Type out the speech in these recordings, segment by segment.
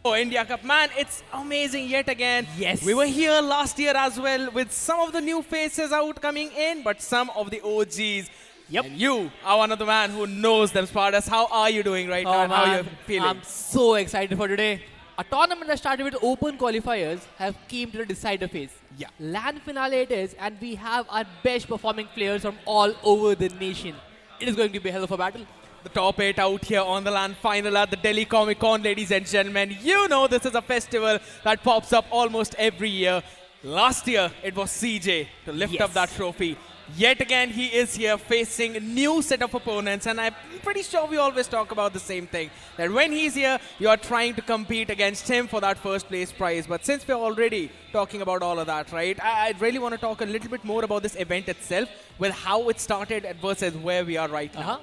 Oh, India Cup, man, it's amazing yet again. Yes. We were here last year as well with some of the new faces out coming in, but some of the OGs. Yep. And you are one of the man who knows them, Spartas. How are you doing right now and how are you feeling? I'm so excited for today. A tournament that started with open qualifiers have came to the decider phase. Yeah. LAN finale it is, and we have our best performing players from all over the nation. It is going to be a hell of a battle. The top 8 out here on the LAN final at the Delhi Comic Con, ladies and gentlemen. You know this is a festival that pops up almost every year. Last year, it was CJ to lift up that trophy. Yet again, he is here facing a new set of opponents, and I'm pretty sure we always talk about the same thing, that when he's here, you are trying to compete against him for that first place prize. But since we're already talking about all of that, right, I really want to talk a little bit more about this event itself, with how it started versus where we are right now.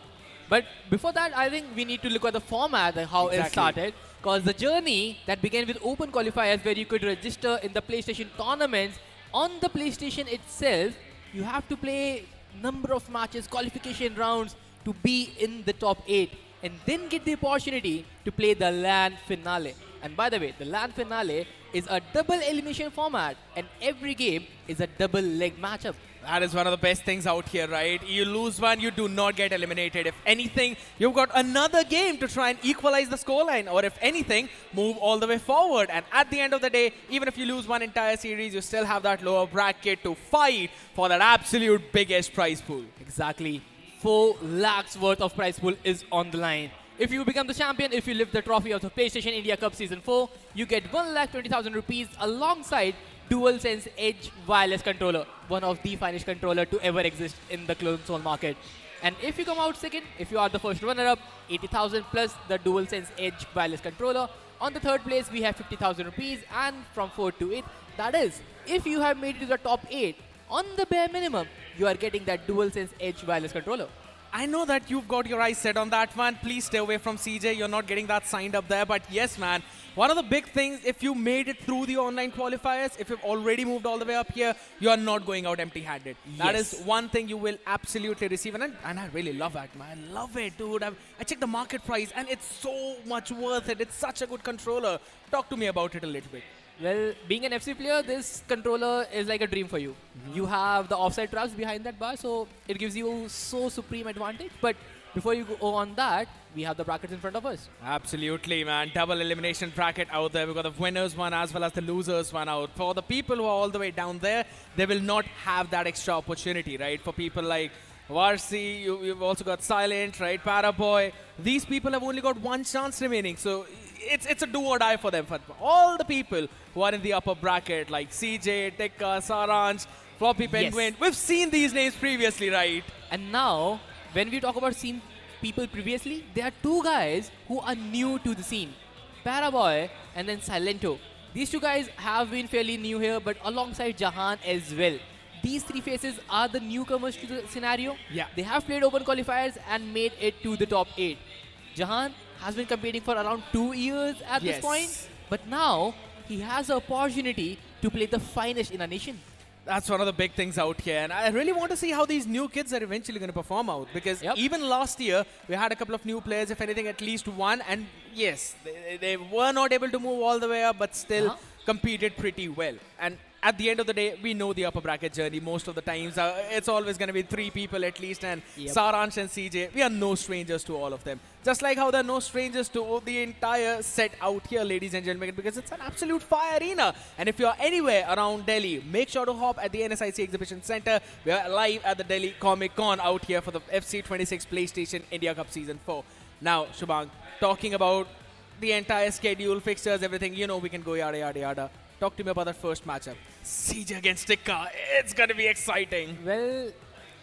But before that, I think we need to look at the format and how it started. Because the journey that began with open qualifiers where you could register in the PlayStation tournaments, on the PlayStation itself, you have to play number of matches, qualification rounds to be in the top 8 and then get the opportunity to play the LAN finale. And by the way, the LAN finale is a double elimination format and every game is a double leg matchup. That is one of the best things out here, right? You lose one, you do not get eliminated. If anything, you've got another game to try and equalize the scoreline, or if anything, move all the way forward. And at the end of the day, even if you lose one entire series, you still have that lower bracket to fight for that absolute biggest prize pool. Exactly. 4 lakhs worth of prize pool is on the line. If you become the champion, if you lift the trophy of the PlayStation India Cup Season 4, you get 1,20,000 rupees alongside DualSense Edge wireless controller, one of the finest controller to ever exist in the console market. And if you come out second, if you are the first runner-up, 80,000 plus the DualSense Edge wireless controller. On the third place, we have 50,000 rupees, and from 4th to 8th, that is, if you have made it to the top 8, on the bare minimum, you are getting that DualSense Edge wireless controller. I know that you've got your eyes set on that one. Please stay away from CJ. You're not getting that signed up there. But yes, man, one of the big things, if you made it through the online qualifiers, if you've already moved all the way up here, you are not going out empty-handed. Yes. That is one thing you will absolutely receive. And I really love that, man. I love it, dude. I checked the market price, and it's so much worth it. It's such a good controller. Talk to me about it a little bit. Well, being an FC player, this controller is like a dream for you. You have the offside traps behind that bar, so it gives you so supreme advantage. But before you go on that, we have the brackets in front of us. Absolutely, man. Double elimination bracket out there. We've got the winners one as well as the losers one out. For the people who are all the way down there, they will not have that extra opportunity, right? For people like Warsi, you've also got Silent, right? Paraboy. These people have only got one chance remaining. So it's a do or die for them. For all the people who are in the upper bracket, like CJ, Tikka, Saransh, Floppypenguin, we've seen these names previously, right? And now, when we talk about seen people previously, there are 2 guys who are new to the scene. Paraboy and then Silento. These 2 guys have been fairly new here, but alongside Jahaan as well. These 3 faces are the newcomers to the scenario. Yeah. They have played open qualifiers and made it to the top 8. Jahaan has been competing for around 2 years at this point. But now, he has the opportunity to play the finest in our nation. That's one of the big things out here. And I really want to see how these new kids are eventually going to perform out. Because even last year, we had a couple of new players, if anything, at least one. And yes, they were not able to move all the way up, but still competed pretty well. And at the end of the day, we know the upper bracket journey most of the times. It's always going to be 3 people at least. And Saransh and CJ, we are no strangers to all of them. Just like how they're no strangers to the entire set out here, ladies and gentlemen, because it's an absolute fire arena. And if you're anywhere around Delhi, make sure to hop at the NSIC Exhibition Center. We are live at the Delhi Comic Con out here for the FC26 PlayStation India Cup Season 4. Now, Shubhang, talking about the entire schedule, fixtures, everything, you know we can go yada, yada, yada. Talk to me about that first matchup. CJ against Tikka. It's going to be exciting. Well,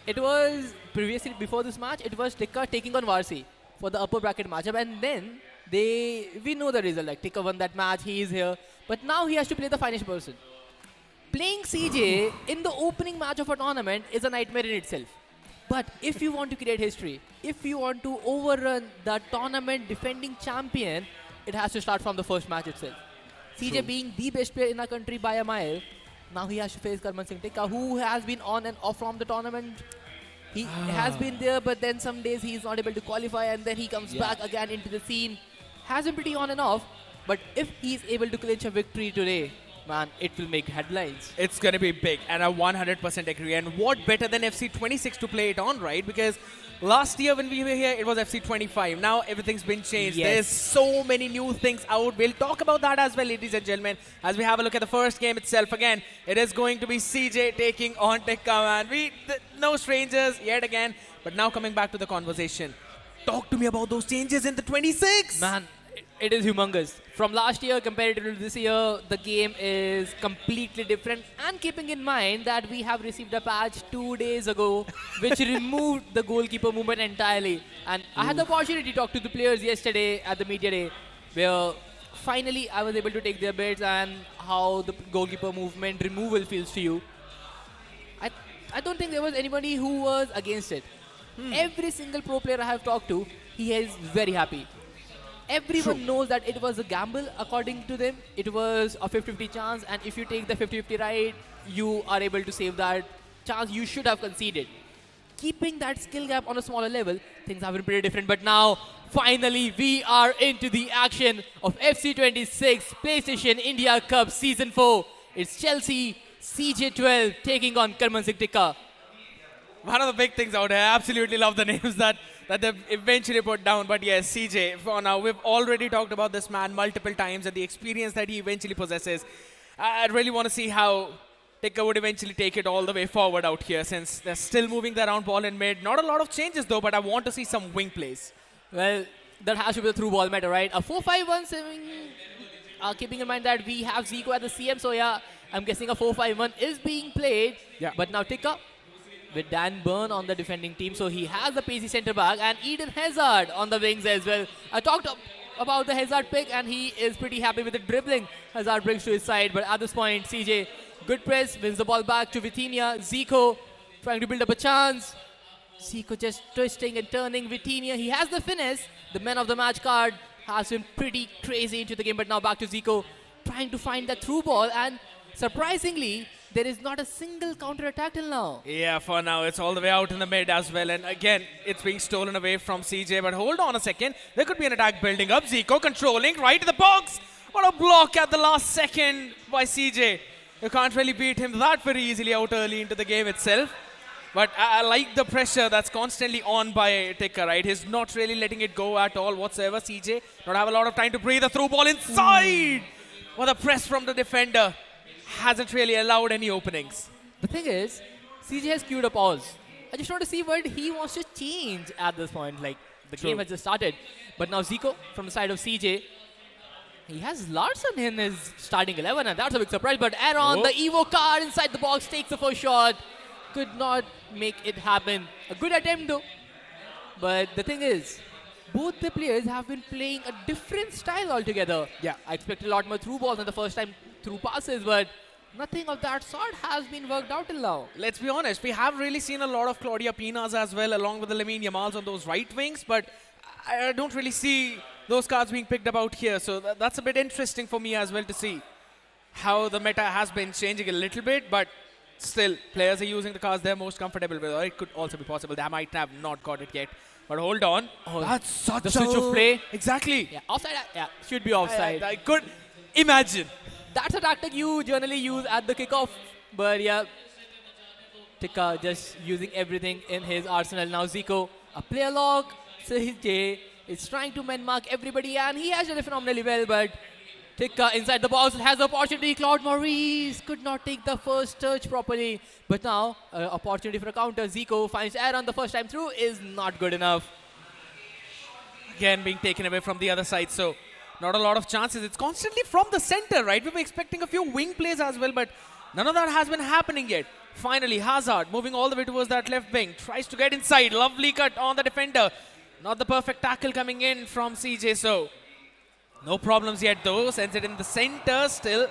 it was previously, before this match, it was Tikka taking on Warsi for the upper bracket matchup. And then, we know the result. Like, Tikka won that match, he is here. But now he has to play the finest person. Playing CJ in the opening match of a tournament is a nightmare in itself. But if you want to create history, if you want to overrun the tournament defending champion, it has to start from the first match itself. CJ being the best player in our country by a mile, now he has to face Karman Singh Tikka, who has been on and off from the tournament. He has been there, but then some days he is not able to qualify, and then he comes back again into the scene. Has been pretty on and off. But if he's able to clinch a victory today, man, it will make headlines. It's going to be big, and I 100% agree. And what better than FC26 to play it on, right? Because last year when we were here, it was FC25. Now everything's been changed. Yes. There's so many new things out. We'll talk about that as well, ladies and gentlemen, as we have a look at the first game itself. Again, it is going to be CJ taking on Tikka, man. No strangers yet again. But now coming back to the conversation. Talk to me about those changes in the 26. Man, it is humongous. From last year compared to this year, the game is completely different. And keeping in mind that we have received a patch 2 days ago, which removed the goalkeeper movement entirely. And I had the opportunity to talk to the players yesterday at the media day, where finally I was able to take their bets and how the goalkeeper movement removal feels to you. I don't think there was anybody who was against it. Every single pro player I have talked to, he is very happy. Everyone knows that it was a gamble according to them. It was a 50-50 chance, and if you take the 50-50 right, you are able to save that chance you should have conceded. Keeping that skill gap on a smaller level, things have been pretty different. But now, finally, we are into the action of FC26 PlayStation India Cup Season 4. It's Chelsea CJ12 taking on Tikka. One of the big things out here. I absolutely love the names that they've eventually put down. But yes, CJ, for now, we've already talked about this man multiple times and the experience that he eventually possesses. I really want to see how Tikka would eventually take it all the way forward out here, since they're still moving the round ball in mid. Not a lot of changes though, but I want to see some wing plays. Well, that has to be the through ball matter, right? A 4-5-1-7, keeping in mind that we have Zico at the CM, so yeah, I'm guessing a 4-5-1 is being played. Yeah. But now Tikka with Dan Burn on the defending team, so he has the pacey centre back, and Eden Hazard on the wings as well. I talked about the Hazard pick, and he is pretty happy with the dribbling Hazard brings to his side. But at this point, CJ, good press, wins the ball back to Vitinha. Zico trying to build up a chance. Zico just twisting and turning. Vitinha, he has the finesse. The man of the match card has been pretty crazy into the game, but now back to Zico trying to find that through ball, and surprisingly, there is not a single counter-attack till now. Yeah, for now, it's all the way out in the mid as well. And again, it's being stolen away from CJ. But hold on a second. There could be an attack building up. Zico controlling right to the box. What a block at the last second by CJ. You can't really beat him that very easily out early into the game itself. But I like the pressure that's constantly on by Tikka, right? He's not really letting it go at all whatsoever. CJ not have a lot of time to breathe. A through ball inside. What a press from the defender. Hasn't really allowed any openings. The thing is, CJ has queued up alls. I just want to see what he wants to change at this point. Like, the game has just started. But now Zico from the side of CJ. He has Larson in his starting 11, and that's a big surprise. But Aaron, the Evo card inside the box, takes the first shot. Could not make it happen. A good attempt though. But the thing is, both the players have been playing a different style altogether. Yeah. I expected a lot more through balls than the first time through passes, but nothing of that sort has been worked out till now. Let's be honest, we have really seen a lot of Claudia Pinas as well, along with the Lamine Yamals on those right wings, but I don't really see those cards being picked up out here. So that's a bit interesting for me as well to see how the meta has been changing a little bit, but still, players are using the cards they're most comfortable with, or it could also be possible they might have not got it yet. But hold on. Oh, that's such the switch of play. Exactly. Yeah, offside. Yeah, should be offside. I could imagine. That's a tactic you generally use at the kickoff. But yeah, Tikka just using everything in his arsenal. Now Zico, a player lock. CJ is trying to man mark everybody, and he has done it phenomenally well. But Tikka inside the box has the opportunity. Claude Maurice could not take the first touch properly. But now, opportunity for a counter. Zico finds Aaron the first time through is not good enough. Again, being taken away from the other side. So, not a lot of chances. It's constantly from the center, right? We were expecting a few wing plays as well, but none of that has been happening yet. Finally, Hazard moving all the way towards that left wing. Tries to get inside. Lovely cut on the defender. Not the perfect tackle coming in from CJ. So, no problems yet though. Sends it in the center. Still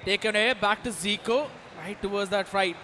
taken away. Back to Zico. Right towards that right.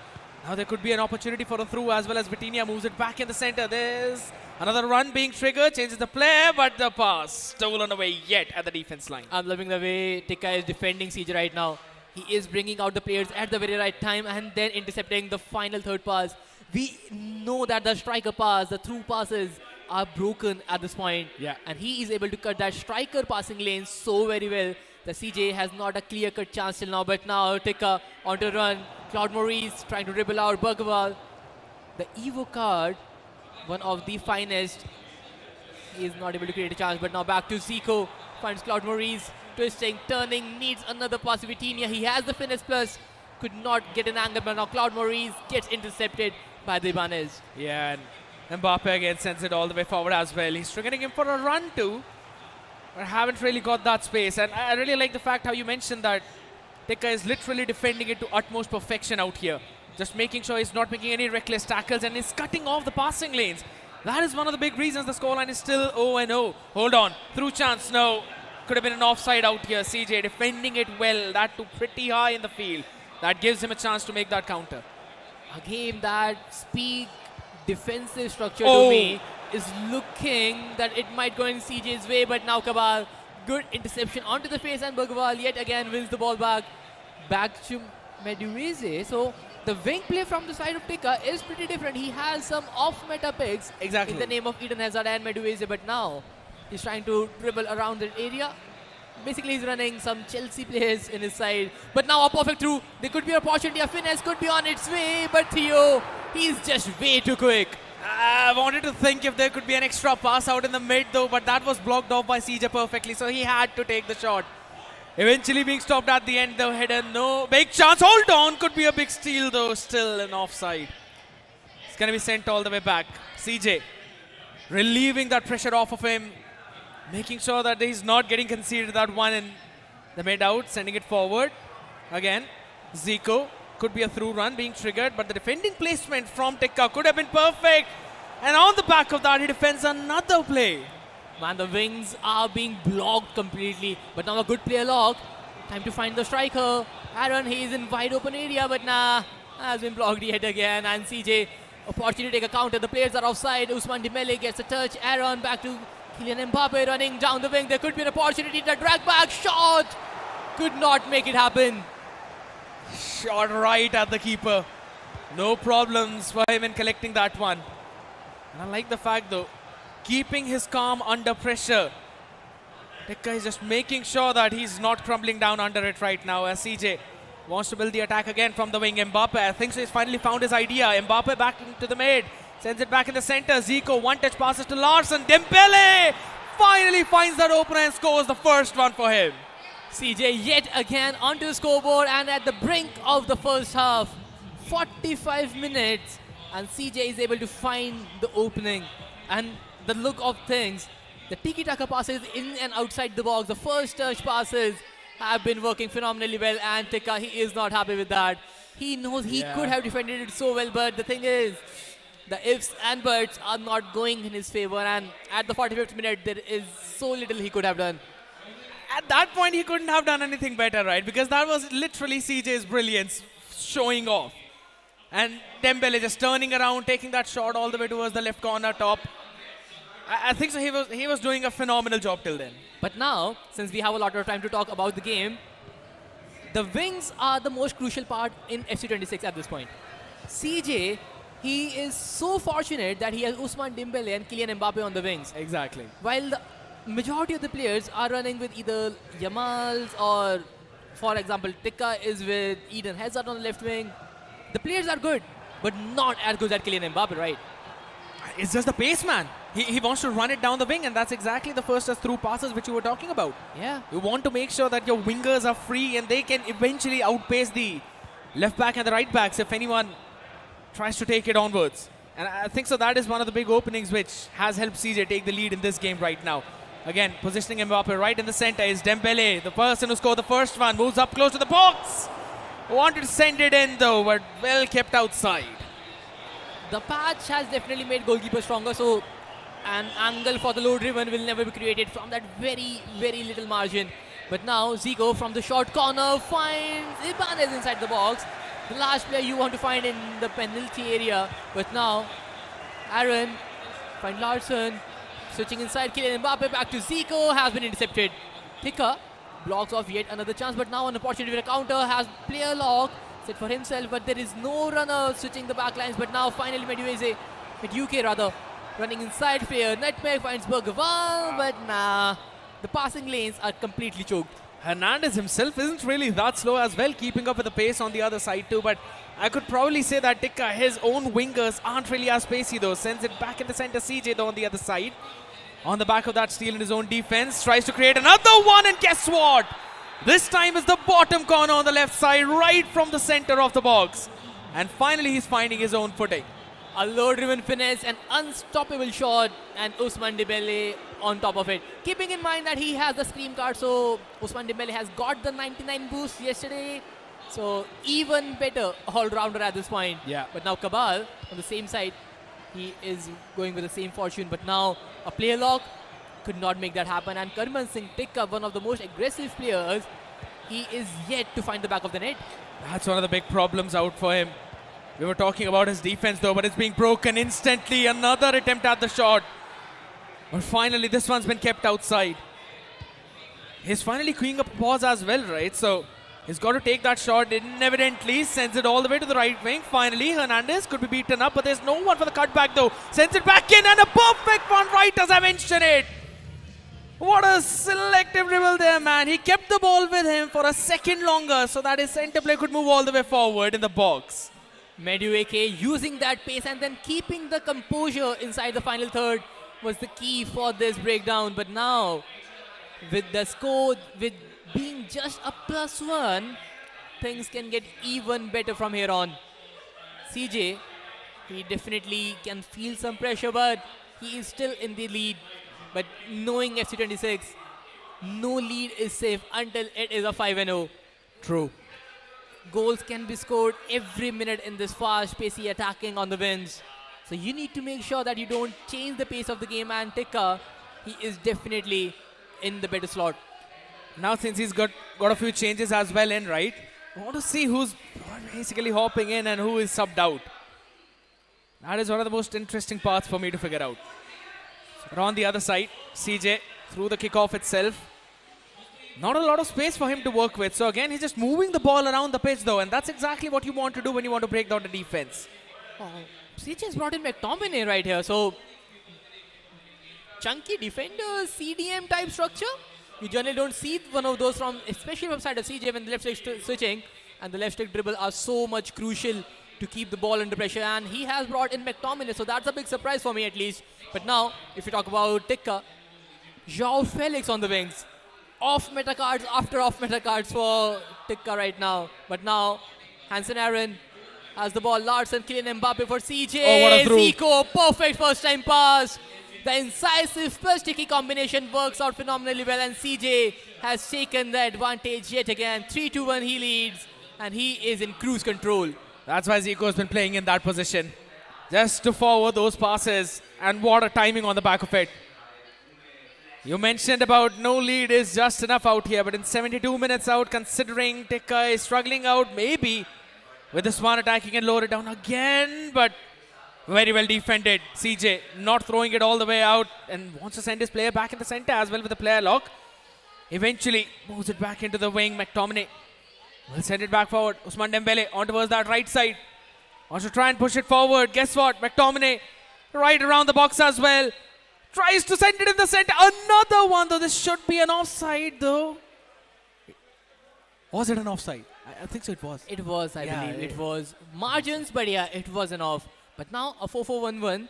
Now there could be an opportunity for a through as well as Vitinha moves it back in the center. There's another run being triggered. Changes the play, but the pass stolen away yet at the defense line. I'm loving the way Tikka is defending CJ right now. He is bringing out the players at the very right time and then intercepting the final third pass. We know that the striker pass, the through passes, are broken at this point. Yeah. And he is able to cut that striker passing lane so very well. The CJ has not a clear-cut chance till now, but now Tikka on to run. Claude Maurice trying to dribble out Burgwal. The Evo card, one of the finest. He is not able to create a chance, but now back to Zico. Finds Claude Maurice, twisting, turning, needs another pass to Vitinha. He has the finesse plus, could not get an angle, but now Claude Maurice gets intercepted by the Ibanez. Yeah, and Mbappe again sends it all the way forward as well. He's triggering him for a run too, but haven't really got that space. And I really like the fact how you mentioned that Tikka is literally defending it to utmost perfection out here. Just making sure he's not making any reckless tackles and he's cutting off the passing lanes. That is one of the big reasons the scoreline is still 0-0. Hold on, through chance, no. Could have been an offside out here. CJ defending it well, that too pretty high in the field. That gives him a chance to make that counter. A game that speak defensive structure to me is looking that it might go in CJ's way, but now Kabal, good interception onto the face, and Burgwal yet again wins the ball back to Medueze. So the wing play from the side of Tikka is pretty different. He has some off-meta picks Exactly. in the name of Eden Hazard and Medueze, but now he's trying to dribble around that area. Basically, he's running some Chelsea players in his side. But now a perfect through. There could be an opportunity. A finesse could be on its way. But Theo, he's just way too quick. I wanted to think if there could be an extra pass out in the mid though, but that was blocked off by CJ perfectly. So he had to take the shot. Eventually being stopped at the end. The header, no. Big chance. Hold on. Could be a big steal though. Still an offside. It's going to be sent all the way back. CJ relieving that pressure off of him. Making sure that he's not getting conceded that one in the mid out, sending it forward. Again, Zico, could be a through run being triggered, but the defending placement from Tikka could have been perfect. And on the back of that, he defends another play. Man, the wings are being blocked completely. But now a good player lock. Time to find the striker. Aaron, he's in wide open area, but nah, has been blocked yet again. And CJ, opportunity to take a counter. The players are offside. Ousmane Dembele gets a touch. Aaron back to Kylian Mbappe running down the wing. There could be an opportunity to drag back. Shot! Could not make it happen. Shot right at the keeper. No problems for him in collecting that one. And I like the fact though, keeping his calm under pressure. Tikka is just making sure that he's not crumbling down under it right now as CJ wants to build the attack again from the wing. Mbappe, I think so, he's finally found his idea. Mbappe back into the mid. Sends it back in the center. Zico, one-touch passes to Larson. Dembele finally finds that opener and scores the first one for him. CJ yet again onto the scoreboard and at the brink of the first half. 45 minutes and CJ is able to find the opening. And the look of things, the tiki-taka passes in and outside the box, the first touch passes have been working phenomenally well, and Tikka, he is not happy with that. He knows he could have defended it so well, but the thing is, the ifs and buts are not going in his favor, and at the 45th minute, there is so little he could have done. At that point, he couldn't have done anything better, right? Because that was literally CJ's brilliance showing off. And Dembele just turning around, taking that shot all the way towards the left corner top. I think so he was doing a phenomenal job till then. But now, since we have a lot of time to talk about the game, the wings are the most crucial part in FC26 at this point. CJ, he is so fortunate that he has Ousmane Dembele and Kylian Mbappe on the wings. Exactly. While the majority of the players are running with either Yamals or, for example, Tikka is with Eden Hazard on the left wing. The players are good, but not as good as Kylian Mbappe, right? It's just the pace, man. He wants to run it down the wing, and that's exactly the first through passes which you were talking about. Yeah. You want to make sure that your wingers are free and they can eventually outpace the left back and the right backs if anyone tries to take it onwards. And I think so that is one of the big openings which has helped CJ take the lead in this game right now. Again, positioning Mbappe right in the center is Dembele, the person who scored the first one, moves up close to the box. Wanted to send it in though, but well kept outside. The patch has definitely made goalkeeper stronger, so an angle for the low driven will never be created from that very, very little margin. But now Zico from the short corner finds Ibanez inside the box. The last player you want to find in the penalty area. But now Aaron finds Larson, switching inside. Kylian Mbappe back to Zico, has been intercepted. Tikka blocks off yet another chance, but now an opportunity for a counter, has player lock set for himself, but there is no runner switching the back lines. But now finally Meduke running inside Fear. Nutmeg finds Bhagavan, but nah. The passing lanes are completely choked. Hernandez himself isn't really that slow as well, keeping up with the pace on the other side too, but I could probably say that Tikka, his own wingers aren't really as pacey though. Sends it back in the center. CJ though on the other side. On the back of that steal in his own defense. Tries to create another one, and guess what? This time is the bottom corner on the left side, right from the center of the box. And finally he's finding his own footing. A low-driven finesse, an unstoppable shot, and Usman Dembele on top of it. Keeping in mind that he has the scream card, so Usman Dembele has got the 99 boost yesterday. So even better all-rounder at this point. Yeah. But now Cabal on the same side, he is going with the same fortune. But now a player lock could not make that happen. And Karman Singh Tikka, one of the most aggressive players, he is yet to find the back of the net. That's one of the big problems out for him. We were talking about his defense though, but it's being broken instantly. Another attempt at the shot. But finally, this one's been kept outside. He's finally queuing up a pause as well, right? So he's got to take that shot. Evidently sends it all the way to the right wing. Finally, Hernandez could be beaten up, but there's no one for the cutback though. Sends it back in, and a perfect one right as I mentioned it. What a selective dribble there, man. He kept the ball with him for a second longer so that his center play could move all the way forward in the box. Medueke using that pace and then keeping the composure inside the final third was the key for this breakdown. But now, with the score, with being just a +1, things can get even better from here on. CJ, he definitely can feel some pressure, but he is still in the lead. But knowing FC26, no lead is safe until it is a 5-0. True. Goals can be scored every minute in this fast, pacey attacking on the wings. So you need to make sure that you don't change the pace of the game. And Tikka, he is definitely in the better slot. Now since he's got a few changes as well in, right? I want to see who's basically hopping in and who is subbed out. That is one of the most interesting parts for me to figure out. But on the other side, CJ through the kickoff itself. Not a lot of space for him to work with. So again, he's just moving the ball around the pitch though. And that's exactly what you want to do when you want to break down the defense. CJ has brought in McTominay right here. So, chunky defender, CDM type structure. You generally don't see one of those from, especially from side of CJ when the left stick switching. And the left stick dribble are so much crucial to keep the ball under pressure. And he has brought in McTominay. So that's a big surprise for me at least. But now, if you talk about Tikka, João Felix on the wings. Off meta cards after off meta cards for Tikka right now. But now, Hansen Aaron has the ball. Larson, Kylian Mbappe for CJ. Oh, what a through. Zico, perfect first time pass. The incisive plus sticky combination works out phenomenally well. And CJ has taken the advantage yet again. 3-1 he leads. And he is in cruise control. That's why Zico has been playing in that position. Just to forward those passes. And what a timing on the back of it. You mentioned about no lead is just enough out here, but in 72 minutes out, considering Tikka is struggling out, maybe with this one attacking and lower it down again, but very well defended. CJ not throwing it all the way out and wants to send his player back in the center as well with the player lock. Eventually moves it back into the wing. McTominay will send it back forward. Usman Dembele on towards that right side. Wants to try and push it forward. Guess what? McTominay right around the box as well. Tries to send it in the center. Another one though. This should be an offside though. Was it an offside? I think so it was. It was, I believe. It was margins, but yeah, it was an off. But now a 4-4-1-1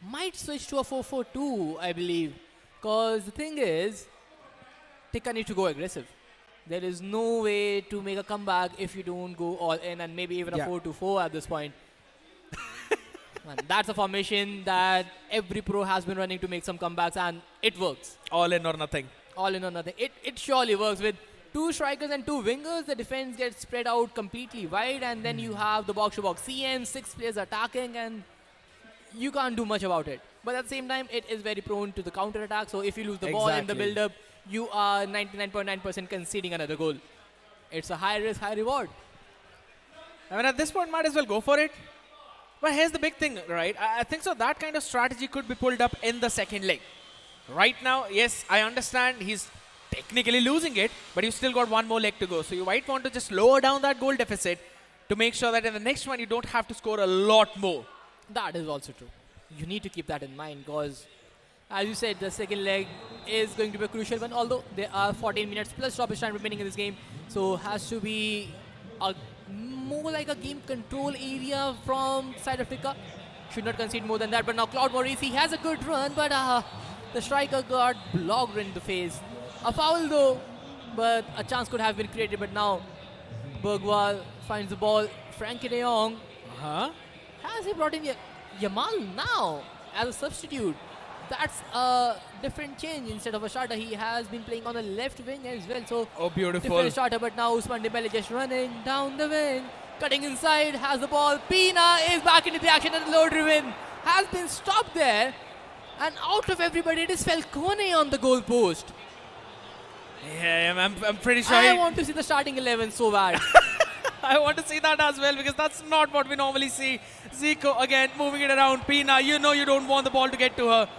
might switch to a 4-4-2, I believe. Because the thing is, Tikka needs to go aggressive. There is no way to make a comeback if you don't go all in, and maybe even a 4-2-4 at this point. And that's a formation that every pro has been running to make some comebacks, and it works. All in or nothing. All in or nothing. It surely works. With 2 strikers and 2 wingers, the defense gets spread out completely wide, and then you have the box-to-box CM, 6 players attacking, and you can't do much about it. But at the same time, it is very prone to the counter-attack, so if you lose the ball in the build-up, you are 99.9% conceding another goal. It's a high risk, high reward. I mean, at this point, might as well go for it. But here's the big thing, right? I think so that kind of strategy could be pulled up in the second leg. Right now, yes, I understand he's technically losing it, but you've still got one more leg to go. So you might want to just lower down that goal deficit to make sure that in the next one you don't have to score a lot more. That is also true. you need to keep that in mind because, as you said, the second leg is going to be a crucial one, although there are 14 minutes plus stoppage time remaining in this game. So has to be more like a game control area from the side of Tikka. Should not concede more than that. But now Cloud Maurice, he has a good run, but the striker got blocked in the face. A foul though, but a chance could have been created. But now Bergwall finds the ball. Frankie de Jong. Has he brought in Yamal now as a substitute? That's a different change. Instead of a starter, he has been playing on the left wing as well. So beautiful. Different starter, but now Ousmane Dembele just running down the wing. Cutting inside, has the ball. Pina is back into the action and the low driven has been stopped there. And out of everybody, it is Falcone on the goal post. Yeah, I'm pretty sure. I want to see the starting 11 so bad. I want to see that as well because that's not what we normally see. Zico again moving it around. Pina, you know you don't want the ball to get to her.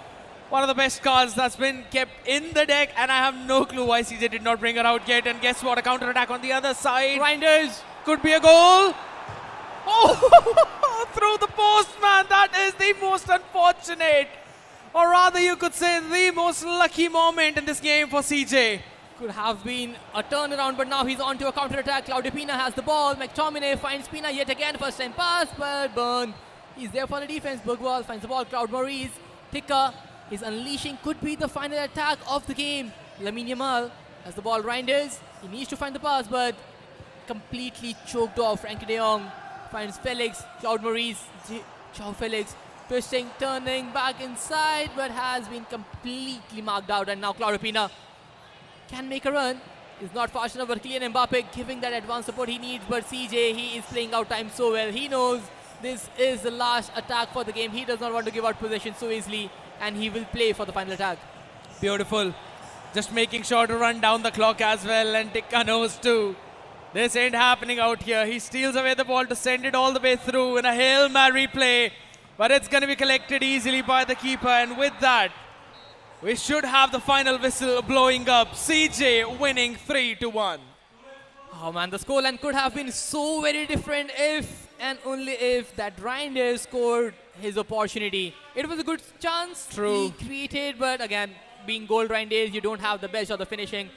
One of the best cards that's been kept in the deck, and I have no clue why CJ did not bring her out yet. And guess what? A counter attack on the other side. Grinders. Could be a goal. Oh, through the post, man. That is the most unfortunate, or rather you could say the most lucky moment in this game for CJ. Could have been a turnaround, but now he's on to a counter attack. Claudio Pina has the ball. McTominay finds Pina yet again. First time pass, but Burn. He's there for the defense. Bergwall finds the ball. Cloud Maurice. Tikka is unleashing. Could be the final attack of the game. Lamine Yamal has the ball. Reinders. He needs to find the pass, but completely choked off. Frankie de Jong finds Felix. Cloud Maurice. Joao Felix. Twisting, turning back inside, but has been completely marked out. And now Claudio Pina can make a run. Is not fast enough, but Kylian Mbappe giving that advanced support he needs. But CJ, he is playing out time so well. He knows this is the last attack for the game. He does not want to give out possession so easily, and he will play for the final attack. Beautiful. Just making sure to run down the clock as well, and Tikka knows too. This ain't happening out here. He steals away the ball to send it all the way through in a Hail Mary play, but it's going to be collected easily by the keeper, and with that, we should have the final whistle blowing up. CJ winning 3-1. Oh man, the scoreline could have been so very different if and only if that Reinders scored his opportunity. It was a good chance True. he created, but again, being goal Reinders, you don't have the best of the finishing.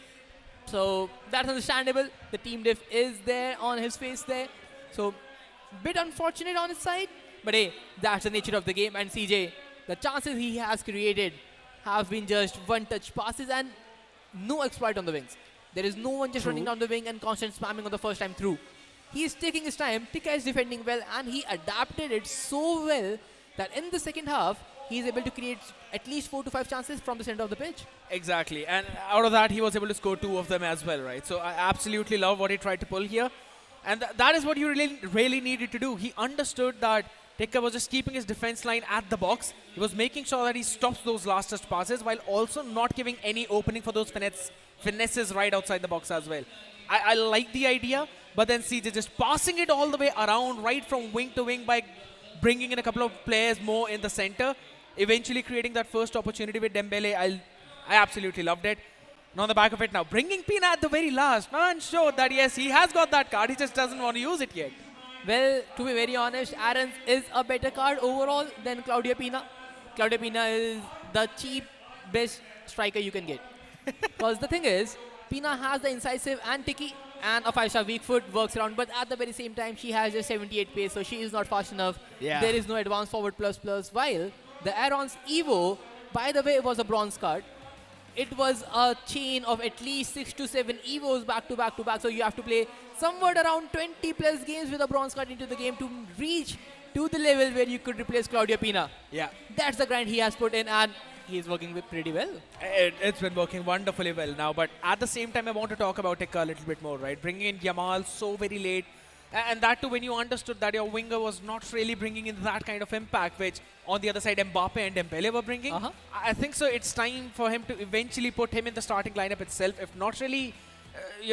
So that's understandable. The team diff is there on his face there. So bit unfortunate on his side, but hey, that's the nature of the game. And CJ, the chances he has created have been just one-touch passes and no exploit on the wings. There is no one just running down the wing and constant spamming on the first time through. He is taking his time. Tikka is defending well, and he adapted it so well that in the second half, he is able to create at least 4 to 5 chances from the center of the pitch. Exactly, and out of that, he was able to score 2 of them as well, right? So I absolutely love what he tried to pull here. And that is what you really needed to do. He understood that Tikka was just keeping his defense line at the box. He was making sure that he stops those last touch passes while also not giving any opening for those finesses right outside the box as well. I like the idea, but then CJ just passing it all the way around, right from wing to wing by bringing in a couple of players more in the center, eventually creating that first opportunity with Dembele. I absolutely loved it. And on the back of it now, bringing Pina at the very last. Man showed that yes, he has got that card, he just doesn't want to use it yet. Well, to be very honest, Aarons is a better card overall than Claudio Pina. Claudio Pina is the cheap best striker you can get. Because the thing is, Pina has the incisive and ticky, and a 5-star weak foot works around, but at the very same time, she has just 78 pace, so she is not fast enough. Yeah. There is no advanced forward plus, while the Aarons Evo, by the way, was a bronze card. It was a chain of at least 6 to 7 Evos back to back to back, so you have to play somewhat around 20 plus games with a bronze card into the game to reach to the level where you could replace Claudio Pina. Yeah. That's the grind he has put in, and he's working with pretty well. It's been working wonderfully well now, but at the same time, I want to talk about Tikka a little bit more, right? Bringing in Yamal so very late, and that too when you understood that your winger was not really bringing in that kind of impact, which on the other side Mbappe and Dembele were bringing. I think so it's time for him to eventually put him in the starting lineup itself, if not really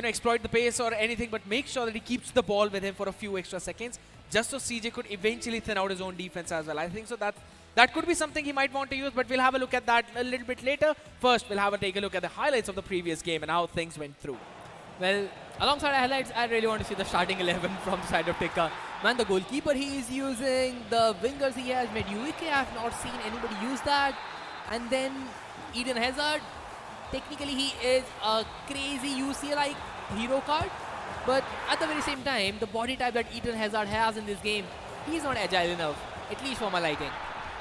exploit the pace or anything, but make sure that he keeps the ball with him for a few extra seconds, just so CJ could eventually thin out his own defense as well. I think so that could be something he might want to use, but we'll have a look at that a little bit later. First, we'll take a look at the highlights of the previous game and how things went through. Well, alongside highlights, I really want to see the starting 11 from the side of Tikka. Man, the goalkeeper he is using, the wingers he has made UEK, I have not seen anybody use that. And then Eden Hazard, technically he is a crazy UCL-like hero card. But at the very same time, the body type that Eden Hazard has in this game, he's not agile enough, at least for my liking.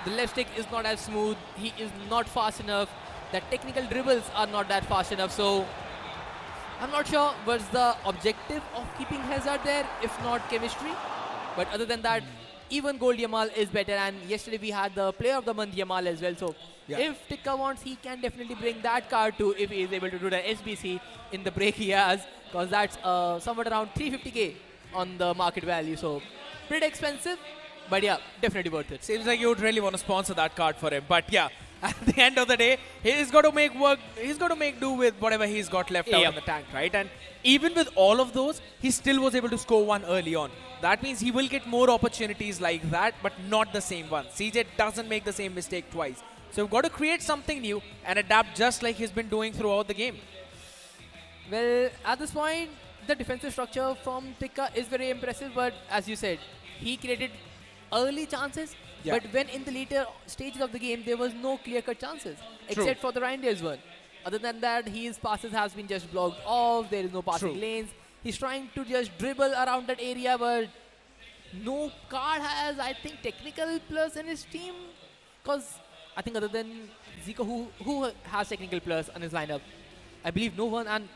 The left stick is not as smooth, he is not fast enough, the technical dribbles are not that fast enough, so I'm not sure what's the objective of keeping Hazard there, if not chemistry. But other than that, even Gold Yamal is better, and yesterday we had the Player of the Month Yamal as well, so if Tikka wants, he can definitely bring that card too if he is able to do the SBC in the break he has, because that's somewhat around 350k on the market value, so pretty expensive, but yeah, definitely worth it. Seems like you would really want to sponsor that card for him, but yeah, at the end of the day, he's got to make work, he's got to make do with whatever he's got left out in the tank, right? And even with all of those, he still was able to score one early on. That means he will get more opportunities like that, but not the same one. CJ doesn't make the same mistake twice. So we've got to create something new and adapt just like he's been doing throughout the game. Well, at this point, the defensive structure from Tikka is very impressive, but as you said, he created early chances, but when in the later stages of the game, there was no clear-cut chances, except for the Reindeers one. Other than that, his passes has been just blocked off, there is no passing lanes. He's trying to just dribble around that area, but no card has, I think, technical plus in his team, because I think other than Zico, who has technical plus on his lineup, I believe no one, and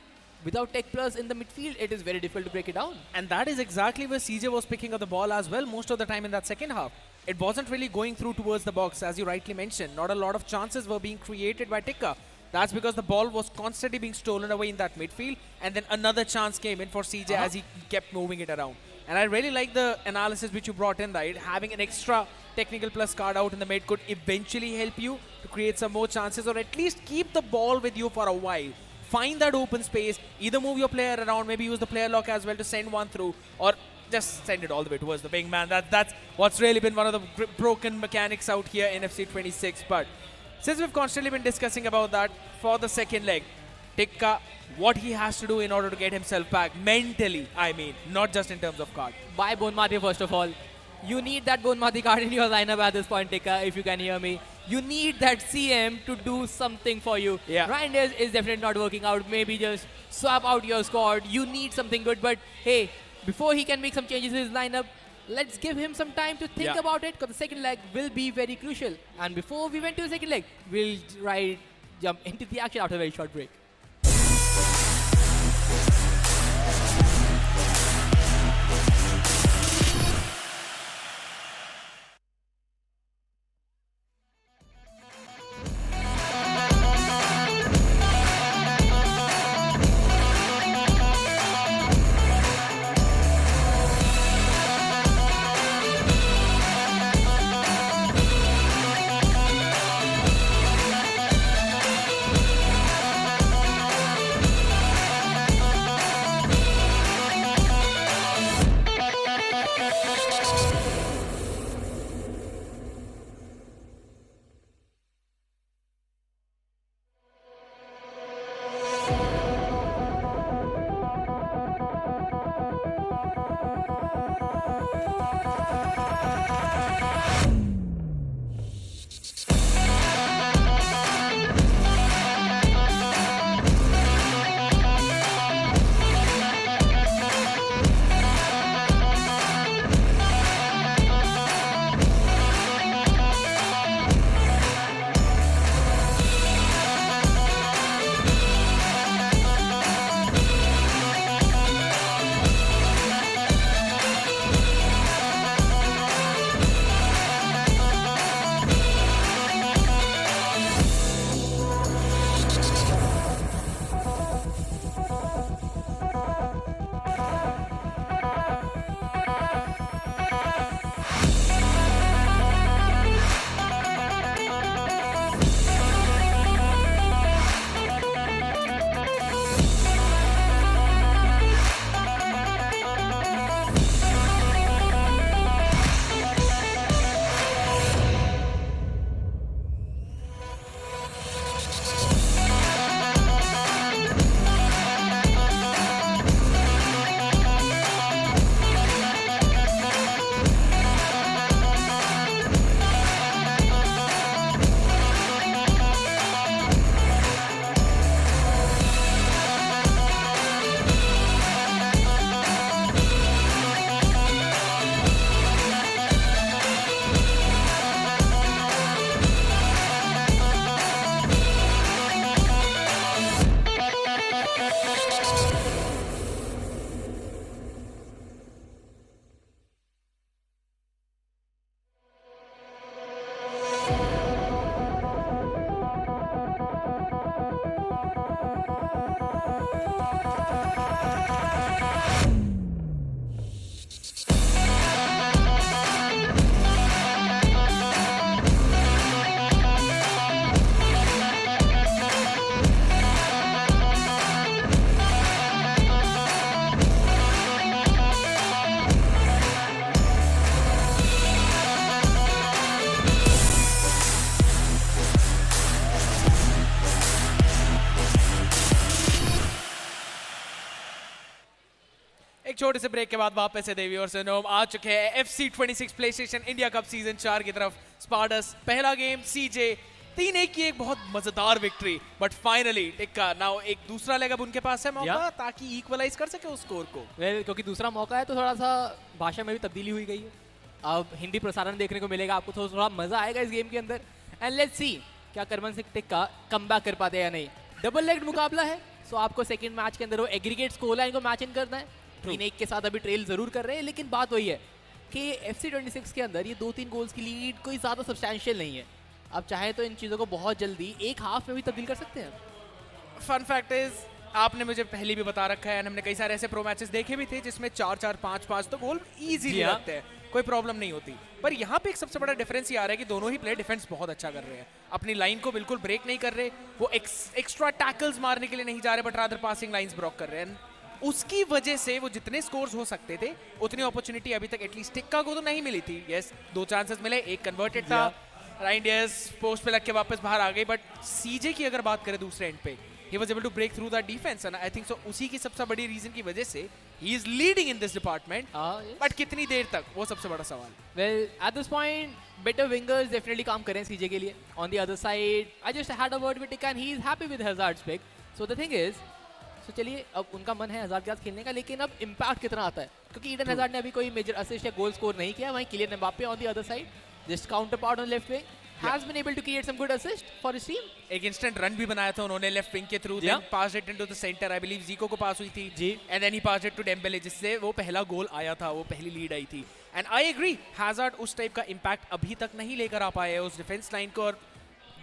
without tech plus in the midfield, it is very difficult to break it down. And that is exactly where CJ was picking up the ball as well most of the time in that second half. It wasn't really going through towards the box, as you rightly mentioned. Not a lot of chances were being created by Tikka. That's because the ball was constantly being stolen away in that midfield, and then another chance came in for CJ as he kept moving it around. And I really like the analysis which you brought in, right? Having an extra technical plus card out in the mid could eventually help you to create some more chances, or at least keep the ball with you for a while. Find that open space, either move your player around, maybe use the player lock as well to send one through, or just send it all the way towards the wing, man. That's what's really been one of the broken mechanics out here in FC 26. But since we've constantly been discussing about that, for the second leg, Tikka, what he has to do in order to get himself back mentally, I mean, not just in terms of card. Buy Bonmati first of all. You need that Bonmati card in your lineup at this point, Tikka, if you can hear me. You need that CM to do something for you. Reindeers is definitely not working out. Maybe just swap out your squad. You need something good, but hey, before he can make some changes in his lineup, let's give him some time to think about it, because the second leg will be very crucial. And before we went to the second leg, we'll jump into the action after a very short break. छोटे से break के बाद वापस से देवी और सनोम आ चुके हैं FC26 PlayStation India cup season 4 की तरफ। स्पार्टस पहला गेम CJ 3-1 की एक बहुत मजेदार victory, but finally tikka now एक दूसरा लेग अब उनके पास है मौका ताकि इक्वलाइज कर सके उस स्कोर को। क्योंकि दूसरा मौका है तो थोड़ा सा भाषा में भी तब्दीली हुई गई है, अब हिंदी प्रसारण देखने को मिलेगा आपको, तो थोड़ा मजा आएगा इस गेम के अंदर। एंड लेट्स सी क्या करमन सिंह टिक्का कमबैक कर पाते हैं या नहीं। डबल लेग मुकाबला है, सो आपको सेकंड मैच के अंदर वो एग्रीगेट स्कोर लाइन को मैच इन करना है। 3-1 के साथ अभी ट्रेल जरूर कर रहे हैं, लेकिन बात वही है कि FC26 के अंदर ये 2-3 गोल्स की लीड कोई ज्यादा सब्सटैंशियल नहीं है। आप चाहे तो इन चीजों को बहुत जल्दी एक हाफ में भी तब्दील कर सकते हैं। फन फैक्ट इज आपने मुझे पहले भी बता रखा है, हमने कई सारे ऐसे प्रो मैचेस देखे भी थे जिसमें 4-4 5-5 तो गोल इजीली लगते हैं, कोई प्रॉब्लम नहीं होती। पर यहाँ पे एक सबसे बड़ा डिफरेंस ये आ रहा है कि दोनों ही प्लेयर डिफेंस बहुत अच्छा कर रहे हैं, अपनी लाइन को बिल्कुल ब्रेक नहीं कर रहे, वो एक्स्ट्रा टैकल्स मारने के लिए नहीं जा रहे, but rather passing lines block कर रहे हैं। उसकी वजह से वो जितने स्कोर्स हो सकते थे उतनी अपॉर्चुनिटी अभी तक एटलीस्ट टिक्का को तो नहीं मिली थी। यस 2 चांसेस मिले, एक कन्वर्टेड था, राइंडियर्स पोस्ट पे लग के वापस बाहर आ गई, बट सीजे की अगर बात करें दूसरे एंड पे, he was able to break through that defense and I think so उसी की सबसे बड़ी रीजन की वजह से he is leading in this department, but कितनी देर तक वो सबसे बड़ा सवाल। Well at this point better wingers definitely काम करें सीजे के लिए। On the other side I just had a word with Tikka and he is happy with Hazard's pick, so the thing is so चलिए अब उनका मन है हज़ार्ड के साथ खेलने का, लेकिन अब इम्पैक्ट कितना आता है, क्योंकि ईडन हज़ार्ड ने अभी कोई मेजर असिस्ट या गोल स्कोर नहीं किया। वहीं Kylian Mbappe on the other side just counter part on left wing has been able to create some good assist for his team. एक इंस्टेंट रन भी बनाया था उन्होंने लेफ्ट विंग के through, then passed it into the center, I believe Zico को पास हुई थी जी, and then he passed it to Dembele जिससे वो पहला गोल आया था, वो पहली लीड आई थी। and I agree Hazard उस टाइप का इम्पैक्ट अभी तक नहीं लेकर आ पाए है उस डिफेंस लाइन को, और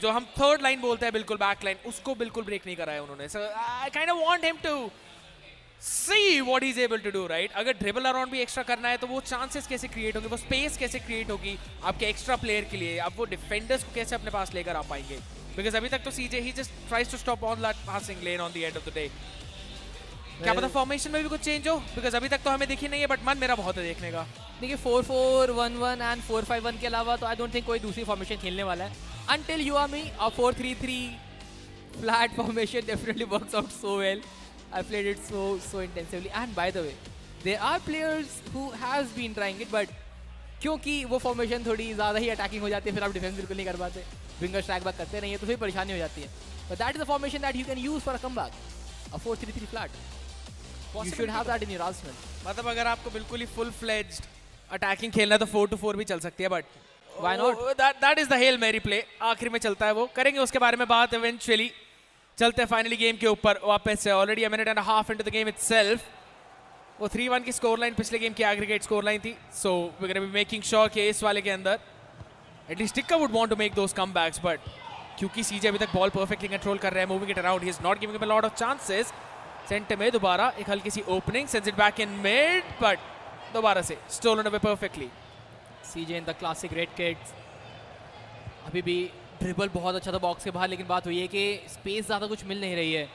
जो हम थर्ड लाइन बोलते हैं बिल्कुल बैक लाइन, उसको बिल्कुल ब्रेक नहीं कराया उन्होंने। so I kind of want him to see what he's able to do, right? अगर ड्रिबल अराउंड भी एक्स्ट्रा करना है तो वो चांसेस कैसे क्रिएट होंगे, वो स्पेस कैसे क्रिएट होगी आपके एक्स्ट्रा प्लेयर के लिए, आप वो डिफेंडर्स को कैसे अपने पास लेकर आ पाएंगे, बिकॉज अभी तक तो सीजे ही just tries to stop on that passing lane on the end of the day. क्या पता फॉर्मेशन में भी कुछ चेंज हो, बिकॉज अभी तक तो हमें दिखी नहीं है, बट मन मेरा बहुत है देखने का। देखिए 4-4-1-1 एंड 4-5-1 के अलावा तो आई डोंट थिंक कोई दूसरी फॉर्मेशन खेलने वाला है until you are me। a 4-3-3 flat formation definitely works out so well. I played it so intensively, and by the way there are players who has been trying it, but क्योंकि वो formation थोड़ी ज़्यादा ही attacking हो जाती है, फिर आप defence बिल्कुल नहीं कर पाते, विंगर्स ट्रैक बैक करते नहीं है, तो फिर परेशानी हो जाती है। But that is the formation that you can use for a comeback, a 4-3-3 flat. You should have that in your Arsenal. मतलब अगर आपको बिल्कुल ही फुल फ्लेज्ड अटैकिंग खेलना है तो 4-4 भी चल सकती है, but why not, that is the Hail Mary play, आखिर में चलता है वो, करेंगे उसके बारे में बात इवेंचुअली। चलते हैं फाइनली गेम के ऊपर वापस से, already a minute and a half into the game itself. वो 3-1 की स्कोर लाइन पिछले गेम की एग्रीगेट स्कोर लाइन थी, so we gonna be making sure कि इस वाले के अंदर एटलीस्ट टिक्का would want to make those comebacks, but क्योंकि सीजे अभी तक बॉल परफेक्टली कंट्रोल कर रहा है, moving it around, he is not giving him a lot of chances. Centre में दोबारा एक हल्की सी opening, sends it back in mid, but दोबारा से stolen away perfectly. CJ in the classic red kits, अभी भी ड्रिबल बहुत अच्छा था बॉक्स के बाहर, लेकिन बात हुई है कि स्पेस ज़्यादा कुछ मिल नहीं रही है,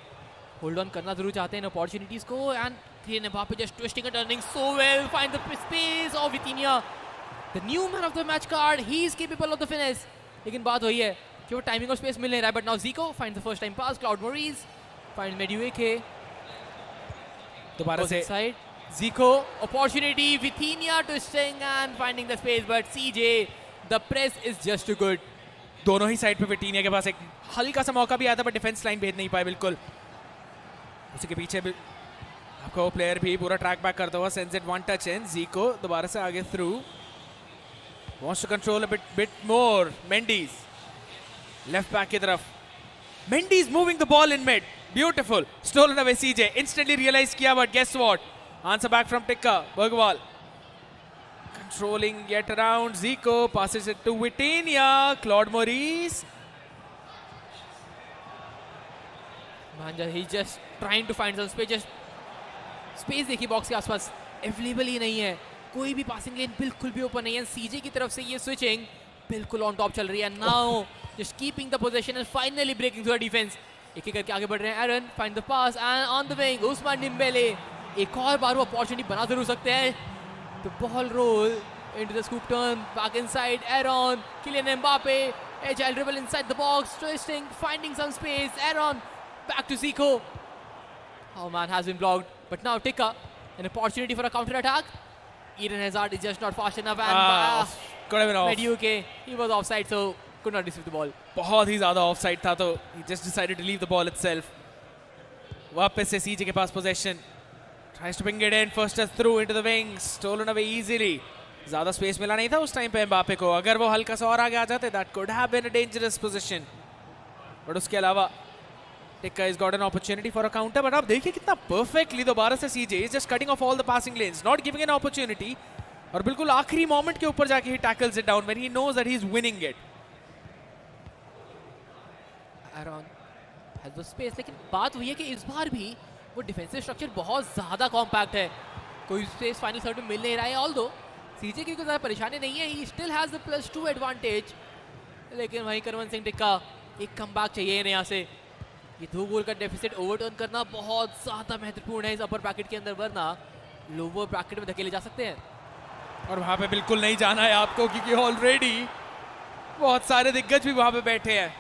होल्ड ऑन करना जरूर चाहते हैं अपॉर्चुनिटीज़ को, and Kylian Mbappe just twisting and turning so well, find the space of Vitinha, the new man of the match card, he is capable of the finish. लेकिन बात हुई है कि वो टाइमिंग और स्पेस मिल नहीं रहा है, but now Zico find the first time pass, Claude Moris find Madueke, दोबारा से side Zico, opportunity, Vitinha twisting and finding the space, but CJ the press is just too good. दोनों ही side पे विटीनिया के पास एक हल्का सा मौका भी आता, बट डिफेंस लाइन भेज नहीं पाए बिल्कुल। उसी के पीछे भी आपका वो प्लेयर भी पूरा ट्रैक बैक करता हुआ, sends it one touch in, Zico दोबारा से आगे through, wants to control a bit more, Mendes left back की तरफ, Mendes moving the ball in mid, Beautiful. Stolen away CJ. Instantly realized kiya, but guess what? Answer back from Tikka. Bergwal. Controlling yet around. Zico passes it to Vitinha. Claude Maurice. Manja, he's just trying to find some space. Just space देखिए box के आसपास available ही नहीं है. कोई भी passing लेन बिल्कुल भी open नहीं है. सीजे की तरफ से ये स्विचिंग बिल्कुल ऑन टॉप चल रही है. Now just keeping the position and finally breaking through the defence. एक एक करके आगे बढ़ रहे हैं. Aaron find the pass and on the wing Ousmane Dembele. एक और बार वो अपॉर्चुनिटी बना जरूर सकते हैं. The ball roll into the scoop turn back inside. Aaron, Kylian Mbappe, agile dribble inside the box, twisting, finding some space. Aaron back to Zico. Oh man, has been blocked. But now Tikka, an opportunity for a counter attack. Eden Hazard is just not fast enough and could have been off. Mediocre. He was offside, so could not receive the ball. बहुत ही ज़्यादा offside था, तो he just decided to leave the ball itself. वापस से CJ के पास possession. Tries to bring it in, first touch through into the wings, stolen away easily. ज़्यादा space मिला नहीं था उस टाइम पे एम्बापे को. अगर वो हल्का सा और आगे आ जाते, that could have been a dangerous position. But उसके अलावा Tikka has got an opportunity for a counter. But आप देखिए कितना perfectly दोबारा से CJ is just cutting off all the passing lanes, not giving an opportunity. और बिल्कुल आखिरी मोमेंट के ऊपर जाके he tackles it down when he knows that he is winning it. Aaron has the space, लेकिन बात वही है कि इस बार भी वो डिफेंसिव स्ट्रक्चर बहुत ज़्यादा कॉम्पैक्ट है. कोई स्पेस फाइनल थर्ड में मिल नहीं रहा है. ऑल्दो सीजे की कोई ज़्यादा परेशानी नहीं है. He still has the +2 advantage. लेकिन वहीं करवन सिंह टिक्का एक कमबैक चाहिए इन्हें यहाँ से. ये 2 गोल का डेफिसिट ओवरटर्न करना बहुत ज़्यादा महत्वपूर्ण है इस अपर ब्रैकेट के अंदर, वरना लोअर ब्रैकेट में धकेले जा सकते हैं. और वहाँ पे बिल्कुल नहीं जाना है आपको, क्योंकि ऑलरेडी बहुत सारे दिग्गज भी वहाँ पे बैठे हैं.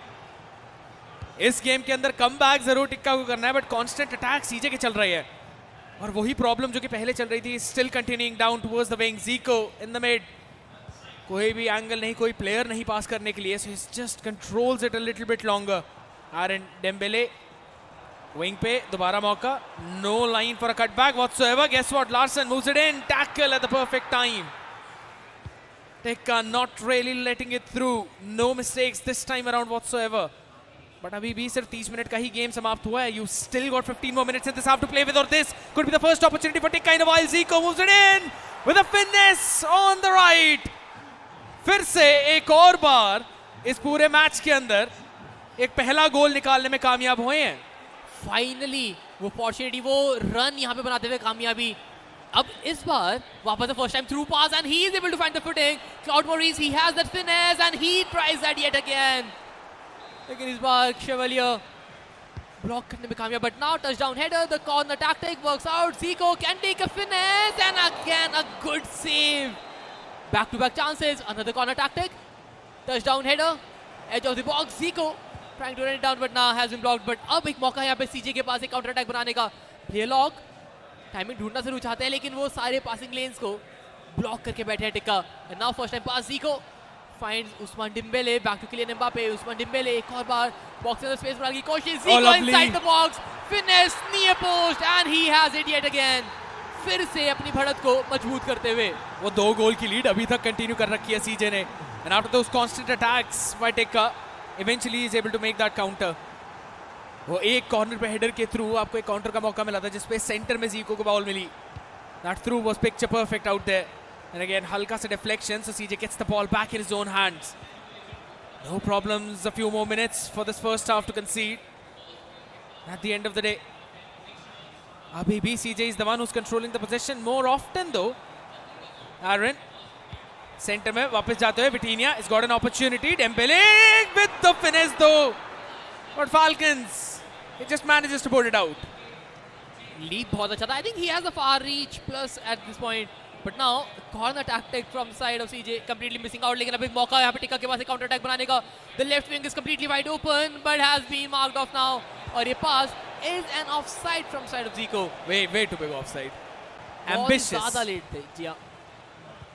इस गेम के अंदर कमबैक जरूर टिक्का को करना है, बट कांस्टेंट अटैक सीजे के चल रही है. और वही प्रॉब्लम जो कि पहले चल रही थी, still continuing down towards the wing. Zico in the mid, कोई भी एंगल नहीं, कोई प्लेयर नहीं पास करने के लिए, so he just controls it a little bit longer. Aaron Dembele wing पे, दोबारा मौका, no line for a cutback whatsoever. Guess what, Larsson moves it in, tackle at the perfect time. Tikka not really letting it through, no mistakes this time around whatsoever. But अभी भी सिर्फ 30 minute का ही game समाप्त हुआ है. You still got 15 more minutes in this half to play with, or this could be the first opportunity for Tikka in a while. Zico moves it in with a finesse on the right. फिर से एक और बार इस पूरे match के अंदर एक पहला गोल निकालने में कामयाब हुए हैं. फाइनली वो अपॉर्चुनिटी, वो रन यहाँ पे बनाते हुए कामयाबी. अब इस बार वापस से first time through pass and he is able to find the footing. Claude Maurice, he has that finesse and he tries that yet again. लेकिन इस बार शेवलियर ब्लॉक करने में कामयाब. But now touchdown header, the corner tactic works out. Zico can take a finesse and again a good save. Back to back chances, another corner tactic, touchdown header, edge of the box. Zico trying to run it down but now has been blocked. but अब एक मौका है यहाँ पे सीजे के पास एक counter attack बनाने का. प्ले लॉक टाइमिंग ढूंढना जरूर चाहते हैं, लेकिन वो सारे पासिंग लेन्स को ब्लॉक करके बैठे हैं tikka. And now first time pass, Zico finds Usman Dembele, back to Kylian Mbappe. Usman Dembele एक और बार बॉक्स में स्पेस बनाने की कोशिश. Zico inside the box, finesse near post and he has it yet again. फिर से अपनी बढ़त को मजबूत करते हुए वो 2 गोल की लीड अभी तक कंटिन्यू कर रखी है सीजे ने. And after those constant attacks by Tikka, eventually he is able to make that counter. वो एक कॉर्नर पे हेडर के थ्रू आपको एक काउंटर का मौका मिला था, जिसपे सेंटर में Zico को बॉल मिली. That through was picture perfect out there. And again, halka sa deflection, so CJ gets the ball back in his own hands. No problems, a few more minutes for this first half to concede. At the end of the day, abhi bhi CJ is the one who's controlling the possession more often though. Aaron, center mein wapas jate hue, Vitinha has got an opportunity. Dembele with the finesse though. But Falcons, he just manages to put it out. Leap बहुत अच्छा था. I think he has a far reach plus at this point. But now corner tactic from the side of CJ completely missing out. लेकिन अब एक मौका है यहाँ पे टिक्का के पास एक काउंटर अटैक बनाने का. The left wing is completely wide open but has been marked off now. और ये pass is an offside from side of Zico. Way too big offside. Ambitious. ज़्यादा लेट थे जी हाँ.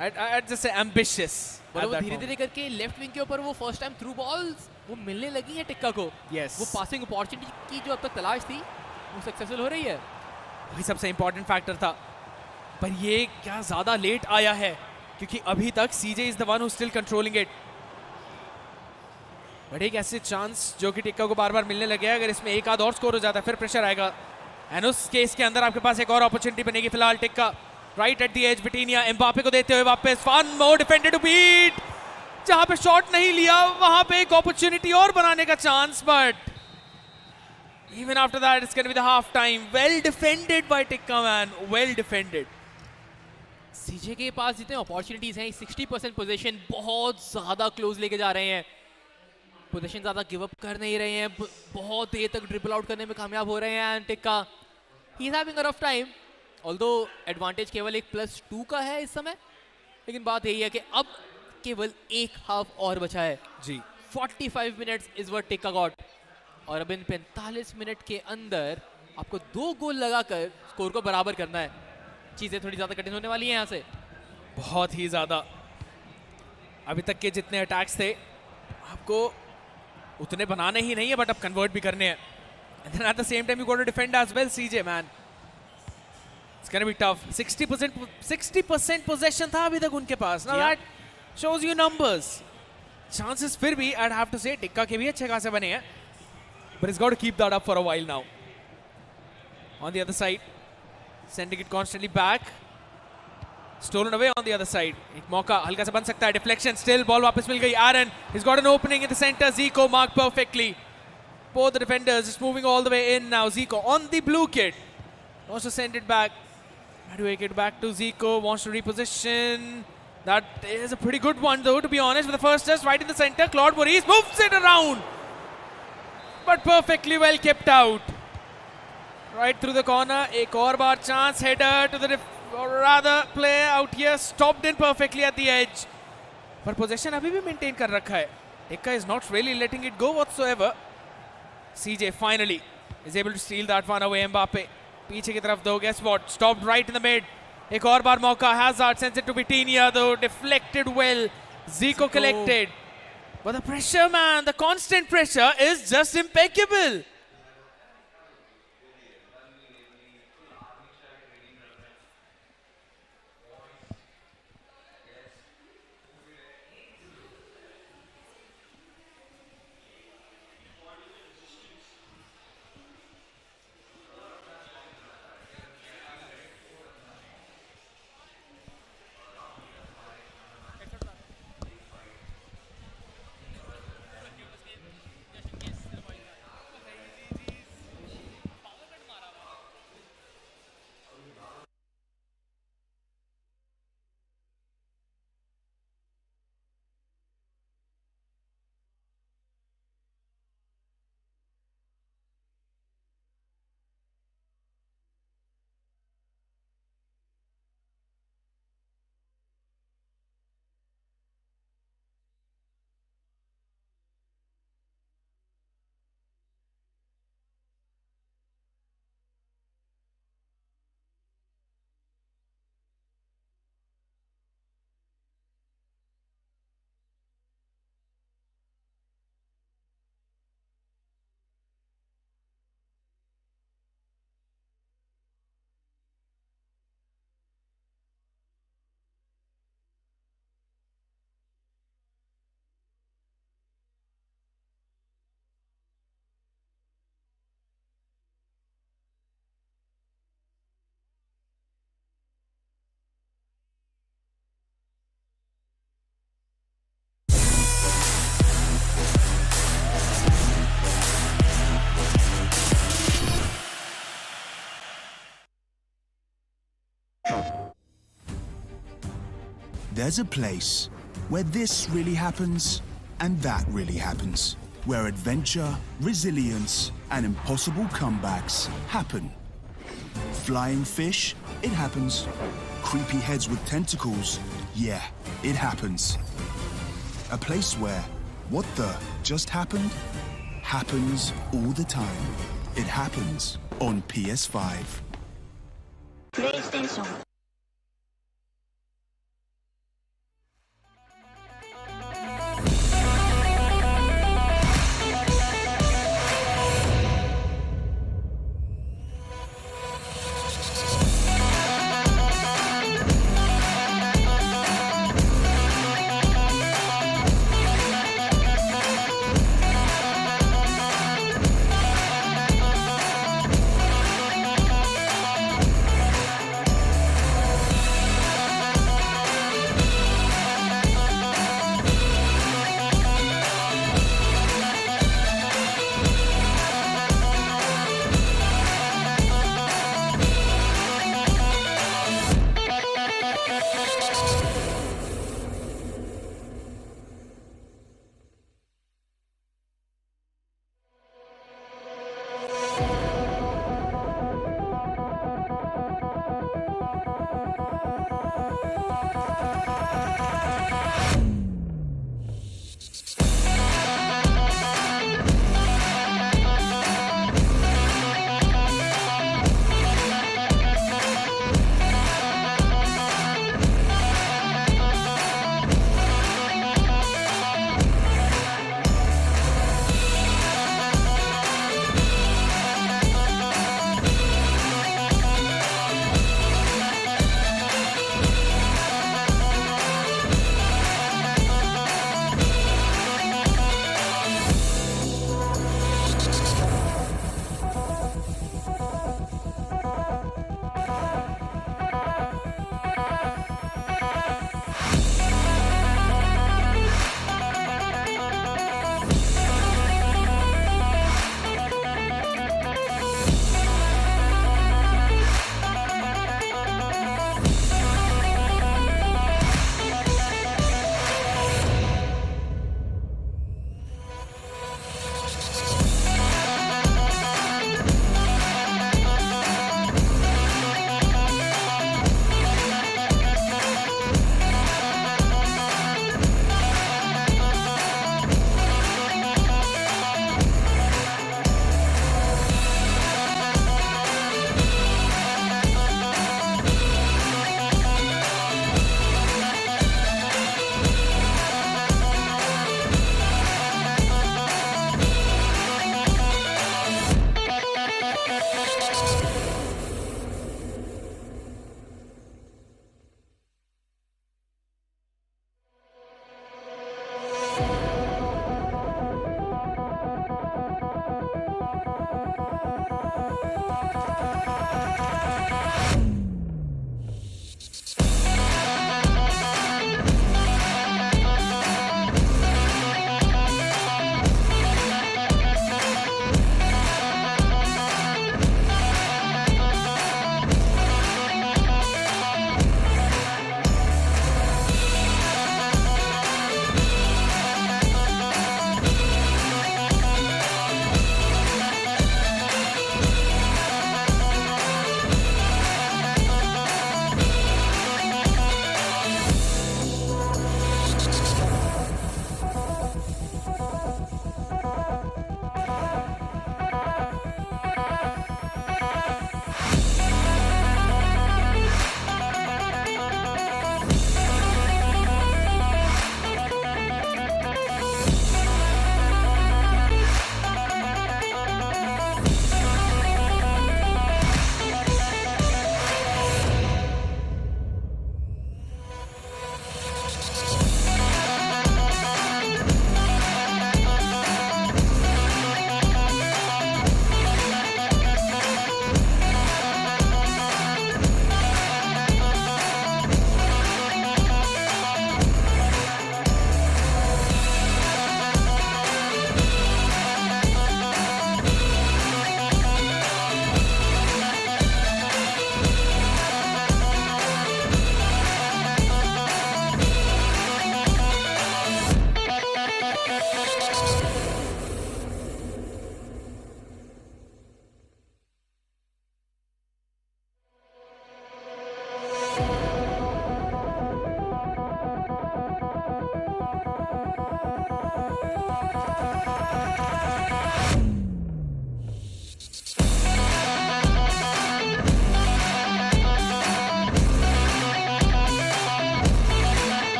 I'd just say ambitious. और वो धीरे-धीरे करके left wing के ऊपर वो फर्स्ट टाइम थ्रू बॉल्स वो मिलने लगी है टिक्का को. Yes. वो पासिंग अपॉर्चुनिटी की जो अब तक तलाश थी वो सक्सेसफुल हो रही है. वही सबसे इंपॉर्टेंट फैक्टर था, पर ये क्या ज्यादा लेट आया है, क्योंकि अभी तक CJ is the one who's still controlling it. But एक ऐसे चांस जो कि टिक्का को बार बार मिलने लगे, अगर इसमें एक आध और स्कोर हो जाता है फिर प्रेशर आएगा। एंड उस केस के अंदर आपके पास एक और अपॉर्चुनिटी बनेगी फिलहाल। Tikka right at the edge, Vitinha Mbappe को देते हुए वापस, one more defender to beat, जहां पे शॉट नहीं लिया वहां पे एक अपॉर्चुनिटी और बनाने का chance, but even after that it's going to be the half time. Well defended by Tikka, man, well defended. सीजे के पास जितने अपॉर्चुनिटीज हैं, 60% पोजीशन, बहुत ज्यादा क्लोज लेके जा रहे हैं। पोजीशन ज्यादा गिव अप कर नहीं रहे हैं, बहुत देर तक ड्रिबल आउट करने में कामयाब हो रहे हैं। And tikka he is having a rough time, although advantage केवल एक +2 का है इस समय, लेकिन बात यही है कि अब केवल एक हाफ और बचा है जी। 45 minutes is what tikka got, और अब इन 45 मिनट के अंदर आपको 2 गोल लगाकर स्कोर को बराबर करना है। चीजें थोड़ी ज्यादा कठिन होने वाली हैं यहाँ से, बहुत ही ज्यादा। अभी तक के जितने अटैक्स थे आपको उतने बनाने ही नहीं है, बट अब कन्वर्ट भी करने हैं। And then at the same time you got to defend as well CJ, man. It's gonna be tough. 60% possession था अभी तक उनके पास। Now that shows you numbers. Chances फिर भी आई हैव टू से टिक्का के भी अच्छे खासे बने हैं, but he's got to keep that up for a while now. On the other side, sending it constantly back, stolen away on the other side. एक मौका हल्का सा बन सकता है, deflection, still ball वापस मिल गई। Aaron, he's got an opening in the center. Zico marked perfectly. Both the defenders just moving all the way in now. Zico on the blue kit, wants to send it back. How do I get back to Zico? Wants to reposition. That is a pretty good one though, to be honest. With the first touch right in the center, Claude Maurice moves it around, but perfectly well kept out. Right through the corner. एक और बार chance, header to the or rather play out here, stopped in perfectly at the edge. पर possession अभी भी maintain कर रखा है. Tikka is not really letting it go whatsoever. CJ finally is able to steal that one away. Mbappe पीछे की तरफ दो, guess what? Stopped right in the mid. एक और बार मौका, Hazard sends it to Vitinha though, deflected well. Zico collected. But the pressure, man, the constant pressure is just impeccable. There's a place where this really happens and that really happens, where adventure, resilience, and impossible comebacks happen. Flying fish, it happens. Creepy heads with tentacles, yeah, it happens. A place where what the just happened happens all the time. It happens on PS5. PlayStation.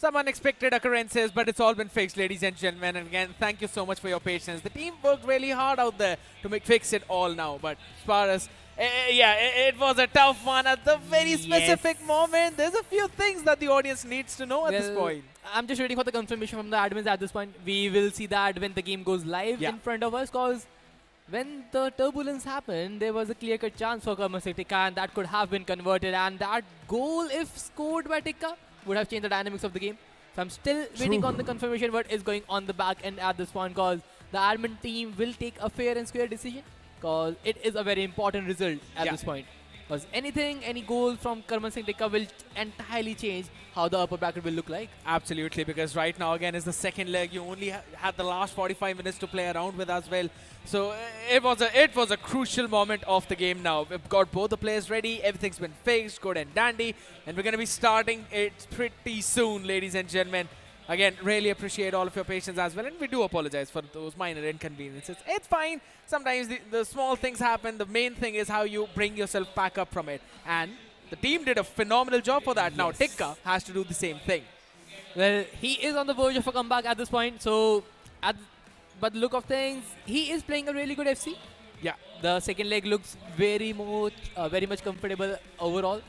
Some unexpected occurrences, but it's all been fixed, ladies and gentlemen. And again, thank you so much for your patience. The team worked really hard out there to fix it all now. But as far as Yeah, it was a tough one at the very specific moment. There's a few things that the audience needs to know at this point. I'm just waiting for the confirmation from the admins at this point. We will see that when the game goes live in front of us, because when the turbulence happened, there was a clear-cut chance for Tikka, and that could have been converted. And that goal, if scored by Tikka, would have changed the dynamics of the game. So I'm still waiting on the confirmation what is going on the back end at this point, because the admin team will take a fair and square decision, because it is a very important result at this point. Because any goal from Tikka will entirely change how the upper bracket will look like. Absolutely, because right now again is the second leg. You only had the last 45 minutes to play around with as well. So it was a crucial moment of the game now. We've got both the players ready. Everything's been fixed, good and dandy. And we're going to be starting it pretty soon, ladies and gentlemen. Again, really appreciate all of your patience as well, and we do apologize for those minor inconveniences. It's fine. Sometimes the small things happen. The main thing is how you bring yourself back up from it. And the team did a phenomenal job for that. Now Tikka has to do the same thing. Well, he is on the verge of a comeback at this point. So, but the look of things, he is playing a really good FC. Yeah. The second leg looks very much comfortable overall.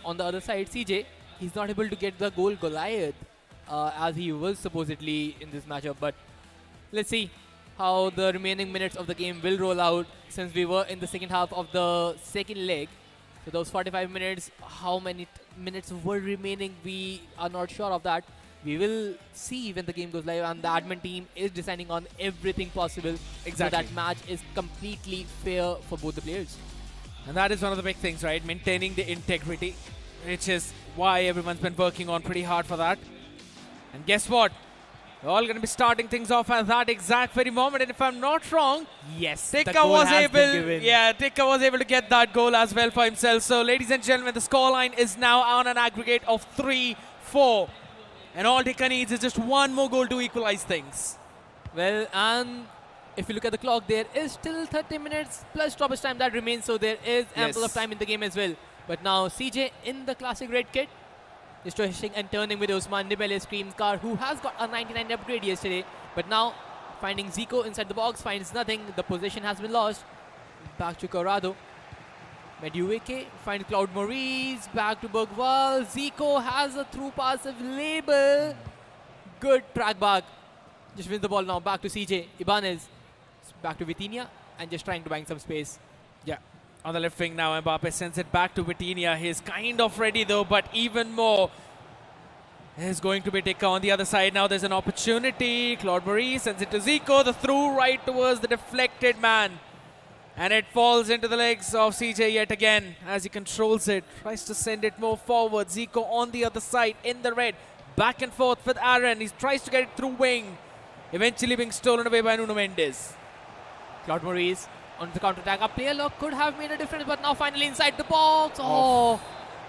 On the other side, CJ, he's not able to get the goal Goliath as he was supposedly in this matchup. But let's see how the remaining minutes of the game will roll out, since we were in the second half of the second leg. So those 45 minutes, how many minutes were remaining, we are not sure of that. We will see when the game goes live, and the admin team is deciding on everything possible so that match is completely fair for both the players. And that is one of the big things, right? Maintaining the integrity, which is why everyone's been working on pretty hard for that. And guess what? We're all going to be starting things off at that exact very moment. And if I'm not wrong, Tikka was able to get that goal as well for himself. So, ladies and gentlemen, the scoreline is now on an aggregate of 3-4. And all Tikka needs is just one more goal to equalize things. Well, and if you look at the clock, there is still 30 minutes plus stoppage time that remains. So there is ample of time in the game as well. But now CJ in the classic red kit is twisting and turning with Usman Dembele's Scream car, who has got a 99 upgrade yesterday. But now finding Zico inside the box, finds nothing. The possession has been lost. Back to Corrado. Medueke finds Claude Maurice. Back to Bergwall. Zico has a through pass available. Good track back. Just wins the ball now. Back to CJ. Ibanez. Back to Vitinha. And just trying to bang some space. Yeah. On the left wing now, Mbappe sends it back to Vitinha. He's kind of ready though, but even more is going to be Tikka on the other side. Now there's an opportunity. Claude Maurice sends it to Zico. The through right towards the deflected man. And it falls into the legs of CJ yet again as he controls it. Tries to send it more forward. Zico on the other side in the red. Back and forth with Aaron. He tries to get it through wing. Eventually being stolen away by Nuno Mendes. Claude Maurice on the counter-attack. A player lock could have made a difference, but now finally inside the box. Oh,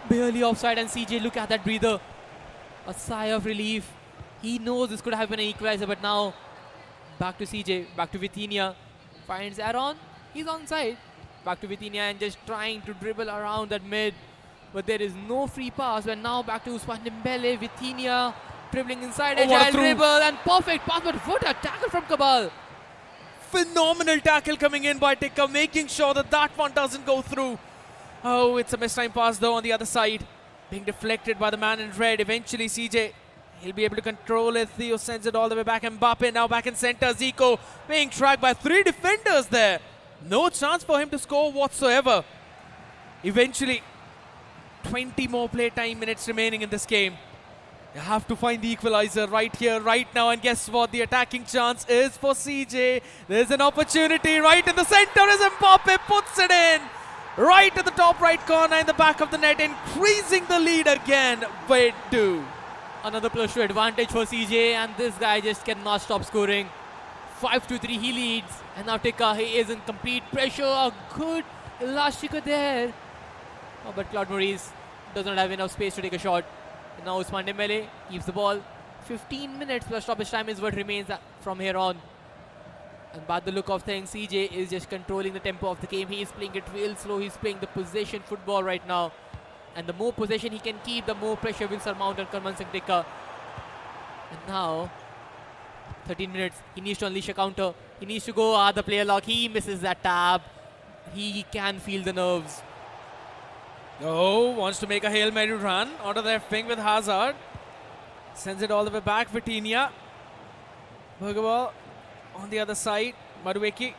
barely offside. And CJ, look at that breather. A sigh of relief. He knows this could have been an equalizer, but now back to CJ, back to Vitinha. Finds Aaron. He's onside. Back to Vitinha and just trying to dribble around that mid. But there is no free pass. And now back to Usman Dembele. Vitinha dribbling inside. Agile dribble and perfect pass. But what a tackle from Cabal. Phenomenal tackle coming in by Tikka, making sure that that one doesn't go through. Oh, it's a mistime pass though on the other side. Being deflected by the man in red. Eventually CJ, he'll be able to control it. Theo sends it all the way back. Mbappe now back in center. Zico being tracked by 3 defenders there. No chance for him to score whatsoever. Eventually, 20 more playtime minutes remaining in this game. You have to find the equalizer right here, right now. And guess what? The attacking chance is for CJ. There's an opportunity right in the center as Mbappe puts it in. Right at the top right corner in the back of the net, increasing the lead again by 2. Another +2 advantage for CJ, and this guy just cannot stop scoring. 5-3 he leads. And now Tikka, he is in complete pressure. A good elastica there. Oh, but Claude Maurice does not have enough space to take a shot. And now Usman Dembele keeps the ball. 15 minutes plus stoppage time is what remains from here on. And by the look of things, CJ is just controlling the tempo of the game. He is playing it real slow. He's playing the possession football right now. And the more possession he can keep, the more pressure will surmount on Karmansak Tikka. And now, 13 minutes. He needs to unleash a counter. He needs to go. The player lock. He misses that tab. he can feel the nerves. Oh, wants to make a Hail Mary run onto the left wing with Hazard. Sends it all the way back, Vitinha. Bhagwal on the other side. Madueke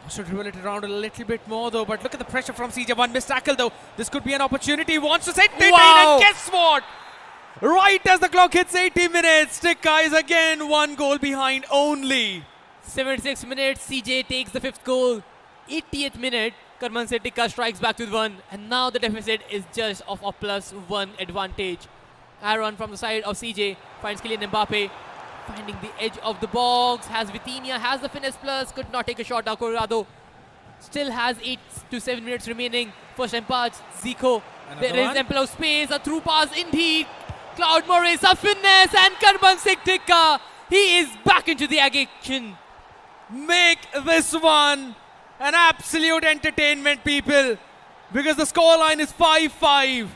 should dribble it around a little bit more though, but look at the pressure from CJ. One missed tackle though. This could be an opportunity. He wants to set it in, and guess what? Right as the clock hits 80 minutes, Tikka is again one goal behind only. 76 minutes, CJ takes the 5th goal. 80th minute, Karmansit Tikka strikes back with 1, and now the deficit is just of a +1 advantage. Aaron from the side of CJ finds Kylian Mbappe, finding the edge of the box, has Vitinha, has the finesse plus, could not take a shot now. Colorado still has 8 to 7 minutes remaining. First time pass, Zico. There is ample of space, a through pass indeed. Cloud Morris, a finesse, and Karmansit Tikka, he is back into the action. Make this one an absolute entertainment, people, because the scoreline is 5-5.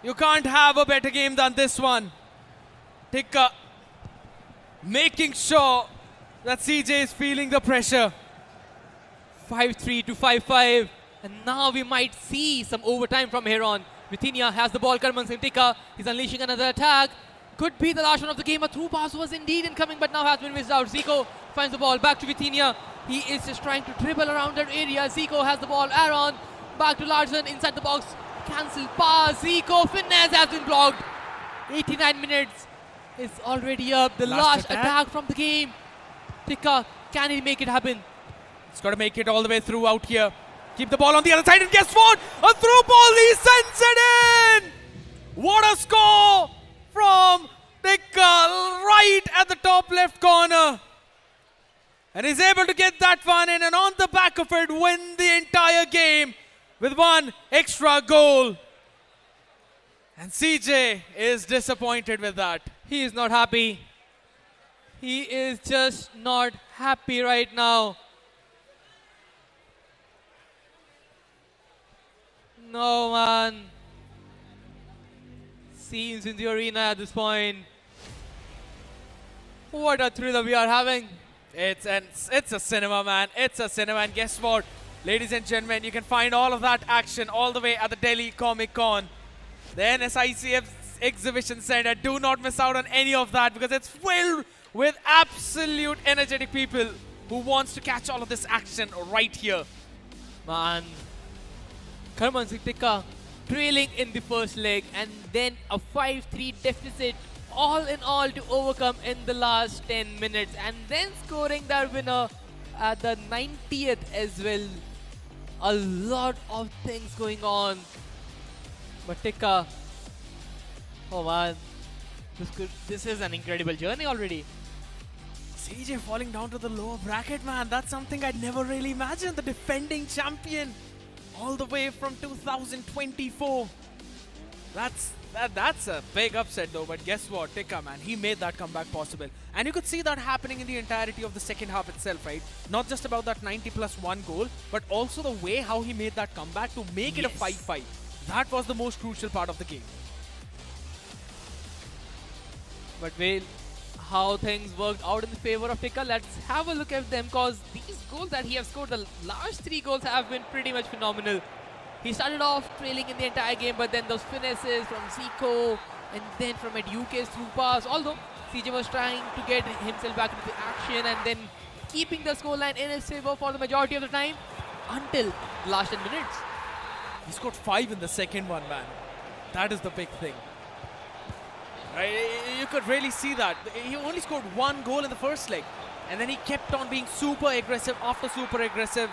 You can't have a better game than this one. Tikka making sure that CJ is feeling the pressure. 5-3 to 5-5, and now we might see some overtime from here on. Vitinha has the ball, Karmansit Tikka, he's unleashing another attack. Could be the last one of the game. A through pass was indeed incoming, but now has been missed out. Zico finds the ball back to Vitinha. He is just trying to dribble around that area. Zico has the ball. Aaron back to Larson inside the box. Cancel pass. Zico finesse has been blocked. 89 minutes is already up. The last attack from the game. Tikka, can he make it happen? He's got to make it all the way through out here. Keep the ball on the other side, and guess what? A through ball, he sends it in! What a score from Tikka right at the top left corner. And he's able to get that one in, and on the back of it win the entire game with one extra goal. And CJ is disappointed with that. He is not happy. He is just not happy right now. No, man. Scenes in the arena at this point. What a thriller we are having. It's a cinema, man. It's a cinema. And guess what? Ladies and gentlemen, you can find all of that action all the way at the Delhi Comic Con. The NSICF Exhibition Center. Do not miss out on any of that, because it's filled with absolute energetic people who wants to catch all of this action right here. Man. Karmansit Tikka trailing in the first leg, and then a 5-3 deficit all in all to overcome in the last 10 minutes, and then scoring that winner at the 90th as well. A lot of things going on, but Tikka, oh man, this is an incredible journey already. CJ falling down to the lower bracket, man. That's something I'd never really imagined. The defending champion all the way from 2024. That's a big upset though, but guess what? Tikka, man, he made that comeback possible. And you could see that happening in the entirety of the second half itself, right? Not just about that 90+1 goal, but also the way how he made that comeback to make it a 5-5. That was the most crucial part of the game. But well, how things worked out in the favor of Tikka, let's have a look at them, because these goals that he has scored, the last 3 goals have been pretty much phenomenal. He started off trailing in the entire game, but then those finesses from Zico and then from Eduke's through pass, although CJ was trying to get himself back into the action and then keeping the scoreline in his favor for the majority of the time until the last 10 minutes. He scored 5 in the second one, man. That is the big thing. Right? You could really see that. He only scored 1 goal in the first leg, and then he kept on being super aggressive after super aggressive.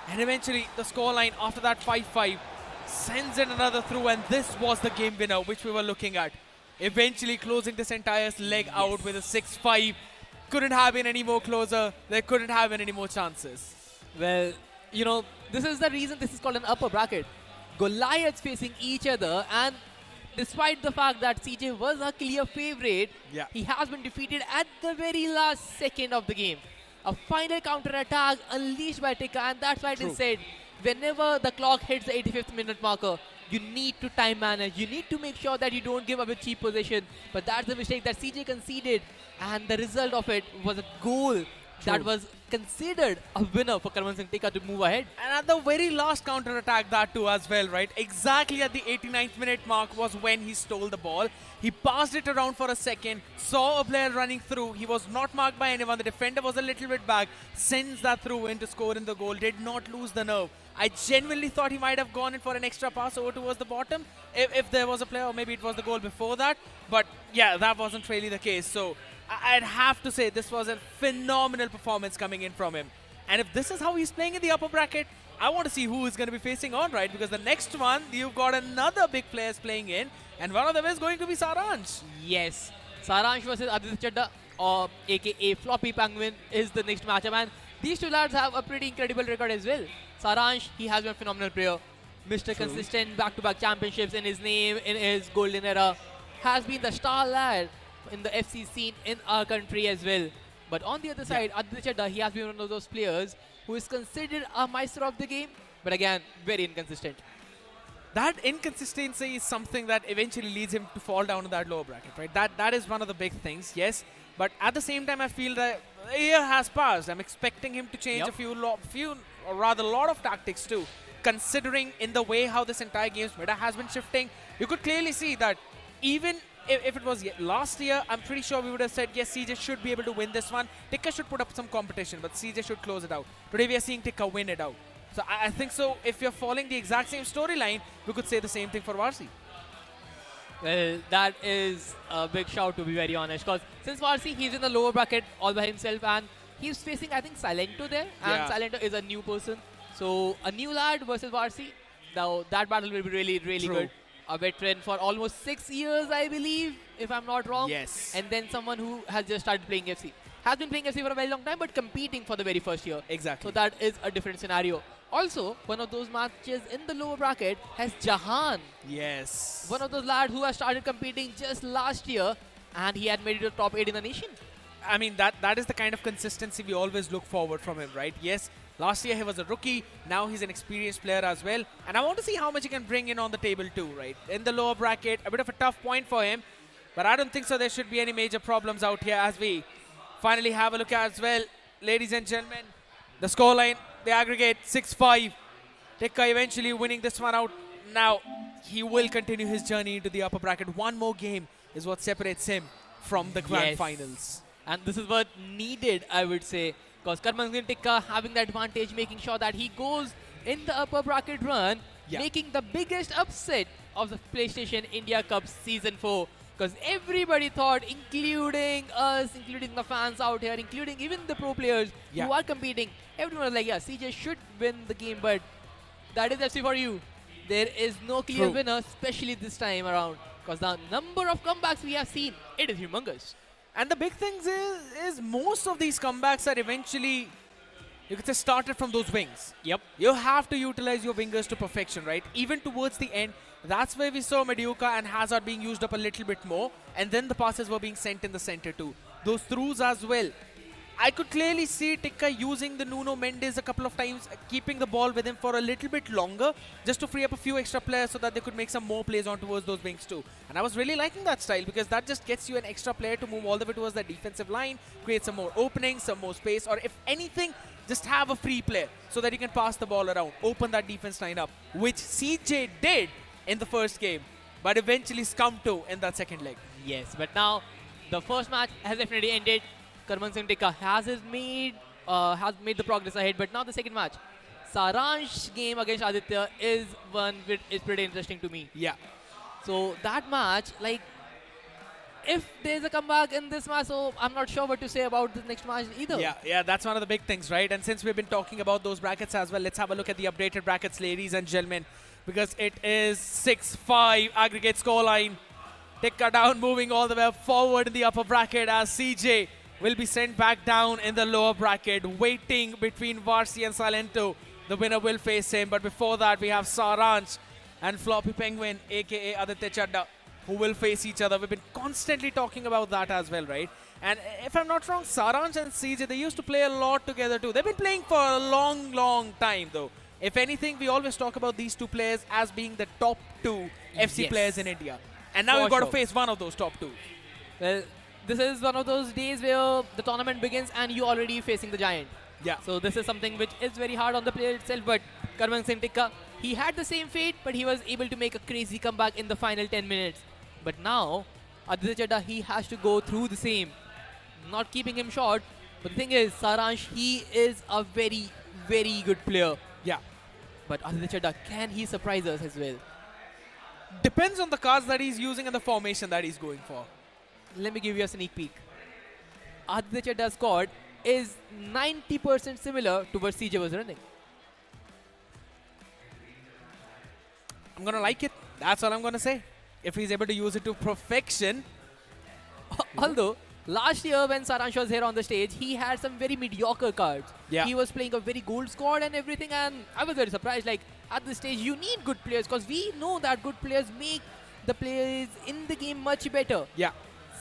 And eventually, the scoreline after that 5-5 sends in another through, and this was the game winner, which we were looking at. Eventually closing this entire leg out with a 6-5. Couldn't have been any more closer. There couldn't have been any more chances. Well, you know, this is the reason this is called an upper bracket. Goliaths facing each other, and despite the fact that CJ was a clear favorite, he has been defeated at the very last second of the game. A final counter-attack unleashed by Tikka, and that's why it is said, whenever the clock hits the 85th minute marker, you need to time manage. You need to make sure that you don't give up a cheap possession. But that's the mistake that CJ conceded, and the result of it was a goal that was considered a winner for Karman Singh Tikka to move ahead. And at the very last counter-attack, that too as well, right? Exactly at the 89th minute mark was when he stole the ball. He passed it around for a second, saw a player running through. He was not marked by anyone. The defender was a little bit back, sends that through in to score in the goal, did not lose the nerve. I genuinely thought he might have gone in for an extra pass over towards the bottom if there was a player, or maybe it was the goal before that. But yeah, that wasn't really the case. So I'd have to say this was a phenomenal performance coming in from him. And if this is how he's playing in the upper bracket, I want to see who is going to be facing on, right? Because the next one, you've got another big players playing in, and one of them is going to be Saransh. Yes, Saransh versus Aditya Chadda, or aka Floppy Penguin, is the next matchup. And these two lads have a pretty incredible record as well. Saransh, he has been a phenomenal player. Mr. True. Consistent, back-to-back championships in his name, in his golden era. Has been the star lad in the FC scene in our country as well. But on the other side, Aditya Chadda, he has been one of those players who is considered a maestro of the game, but again, very inconsistent. That inconsistency is something that eventually leads him to fall down in that lower bracket, right? That is one of the big things, yes. But at the same time, I feel that a year has passed. I'm expecting him to change a few, or rather a lot of tactics too. Considering in the way how this entire game's meta has been shifting, you could clearly see that even if it was last year, I'm pretty sure we would have said, yes, CJ should be able to win this one. Tikka should put up some competition, but CJ should close it out. Today we are seeing Tikka win it out. So I think so, if you're following the exact same storyline, we could say the same thing for Warsi. Well, that is a big shout, to be very honest, because since Warsi, he's in the lower bracket all by himself, and he's facing, I think, Silento there, and Silento is a new person. So a new lad versus Warsi, now that battle will be really, really good. A veteran for almost 6 years, I believe, if I'm not wrong. Yes. And then someone who has just started playing FC. Has been playing FC for a very long time, but competing for the very first year. Exactly. So that is a different scenario. Also, one of those matches in the lower bracket has Jahaan. Yes. One of those lads who has started competing just last year, and he had made it to top 8 in the nation. I mean, that is the kind of consistency we always look forward from him, right? Yes, last year he was a rookie. Now he's an experienced player as well. And I want to see how much he can bring in on the table too, right? In the lower bracket, a bit of a tough point for him. But I don't think so there should be any major problems out here as we finally have a look as well. Ladies and gentlemen, the scoreline, the aggregate 6-5. Tikka eventually winning this one out. Now, he will continue his journey into the upper bracket. One more game is what separates him from the grand finals. And this is what needed, I would say, because Karman Singh Tikka having the advantage, making sure that he goes in the upper bracket run, making the biggest upset of the PlayStation India Cup Season 4. Because everybody thought, including us, including the fans out here, including even the pro players who are competing, everyone was like, yeah, CJ should win the game, but that is FC for you. There is no clear winner, especially this time around, because the number of comebacks we have seen, it is humongous. And the big thing is most of these comebacks are eventually, you could say, started from those wings. Yep. You have to utilize your wingers to perfection, right? Even towards the end, that's where we saw Mediuka and Hazard being used up a little bit more. And then the passes were being sent in the center too. Those throughs as well. I could clearly see Tikka using the Nuno Mendes a couple of times, keeping the ball with him for a little bit longer, just to free up a few extra players so that they could make some more plays on towards those wings too. And I was really liking that style because that just gets you an extra player to move all the way towards the defensive line, create some more openings, some more space, or if anything, just have a free player so that you can pass the ball around, open that defense line up, which CJ did in the first game, but eventually succumbed to in that second leg. Yes, but now the first match has definitely ended. Karman Singh Tikka has made the progress ahead, but now the second match, Saransh's game against Aditya, is one which is pretty interesting to me. Yeah. So that match, like, if there's a comeback in this match, so I'm not sure what to say about the next match either. Yeah, that's one of the big things, right? And since we've been talking about those brackets as well, let's have a look at the updated brackets, ladies and gentlemen, because it is 6-5 aggregate scoreline. TikkaTown moving all the way forward in the upper bracket as CJ will be sent back down in the lower bracket, waiting between Warsi and Silento. The winner will face him, but before that we have Saransh and Floppy Penguin, aka Aditya Chadda, who will face each other. We've been constantly talking about that as well, right? And if I'm not wrong, Saransh and CJ, they used to play a lot together too. They've been playing for a long time though. If anything, we always talk about these two players as being the top two FC players in India. And now we've got to face one of those top two. Well, this is one of those days where the tournament begins and you already facing the giant. Yeah. So this is something which is very hard on the player itself, but Karman Singh Tikka, he had the same fate, but he was able to make a crazy comeback in the final 10 minutes. But now, Aditya Chadha, he has to go through the same. Not keeping him short, but the thing is, Saransh, he is a very, very good player. Yeah. But Aditya Chadha, can he surprise us as well? Depends on the cards that he's using and the formation that he's going for. Let me give you a sneak peek. Aditya Chadha's squad is 90% similar to what CJ was running. I'm going to like it. That's all I'm going to say. If he's able to use it to perfection. Although, last year when Saransh was here on the stage, he had some very mediocre cards. Yeah. He was playing a very gold squad and everything, and I was very surprised. Like, at this stage, you need good players because we know that good players make the players in the game much better. Yeah.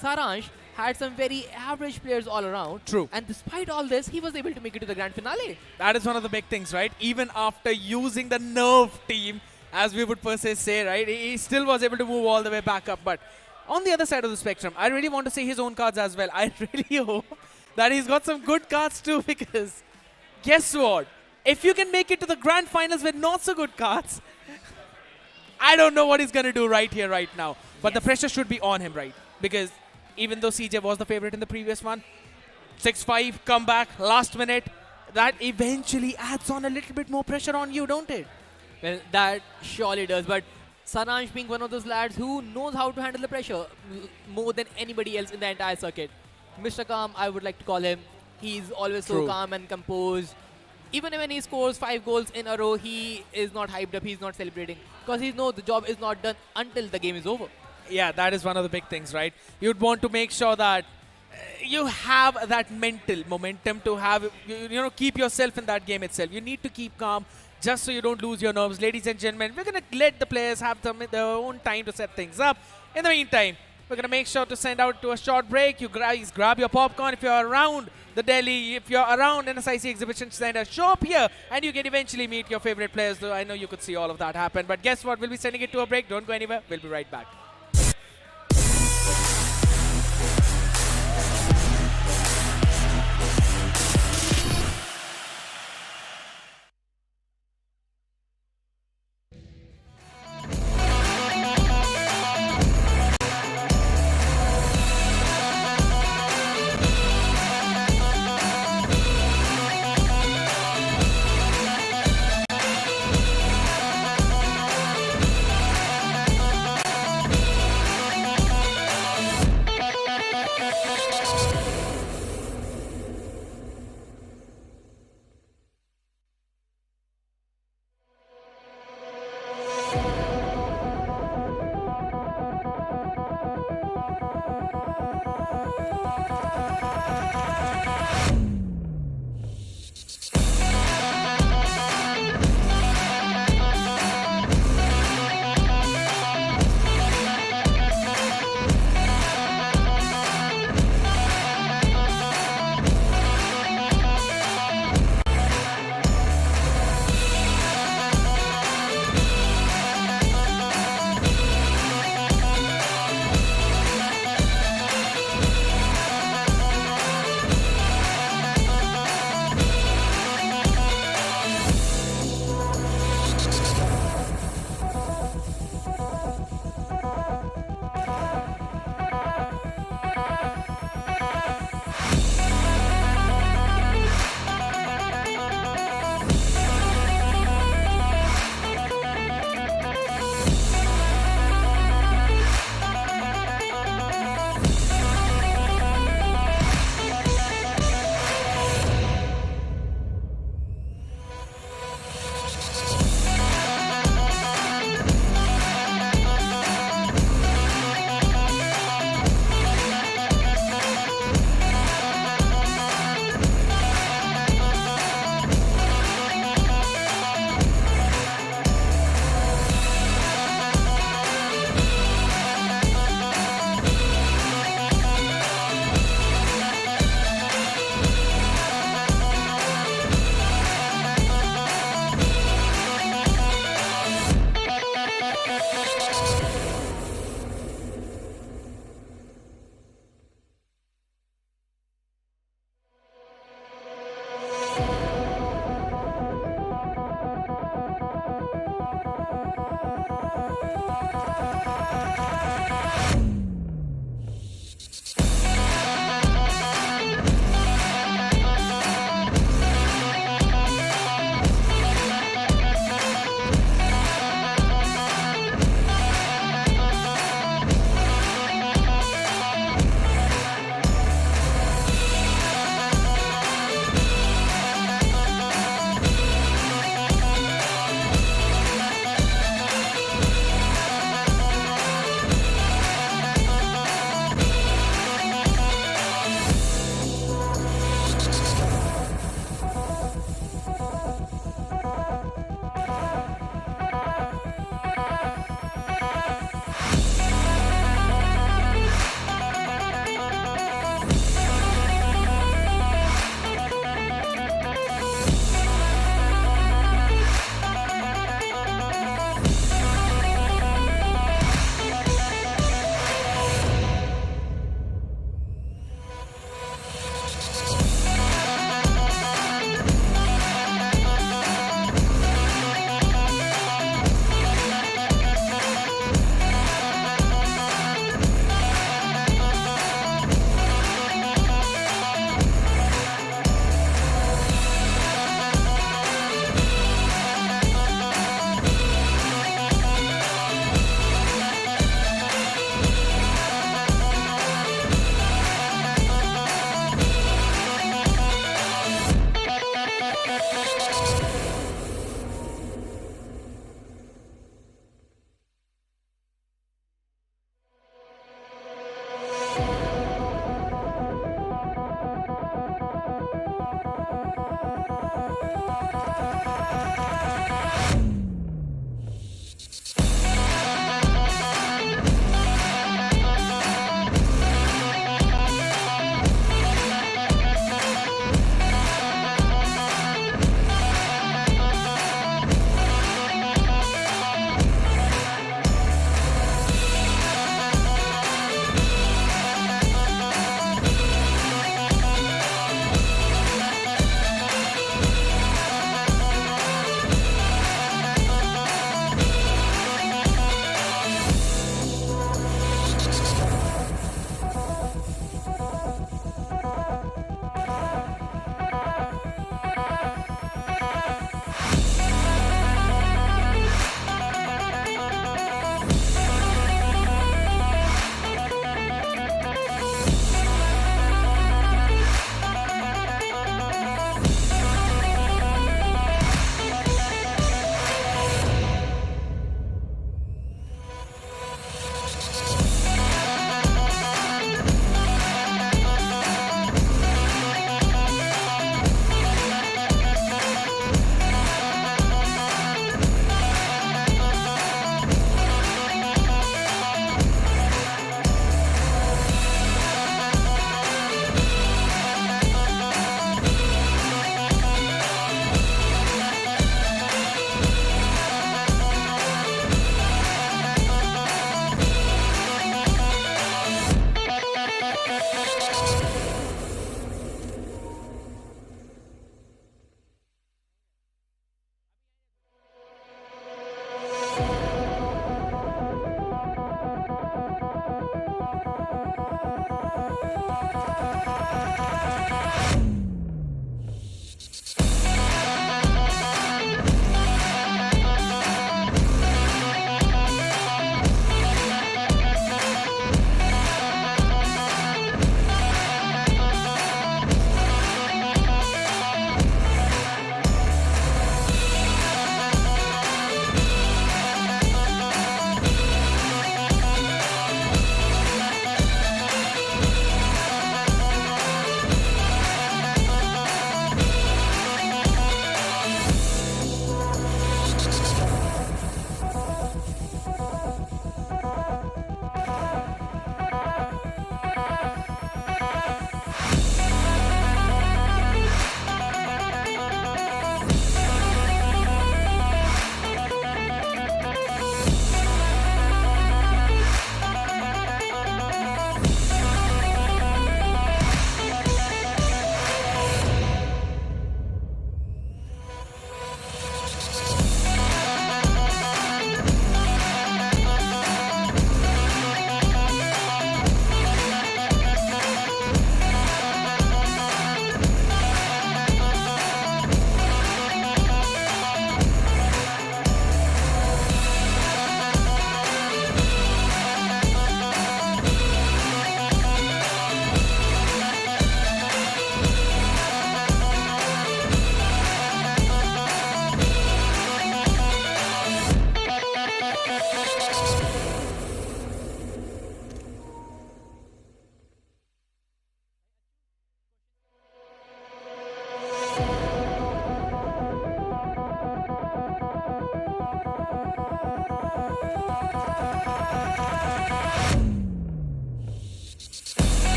Saransh had some very average players all around. True. And despite all this, he was able to make it to the grand finale. That is one of the big things, right? Even after using the nerve team, as we would per se say, right? He still was able to move all the way back up. But on the other side of the spectrum, I really want to see his own cards as well. I really hope that he's got some good cards too, because guess what? If you can make it to the grand finals with not so good cards, I don't know what he's going to do right here, right now. But the pressure should be on him, right? Because even though CJ was the favorite in the previous one, 6-5 comeback, last minute, that eventually adds on a little bit more pressure on you, don't it? Well, that surely does. But Saransh being one of those lads who knows how to handle the pressure more than anybody else in the entire circuit. Mr. Calm, I would like to call him. He's always so calm and composed. Even when he scores 5 goals in a row, he is not hyped up, he's not celebrating. Because he knows the job is not done until the game is over. Yeah, that is one of the big things, right? You'd want to make sure that you have that mental momentum to have, you know, keep yourself in that game itself. You need to keep calm just so you don't lose your nerves. Ladies and gentlemen, we're going to let the players have their own time to set things up. In the meantime, we're going to make sure to send out to a short break. You guys grab your popcorn if you're around the Delhi. If you're around NSIC Exhibition Center, show up here and you can eventually meet your favorite players. Though I know you could see all of that happen. But guess what? We'll be sending it to a break. Don't go anywhere. We'll be right back.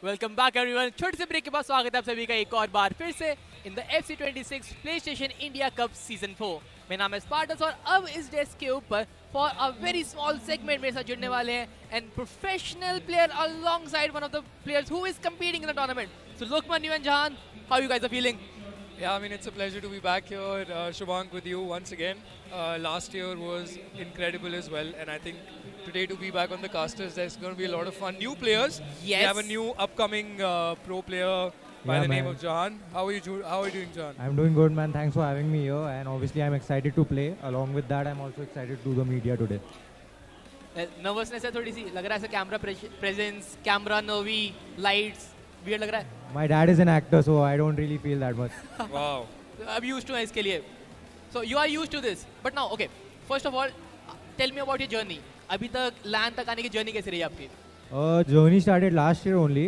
Welcome back everyone. छोटे से break के बाद स्वागत है आप सभी का एक और बार फिर से in the FC26 PlayStation India cup season 4। मेरा नाम है स्पार्टस और अब इस डेस्क के ऊपर for a very small segment मेरे साथ जुड़ने वाले हैं and professional player alongside one of the players who is competing in the tournament. So Lokman and Jahan, how you guys are feeling? Yeah, I mean, it's a pleasure to be back here, Shubhank, with you once again. Last year was incredible as well, and I think today to be back on the casters, there's going to be a lot of fun. New players. Yes. We have a new upcoming pro player by the name of Jahan. How are you doing, Jahan? I'm doing good, man. Thanks for having me here, and obviously I'm excited to play. Along with that, I'm also excited to do the media today. Nervousness है थोड़ी सी, लग रहा है camera presence, camera nervy, lights weird लग रहा है। My dad is an actor, so I don't really feel that much. Wow. I'm used to इसके लिए। So you are used to this, but now okay. First of all, tell me about your journey. अभी तक LAN तक आने की journey कैसी रही आपकी? Journey started last year only,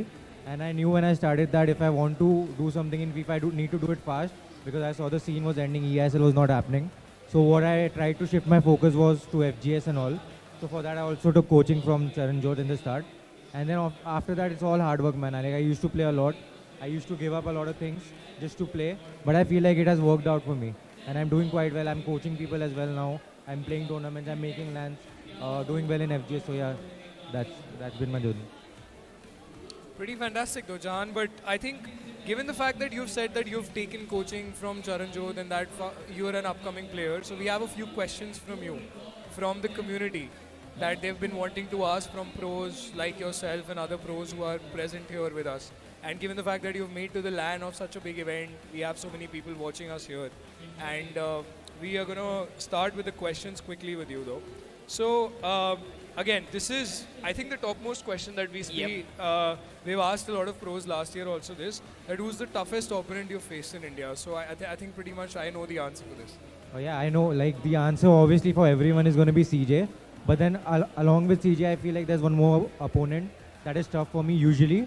and I knew when I started that if I want to do something in FIFA, I need to do it fast because I saw the scene was ending, EASL was not happening. So what I tried to shift my focus was to FGS and all. So for that I also took coaching from Saranshjain9 in the start, and then after that it's all hard work, man. I used to play a lot. I used to give up a lot of things just to play, but I feel like it has worked out for me, and I'm doing quite well. I'm coaching people as well now. I'm playing tournaments. I'm making LANs, doing well in FGS. So yeah, that's been my journey. Pretty fantastic though, Jahan. But I think, given the fact that you've said that you've taken coaching from Charanjot and that you're an upcoming player, so we have a few questions from you, from the community, that they've been wanting to ask from pros like yourself and other pros who are present here with us. And given the fact that you've made to the LAN of such a big event, we have so many people watching us here. And we are going to start with the questions quickly with you though. So again, this is, I think, the topmost question that we've asked a lot of pros last year also this, that who's the toughest opponent you've faced in India? So I think pretty much I know the answer for this. Oh yeah, I know. Like the answer obviously for everyone is going to be CJ. But then along with CJ, I feel like there's one more opponent that is tough for me usually.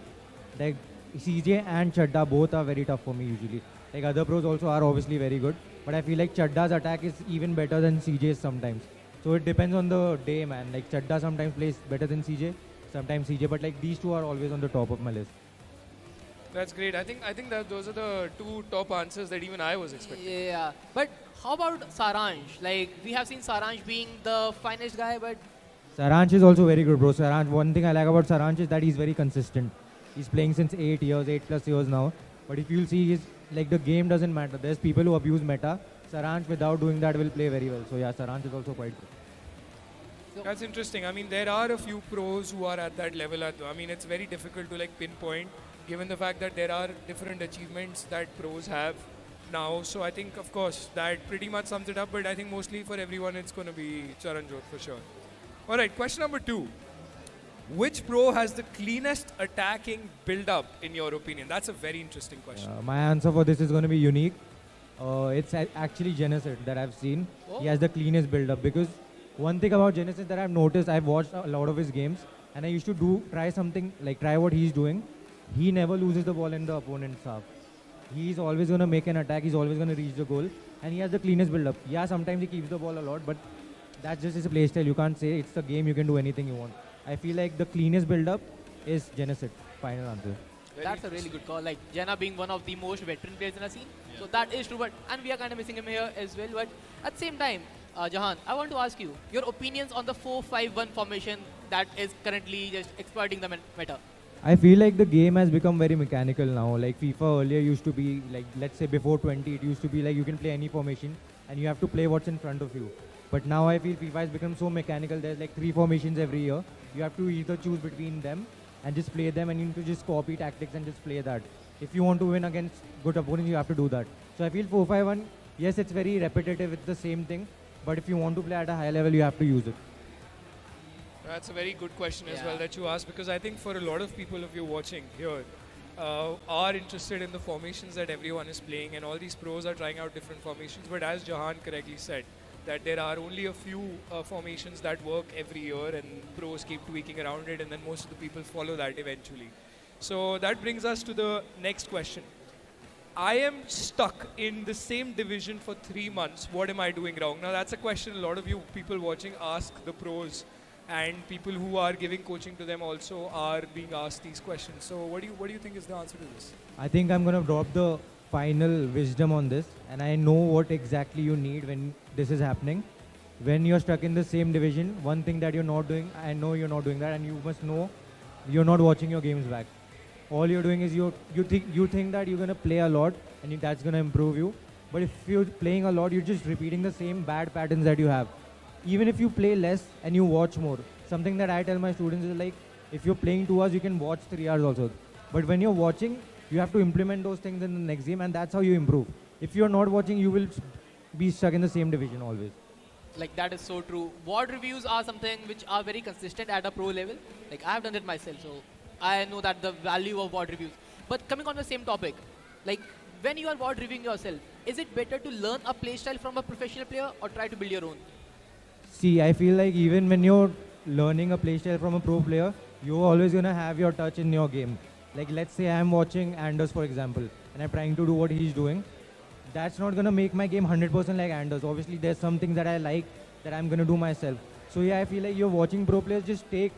Like CJ and Chadda both are very tough for me usually. Like other pros also are obviously very good, but I feel like Chadda's attack is even better than CJ's sometimes. So it depends on the day, man. Like Chadda sometimes plays better than CJ, sometimes CJ, but like these two are always on the top of my list. That's great. I think that those are the two top answers that even I was expecting. Yeah, but how about Saransh? Like we have seen Saransh being the finest guy, but Saransh is also very good, bro. Saransh, one thing I like about Saransh is that he's very consistent. He's playing since 8 plus years now. But if you'll see, like the game doesn't matter. There's people who abuse meta. Saransh, without doing that, will play very well. So yeah, Saransh is also quite good. That's interesting. I mean, there are a few pros who are at that level. I mean, it's very difficult to like pinpoint, given the fact that there are different achievements that pros have now. So I think, of course, that pretty much sums it up. But I think mostly for everyone, it's going to be Charanjot for sure. All right, question number 2. Which pro has the cleanest attacking build-up, in your opinion? That's a very interesting question. My answer for this is going to be unique. It's actually Genesis that I've seen. Oh. He has the cleanest build-up because one thing about Genesis that I've noticed, I've watched a lot of his games and I used to try what he's doing. He never loses the ball in the opponent's half. He's always going to make an attack. He's always going to reach the goal. And he has the cleanest build-up. Yeah, sometimes he keeps the ball a lot, but that's just his playstyle. You can't say it's the game. You can do anything you want. I feel like the cleanest build-up is Genesis. Final answer. that's a really good call. Like Jenna being one of the most veteran players in the scene, so that is true. But and we are kind of missing him here as well. But at the same time, Jahan, I want to ask you your opinions on the 4-5-1 formation that is currently just exploiting the meta. I feel like the game has become very mechanical now. Like FIFA earlier used to be like, let's say before 20, it used to be like you can play any formation and you have to play what's in front of you. But now I feel FIFA has become so mechanical. There's like 3 formations every year. You have to either choose between them and just play them, and you need to just copy tactics and just play that. If you want to win against good opponents, you have to do that. So I feel 4-5-1, yes, it's very repetitive, it's the same thing. But if you want to play at a high level, you have to use it. That's a very good question as well that you asked, because I think for a lot of people, if you're watching here, are interested in the formations that everyone is playing, and all these pros are trying out different formations. But as Jahan correctly said, that there are only a few formations that work every year, and pros keep tweaking around it, and then most of the people follow that eventually. So that brings us to the next question. I am stuck in the same division for 3 months. What am I doing wrong? Now that's a question a lot of you people watching ask the pros, and people who are giving coaching to them also are being asked these questions. So what do you think is the answer to this? I think I'm gonna drop the final wisdom on this, and I know what exactly you need when this is happening. When you're stuck in the same division, one thing that you're not doing, I know you're not doing that, and you must know you're not watching your games back. All you're doing is you think that you're gonna play a lot and that's gonna improve you. But if you're playing a lot, you're just repeating the same bad patterns that you have. Even if you play less and you watch more, something that I tell my students is like, if you're playing 2 hours, you can watch 3 hours also. But when you're watching, you have to implement those things in the next game, and that's how you improve. If you're not watching, you will be stuck in the same division always. Like, that is so true. WOD reviews are something which are very consistent at a pro level. Like, I have done it myself, so I know that the value of WOD reviews. But coming on the same topic, like, when you are WOD reviewing yourself, is it better to learn a playstyle from a professional player or try to build your own? See, I feel like even when you're learning a playstyle from a pro player, you're always gonna have your touch in your game. Like, let's say I'm watching Anders, for example, and I'm trying to do what he's doing. That's not gonna make my game 100% like Anders. Obviously, there's something that I like that I'm gonna do myself. So yeah, I feel like you're watching pro players, just take,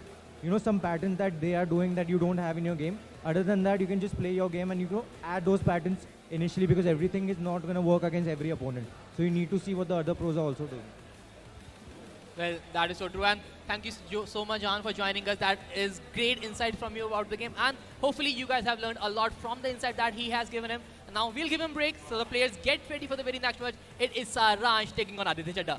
some patterns that they are doing that you don't have in your game. Other than that, you can just play your game and add those patterns initially, because everything is not gonna work against every opponent. So you need to see what the other pros are also doing. Well, that is so true, and thank you so much, Jahan, for joining us. That is great insight from you about the game, and hopefully you guys have learned a lot from the insight that he has given him. And now we'll give him breaks, so the players get ready for the very next match. It is Saransh taking on Aditya Chadda.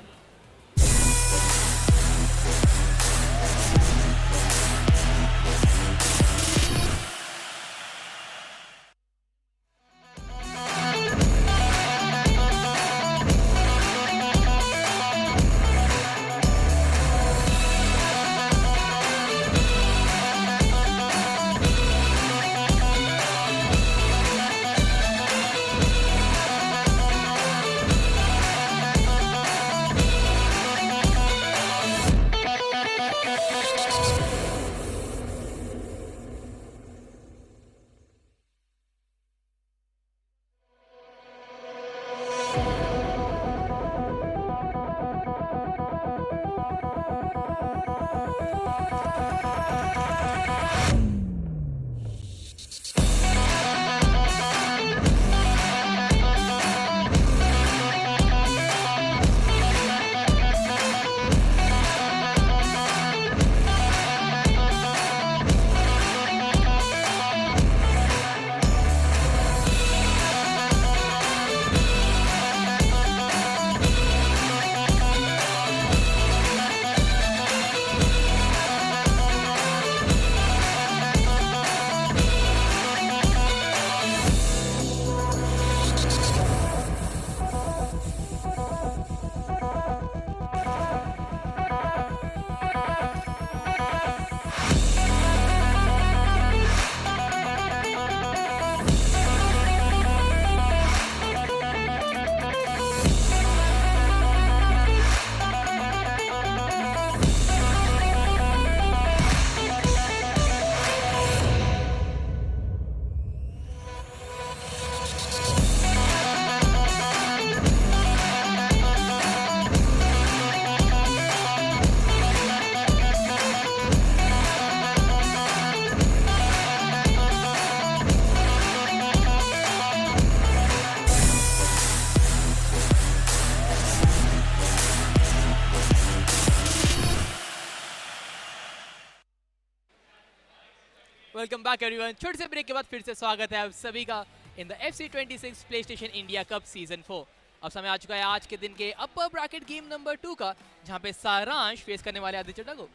Welcome back everyone. छोटे से break के बाद फिर से स्वागत है आप सभी का in the FC26 PlayStation India cup season 4। अब समय आ चुका है आज के दिन के अपर ब्रैकेट गेम नंबर 2 का, जहां पे सारांश फेस करने वाले आदित्य चड्ढा को।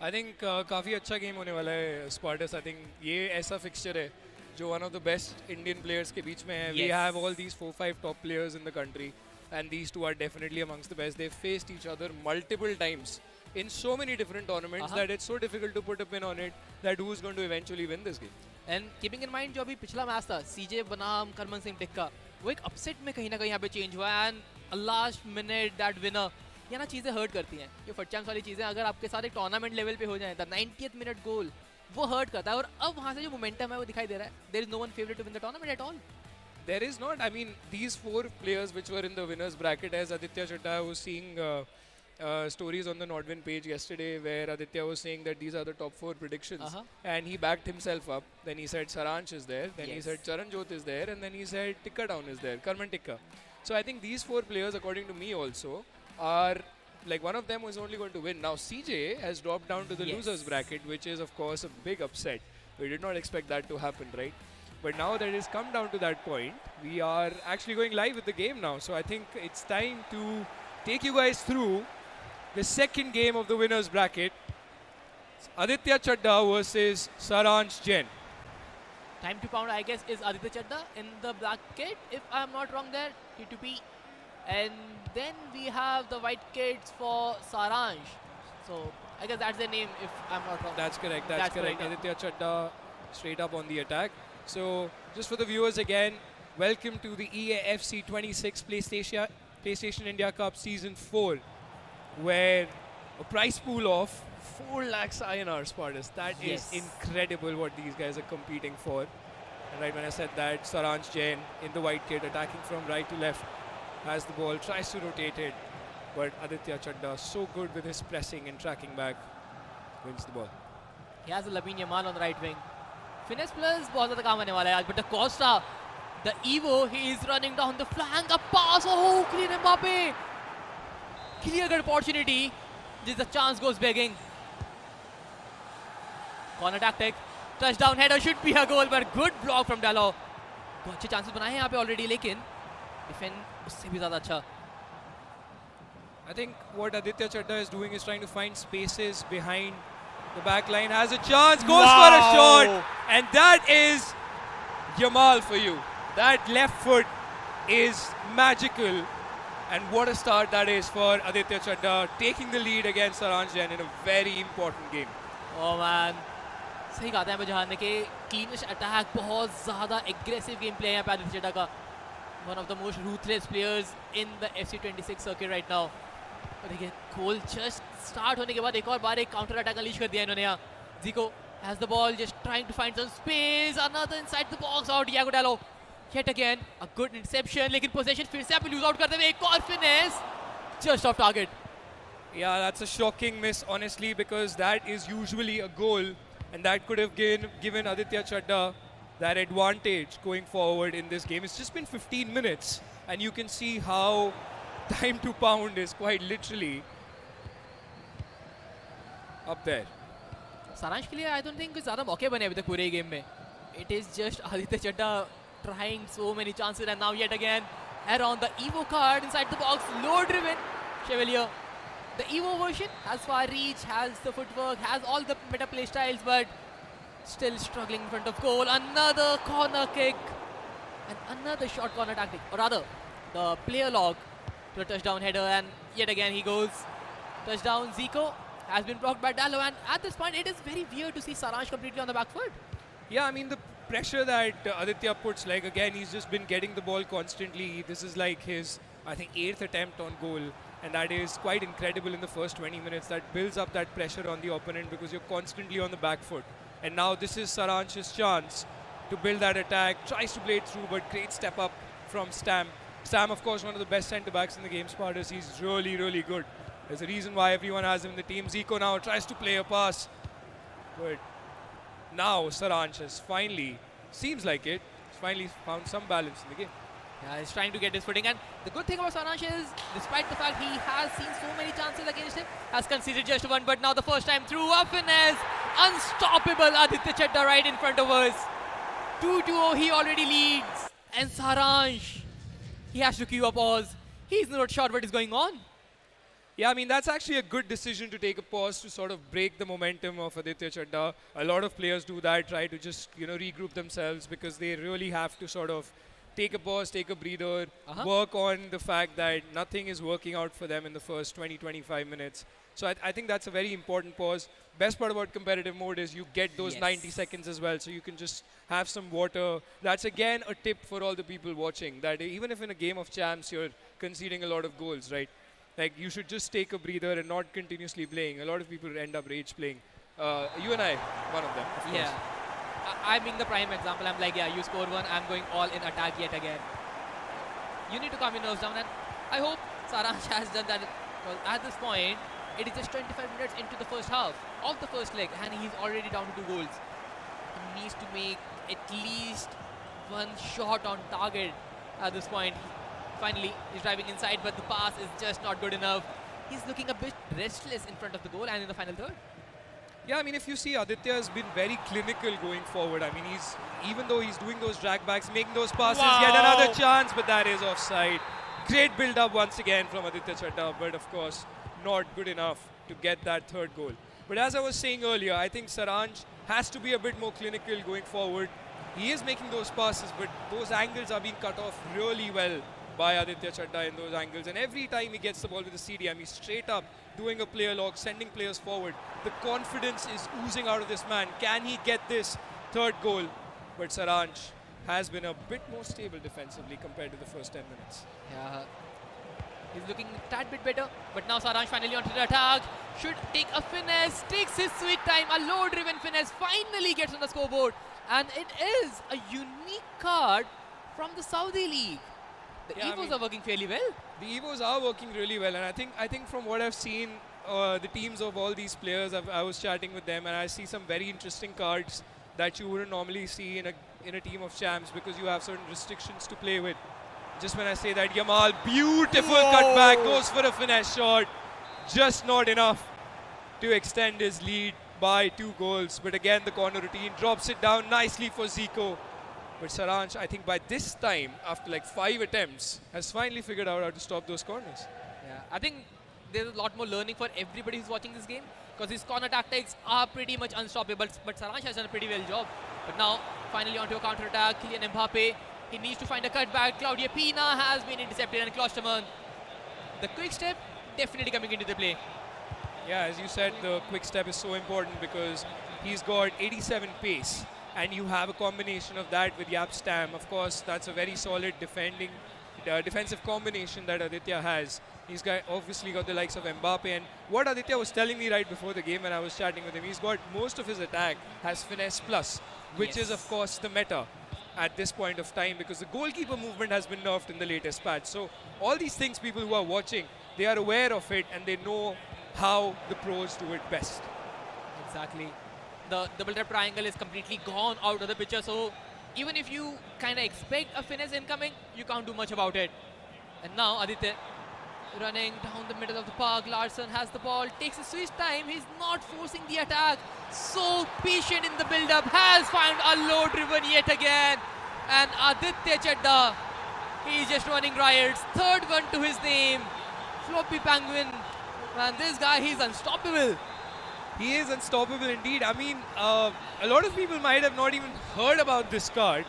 आई थिंक काफ़ी अच्छा गेम होने वाला है स्पार्टस। आई थिंक ये ऐसा फिक्सचर है जो one of the best Indian players के बीच में है। We have all these 4-5 top players in the country and these two are definitely amongst the best. They've faced each other multiple times in so many different tournaments that it's so difficult to put a pin on it that who's going to eventually win this game. And keeping in mind जो अभी पिछला match था CJ बनाम करमन सिंह टिक्का, वो एक upset में कहीं ना कहीं यहाँ पे चेंज हुआ है and a last minute that winner, ये ना चीज़ें हर्ट करती हैं। ये फट चांस वाली चीज़ें अगर आपके साथ एक टूर्नामेंट लेवल पे हो जाए, द 90th मिनट गोल वो हर्ट करता है। और अब वहाँ से जो मोमेंटम है वो दिखाई दे रहा है। There is no one favorite to win the tournament at all. There is not. I mean, these 4 players which were in the winners bracket, as Aditya Chadha was seeing stories on the Nordwin page yesterday where Aditya was saying that these are the top 4 predictions. And he backed himself up. Then he said Saransh is there. Then he said Charanjot is there. And then he said TikkaTown is there. Karman Tikka. So I think these 4 players, according to me also, are like one of them was only going to win. Now CJ has dropped down to the losers bracket, which is of course a big upset. We did not expect that to happen, right? But now that it's come down to that point, we are actually going live with the game now. So I think it's time to take you guys through the second game of the winners bracket. It's Aditya Chadda versus Saranshjain. Time to pound, I guess, is Aditya Chadda in the black kit, if I'm not wrong there, T2P. And then we have the white kits for Saransh. So I guess that's the name, if I'm not wrong. That's correct, that's correct. Aditya Chadda straight up on the attack. So just for the viewers again, welcome to the EAFC 26 PlayStation India Cup Season 4, where a prize pool of 4 lakhs INR, Spartus. That is incredible what these guys are competing for. And right when I said that, Saranshjain in the white kit attacking from right to left, has the ball, tries to rotate it, but Aditya Chadda, so good with his pressing and tracking back, wins the ball. He has a Lamine Yamal on the right wing. Finesse plus बहुत ज़्यादा काम आने वाला है आज, but the Costa, the Evo, he is running down the flank, a pass, oh, clean Mbappe. Clear good opportunity, just the chance goes begging. Corner tactic, touchdown header should be a goal, but good block from Dalot. तो अच्छे chances बनाए हैं यहाँ पे already, लेकिन defend उससे भी ज़्यादा अच्छा. I think what Aditya Chadda is doing is trying to find spaces behind the back line. Has a chance, goes for a shot, and that is Yamal for you. That left foot is magical, and what a start that is for Aditya Chadda, taking the lead against Saranshjain in a very important game. Oh man, सही कहा था यहाँ पे जहान ने कि cleanish attack, बहुत ज़्यादा aggressive game play है यहाँ पे आदित्य चड्ढा का. One of the most ruthless players in the FC26 circuit right now. और देखिए goal just start होने के बाद एक और बार एक counter attack unleash कर दिया इन्होंने यहाँ. Zico has the ball, just trying to find some space. Another inside the box out. Diego Dalot yet again a good interception, लेकिन possession फिर से आप lose out करते हुए एक और finesse just off target. Yeah, that's a shocking miss, honestly, because that is usually a goal, and that could have given Aditya Chadda that advantage going forward in this game. It's just been 15 minutes, and you can see how time to pound is quite literally up there. सारांश के लिए I don't think कुछ ज़्यादा मौके बने अभी तक पूरे गेम में. It is just Aditya Chadda trying so many chances, and now yet again around the Evo card inside the box, low driven Chevalier. The Evo version has far reach, has the footwork, has all the meta play styles, but still struggling in front of goal. Another corner kick and another short corner tactic, or rather the player log to a touchdown header, and yet again he goes touchdown. Zico has been blocked by Dalot, and at this point it is very weird to see Saransh completely on the back foot. Yeah, I mean the pressure that Aditya puts, like again he's just been getting the ball constantly. This is like his, I think, 8th attempt on goal, and that is quite incredible in the first 20 minutes. That builds up that pressure on the opponent because you're constantly on the back foot. And now this is Saransh's chance to build that attack. Tries to play it through, but great step up from Stam. Stam, of course, one of the best centre-backs in the game, Spartus. He's really, really good. There's a reason why everyone has him in the team. Zico now tries to play a pass, but now Saransh has finally, seems like it, he's finally found some balance in the game. Yeah, he's trying to get his footing, and the good thing about Saransh is, despite the fact he has seen so many chances against him, has conceded just one, but now the first time through, a finesse, unstoppable Aditya Chadda right in front of us. 2-2, he already leads, and Saransh, he has to queue a pause. He's not sure what is going on. Yeah, I mean, that's actually a good decision to take a pause to sort of break the momentum of Aditya Chadda. A lot of players do that, try to just, regroup themselves because they really have to sort of take a pause, take a breather, work on the fact that nothing is working out for them in the first 20-25 minutes. So I think that's a very important pause. Best part about competitive mode is you get those 90 seconds as well, so you can just have some water. That's again a tip for all the people watching, that even if in a game of champs you're conceding a lot of goals, right? Like, you should just take a breather and not continuously playing. A lot of people end up rage playing. You and I, one of them, of course. I'm being the prime example. I'm like, yeah, you score one, I'm going all in attack yet again. You need to calm your nerves down, and I hope Saransh has done that Well, at this point, it is just 25 minutes into the first half of the first leg, and he's already down to 2 goals. He needs to make at least one shot on target at this point. Finally, he's driving inside, but the pass is just not good enough. He's looking a bit restless in front of the goal and in the final third. Yeah, I mean, if you see, Aditya has been very clinical going forward. I mean, even though he's doing those drag backs, making those passes, yet another chance, but that is offside. Great build-up once again from Aditya Chadha, but of course, not good enough to get that third goal. But as I was saying earlier, I think Saranj has to be a bit more clinical going forward. He is making those passes, but those angles are being cut off really well by Aditya Chadha in those angles. And every time he gets the ball with the CDM, he's straight up doing a player log, sending players forward. The confidence is oozing out of this man. Can he get this third goal? But Saranj has been a bit more stable defensively compared to the first 10 minutes. Yeah, he's looking a tad bit better, but now Saranj finally onto the attack. Should take a finesse, takes his sweet time, a low-driven finesse, finally gets on the scoreboard. And it is a unique card from the Saudi League. The Evos are working fairly well. The Evos are working really well, and I think from what I've seen, the teams of all these players, I was chatting with them, and I see some very interesting cards that you wouldn't normally see in a team of champs because you have certain restrictions to play with. Just when I say that, Yamal, beautiful cutback, goes for a finesse shot. Just not enough to extend his lead by 2 goals. But again, the corner routine drops it down nicely for Zico. But Saranj, I think by this time, after like 5 attempts, has finally figured out how to stop those corners. Yeah, I think there's a lot more learning for everybody who's watching this game because his corner tactics are pretty much unstoppable. But Saranj has done a pretty well job. But now, finally onto a counter-attack, Kylian Mbappe. He needs to find a cutback. Claudia Pina has been intercepted, and Klosterman. The quick step definitely coming into the play. Yeah, as you said, the quick step is so important because he's got 87 pace, and you have a combination of that with Yap Stam. Of course, that's a very solid defensive combination that Aditya has. He's obviously got the likes of Mbappe, and what Aditya was telling me right before the game when I was chatting with him, he's got most of his attack has finesse plus, which is of course the meta at this point of time because the goalkeeper movement has been nerfed in the latest patch. So all these things, people who are watching, they are aware of it and they know how the pros do it best. Exactly. The double-tap triangle is completely gone out of the picture, so even if you kind of expect a finesse incoming, you can't do much about it. And now Aditya running down the middle of the park. Larsson has the ball, takes his sweet time. He's not forcing the attack. So patient in the build-up. Has found a low-driven yet again. And Aditya Chadha, he's just running riots. Third one to his name. Floppy Penguin. Man, this guy, he's unstoppable. He is unstoppable indeed. I mean, a lot of people might have not even heard about this card.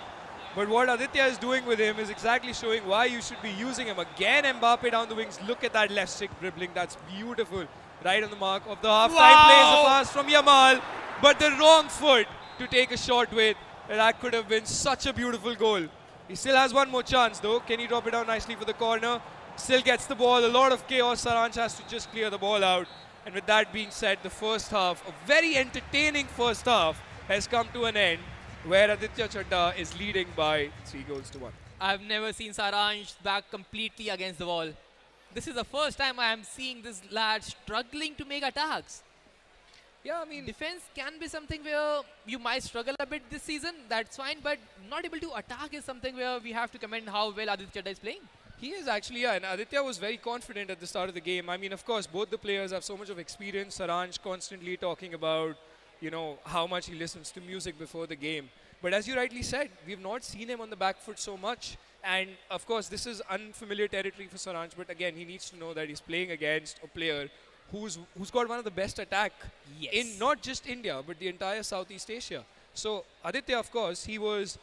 But what Aditya is doing with him is exactly showing why you should be using him. Again, Mbappe down the wings. Look at that left stick dribbling. That's beautiful. Right on the mark of the half-time plays a pass from Yamal. But the wrong foot to take a shot with. That could have been such a beautiful goal. He still has one more chance though. Can he drop it down nicely for the corner? Still gets the ball. A lot of chaos. Saranj has to just clear the ball out. And with that being said, the first half, a very entertaining first half, has come to an end, where Aditya Chadha is leading by 3-1. I've never seen Saranj back completely against the wall. This is the first time I am seeing this lad struggling to make attacks. Yeah, I mean, defense can be something where you might struggle a bit this season, that's fine, but not able to attack is something where we have to commend how well Aditya Chadha is playing. he is actually, yeah, and Aditya was very confident at the start of the game. I mean, of course, both the players have so much of experience. Saranj constantly talking about, you know, how much he listens to music before the game. But as you rightly said, we've not seen him on the back foot so much. And of course, this is unfamiliar territory for Saranj. But again, he needs to know that he's playing against a player who's got one of the best attack in not just India, but the entire Southeast Asia. So Aditya, of course, he was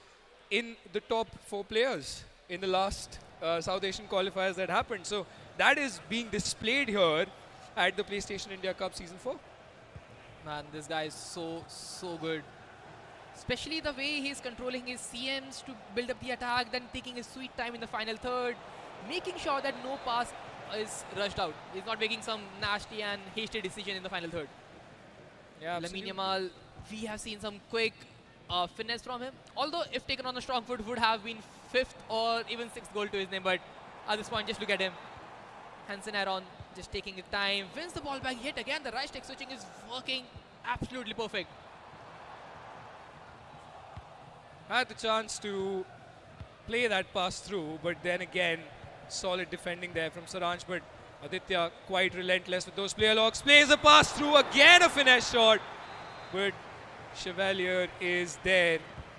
in the top 4 players in the last South Asian qualifiers that happened. So that is being displayed here at the PlayStation India Cup Season 4. Man, this guy is so good. Especially the way he's controlling his CMs to build up the attack, then taking his sweet time in the final third, making sure that no pass is rushed out. He's not making some nasty and hasty decision in the final third. Yeah, Lamine Yamal, we have seen some quick finesse from him. Although if taken on a strong foot, would have been 5th or even 6th goal to his name. But at this point, just look at him. Hansen Aaron Just taking his time, wins the ball back yet again. The right stick switching is working absolutely perfect. Had the chance to play that pass through, but then again, solid defending there from Saransh. But Aditya quite relentless with those player locks. Plays a pass through, again a finesse shot. But Chevalier is there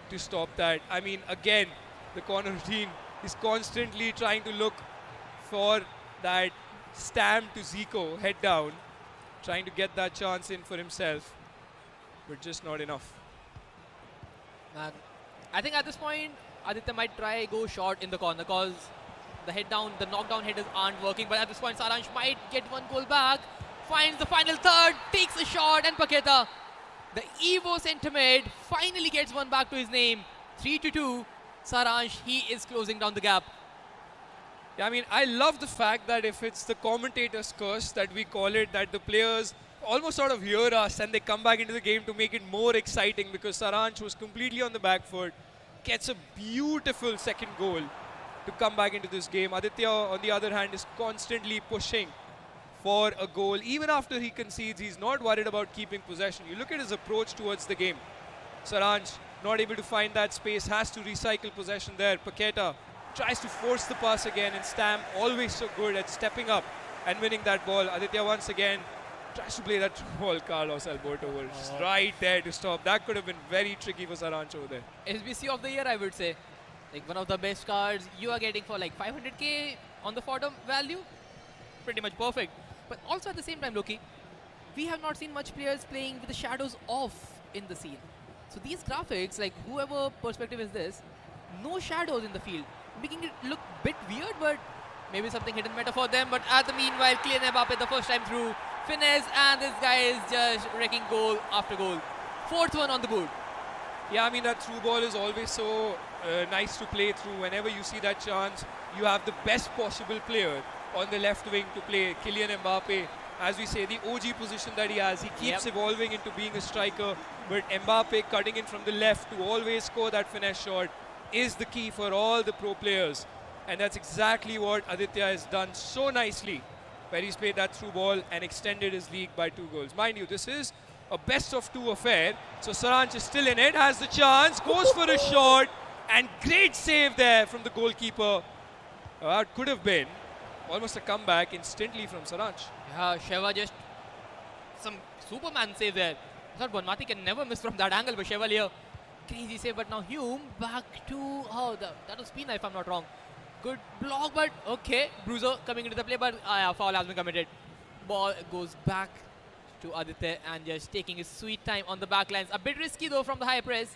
to stop that. I mean, again, the corner routine is constantly trying to look for that stamp to Zico, head down, trying to get that chance in for himself, but just not enough. And I think at this point, Aditya might try go short in the corner because the head down, the knockdown headers aren't working. But at this point, Saransh might get one goal back, finds the final third, takes a shot, and Paketa, the Evo centimid, finally gets one back to his name. 3-2. Saransh, he is closing down the gap. Yeah, I mean, I love the fact that if it's the commentator's curse that we call it, that the players almost sort of hear us and they come back into the game to make it more exciting, because Saransh was completely on the back foot, gets a beautiful second goal to come back into this game. Aditya, on the other hand, is constantly pushing for a goal. Even after he concedes, he's not worried about keeping possession. You look at his approach towards the game. Saransh not able to find that space, has to recycle possession there. Paketa tries to force the pass again, and Stam always so good at stepping up and winning that ball. Aditya once again tries to play that ball. Carlos Alberto was right there to stop. That could have been very tricky for Saransh over there. SBC of the year, I would say. Like one of the best cards you are getting for like 500k on the fodder value. Pretty much perfect. But also at the same time, Loki, we have not seen much players playing with the shadows off in the scene. So these graphics, like whoever perspective is this, no shadows in the field, making it look a bit weird, but maybe something hidden meta for them. But at the meanwhile, Kylian Mbappe the first time through, finesse, and this guy is just wrecking goal after goal. Fourth one on the board. Yeah, I mean, that through ball is always so nice to play through. Whenever you see that chance, you have the best possible player on the left wing to play. Kylian Mbappe, as we say, the OG position that he has. He keeps evolving into being a striker, but Mbappe cutting in from the left to always score that finesse shot is the key for all the pro players. And that's exactly what Aditya has done so nicely, where he's played that through ball and extended his league by 2 goals. Mind you, this is a best of 2 affair. So Saransh is still in it, has the chance, goes for a shot, and great save there from the goalkeeper. That could have been almost a comeback instantly from Saransh. Yeah, Sheva just some Superman save there. I thought Bonmati can never miss from that angle, but Chevalier, crazy save. But now Hume back to, that was Pina if I'm not wrong. Good block, but okay. Bruiser coming into the play, but foul has been committed. Ball goes back to Aditya and just taking his sweet time on the back lines. A bit risky though from the high press.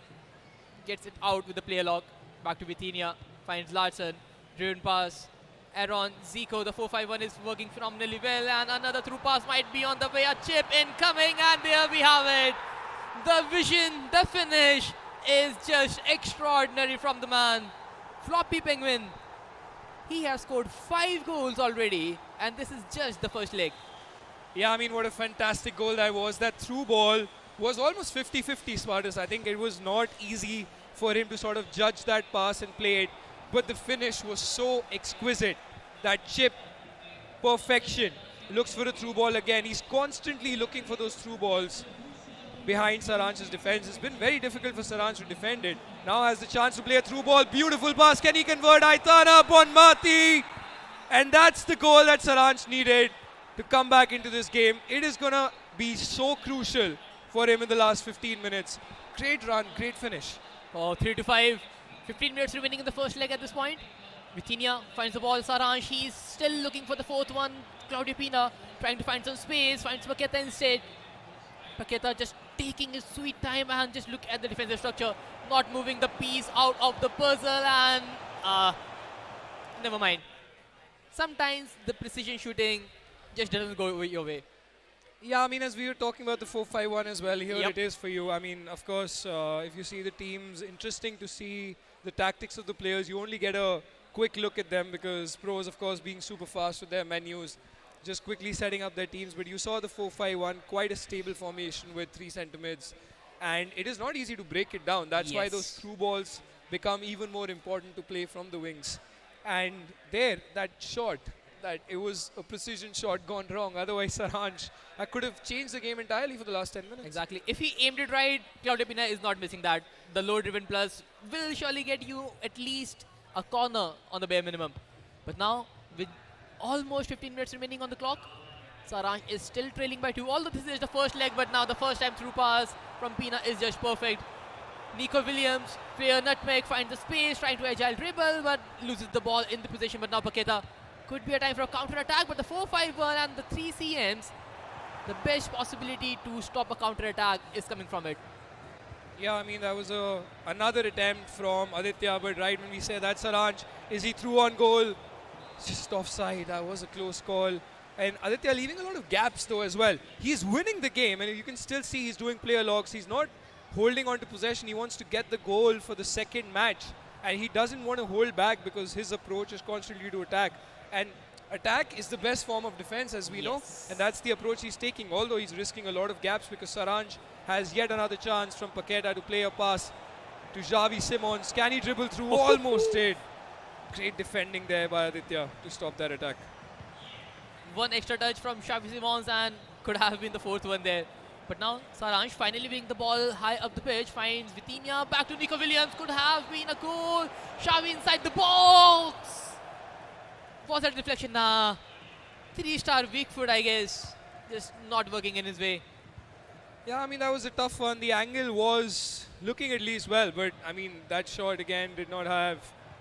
Gets it out with the player lock. Back to Vitinha. Finds Larson. Driven pass. Aaron Zico, the 4-5-1 is working phenomenally well, and another through pass might be on the way. A chip incoming, and there we have it. The vision, the finish is just extraordinary from the man. Floppy Penguin. He has scored 5 goals already, and this is just the first leg. Yeah, I mean, what a fantastic goal that was. That through ball was almost 50-50, Spartus. I think it was not easy for him to sort of judge that pass and play it, but the finish was so exquisite. That chip, perfection. Looks for a through ball again. He's constantly looking for those through balls behind Saransh's defense. It's been very difficult for Saransh to defend it. Now has the chance to play a through ball. Beautiful pass. Can he convert? Aitana Bonmati. And that's the goal that Saransh needed to come back into this game. It is going to be so crucial for him in the last 15 minutes. Great run, great finish. Oh, 3-5. 15 minutes remaining in the first leg at this point. Vitinha finds the ball. Saransh, he's still looking for the 4th one. Claudio Pina trying to find some space. Finds Paketa instead. Paketa just taking his sweet time, and just look at the defensive structure. Not moving the piece out of the puzzle, and never mind. Sometimes the precision shooting just doesn't go your way. Yeah, I mean, as we were talking about the 4-5-1 as well, here it is for you. I mean, of course, if you see the teams, interesting to see the tactics of the players. You only get a quick look at them because pros, of course, being super fast with their menus, just quickly setting up their teams. But you saw the 4-5-1, quite a stable formation with 3 center mids. And it is not easy to break it down. That's why those through balls become even more important to play from the wings. And there, that shot that it was a precision shot gone wrong. Otherwise, Saranj could have changed the game entirely for the last 10 minutes. Exactly. If he aimed it right, Claudio Pina is not missing that. The low-driven plus will surely get you at least a corner on the bare minimum. But now, with almost 15 minutes remaining on the clock, Saranj is still trailing by 2. Although this is the first leg, but now the first time through pass from Pina is just perfect. Nico Williams, player nutmeg, finds the space, trying to agile dribble, but loses the ball in the possession. But now Paqueta could be a time for a counter-attack, but the 4-5-1 and the 3 CMs, the best possibility to stop a counter-attack is coming from it. Yeah, I mean, that was another attempt from Aditya, but right when we say that, Saranj, is he through on goal? Just offside. That was a close call. And Aditya leaving a lot of gaps though as well. He's winning the game, and you can still see he's doing player logs. He's not holding on to possession. He wants to get the goal for the second match, and he doesn't want to hold back because his approach is constantly to attack. And attack is the best form of defense, as we know, and that's the approach he's taking, although he's risking a lot of gaps because Saranj has yet another chance from Paqueta to play a pass to Xavi Simons. Can he dribble through? Almost did. Great defending there by Aditya to stop that attack. One extra touch from Xavi Simons and could have been the fourth one there. But now Saranj finally bringing the ball high up the pitch, finds Vitinha, back to Nico Williams, could have been a goal. Xavi inside the box. Was that deflection? Nah. 3-star weak foot, I guess. Just not working in his way. Yeah, I mean, that was a tough one. The angle was looking at least well, but I mean, that shot again did not have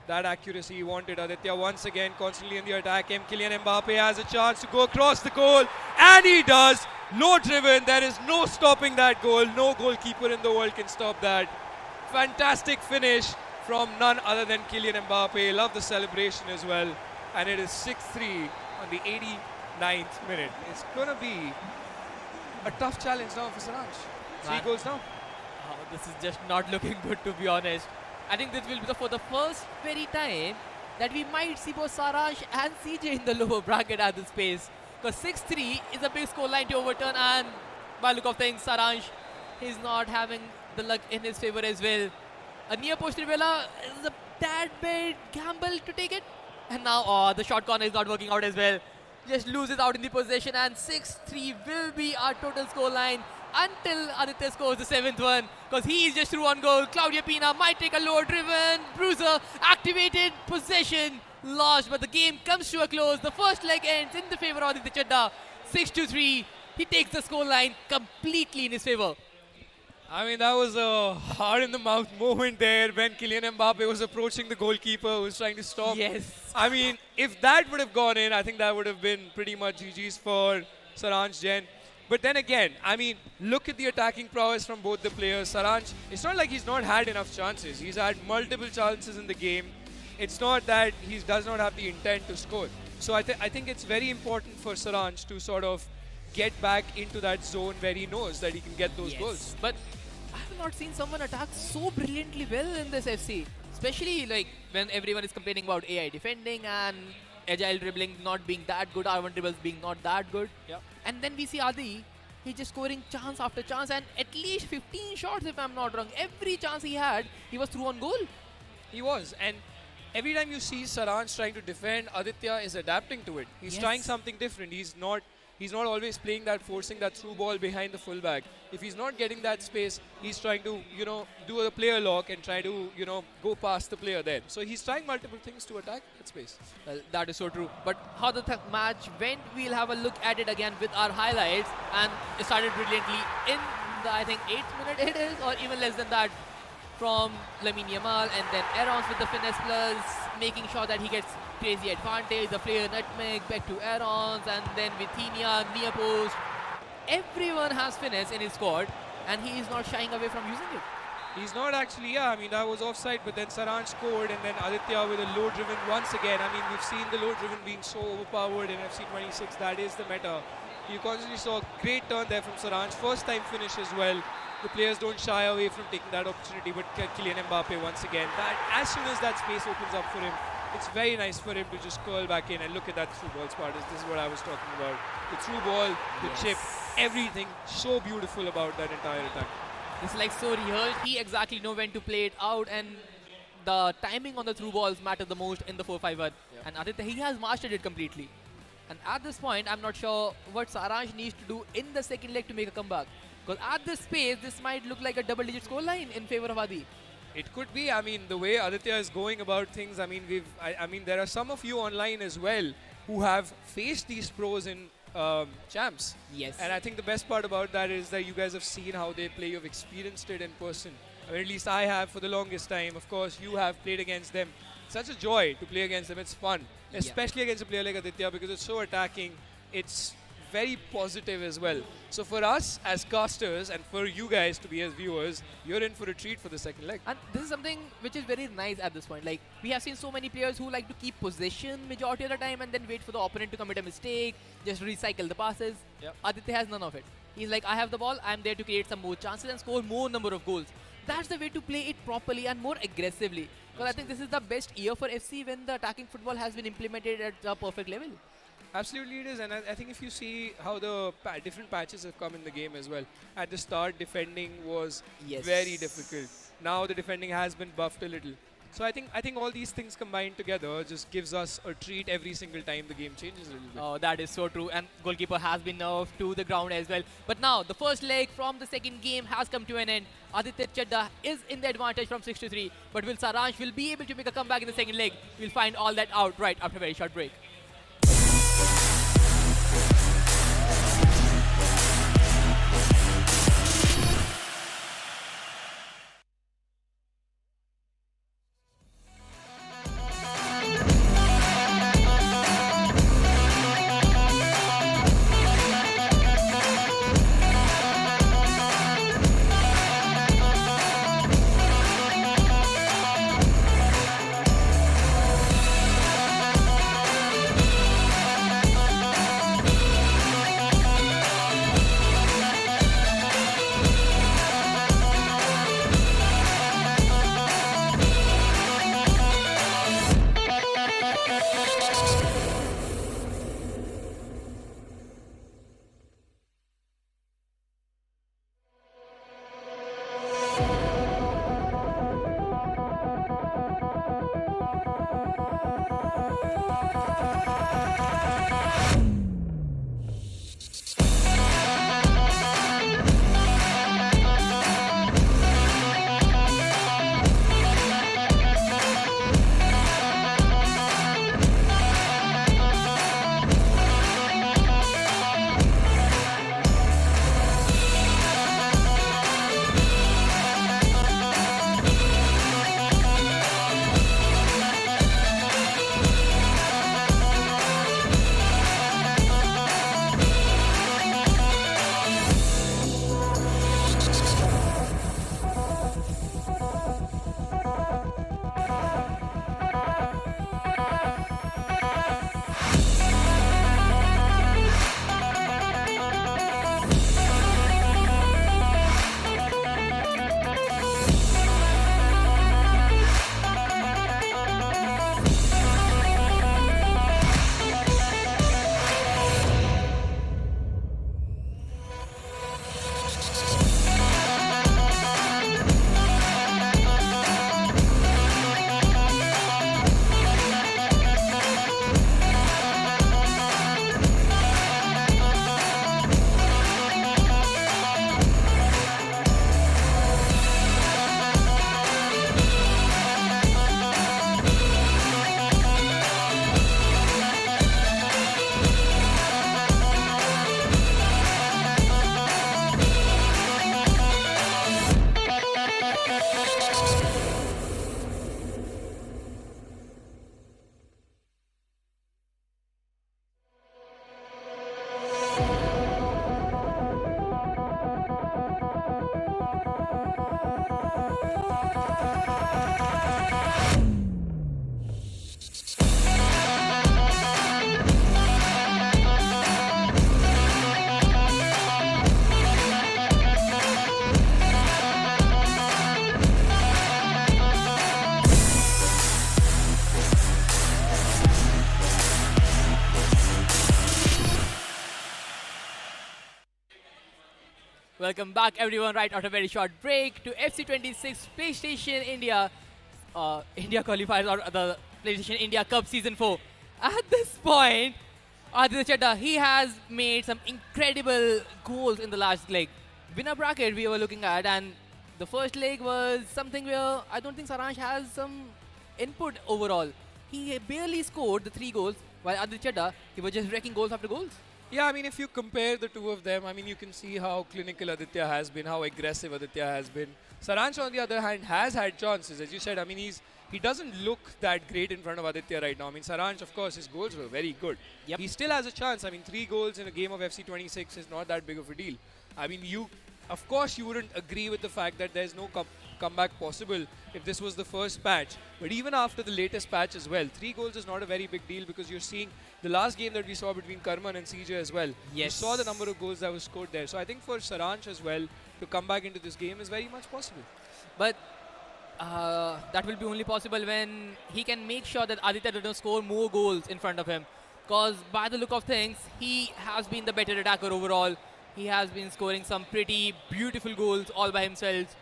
that accuracy he wanted. Aditya once again constantly in the attack. Kylian Mbappe has a chance to go across the goal, and he does. No driven. There is no stopping that goal. No goalkeeper in the world can stop that. Fantastic finish from none other than Kylian Mbappe. Love the celebration as well. And it is 6-3 on the 89th minute. It's going to be a tough challenge now for Saranj. 3 goals now. Oh, this is just not looking good, to be honest. I think this will be for the first very time that we might see both Saranj and CJ in the lower bracket at this pace. Because 6-3 is a big score line to overturn, and by look of things, Saranj is not having the luck in his favor as well. A near post Rivella is a tad bit gamble to take it. And now the shot corner is not working out as well. Just loses out in the possession, and 6-3 will be our total score line until Aditya scores the 7th one, because he is just through on goal. Claudio Pina might take a lower driven bruiser, activated, possession lost, but the game comes to a close. The first leg ends in the favor of Aditya Chadda. 6-3. He takes the score line completely in his favor. I mean, that was a hard-in-the-mouth moment there when Kylian Mbappe was approaching the goalkeeper who was trying to stop. Yes. I mean, if that would have gone in, I think that would have been pretty much GG's for Saranshjain. But then again, I mean, look at the attacking prowess from both the players. Saranj, it's not like he's not had enough chances. He's had multiple chances in the game. It's not that he does not have the intent to score. So I think it's very important for Saranj to sort of get back into that zone where he knows that he can get those goals. But I have not seen someone attack so brilliantly well in this FC. Especially like when everyone is complaining about AI defending and agile dribbling not being that good, R1 dribbles being not that good. Yeah. And then we see Adi, he's just scoring chance after chance, and at least 15 shots if I'm not wrong. Every chance he had, he was through on goal. He was, and every time you see Saranj trying to defend, Aditya is adapting to it. He's trying something different. He's not always playing that, forcing that through ball behind the fullback. If he's not getting that space, he's trying to, do a player lock and try to, go past the player there. So he's trying multiple things to attack that space. Well, that is so true. But how the match went, we'll have a look at it again with our highlights. And it started brilliantly in the, I think, 8th minute it is, or even less than that, from Lamine Yamal, and then Aarons with the finesse plus, making sure that he gets crazy advantage. The player nutmeg back to Aarons, and then Vitinha near post. Everyone has finesse in his squad, and he is not shying away from using it. He's not actually, I mean, that was offside, but then Saranj scored, and then Aditya with a low driven once again. I mean, we've seen the low driven being so overpowered in FC 26. That is the meta. You constantly saw a great turn there from Saranj. First time finish as well. The players don't shy away from taking that opportunity, but Kylian Mbappe once again. That as soon as that space opens up for him, it's very nice for him to just curl back in and look at that through ball spot. This is what I was talking about. The through ball, the chip, everything so beautiful about that entire attack. It's like so real. He exactly know when to play it out, and the timing on the through balls matter the most in the 4-5-1. Yeah. And Aditya, he has mastered it completely. And at this point, I'm not sure what Saransh needs to do in the second leg to make a comeback. Because at this pace, this might look like a double-digit scoreline in favor of Adi. It could be. I mean, the way Aditya is going about things, I mean, there are some of you online as well who have faced these pros in champs. Yes. And I think the best part about that is that you guys have seen how they play. You've experienced it in person. Or at least I have for the longest time. Of course, you have played against them. Such a joy to play against them. It's fun, especially against a player like Aditya, because it's so attacking. It's very positive as well. So for us as casters and for you guys to be as viewers, you're in for a treat for the second leg. And this is something which is very nice at this point. Like, we have seen so many players who like to keep possession majority of the time and then wait for the opponent to commit a mistake, just recycle the passes. Yep. Aditya has none of it. He's like, I have the ball, I'm there to create some more chances and score more number of goals. That's the way to play it properly and more aggressively. Because I think this is the best year for FC when the attacking football has been implemented at a perfect level. Absolutely it is, and I think if you see how the different patches have come in the game as well. At the start, defending was very difficult. Now the defending has been buffed a little. So I think all these things combined together just gives us a treat every single time the game changes a little bit. Oh, that is so true. And goalkeeper has been nerfed to the ground as well. But now the first leg from the second game has come to an end. Aditya Chadda is in the advantage from 6-3. But will Saransh will be able to make a comeback in the second leg? We'll find all that out right after a very short break. Welcome back everyone right after a very short break to FC26 PlayStation India India qualifiers or the PlayStation India Cup Season 4. At this point, Aditya Chadha, he has made some incredible goals in the last leg. Winner bracket we were looking at, and the first leg was something where I don't think Saransh has some input overall. He barely scored the 3 goals, while Aditya Chadha, he was just wrecking goals after goals. Yeah, I mean, if you compare the two of them, I mean, you can see how clinical Aditya has been, how aggressive Aditya has been. Saransh, on the other hand, has had chances. As you said, I mean, he doesn't look that great in front of Aditya right now. I mean, Saransh, of course, his goals were very good. Yep. He still has a chance. I mean, 3 goals in a game of FC 26 is not that big of a deal. I mean, of course, you wouldn't agree with the fact that there's no comeback possible if this was the first patch. But even after the latest patch as well, 3 goals is not a very big deal, because you're seeing the last game that we saw between Karman and CJ as well. Yes. You saw the number of goals that was scored there. So I think for Saransh as well to come back into this game is very much possible. But that will be only possible when he can make sure that Aditya doesn't score more goals in front of him. Because by the look of things, he has been the better attacker overall. He has been scoring some pretty beautiful goals all by himself.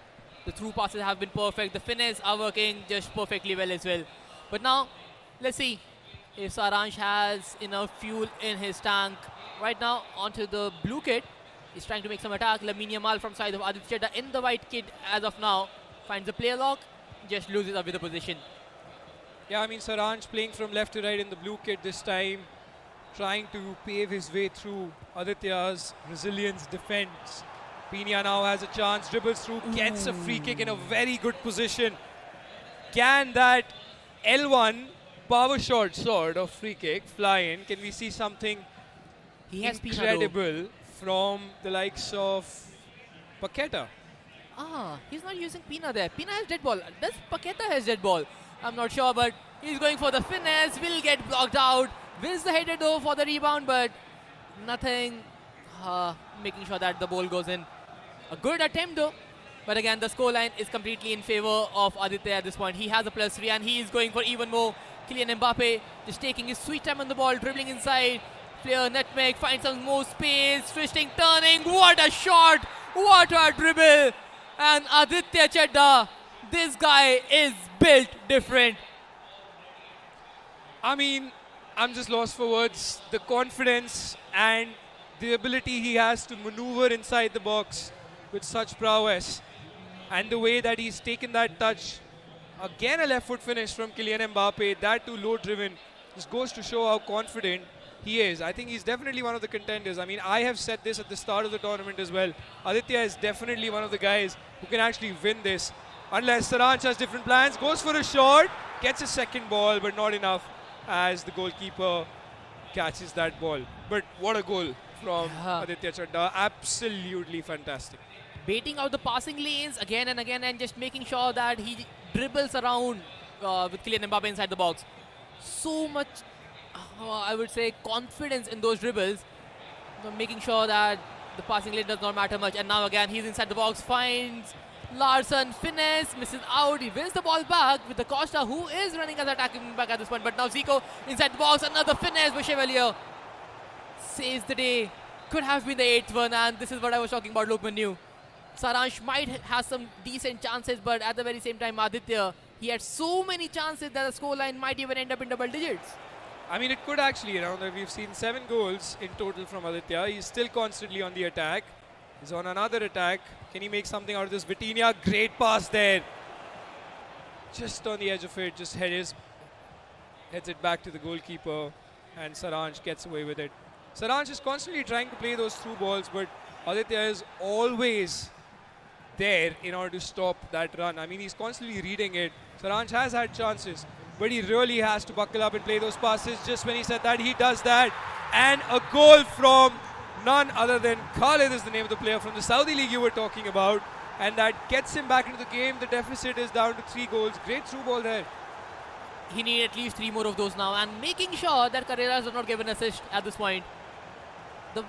The through passes have been perfect. The finishes are working just perfectly well as well. But now, let's see if Saransh has enough fuel in his tank. Right now, onto the blue kit. He's trying to make some attack. Lamine Yamal from side of Aditya Chadha in the white kit as of now. Finds the player lock, just loses up with the position. Yeah, I mean, Saransh playing from left to right in the blue kit this time, trying to pave his way through Aditya's resilience defense. Pina now has a chance, dribbles through, gets a free kick in a very good position. Can that L1 power shot sort of free kick fly in? Can we see something He has incredible from the likes of Paqueta? He's not using Pina there. Pina has dead ball. Does Paqueta has dead ball? I'm not sure, but he's going for the finesse. Will get blocked out. Wins the header though for the rebound, but nothing. Making sure that the ball goes in. A good attempt though. But again, the scoreline is completely in favor of Aditya at this point. He has a +3 and he is going for even more. Kylian Mbappe just taking his sweet time on the ball, dribbling inside. Player nutmeg, finds some more space, twisting, turning. What a shot! What a dribble! And Aditya Chadha, this guy is built different. I mean, I'm just lost for words. The confidence and the ability he has to maneuver inside the box with such prowess, and the way that he's taken that touch. Again, a left foot finish from Kylian Mbappe, that too low driven. This goes to show how confident he is. I think he's definitely one of the contenders. I mean, I have said this at the start of the tournament as well. Aditya is definitely one of the guys who can actually win this. Unless Saransh has different plans, goes for a shot, gets a second ball, but not enough as the goalkeeper catches that ball. But what a goal from Aditya Chadha. Absolutely fantastic. Baiting out the passing lanes again and again and just making sure that he dribbles around with Kylian Mbappe inside the box. So much, I would say, confidence in those dribbles. Making sure that the passing lane does not matter much. And now again, he's inside the box, finds Larsson, finesse, misses out. He wins the ball back with the Costa, who is running as attacking back at this point. But now Zico inside the box, another finesse by Chevalier. Saves the day. Could have been the 8th one, and this is what I was talking about, Lokman knew. Saransh might have some decent chances, but at the very same time, Aditya, he had so many chances that the scoreline might even end up in double digits. I mean, it could actually, we've seen 7 goals in total from Aditya. He's still constantly on the attack. He's on another attack. Can he make something out of this? Vitinha, great pass there. Just on the edge of it, just heads it back to the goalkeeper, and Saransh gets away with it. Saransh is constantly trying to play those through balls, but Aditya is always there in order to stop that run. I mean, he's constantly reading it. Saransh has had chances, but he really has to buckle up and play those passes. Just when he said that, he does that. And a goal from none other than Khalid is the name of the player from the Saudi League you were talking about. And that gets him back into the game. The deficit is down to 3 goals. Great through ball there. He needs at least 3 more of those now, and making sure that Carreras does not give an assist at this point. The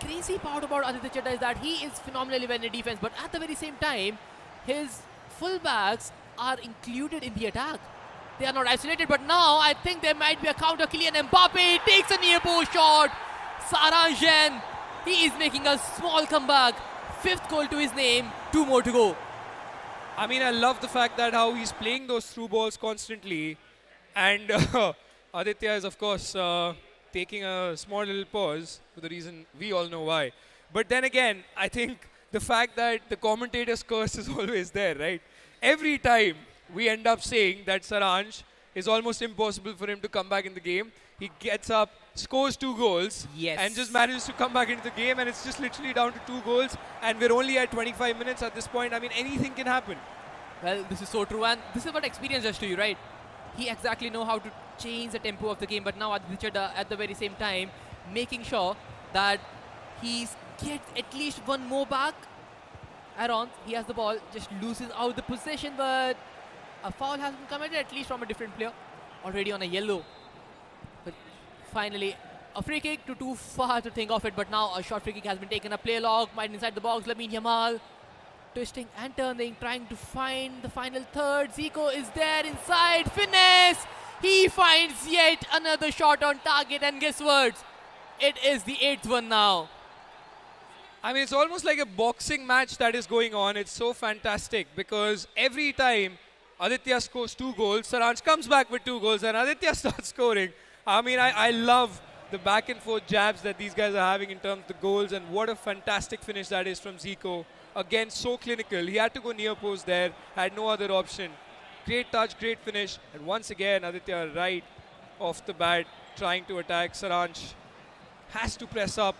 crazy part about Aditya Chadha is that he is phenomenally well in defense, but at the very same time, his fullbacks are included in the attack. They are not isolated, but now I think there might be a counter. Kylian Mbappe takes a near post shot. Saranshjain, he is making a small comeback. 5th goal to his name, 2 more to go. I mean, I love the fact that how he's playing those through balls constantly. And Aditya is, of course, taking a small little pause for the reason we all know why. But then again, I think the fact that the commentator's curse is always there, right? Every time we end up saying that Saransh is almost impossible for him to come back in the game. He gets up, scores 2 goals, and just manages to come back into the game, and it's just literally down to 2 goals, and we're only at 25 minutes at this point. I mean, anything can happen. Well, this is so true, and this is what experience does to you, right? He exactly know how to change the tempo of the game, but now at the very same time, making sure that he gets at least one more back. Aaron, he has the ball, just loses out the possession, but a foul has been committed, at least from a different player, already on a yellow. But finally, a free kick, too far to think of it, but now a short free kick has been taken, a play log, right inside the box, Lamine Yamal, twisting and turning, trying to find the final third. Zico is there inside, finesse! He finds yet another shot on target, and guess what? It is the 8th one now. I mean, it's almost like a boxing match that is going on. It's so fantastic because every time Aditya scores 2 goals, Saransh comes back with 2 goals, and Aditya starts scoring. I mean, I love the back and forth jabs that these guys are having in terms of the goals, and what a fantastic finish that is from Zico. Again, so clinical. He had to go near post there, had no other option. Great touch, great finish, and once again, Aditya right off the bat trying to attack. Saransh has to press up.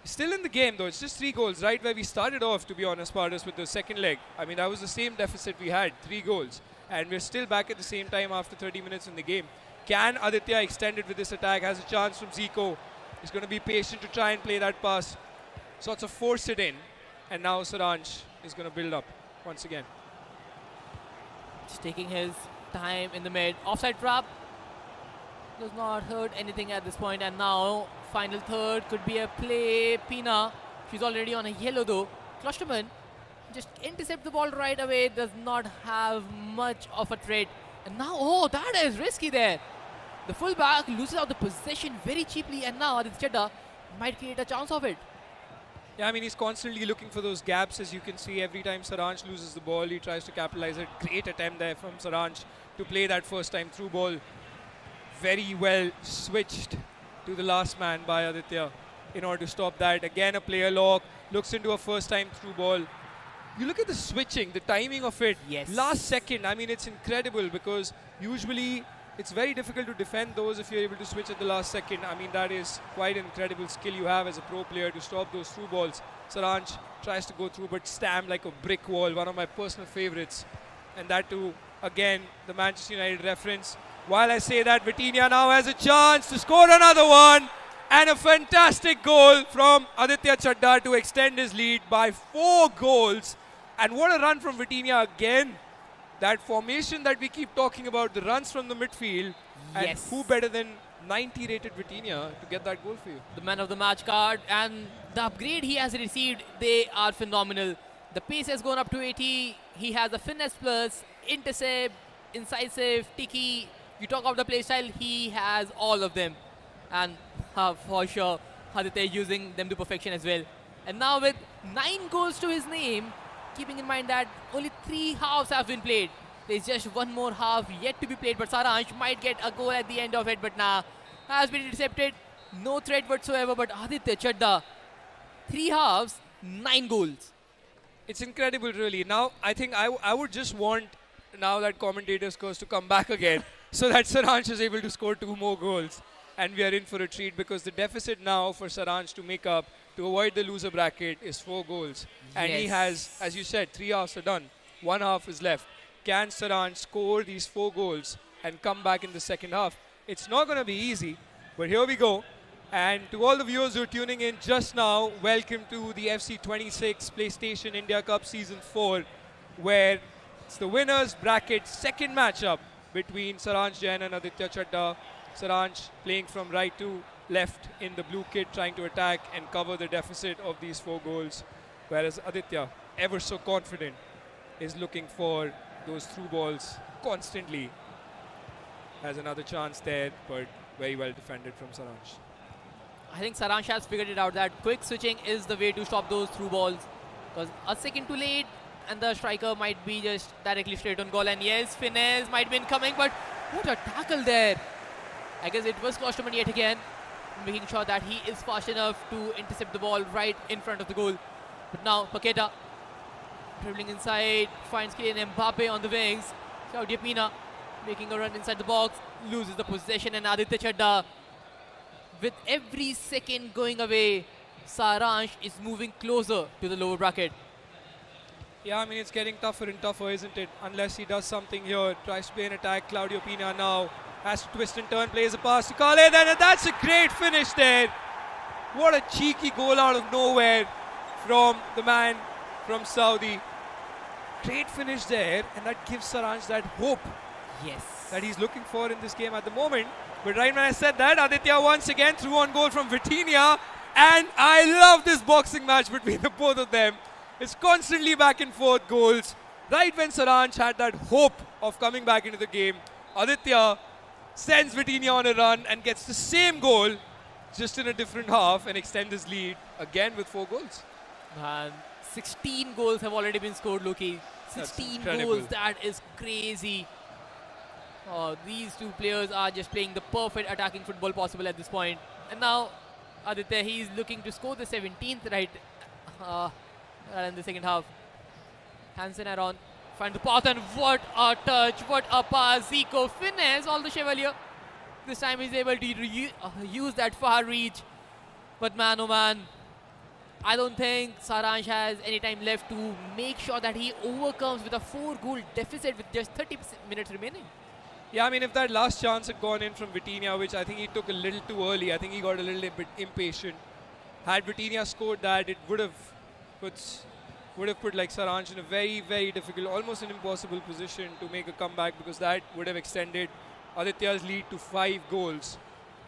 Still in the game though, it's just 3 goals, right where we started off, to be honest, Pardus, with the second leg. I mean, that was the same deficit we had, 3 goals. And we're still back at the same time after 30 minutes in the game. Can Aditya extend it with this attack? Has a chance from Zico. He's going to be patient to try and play that pass. Sorts of force it in. And now Saransh is going to build up once again. Just taking his time in the mid. Offside trap. Does not hurt anything at this point, and now final third could be a play. Pina, she's already on a yellow though. Klosterman just intercept the ball right away, does not have much of a threat. And now, oh, that is risky there. The fullback loses out the possession very cheaply, and now Aditya Chadda might create a chance of it. Yeah, I mean, he's constantly looking for those gaps, as you can see. Every time Saransh loses the ball, he tries to capitalize it. Great attempt there from Saransh to play that first time through ball. Very well switched to the last man by Aditya in order to stop that. Again, a player lock, looks into a first time through ball. You look at the switching, the timing of it. Yes. Last second, I mean, it's incredible because usually it's very difficult to defend those if you're able to switch at the last second. I mean, that is quite an incredible skill you have as a pro player to stop those through balls. Saransh tries to go through, but Stam like a brick wall, one of my personal favorites. And that too, again, the Manchester United reference. While I say that, Vitinha now has a chance to score another one. And a fantastic goal from Aditya Chadda to extend his lead by 4 goals. And what a run from Vitinha again. That formation that we keep talking about, the runs from the midfield. Yes. And who better than 90 rated Vitinha to get that goal for you? The man of the match card, and the upgrade he has received, they are phenomenal. The pace has gone up to 80. He has a finesse plus, intercept, incisive, tiki. You talk about the play style, he has all of them. And for sure, Aditya using them to perfection as well. And now with 9 goals to his name, keeping in mind that only 3 halves have been played. There's just 1 more half yet to be played, but Saransh might get a goal at the end of it, but nah, has been intercepted. No threat whatsoever, but Aditya Chadda, 3 halves, 9 goals. It's incredible, really. Now, I think I would just want now that commentator's curse to come back again so that Saransh is able to score 2 more goals. And we are in for a treat because the deficit now for Saransh to make up, to avoid the loser bracket, is 4 goals. And he has, as you said, 3 halves are done. 1 half is left. Can Saransh score these 4 goals and come back in the second half? It's not going to be easy, but here we go. And to all the viewers who are tuning in just now, welcome to the FC26 PlayStation India Cup Season 4, where it's the winners bracket second matchup between Saranshjain and Aditya Chadda. Saransh playing from right to left in the blue kit, trying to attack and cover the deficit of these 4 goals, whereas Aditya, ever so confident, is looking for those through balls constantly. Has another chance there, but very well defended from Saransh. I think Saransh has figured it out that quick switching is the way to stop those through balls, because a second too late and the striker might be just directly straight on goal. And yes, finesse might be incoming, but what a tackle there. I guess it was Klosterman yet again, making sure that he is fast enough to intercept the ball right in front of the goal. But now Paqueta dribbling inside, finds Kylian Mbappe on the wings. Claudio Pina making a run inside the box, loses the possession, and Aditya Chadda, with every second going away, Saransh is moving closer to the lower bracket. Yeah, I mean, it's getting tougher and tougher, isn't it? Unless he does something here, tries to play an attack. Claudio Pina now has to twist and turn, plays a pass to Khaled, and that's a great finish there. What a cheeky goal out of nowhere from the man from Saudi. Great finish there, and that gives Saransh that hope Yes. that he's looking for in this game at the moment. But right when I said that, Aditya once again threw on goal from Vitinha, and I love this boxing match between the both of them. It's constantly back and forth goals. Right when Saransh had that hope of coming back into the game, Aditya sends Vitinha on a run and gets the same goal, just in a different half, and extends his lead again with 4 goals. Man, 16 goals have already been scored, Loki. That's 16 incredible. goals, that is crazy. Oh, these two players are just playing the perfect attacking football possible at this point. And now, Aditya, he's looking to score the 17th right in the second half. Hansen Aron find the path, and what a touch, what a pass. Zico finesse all the Chevalier. This time he's able to use that far reach. But man, oh man, I don't think Saransh has any time left to make sure that he overcomes with a 4-goal deficit with just 30 minutes remaining. Yeah, I mean, if that last chance had gone in from Vitinha, which I think he took a little too early, I think he got a little bit impatient. Had Vitinha scored that, it would have put like Saransh in a very, very difficult, almost an impossible position to make a comeback, because that would have extended Aditya's lead to 5 goals.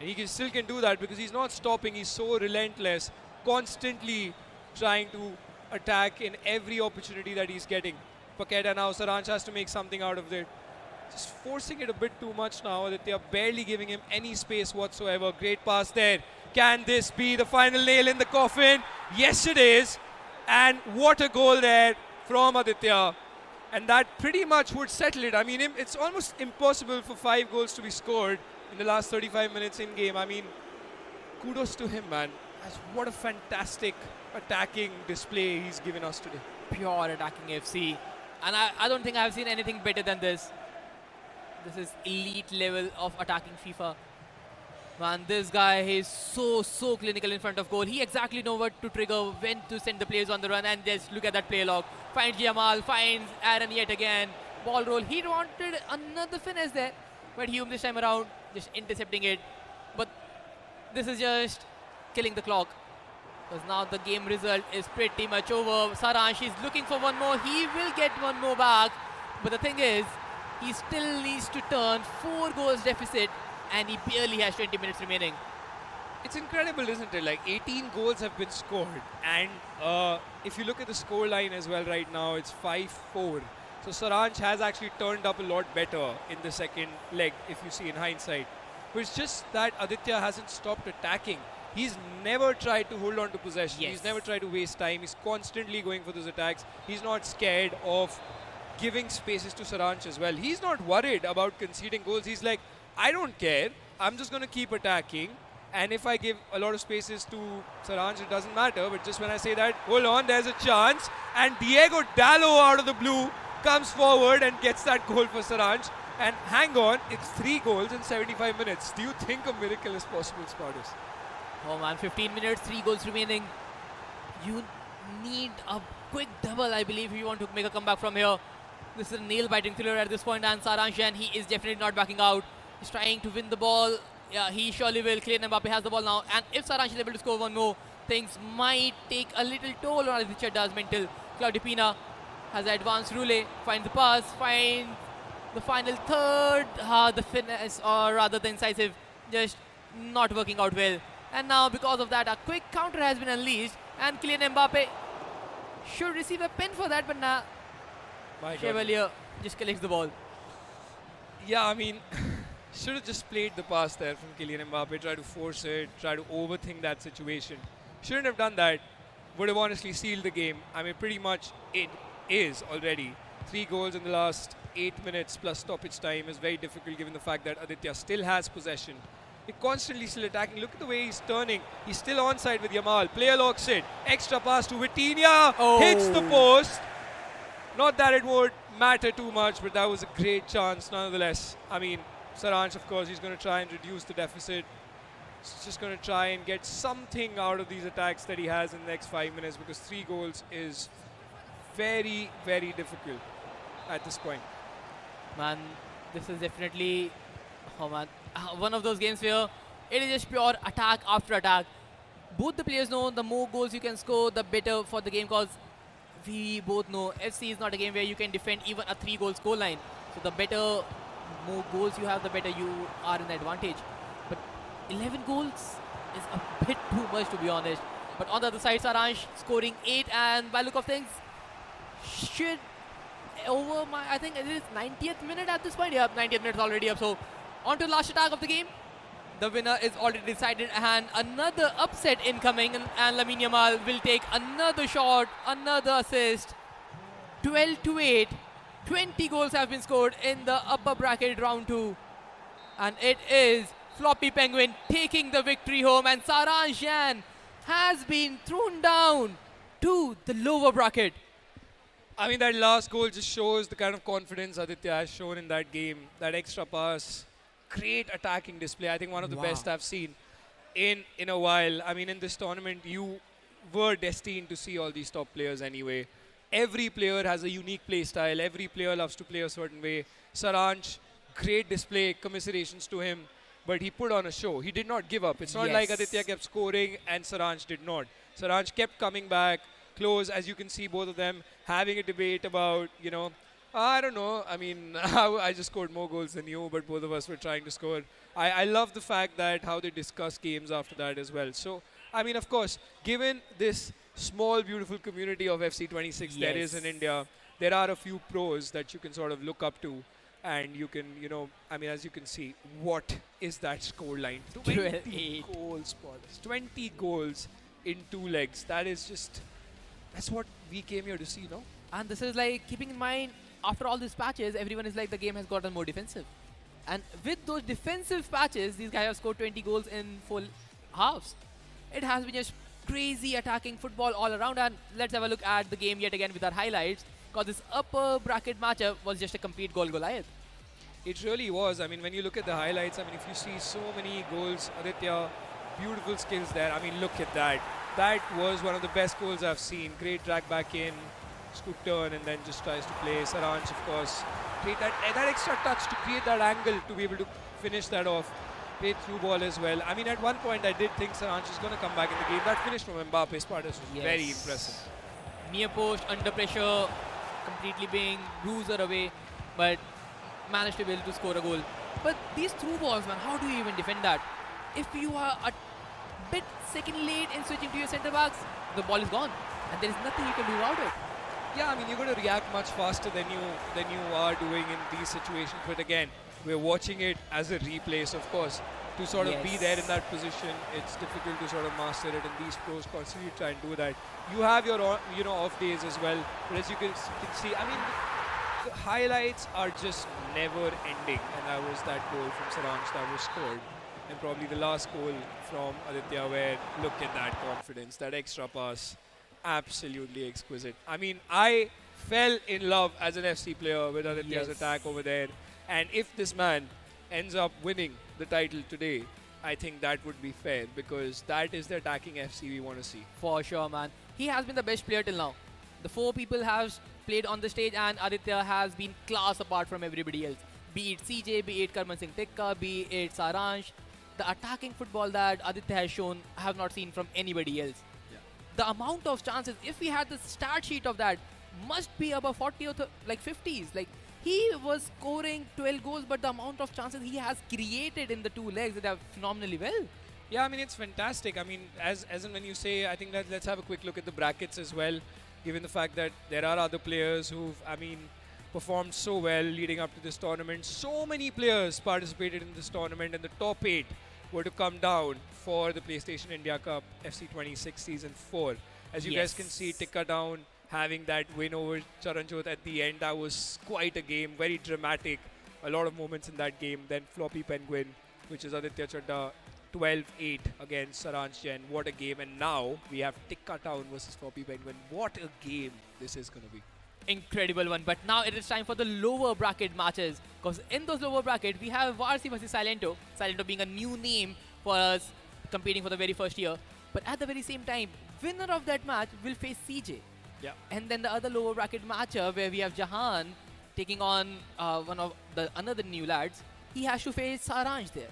And he still can do that because he's not stopping. He's so relentless, constantly trying to attack in every opportunity that he's getting. Paqueta now, Saransh has to make something out of it. Just forcing it a bit too much now. Aditya barely giving him any space whatsoever. Great pass there. Can this be the final nail in the coffin? Yes, it is. And what a goal there from Aditya. And that pretty much would settle it. I mean, it's almost impossible for 5 goals to be scored in the last 35 minutes in game. I mean, kudos to him, man. What a fantastic attacking display he's given us today. Pure attacking FC. And I don't think I've seen anything better than this. This is elite level of attacking FIFA. Man, this guy is so clinical in front of goal. He exactly knows what to trigger, when to send the players on the run, and just look at that play log. Finds Jamal, finds Aaron yet again. Ball roll. He wanted another finesse there, but Hume this time around just intercepting it. But this is just killing the clock, because now the game result is pretty much over. Saransh is looking for one more. He will get one more back, but the thing is, he still needs to turn 4 goals deficit, and he barely has 20 minutes remaining. It's incredible, isn't it? Like 18 goals have been scored, and if you look at the score line as well right now, it's 5-4. So Saransh has actually turned up a lot better in the second leg, if you see in hindsight. But it's just that Aditya hasn't stopped attacking. He's never tried to hold on to possession. Yes. He's never tried to waste time. He's constantly going for those attacks. He's not scared of giving spaces to Saransh as well. He's not worried about conceding goals. He's like, I don't care. I'm just going to keep attacking. And if I give a lot of spaces to Saransh, it doesn't matter. But just when I say that, hold on, there's a chance. And Diego Dallo out of the blue comes forward and gets that goal for Saransh. And hang on, it's 3 goals in 75 minutes. Do you think a miracle is possible, Spartus? Oh man, 15 minutes, 3 goals remaining. You need a quick double, I believe, if you want to make a comeback from here. This is a nail-biting thriller at this point, and Saranshjain, he is definitely not backing out. He's trying to win the ball. Yeah, he surely will. Kylian Mbappe has the ball now, and if Saransh is able to score one more, things might take a little toll on Aditya Chadda's mental. Claudio Pina has advanced Roulé, finds the pass, finds the final third. The finesse, or rather the incisive, just not working out well. And now, because of that, a quick counter has been unleashed, and Kylian Mbappe should receive a pen for that, but nah. Chevalier just collects the ball. Yeah, I mean, should have just played the pass there from Kylian Mbappe, try to force it, try to overthink that situation. Shouldn't have done that. Would have honestly sealed the game. I mean, pretty much it is already. 3 goals in the last 8 minutes plus stoppage time is very difficult given the fact that Aditya still has possession. They're constantly still attacking. Look at the way he's turning. He's still onside with Yamal. Player locks it. Extra pass to Vitinha. Hits the post. Not that it would matter too much, but that was a great chance nonetheless. I mean, Saransh, of course, he's going to try and reduce the deficit. He's just going to try and get something out of these attacks that he has in the next 5 minutes, because 3 goals is very, very difficult at this point. Man, this is definitely one of those games where it is just pure attack after attack. Both the players know the more goals you can score, the better for the game, because we both know FC is not a game where you can defend even a 3-goal scoreline. So the better, more goals you have, the better you are in the advantage. But 11 goals is a bit too much, to be honest. But on the other side, Saransh scoring 8, and by look of things, should I think it is 90th minute at this point. Yeah, 90th minute is already up. So on to the last attack of the game. The winner is already decided, and another upset incoming, and Lamine Yamal will take another shot, another assist. 12-8. 20 goals have been scored in the upper bracket round 2. And it is Floppy Penguin taking the victory home, and Saranshjain has been thrown down to the lower bracket. I mean, that last goal just shows the kind of confidence Aditya has shown in that game. That extra pass, great attacking display. I think one of the best I've seen in a while. I mean, in this tournament, you were destined to see all these top players anyway. Every player has a unique play style. Every player loves to play a certain way. Saransh, great display, commiserations to him. But he put on a show. He did not give up. It's not like Aditya kept scoring and Saransh did not. Saransh kept coming back close. As you can see, both of them having a debate about, you know, I don't know. I mean, I just scored more goals than you, but both of us were trying to score. I love the fact that how they discuss games after that as well. So, I mean, of course, given this small, beautiful community of FC26 there is in India, there are a few pros that you can sort of look up to. And you can, you know, I mean, as you can see, what is that score line? 20 goals, 20 goals in 2 legs. That is just, that's what we came here to see, no? And this is like, keeping in mind, after all these patches, everyone is like, the game has gotten more defensive. And with those defensive patches, these guys have scored 20 goals in full halves. It has been just crazy attacking football all around. And let's have a look at the game yet again with our highlights, because this upper bracket matchup was just a complete goal Goliath. It really was. I mean, when you look at the highlights, I mean, if you see so many goals, Aditya, beautiful skills there. I mean, look at that. That was one of the best goals I've seen. Great drag back in, scoop turn, and then just tries to play. Saransh, of course, create that extra touch to create that angle to be able to finish that off. Played through ball as well. I mean, at one point, I did think Saransh is going to come back in the game. That finish from Mbappe's part was very impressive. Near post, under pressure, completely being bruiser away, but managed to be able to score a goal. But these through balls, man, how do you even defend that? If you are a bit second late in switching to your centre backs, the ball is gone, and there is nothing you can do about it. Yeah, I mean, you're going to react much faster than you are doing in these situations. But again, we're watching it as a replay, so of course, to sort of be there in that position, it's difficult to sort of master it, and these pros constantly try and do that. You have your off days as well, but as you can see, I mean, the highlights are just never ending, and that was that goal from Saransh that was scored, and probably the last goal from Aditya, where look at that confidence, that extra pass, absolutely exquisite. I mean, I fell in love as an FC player with Aditya's attack over there, and if this man ends up winning the title today, I think that would be fair, because that is the attacking FC we want to see. For sure, man. He has been the best player till now. The 4 people have played on the stage, and Aditya has been class apart from everybody else. Be it CJ, be it Karman Singh Tikka, be it Saransh. The attacking football that Aditya has shown, I have not seen from anybody else. The amount of chances, if we had the start sheet of that, must be above 40 or like 50s. Like, he was scoring 12 goals, but the amount of chances he has created in the 2 legs, that are phenomenally well. Yeah, I mean, it's fantastic. I mean, as in when you say, I think that let's have a quick look at the brackets as well, given the fact that there are other players who've, I mean, performed so well leading up to this tournament. So many players participated in this tournament, and the top 8 were to come down for the PlayStation India Cup FC26 Season 4. As you guys can see, TikkaTown having that win over Saranshjain at the end. That was quite a game, very dramatic. A lot of moments in that game. Then Floppy Penguin which is ChelseaCJ12 VS against Saranshjain. What a game. And now we have TikkaTown versus Floppypenguin. What a game this is going to be. Incredible one. But now it is time for the lower bracket matches. Because in those lower bracket, we have Warsi versus Silento. Silento being a new name for us, competing for the very first year. But at the very same time, winner of that match will face CJ. Yeah. And then the other lower bracket matchup where we have Jahaan taking on another new lads. He has to face Saransh there.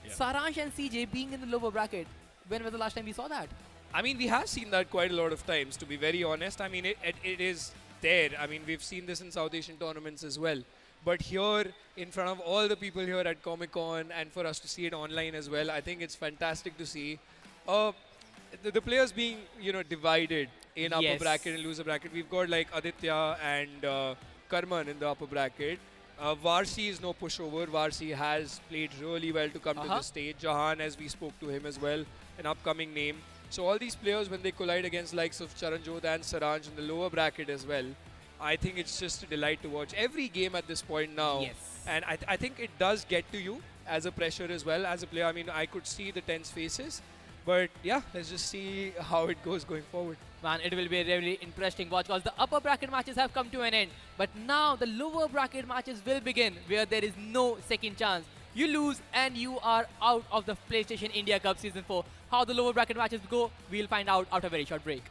Yeah. Saransh and CJ being in the lower bracket. When was the last time we saw that? I mean, we have seen that quite a lot of times, to be very honest. I mean, it is there. I mean, we've seen this in South Asian tournaments as well. But here, in front of all the people here at Comic-Con, and for us to see it online as well, I think it's fantastic to see the players being, divided in upper bracket and loser bracket. We've got like Aditya and Karman in the upper bracket. Warsi is no pushover. Warsi has played really well to come to the stage. Jahaan, as we spoke to him as well, an upcoming name. So all these players, when they collide against likes of Charanjot and Saransh in the lower bracket as well, I think it's just a delight to watch every game at this point now. Yes. And I think it does get to you as a pressure as well as a player. I mean, I could see the tense faces. But yeah, let's just see how it goes going forward. Man, it will be a really interesting watch because the upper bracket matches have come to an end. But now the lower bracket matches will begin where there is no second chance. You lose and you are out of the PlayStation India Cup Season 4. How the lower bracket matches go, we'll find out after a very short break.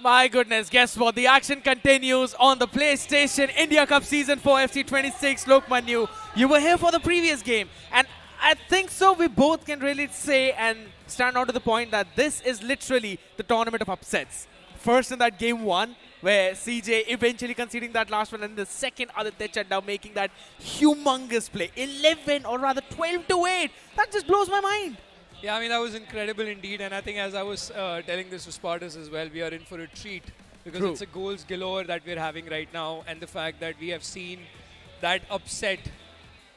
My goodness, guess what? The action continues on the PlayStation India Cup Season 4 FC26. Look, Manu, you were here for the previous game. And I think so we both can really say and stand out to the point that this is literally the tournament of upsets. First in that game 1, where CJ eventually conceding that last one, and the second Aditya Chadda making that humongous play. 11 or rather 12 to 8. That just blows my mind. Yeah, I mean, that was incredible indeed. And I think as I was telling this to Spartus as well, we are in for a treat because True. it's a goals galore that we're having right now. And the fact that we have seen that upset,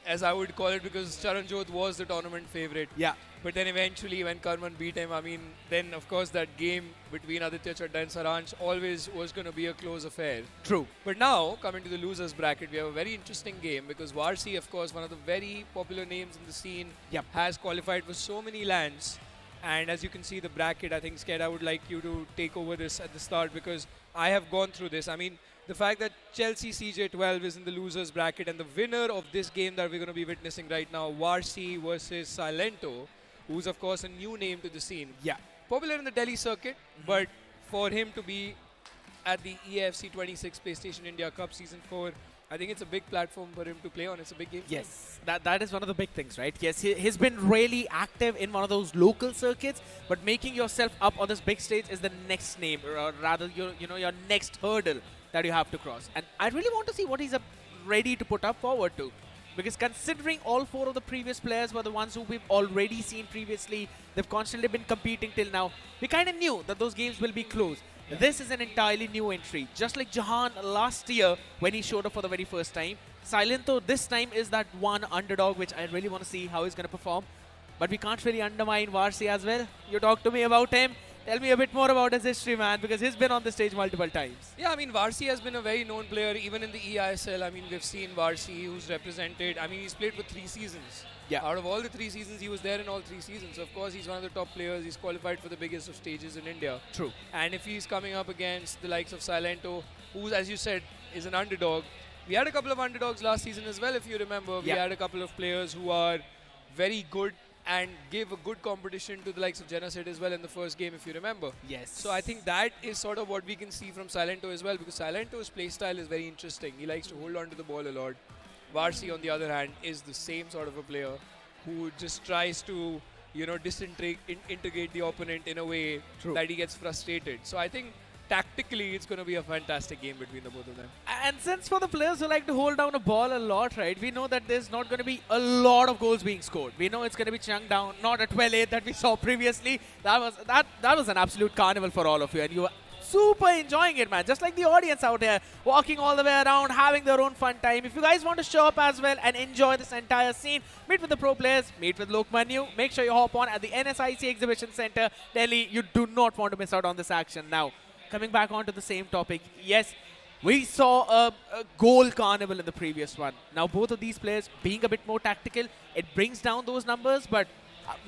as I would call it, because Charanjot was the tournament favorite. Yeah. But then eventually when Karman beat him, I mean, then of course that game between Aditya Chadda and Saransh always was going to be a close affair. True. But now, coming to the losers bracket, we have a very interesting game because Warsi, of course, one of the very popular names in the scene, Yep. has qualified for so many lands. And as you can see the bracket, I think, Sked, I would like you to take over this at the start because I have gone through this. I mean, the fact that ChelseaCJ12 is in the losers bracket and the winner of this game that we're going to be witnessing right now, Warsi versus Silento, who's of course a new name to the scene. Yeah. Popular in the Delhi circuit, but for him to be at the EAFC 26 PlayStation India Cup Season 4, I think it's a big platform for him to play on. It's a big game. Yes, that is one of the big things, right? Yes, he's been really active in one of those local circuits, but making yourself up on this big stage is the next name, or rather, your next hurdle that you have to cross. And I really want to see what he's ready to put up forward to. Because considering all 4 of the previous players were the ones who we've already seen previously, they've constantly been competing till now, we kind of knew that those games will be close. Yeah. This is an entirely new entry. Just like Jahaan last year when he showed up for the very first time, Silento this time is that one underdog which I really want to see how he's going to perform. But we can't really undermine Warsi as well. You talk to me about him. Tell me a bit more about his history, man, because he's been on the stage multiple times. Yeah, I mean, Warsi has been a very known player, even in the EISL. I mean, we've seen Warsi, who's represented. I mean, he's played for 3 seasons. Yeah. Out of all the 3 seasons, he was there in all 3 seasons. So of course, he's one of the top players. He's qualified for the biggest of stages in India. True. And if he's coming up against the likes of Silento, who, as you said, is an underdog. We had a couple of underdogs last season as well, if you remember. We had a couple of players who are very good and gave a good competition to the likes of Genesis as well in the first game, if you remember. Yes. So I think that is sort of what we can see from Silento as well, because Silento's play style is very interesting. He likes to hold on to the ball a lot. Warsi, on the other hand, is the same sort of a player who just tries to, integrate the opponent in a way that he gets frustrated. So I think tactically, it's going to be a fantastic game between the both of them. And since for the players who like to hold down a ball a lot, right, we know that there's not going to be a lot of goals being scored. We know it's going to be chunked down, not a 12-8 that we saw previously. That was an absolute carnival for all of you, and you were super enjoying it, man. Just like the audience out there, walking all the way around, having their own fun time. If you guys want to show up as well and enjoy this entire scene, meet with the pro players, meet with Lokmanu, make sure you hop on at the NSIC Exhibition Center, Delhi. You do not want to miss out on this action. Now, coming back onto the same topic, yes, we saw a goal carnival in the previous one. Now, both of these players being a bit more tactical, it brings down those numbers, but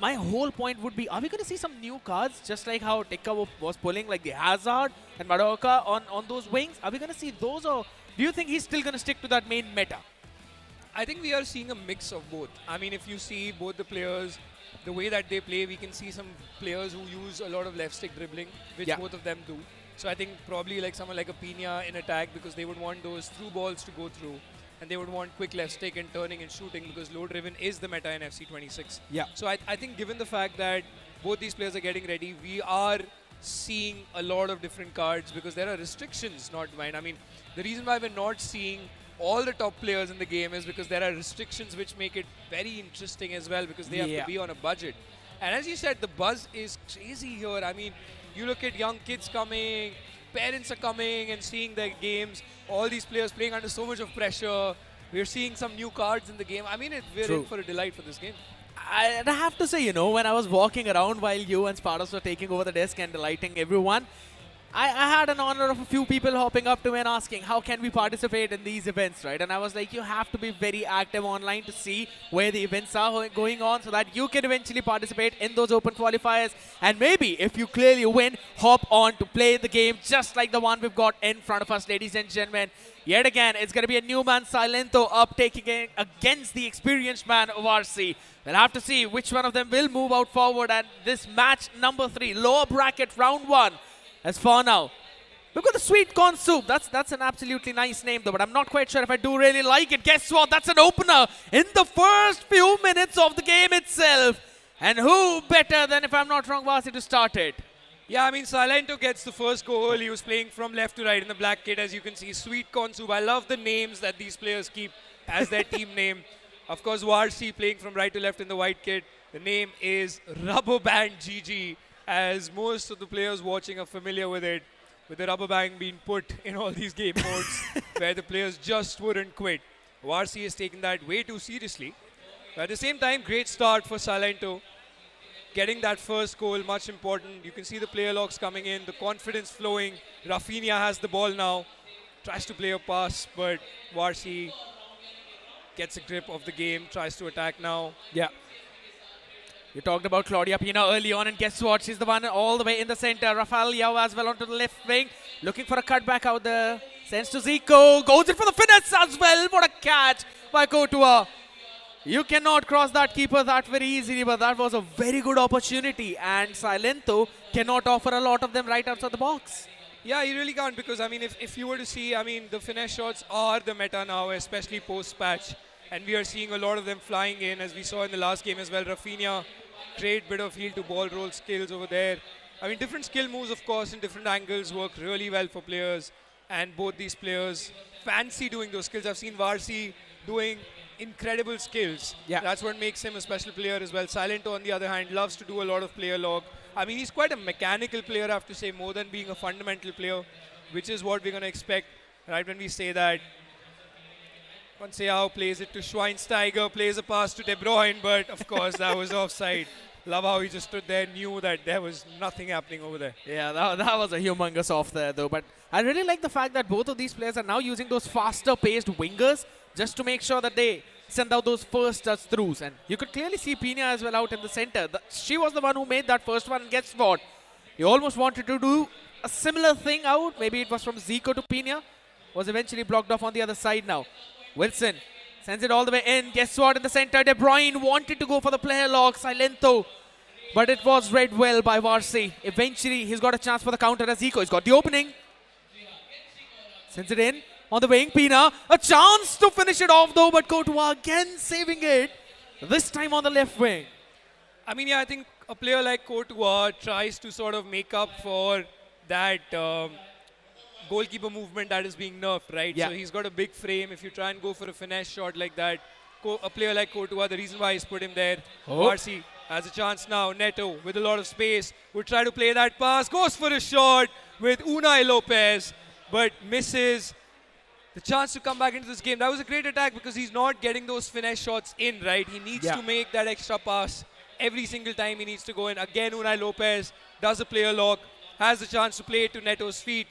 my whole point would be, are we going to see some new cards, just like how Tikka was pulling, like the Hazard and Madoka on those wings? Are we going to see those, or do you think he's still going to stick to that main meta? I think we are seeing a mix of both. I mean, if you see both the players, the way that they play, we can see some players who use a lot of left stick dribbling, which both of them do. So I think probably like someone like a Pina in attack, because they would want those through balls to go through, and they would want quick left stick and turning and shooting, because low driven is the meta in FC26. Yeah. So I think given the fact that both these players are getting ready, we are seeing a lot of different cards, because there are restrictions, not mine. I mean, the reason why we're not seeing all the top players in the game is because there are restrictions which make it very interesting as well, because they have to be on a budget. And as you said, the buzz is crazy here. I mean, you look at young kids coming, parents are coming and seeing their games, all these players playing under so much of pressure. We're seeing some new cards in the game. I mean, we're in for a delight for this game. I have to say, when I was walking around while you and Spartus were taking over the desk and delighting everyone, I had an honor of a few people hopping up to me and asking, how can we participate in these events, right? And I was like, you have to be very active online to see where the events are going on so that you can eventually participate in those open qualifiers. And maybe if you clearly win, hop on to play the game just like the one we've got in front of us, ladies and gentlemen. Yet again, it's going to be a new man, Silento, up taking it against the experienced man, Warsi. We'll have to see which one of them will move out forward. And this match number 3, lower bracket, round 1. As for now, We've got the sweet corn soup. That's an absolutely nice name though, but I'm not quite sure if I do really like it. Guess what? That's an opener in the first few minutes of the game itself. And who better than, if I'm not wrong, Warsi to start it? Yeah, I mean, Silento gets the first goal. He was playing from left to right in the black kit, as you can see. Sweet corn soup. I love the names that these players keep as their team name. Of course, Warsi playing from right to left in the white kit. The name is Rubber Band GG, as most of the players watching are familiar with it, with the rubber band being put in all these game modes where the players just wouldn't quit. Warsi has taken that way too seriously. But at the same time, great start for Silento. Getting that first goal, much important. You can see the player logs coming in, the confidence flowing. Rafinha has the ball now, tries to play a pass, but Warsi gets a grip of the game, tries to attack now. Yeah. You talked about Claudia Pina early on, and guess what? She's the one all the way in the center. Rafael Yao as well onto the left wing, looking for a cutback out there. Sends to Zico, goes in for the finesse as well. What a catch by Courtois. You cannot cross that keeper that very easily, but that was a very good opportunity, and Silento cannot offer a lot of them right outside the box. Yeah, you really can't, because, I mean, if you were to see, I mean, the finesse shots are the meta now, especially post-patch. And we are seeing a lot of them flying in, as we saw in the last game as well. Rafinha, great bit of heel to ball roll skills over there. I mean, different skill moves, of course, in different angles work really well for players. And both these players fancy doing those skills. I've seen Warsi doing incredible skills. Yeah. That's what makes him a special player as well. Silento, on the other hand, loves to do a lot of player log. I mean, he's quite a mechanical player, I have to say, more than being a fundamental player, which is what we're going to expect right when we say that. Conseao plays it to Schweinsteiger, plays a pass to De Bruyne, but of course that was offside. Love how he just stood there, knew that there was nothing happening over there. Yeah, that was a humongous off there though. But I really like the fact that both of these players are now using those faster paced wingers just to make sure that they send out those first touch throughs. And you could clearly see Pina as well out in the center. She was the one who made that first one. Guess what? He almost wanted to do a similar thing out. Maybe it was from Zico to Pina. Was eventually blocked off on the other side now. Wilson sends it all the way in. Guess what? In the center, De Bruyne wanted to go for the player lock. Silento. But it was read well by Warsi. Eventually, he's got a chance for the counter as Zico. He's got the opening. Sends it in. On the wing, Pina. A chance to finish it off though, but Courtois again saving it. This time on the left wing. I mean, yeah, I think a player like Courtois tries to sort of make up for that goalkeeper movement that is being nerfed, right? Yeah. So he's got a big frame. If you try and go for a finesse shot like that, a player like Courtois, the reason why he's put him there, Warsi has a chance now. Neto with a lot of space would try to play that pass, goes for a shot with Unai Lopez, but misses. The chance to come back into this game. That was a great attack because he's not getting those finesse shots in, right? He needs to make that extra pass every single time he needs to go in. Again, Unai Lopez does a player lock, has the chance to play it to Neto's feet.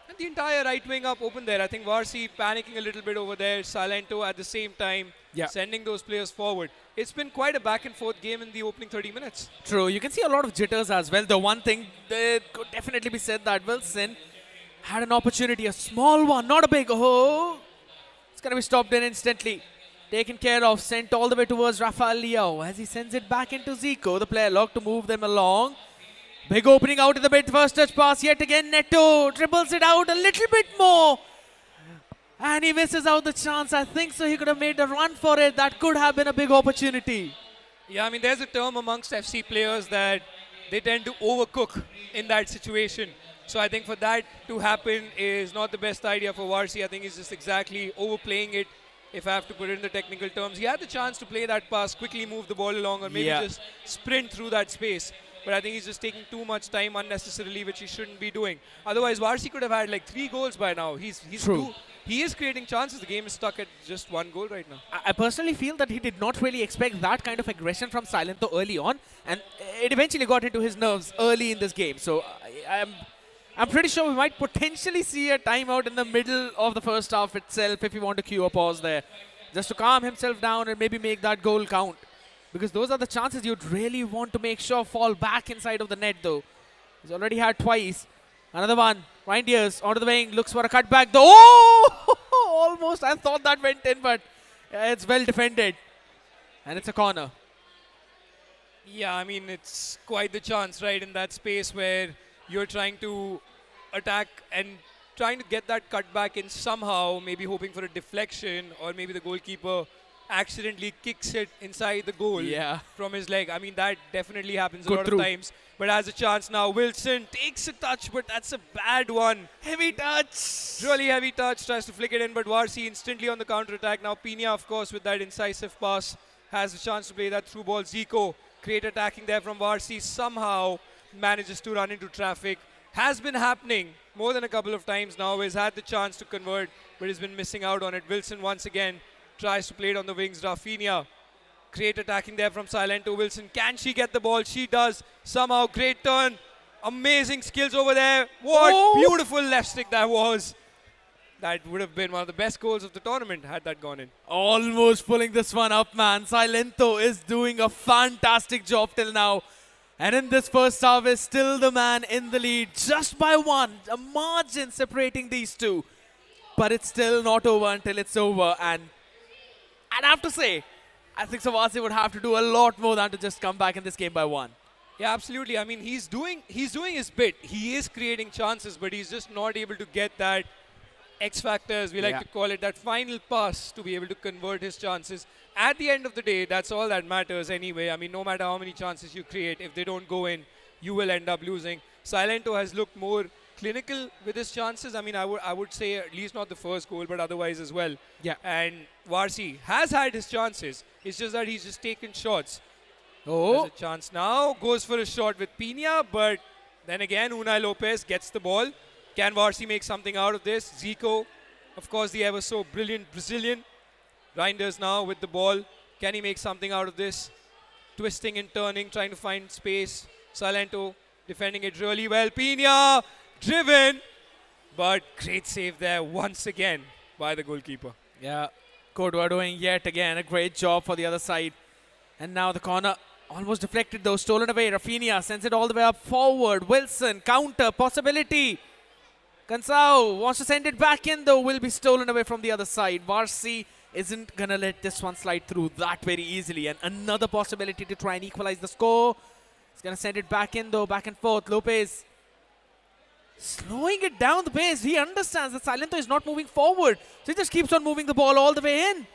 And the entire right wing up open there. I think Warsi panicking a little bit over there. Silento at the same time sending those players forward. It's been quite a back and forth game in the opening 30 minutes. True. You can see a lot of jitters as well. The one thing that could definitely be said that Wilson had an opportunity, a small one, not a big. Oh, it's going to be stopped in instantly. Taken care of, sent all the way towards Rafael Leao as he sends it back into Zico, the player lock, to move them along. Big opening out in the mid, first touch pass yet again. Neto dribbles it out a little bit more. And he misses out the chance. I think so he could have made a run for it. That could have been a big opportunity. Yeah, I mean, there's a term amongst FC players that they tend to overcook in that situation. So I think for that to happen is not the best idea for Warsi. I think he's just exactly overplaying it, if I have to put it in the technical terms. He had the chance to play that pass, quickly move the ball along, or maybe just sprint through that space. But I think he's just taking too much time unnecessarily, which he shouldn't be doing. Otherwise, Warsi could have had like 3 goals by now. He is creating chances. The game is stuck at just 1 goal right now. I personally feel that he did not really expect that kind of aggression from Silento early on, and it eventually got into his nerves early in this game. So I'm pretty sure we might potentially see a timeout in the middle of the first half itself if you want to cue a pause there, just to calm himself down and maybe make that goal count. Because those are the chances you'd really want to make sure fall back inside of the net though. He's already had twice. Another one. Reindeers onto the wing. Looks for a cutback though. Oh! Almost. I thought that went in, but it's well defended. And it's a corner. Yeah, I mean, it's quite the chance, right, in that space where you're trying to attack and trying to get that cutback in somehow, maybe hoping for a deflection, or maybe the goalkeeper accidentally kicks it inside the goal from his leg. I mean, that definitely happens a lot of times. But has a chance now. Wilson takes a touch, but that's a bad one. Heavy touch. Really heavy touch. Tries to flick it in, but Warsi instantly on the counter-attack. Now Pina, of course, with that incisive pass, has a chance to play that through ball. Zico, great attacking there from Warsi. Somehow manages to run into traffic. Has been happening more than a couple of times now. Has had the chance to convert, but has been missing out on it. Wilson once again tries to play it on the wings. Rafinha, great attacking there from Silento. Wilson, can she get the ball? She does. Somehow, great turn. Amazing skills over there. What beautiful left stick that was. That would have been one of the best goals of the tournament had that gone in. Almost pulling this one up, man. Silento is doing a fantastic job till now. And in this first half is still the man in the lead, just by one. A margin separating these two. But it's still not over until it's over. And I'd have to say, I think Warsi would have to do a lot more than to just come back in this game by one. Yeah, absolutely. I mean, he's doing his bit. He is creating chances, but he's just not able to get that X factor, as we like to call it, that final pass to be able to convert his chances. At the end of the day, that's all that matters anyway. I mean, no matter how many chances you create, if they don't go in, you will end up losing. Silento has looked more clinical with his chances. I mean, I would say at least not the first goal, but otherwise as well. Yeah. And Warsi has had his chances. It's just that he's just taken shots. Oh. There's a chance now. Goes for a shot with Pina, but then again, Unai Lopez gets the ball. Can Warsi make something out of this? Zico, of course, the ever so brilliant Brazilian. Reinders now with the ball. Can he make something out of this? Twisting and turning, trying to find space. Silento defending it really well. Pina driven, but great save there once again by the goalkeeper. Yeah, Kodwa doing yet again a great job for the other side. And now the corner almost deflected though, stolen away. Rafinha sends it all the way up forward. Wilson, counter, possibility. Cansao wants to send it back in though, will be stolen away from the other side. Warsi isn't going to let this one slide through that very easily. And another possibility to try and equalize the score. He's going to send it back in though, back and forth. Lopez slowing it down the pace. He understands that Silento is not moving forward. So he just keeps on moving the ball all the way in.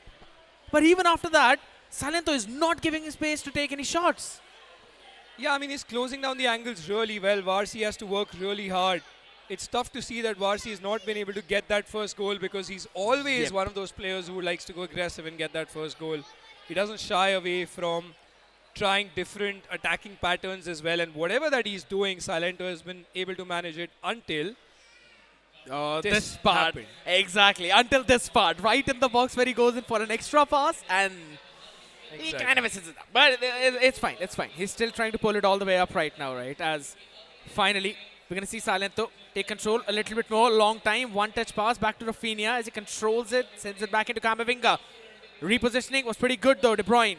But even after that, Silento is not giving him space to take any shots. Yeah, I mean, he's closing down the angles really well. Warsi has to work really hard. It's tough to see that Warsi has not been able to get that first goal because he's always one of those players who likes to go aggressive and get that first goal. He doesn't shy away from trying different attacking patterns as well. And whatever that he's doing, Silento has been able to manage it until this part. Happened. Exactly, until this part. Right in the box where he goes in for an extra pass and he kind of misses it up. But it's fine, it's fine. He's still trying to pull it all the way up right now, right? As finally, we're going to see Silento take control a little bit more. Long time, one-touch pass back to Rafinha as he controls it, sends it back into Camavinga. Repositioning was pretty good though, De Bruyne.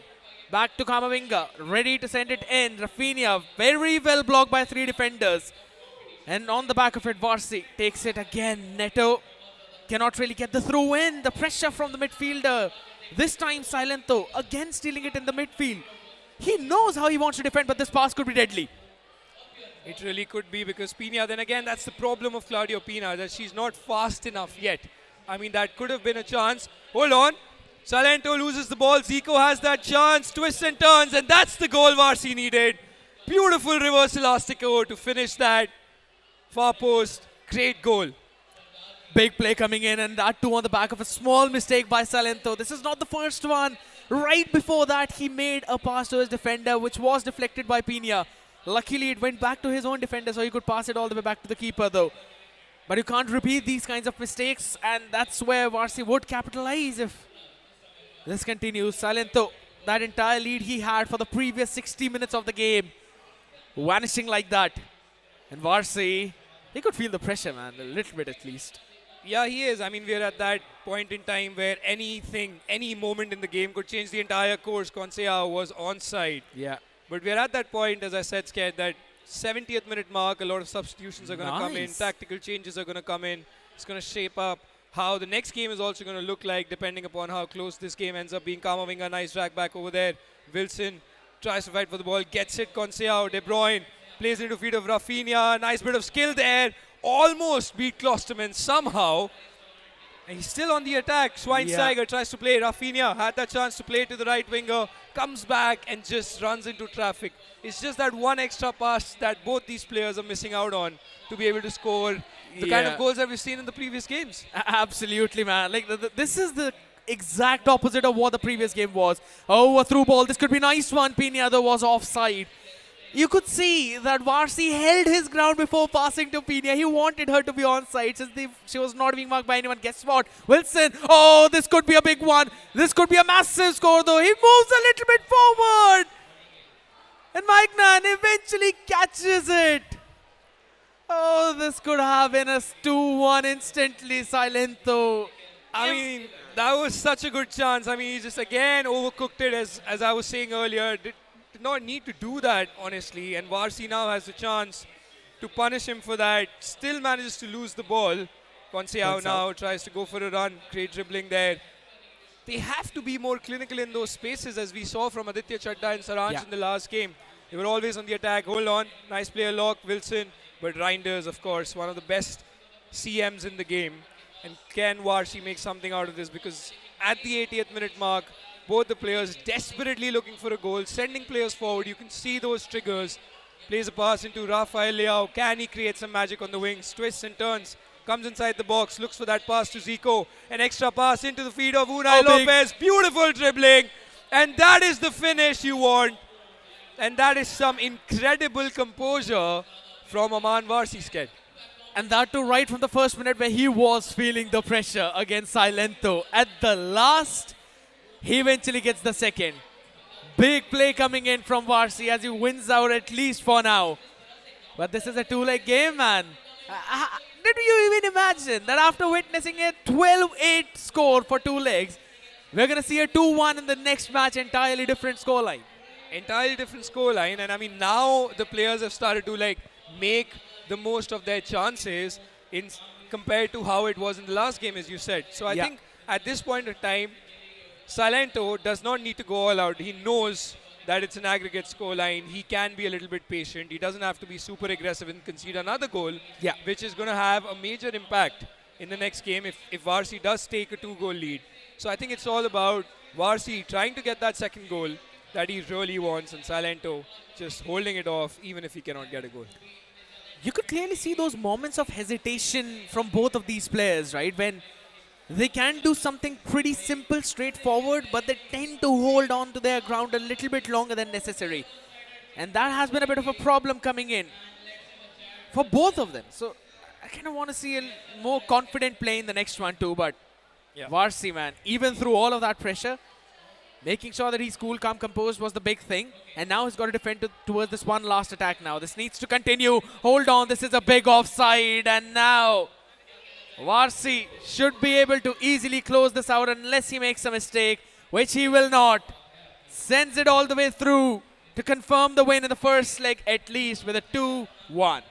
Back to Camavinga, ready to send it in. Rafinha, very well blocked by three defenders. And on the back of it, Warsi takes it again. Neto cannot really get the throw in. The pressure from the midfielder. This time Silento again stealing it in the midfield. He knows how he wants to defend, but this pass could be deadly. It really could be because Pina, then again, that's the problem of Claudio Pina, that she's not fast enough yet. I mean, that could have been a chance. Hold on. Silento loses the ball. Zico has that chance, twists and turns, and that's the goal Warsi needed. Beautiful reverse elastico to finish that. Far post, great goal. Big play coming in, and that too on the back of a small mistake by Silento. This is not the first one. Right before that, he made a pass to his defender, which was deflected by Pina. Luckily, it went back to his own defender, so he could pass it all the way back to the keeper, though. But you can't repeat these kinds of mistakes, and that's where Warsi would capitalize if this continues. Silento, that entire lead he had for the previous 60 minutes of the game, vanishing like that. And Warsi, he could feel the pressure, man, a little bit at least. Yeah, he is. I mean, we're at that point in time where anything, any moment in the game could change the entire course. Consea was onside. Yeah. But we're at that point, as I said, scared that 70th minute mark, a lot of substitutions are going to come in, tactical changes are going to come in. It's going to shape up how the next game is also going to look like, depending upon how close this game ends up being. Camavinga, nice drag back over there. Wilson tries to fight for the ball, gets it. Consea, De Bruyne Plays into feet of Rafinha. Nice bit of skill there. Almost beat Klosterman somehow. And he's still on the attack. Schweinsteiger tries to play. Rafinha had that chance to play to the right winger. Comes back and just runs into traffic. It's just that one extra pass that both these players are missing out on to be able to score the kind of goals that we've seen in the previous games. Absolutely, man. Like this is the exact opposite of what the previous game was. Oh, a through ball. This could be a nice one. Pina though was offside. You could see that Warsi held his ground before passing to Pina. He wanted her to be onside since she was not being marked by anyone. Guess what? Wilson. Oh, this could be a big one. This could be a massive score though. He moves a little bit forward. And Magnan eventually catches it. Oh, this could have been a 2-1 instantly. Silento. I mean, that was such a good chance. I mean, he just again overcooked it as I was saying earlier. Did not need to do that, honestly. And Warsi now has the chance to punish him for that. Still manages to lose the ball. Conseau now tries to go for a run. Great dribbling there. They have to be more clinical in those spaces, as we saw from Aditya Chadda and Saransh in the last game. They were always on the attack. Hold on. Nice player lock, Wilson. But Reinders, of course, one of the best CMs in the game. And can Warsi make something out of this? Because at the 80th minute mark, both the players desperately looking for a goal, sending players forward. You can see those triggers. Plays a pass into Rafael Leao. Can he create some magic on the wings? Twists and turns. Comes inside the box. Looks for that pass to Zico. An extra pass into the feet of Unai Lopez. Beautiful dribbling. And that is the finish you want. And that is some incredible composure from Aman Warsi's kid. And that too right from the first minute where he was feeling the pressure against Silento. At the last, he eventually gets the second. Big play coming in from Warsi as he wins out at least for now. But this is a two-leg game, man. Did you even imagine that after witnessing a 12-8 score for 2 legs, we're going to see a 2-1 in the next match, entirely different scoreline? Entirely different scoreline. And I mean, now the players have started to like make the most of their chances in compared to how it was in the last game, as you said. So I think at this point in time, Silento does not need to go all out. He knows that it's an aggregate scoreline. He can be a little bit patient. He doesn't have to be super aggressive and concede another goal, which is going to have a major impact in the next game if Warsi does take a 2-goal lead. So I think it's all about Warsi trying to get that second goal that he really wants, and Silento just holding it off even if he cannot get a goal. You could clearly see those moments of hesitation from both of these players, right? When they can do something pretty simple, straightforward, but they tend to hold on to their ground a little bit longer than necessary. And that has been a bit of a problem coming in for both of them. So I kind of want to see a more confident play in the next one too, but Warsi, man, even through all of that pressure, making sure that he's cool, calm, composed was the big thing. And now he's got to defend towards this one last attack now. This needs to continue. Hold on, this is a big offside. And now Warsi should be able to easily close this out unless he makes a mistake, which he will not. Sends it all the way through to confirm the win in the first leg, at least with a 2-1.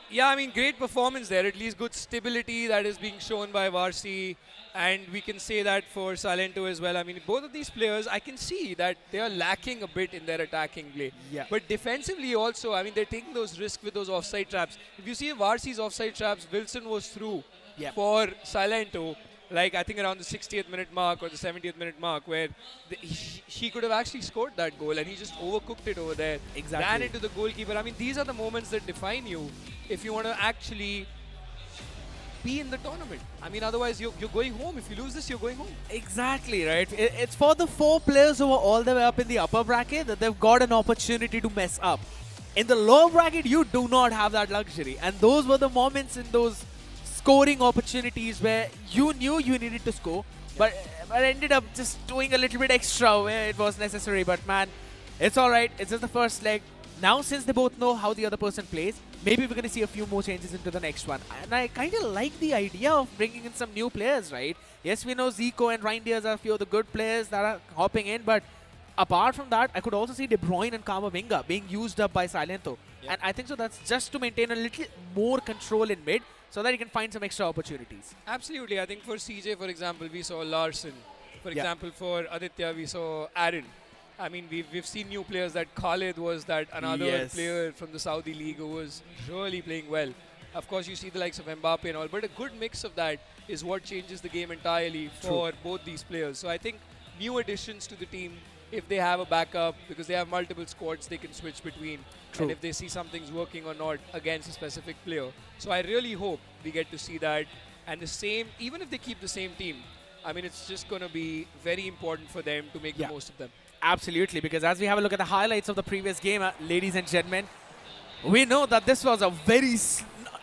Yeah, I mean, great performance there. At least good stability that is being shown by Warsi. And we can say that for Silento as well. I mean, both of these players, I can see that they are lacking a bit in their attacking play. Yeah. But defensively also, I mean, they're taking those risks with those offside traps. If you see Warsi's offside traps, Wilson was through for Silento, like I think around the 60th minute mark or the 70th minute mark, where he could have actually scored that goal and he just overcooked it over there. Exactly. Ran into the goalkeeper. I mean, these are the moments that define you if you want to actually be in the tournament. I mean, otherwise you're going home. If you lose this, you're going home. Exactly, right? It's for the 4 players who are all the way up in the upper bracket that they've got an opportunity to mess up. In the lower bracket, you do not have that luxury. And those were the moments in those scoring opportunities where you knew you needed to score, but ended up just doing a little bit extra where it was necessary. But man, it's alright. It's just the first leg. Now, since they both know how the other person plays, maybe we're going to see a few more changes into the next one. And I kind of like the idea of bringing in some new players, right? Yes, we know Zico and Reinders are a few of the good players that are hopping in, but apart from that, I could also see De Bruyne and Kamavinga being used up by Silento. And I think so that's just to maintain a little more control in mid so that you can find some extra opportunities. Absolutely. I think for CJ, for example, we saw Larson. For example, for Aditya, we saw Aaron. I mean, we've seen new players. That Khalid was that another Yes. player from the Saudi league who was really playing well. Of course, you see the likes of Mbappe and all, but a good mix of that is what changes the game entirely for both these players. So I think new additions to the team, if they have a backup, because they have multiple squads they can switch between, and if they see something's working or not against a specific player. So I really hope we get to see that. And the same, even if they keep the same team, I mean, it's just going to be very important for them to make the most of them. Absolutely, because as we have a look at the highlights of the previous game, ladies and gentlemen, we know that this was a very,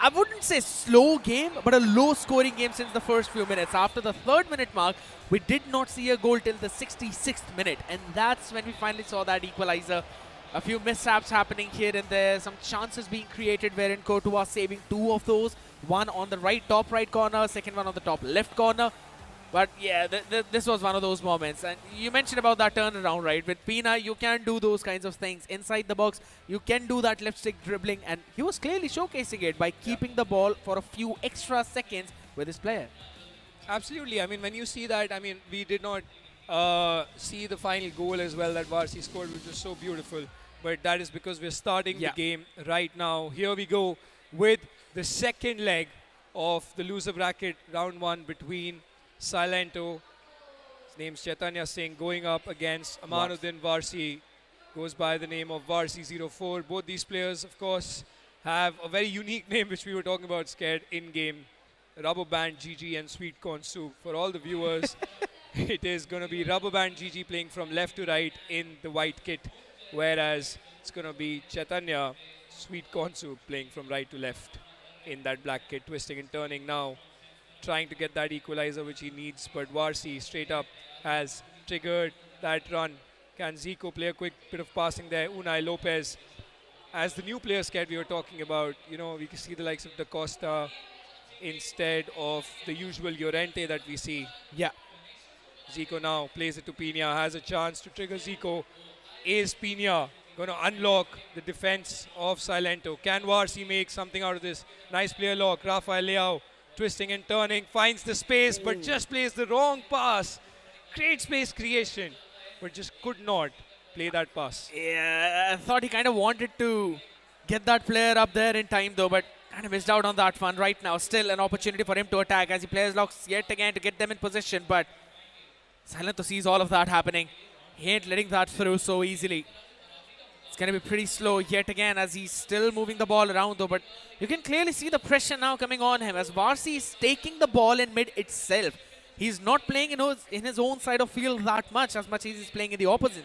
I wouldn't say slow game, but a low-scoring game since the first few minutes. After the 3rd minute mark, we did not see a goal till the 66th minute, and that's when we finally saw that equalizer. A few mishaps happening here and there, some chances being created wherein Courtois saving 2 of those, one on the top right corner, second one on the top left corner. But yeah, this was one of those moments. And you mentioned about that turnaround, right? With Pina, you can do those kinds of things. Inside the box, you can do that left stick dribbling. And he was clearly showcasing it by keeping the ball for a few extra seconds with his player. Absolutely. I mean, when you see that, I mean, we did not see the final goal as well that Warsi scored, which was so beautiful. But that is because we're starting the game right now. Here we go with the second leg of the loser bracket, round 1 between Silento, his name's Chaitanya Singh, going up against Amanuddin Warsi, goes by the name of Warsi04. Both these players, of course, have a very unique name, which we were talking about, scared in-game. Rubber Band GG and Sweet Corn Soup. For all the viewers, it is going to be Rubber Band GG playing from left to right in the white kit, whereas it's going to be Chaitanya, Sweet Corn Soup, playing from right to left in that black kit, twisting and turning now, trying to get that equalizer which he needs, but Warsi straight up has triggered that run. Can Zico play a quick bit of passing there? Unai Lopez, as the new player scared we were talking about, you know, we can see the likes of Da Costa instead of the usual Llorente that we see. Yeah. Zico now plays it to Pina, has a chance to trigger Zico. Is Pina going to unlock the defense of Silento? Can Warsi make something out of this? Nice player lock, Rafael Leao. Twisting and turning, finds the space, but just plays the wrong pass. Great space creation, but just could not play that pass. Yeah, I thought he kind of wanted to get that player up there in time though, but kind of missed out on that one. Right now, still an opportunity for him to attack as he plays locks yet again to get them in position, but Silento sees all of that happening. He ain't letting that through so easily. It's going to be pretty slow yet again as he's still moving the ball around though, but you can clearly see the pressure now coming on him as Warsi is taking the ball in mid itself. He's not playing in his own side of field that much as he's playing in the opposite.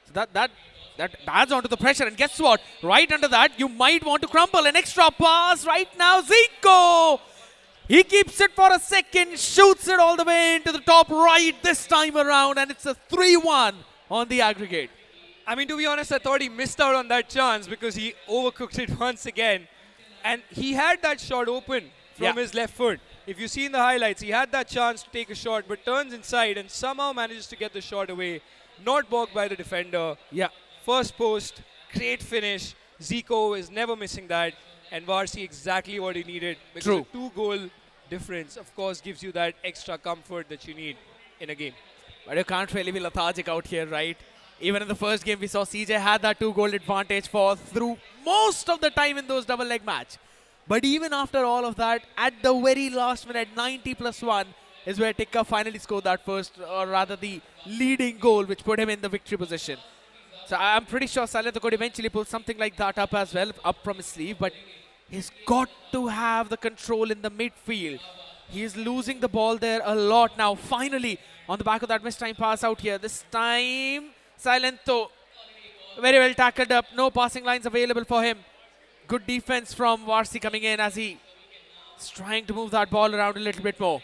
So that adds onto the pressure, and guess what? Right under that, you might want to crumble. An extra pass right now, Zico! He keeps it for a second, shoots it all the way into the top right this time around, and it's a 3-1 on the aggregate. I mean, to be honest, I thought he missed out on that chance because he overcooked it once again. And he had that shot open from his left foot. If you see in the highlights, he had that chance to take a shot, but turns inside and somehow manages to get the shot away. Not blocked by the defender. Yeah. First post, great finish. Zico is never missing that. And Warsi exactly what he needed. Because a 2-goal difference, of course, gives you that extra comfort that you need in a game. But you can't really be lethargic out here, right? Even in the first game, we saw CJ had that 2-goal advantage for through most of the time in those double leg match. But even after all of that, at the very last minute, 90+1 is where Tikka finally scored that first, or rather the leading goal, which put him in the victory position. So I'm pretty sure Silento could eventually pull something like that up as well, up from his sleeve. But he's got to have the control in the midfield. He's losing the ball there a lot now. Finally, on the back of that missed time pass out here. This time, Silento very well tackled up. No passing lines available for him. Good defense from Warsi coming in as he's trying to move that ball around a little bit more.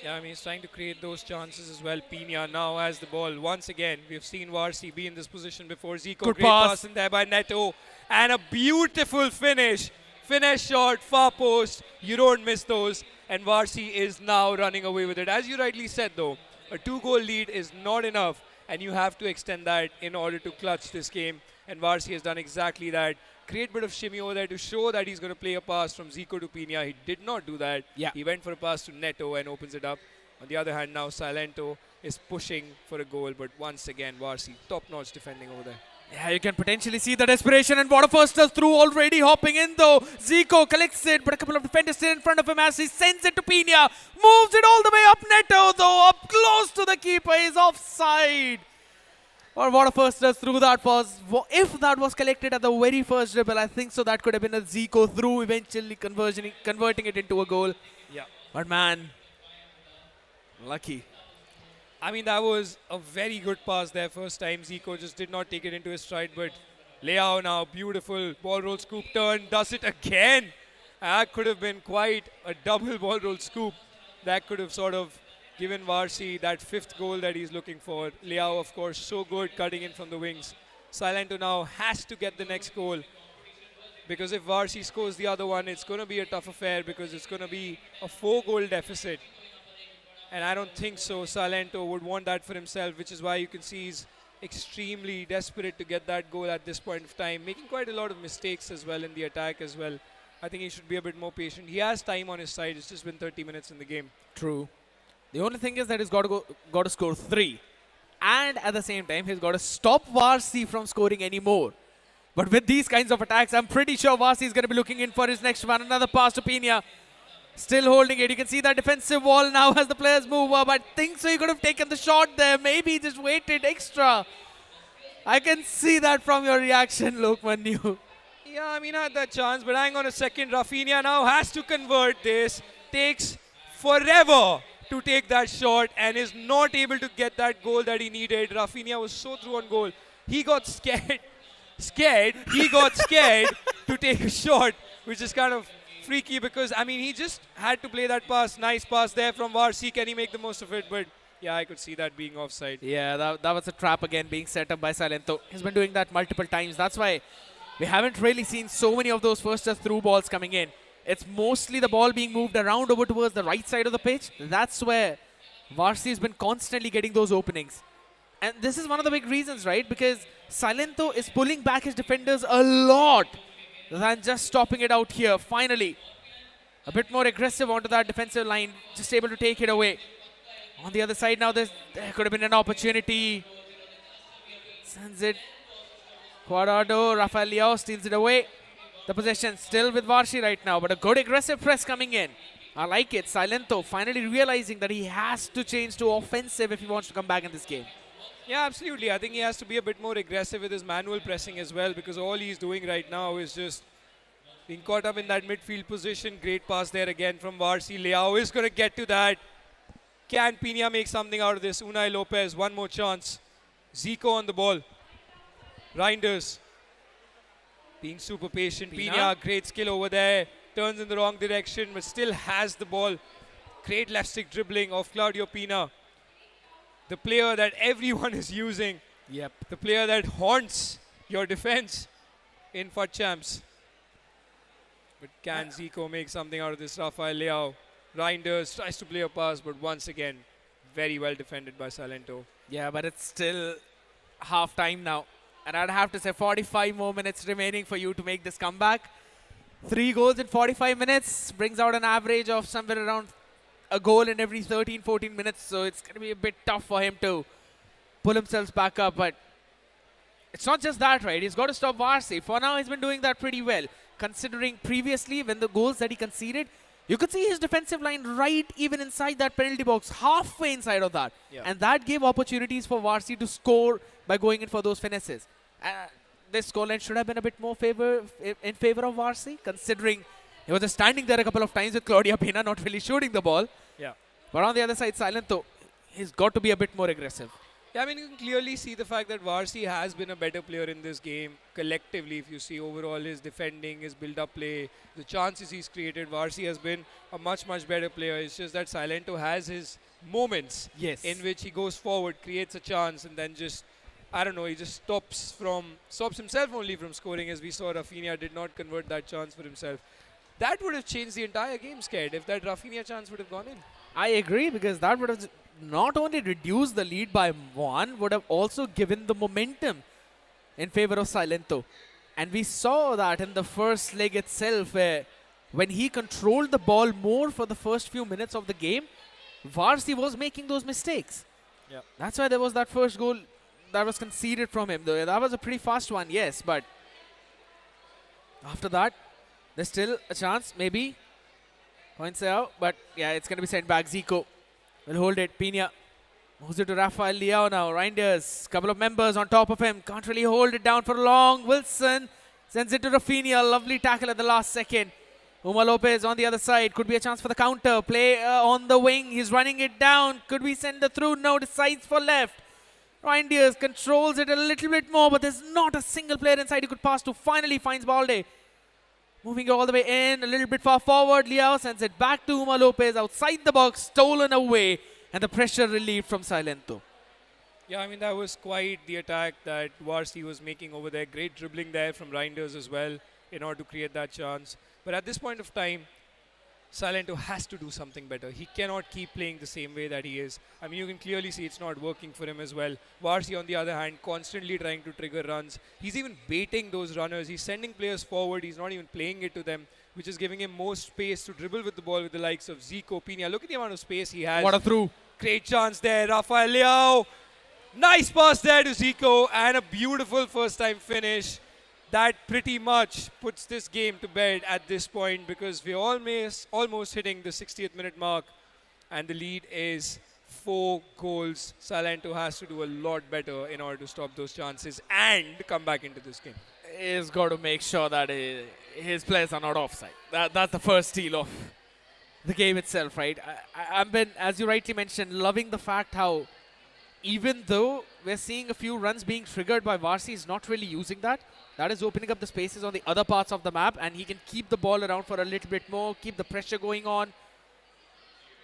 Yeah, I mean, he's trying to create those chances as well. Pina now has the ball once again. We've seen Warsi be in this position before. Zico, good great pass in there by Neto. And a beautiful finish. Finesse shot, far post. You don't miss those. And Warsi is now running away with it. As you rightly said, though, a 2-goal lead is not enough. And you have to extend that in order to clutch this game. And Warsi has done exactly that. Great bit of shimmy over there to show that he's going to play a pass from Zico to Pina. He did not do that. Yeah. He went for a pass to Neto and opens it up. On the other hand, now Silento is pushing for a goal. But once again, Warsi, top-notch defending over there. Yeah, you can potentially see the desperation, and Waterfirsters through already hopping in though. Zico collects it, but a couple of defenders still in front of him as he sends it to Pina. Moves it all the way up Neto though, up close to the keeper, is offside. Or Waterfirsters through that was, if that was collected at the very first dribble, I think so that could have been a Zico through, eventually converting it into a goal. Yeah. But man, lucky. I mean, that was a very good pass there. First time, Zico just did not take it into his stride, but Leao now, beautiful ball roll scoop turn, does it again. That could have been quite a double ball roll scoop. That could have sort of given Warsi that 5th goal that he's looking for. Leao, of course, so good cutting in from the wings. Silento now has to get the next goal, because if Warsi scores the other one, it's going to be a tough affair, because it's going to be a 4-goal deficit. And I don't think so Silento would want that for himself, which is why you can see he's extremely desperate to get that goal at this point of time, making quite a lot of mistakes as well in the attack as well. I think he should be a bit more patient. He has time on his side. It's just been 30 minutes in the game. True. The only thing is that he's got to score 3. And at the same time, he's got to stop Warsi from scoring any more. But with these kinds of attacks, I'm pretty sure Warsi is going to be looking in for his next one. Another pass to Pina. Still holding it. You can see that defensive wall now as the players move up. I think so he could have taken the shot there. Maybe he just waited extra. I can see that from your reaction, Lokman. Yeah, I mean, I had that chance, but hang on a second. Rafinha now has to convert this. Takes forever to take that shot and is not able to get that goal that he needed. Rafinha was so through on goal. He got scared. He got scared to take a shot, which is kind of freaky, because, I mean, he just had to play that pass. Nice pass there from Warsi. Can he make the most of it? But, yeah, I could see that being offside. Yeah, that was a trap again being set up by Silento. He's been doing that multiple times. That's why we haven't really seen so many of those first through balls coming in. It's mostly the ball being moved around over towards the right side of the pitch. That's where Warsi has been constantly getting those openings. And this is one of the big reasons, right? Because Silento is pulling back his defenders a lot than just stopping it out here. Finally, a bit more aggressive onto that defensive line, just able to take it away. On the other side now, there could have been an opportunity. Sends it. Cuadrado, Rafael Leao steals it away. The possession still with Warsi right now, but a good aggressive press coming in. I like it. Silento finally realizing that he has to change to offensive if he wants to come back in this game. Yeah, absolutely. I think he has to be a bit more aggressive with his manual pressing as well, because all he's doing right now is just being caught up in that midfield position. Great pass there again from Warsi. Leao is going to get to that. Can Pina make something out of this? Unai Lopez, one more chance. Zico on the ball. Reinders being super patient. Pina, great skill over there. Turns in the wrong direction, but still has the ball. Great left stick dribbling of Claudio Pina. The player that everyone is using. Yep. The player that haunts your defense in FUT Champs. But can Zico make something out of this? Rafael Leao. Reinders tries to play a pass, but once again, very well defended by Silento. Yeah, but it's still half time now. And I'd have to say 45 more minutes remaining for you to make this comeback. 3 goals in 45 minutes brings out an average of somewhere around a goal in every 13-14 minutes. So it's going to be a bit tough for him to pull himself back up. But it's not just that, right? He's got to stop Warsi. For now, he's been doing that pretty well. Considering previously, when the goals that he conceded, you could see his defensive line right even inside that penalty box, halfway inside of that. Yeah. And that gave opportunities for Warsi to score by going in for those finishes. This scoreline should have been a bit more in favor of Warsi, considering he was just standing there a couple of times with Claudia Pina, not really shooting the ball. Yeah. But on the other side, Silento, he's got to be a bit more aggressive. Yeah, I mean, you can clearly see the fact that Warsi has been a better player in this game. Collectively, if you see overall his defending, his build-up play, the chances he's created, Warsi has been a much, much better player. It's just that Silento has his moments in which he goes forward, creates a chance, and then just, I don't know, he just stops himself only from scoring, as we saw Rafinha did not convert that chance for himself. That would have changed the entire game, Scared, if that Rafinha chance would have gone in. I agree, because that would have not only reduced the lead by 1, would have also given the momentum in favor of Silento. And we saw that in the first leg itself, where when he controlled the ball more for the first few minutes of the game, Warsi was making those mistakes. Yeah. That's why there was that first goal that was conceded from him, though. That was a pretty fast one, yes, but after that, there's still a chance, maybe. Points out, but yeah, it's going to be sent back. Zico will hold it. Pina moves it to Rafael Leao now. Reinders, couple of members on top of him. Can't really hold it down for long. Wilson sends it to Rafinha. Lovely tackle at the last second. Uma Lopez on the other side. Could be a chance for the counter. Play on the wing. He's running it down. Could we send it through? No, decides for left. Reinders controls it a little bit more, but there's not a single player inside he could pass to. Finally finds Balde. Moving all the way in, a little bit far forward. Leao sends it back to Uma Lopez outside the box, stolen away, and the pressure relieved from Silento. Yeah, I mean, that was quite the attack that Warsi was making over there. Great dribbling there from Reinders as well in order to create that chance. But at this point of time, Silento has to do something better. He cannot keep playing the same way that he is. I mean, you can clearly see it's not working for him as well. Warsi, on the other hand, constantly trying to trigger runs. He's even baiting those runners. He's sending players forward. He's not even playing it to them, which is giving him more space to dribble with the ball with the likes of Zico, Pina. Look at the amount of space he has. What a through. Great chance there. Rafael Leao. Nice pass there to Zico and a beautiful first-time finish. That pretty much puts this game to bed at this point because we're almost hitting the 60th minute mark and the lead is 4 goals. Silento has to do a lot better in order to stop those chances and come back into this game. He's got to make sure that his players are not offside. That's the first steal of the game itself, right? I've been, as you rightly mentioned, loving the fact how even though we're seeing a few runs being triggered by Warsi, he's not really using that. That is opening up the spaces on the other parts of the map, and he can keep the ball around for a little bit more, keep the pressure going on.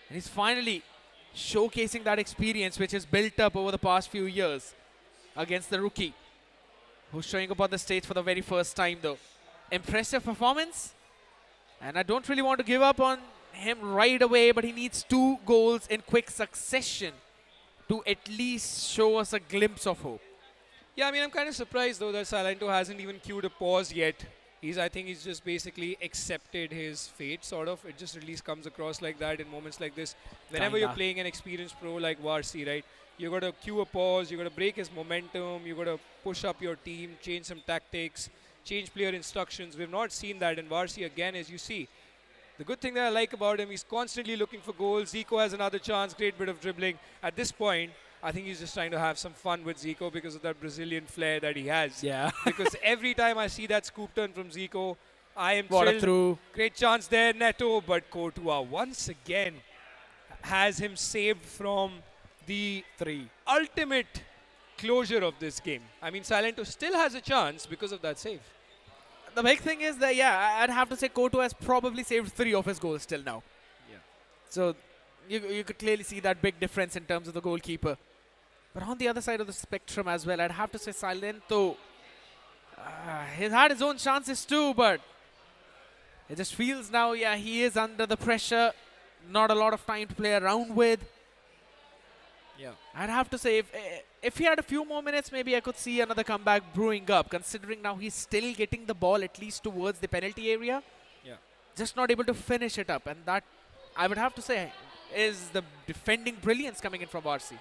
And he's finally showcasing that experience which is built up over the past few years against the rookie, who's showing up on the stage for the very first time, though. Impressive performance, and I don't really want to give up on him right away, but he needs 2 goals in quick succession to at least show us a glimpse of hope. Yeah, I mean, I'm kind of surprised, though, that Silento hasn't even queued a pause yet. I think he's just basically accepted his fate, sort of. It just really comes across like that in moments like this. Whenever you're playing an experienced pro like Warsi, right, you got to queue a pause, you got to break his momentum, you got to push up your team, change some tactics, change player instructions. We've not seen that in Warsi again, as you see. The good thing that I like about him, he's constantly looking for goals. Zico has another chance, great bit of dribbling. At this point, I think he's just trying to have some fun with Zico because of that Brazilian flair that he has. Yeah. Because every time I see that scoop turn from Zico, I am What a thrilled. through. Great chance there, Neto. But Courtois once again has him saved from the ultimate closure of this game. I mean, Silento still has a chance because of that save. The big thing is that, yeah, I'd have to say Courtois has probably saved 3 of his goals till now. Yeah. So you could clearly see that big difference in terms of the goalkeeper. But on the other side of the spectrum as well, I'd have to say Silento, he's had his own chances too, but it just feels now, yeah, he is under the pressure. Not a lot of time to play around with. Yeah. I'd have to say, if he had a few more minutes, maybe I could see another comeback brewing up, considering now he's still getting the ball at least towards the penalty area. Yeah. Just not able to finish it up. And that, I would have to say, is the defending brilliance coming in from Warsi.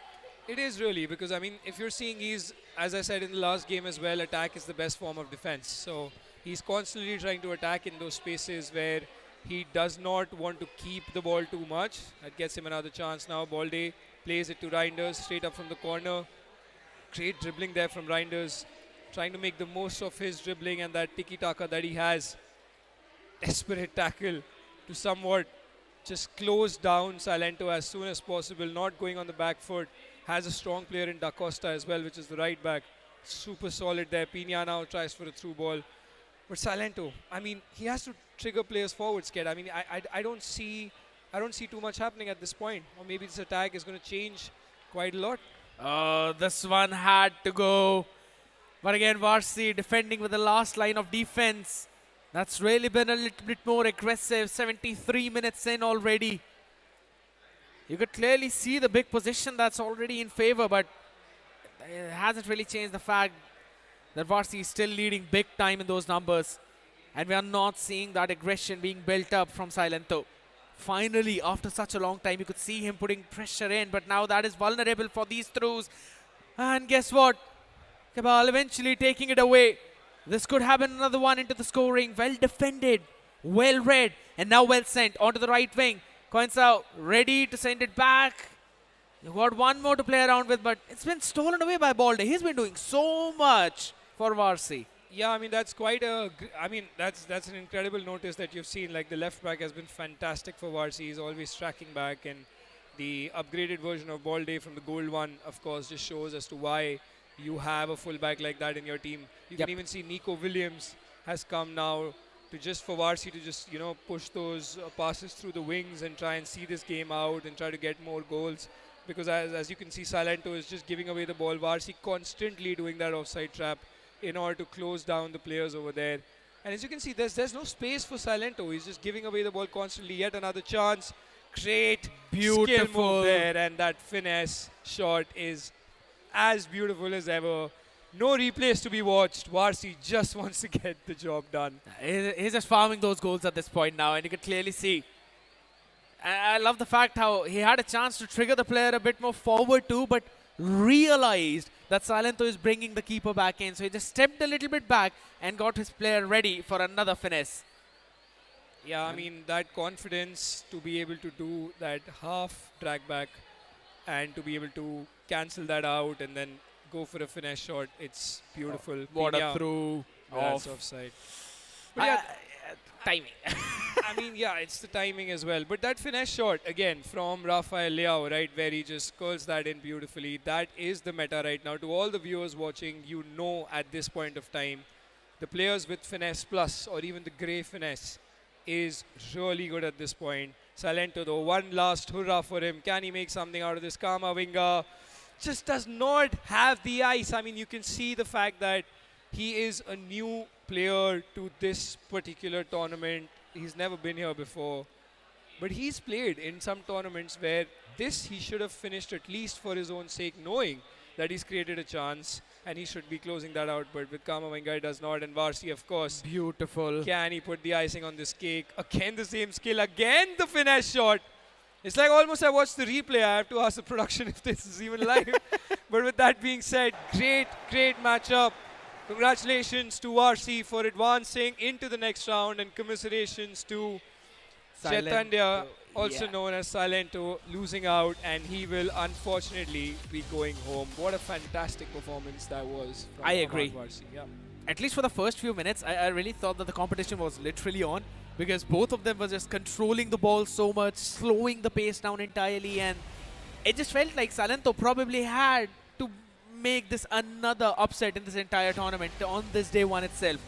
It is really, because, I mean, if you're seeing he's, as I said in the last game as well, attack is the best form of defense. So he's constantly trying to attack in those spaces where he does not want to keep the ball too much. That gets him another chance now. Balde plays it to Reinders straight up from the corner. Great dribbling there from Reinders, trying to make the most of his dribbling and that tiki-taka that he has. Desperate tackle to somewhat just close down Silento as soon as possible, not going on the back foot. Has a strong player in Da Costa as well, which is the right back. Super solid there. Pina now tries for a through ball. But Silento, I mean, he has to trigger players forward, Sked. I mean, I don't see too much happening at this point. Or maybe this attack is going to change quite a lot. Oh, this one had to go. But again, Warsi defending with the last line of defense. That's really been a little bit more aggressive. 73 minutes in already. You could clearly see the big position that's already in favor, but it hasn't really changed the fact that Warsi is still leading big time in those numbers. And we are not seeing that aggression being built up from Silento. Finally, after such a long time, you could see him putting pressure in, but now that is vulnerable for these throws. And guess what? Kabal eventually taking it away. This could have been another one into the scoring. Well defended, well read, and now well sent onto the right wing. Coinsao ready to send it back. You've got one more to play around with, but it's been stolen away by Balde. He's been doing so much for Warsi. Yeah, I mean, that's quite a... that's an incredible notice that you've seen. Like, the left back has been fantastic for Warsi. He's always tracking back, and the upgraded version of Balde from the gold one, of course, just shows as to why you have a fullback like that in your team. You can even see Nico Williams has come now to just for Warsi to just, you know, push those passes through the wings and try and see this game out and try to get more goals. Because as you can see, Silento is just giving away the ball. Warsi constantly doing that offside trap in order to close down the players over there. And as you can see, there's no space for Silento. He's just giving away the ball constantly. Yet another chance. Great skill move there. And that finesse shot is as beautiful as ever. No replays to be watched. Warsi just wants to get the job done. He's just farming those goals at this point now, and you can clearly see. I love the fact how he had a chance to trigger the player a bit more forward too, but realized that Silento is bringing the keeper back in. So he just stepped a little bit back and got his player ready for another finesse. Yeah, I mean, that confidence to be able to do that half drag back and to be able to cancel that out and then go for a finesse shot, it's beautiful. What a through. That's offside. But yeah, timing. I mean, yeah, it's the timing as well. But that finesse shot, again, from Rafael Leao, right, where he just curls that in beautifully. That is the meta right now. To all the viewers watching, you know at this point of time, the players with finesse plus or even the grey finesse is really good at this point. Silento, though, one last hurrah for him. Can he make something out of this? Kamavinga just does not have the ice. I mean, you can see the fact that he is a new player to this particular tournament. He's never been here before. But he's played in some tournaments where this he should have finished at least for his own sake, knowing that he's created a chance and he should be closing that out. But with Kamavinga, he does not. And Warsi, of course. Beautiful. Can he put the icing on this cake? Again, the same skill. Again, the finesse shot. It's like almost I watched the replay. I have to ask the production if this is even live. But with that being said, great matchup. Congratulations to Warsi for advancing into the next round, and commiserations to Chaitanya, also known as Silento, losing out, and he will unfortunately be going home. What a fantastic performance that was from I agree. Warsi. Yeah. At least for the first few minutes, I really thought that the competition was literally on, because both of them were just controlling the ball so much, slowing the pace down entirely, and it just felt like Silento probably had to make this another upset in this entire tournament on this day one itself.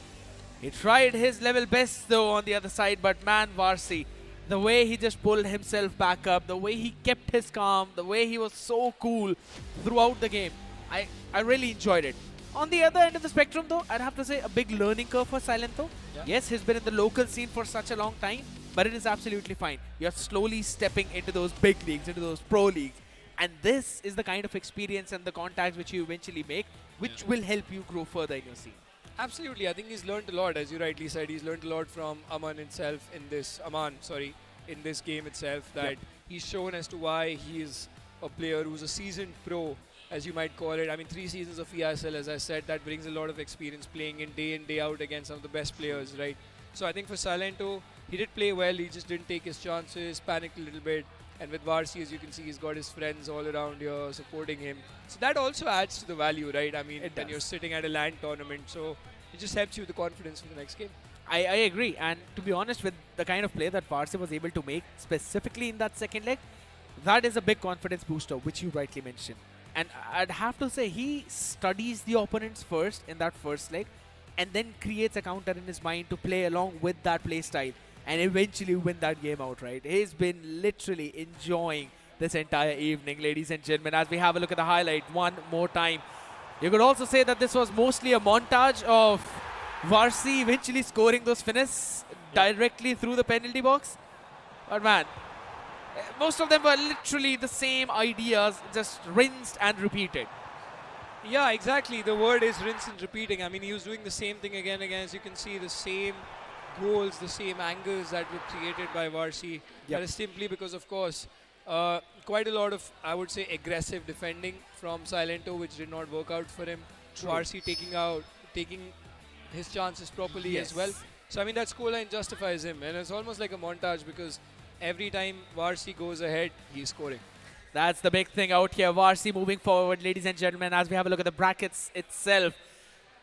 He tried his level best though on the other side, but man, Warsi, the way he just pulled himself back up, the way he kept his calm, the way he was so cool throughout the game, I really enjoyed it. On the other end of the spectrum though, I'd have to say a big learning curve for Silento. Yeah. Yes, he's been in the local scene for such a long time, but it is absolutely fine. You're slowly stepping into those big leagues, into those pro leagues. And this is the kind of experience and the contacts which you eventually make, which will help you grow further in your scene. Absolutely. I think he's learned a lot, as you rightly said. He's learned a lot from Aman himself in this, in this game itself, that he's shown as to why he is a player who's a seasoned pro, as you might call it. I mean, 3 seasons of EASL, as I said, that brings a lot of experience playing in, day out against some of the best players, right? So I think for Silento, he did play well. He just didn't take his chances, panicked a little bit. And with Warsi, as you can see, he's got his friends all around here supporting him. So that also adds to the value, right? I mean, when you're sitting at a LAN tournament, so it just helps you with the confidence for the next game. I agree. And to be honest, with the kind of play that Warsi was able to make, specifically in that second leg, that is a big confidence booster, which you rightly mentioned. And I'd have to say, he studies the opponents first in that first leg, and then creates a counter in his mind to play along with that play style, and eventually win that game outright. He's been literally enjoying this entire evening, ladies and gentlemen, as we have a look at the highlight one more time. You could also say that this was mostly a montage of Warsi eventually scoring those finesse directly through the penalty box. But man, most of them were literally the same ideas, just rinsed and repeated. Yeah, exactly. The word is rinse and repeating. I mean, he was doing the same thing again and again. As you can see, the same goals, the same angles that were created by Warsi. That is simply because, of course, quite a lot of, I would say, aggressive defending from Silento, which did not work out for him. Warsi taking his chances properly as well. So, I mean, that scoreline justifies him. And it's almost like a montage because every time Warsi goes ahead, he's scoring. That's the big thing out here. Warsi moving forward, ladies and gentlemen, as we have a look at the brackets itself.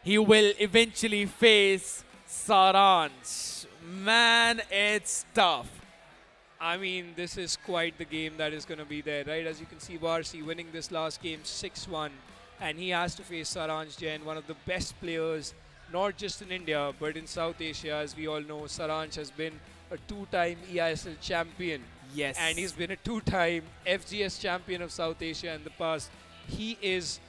He will eventually face Saransh. Man, it's tough. I mean, this is quite the game that is going to be there, right? As you can see, Warsi winning this last game 6-1. And he has to face Saranshjain, one of the best players, not just in India, but in South Asia. As we all know, Saransh has been a 2-time EASL champion. Yes. And he's been a 2-time FGS champion of South Asia in the past. He is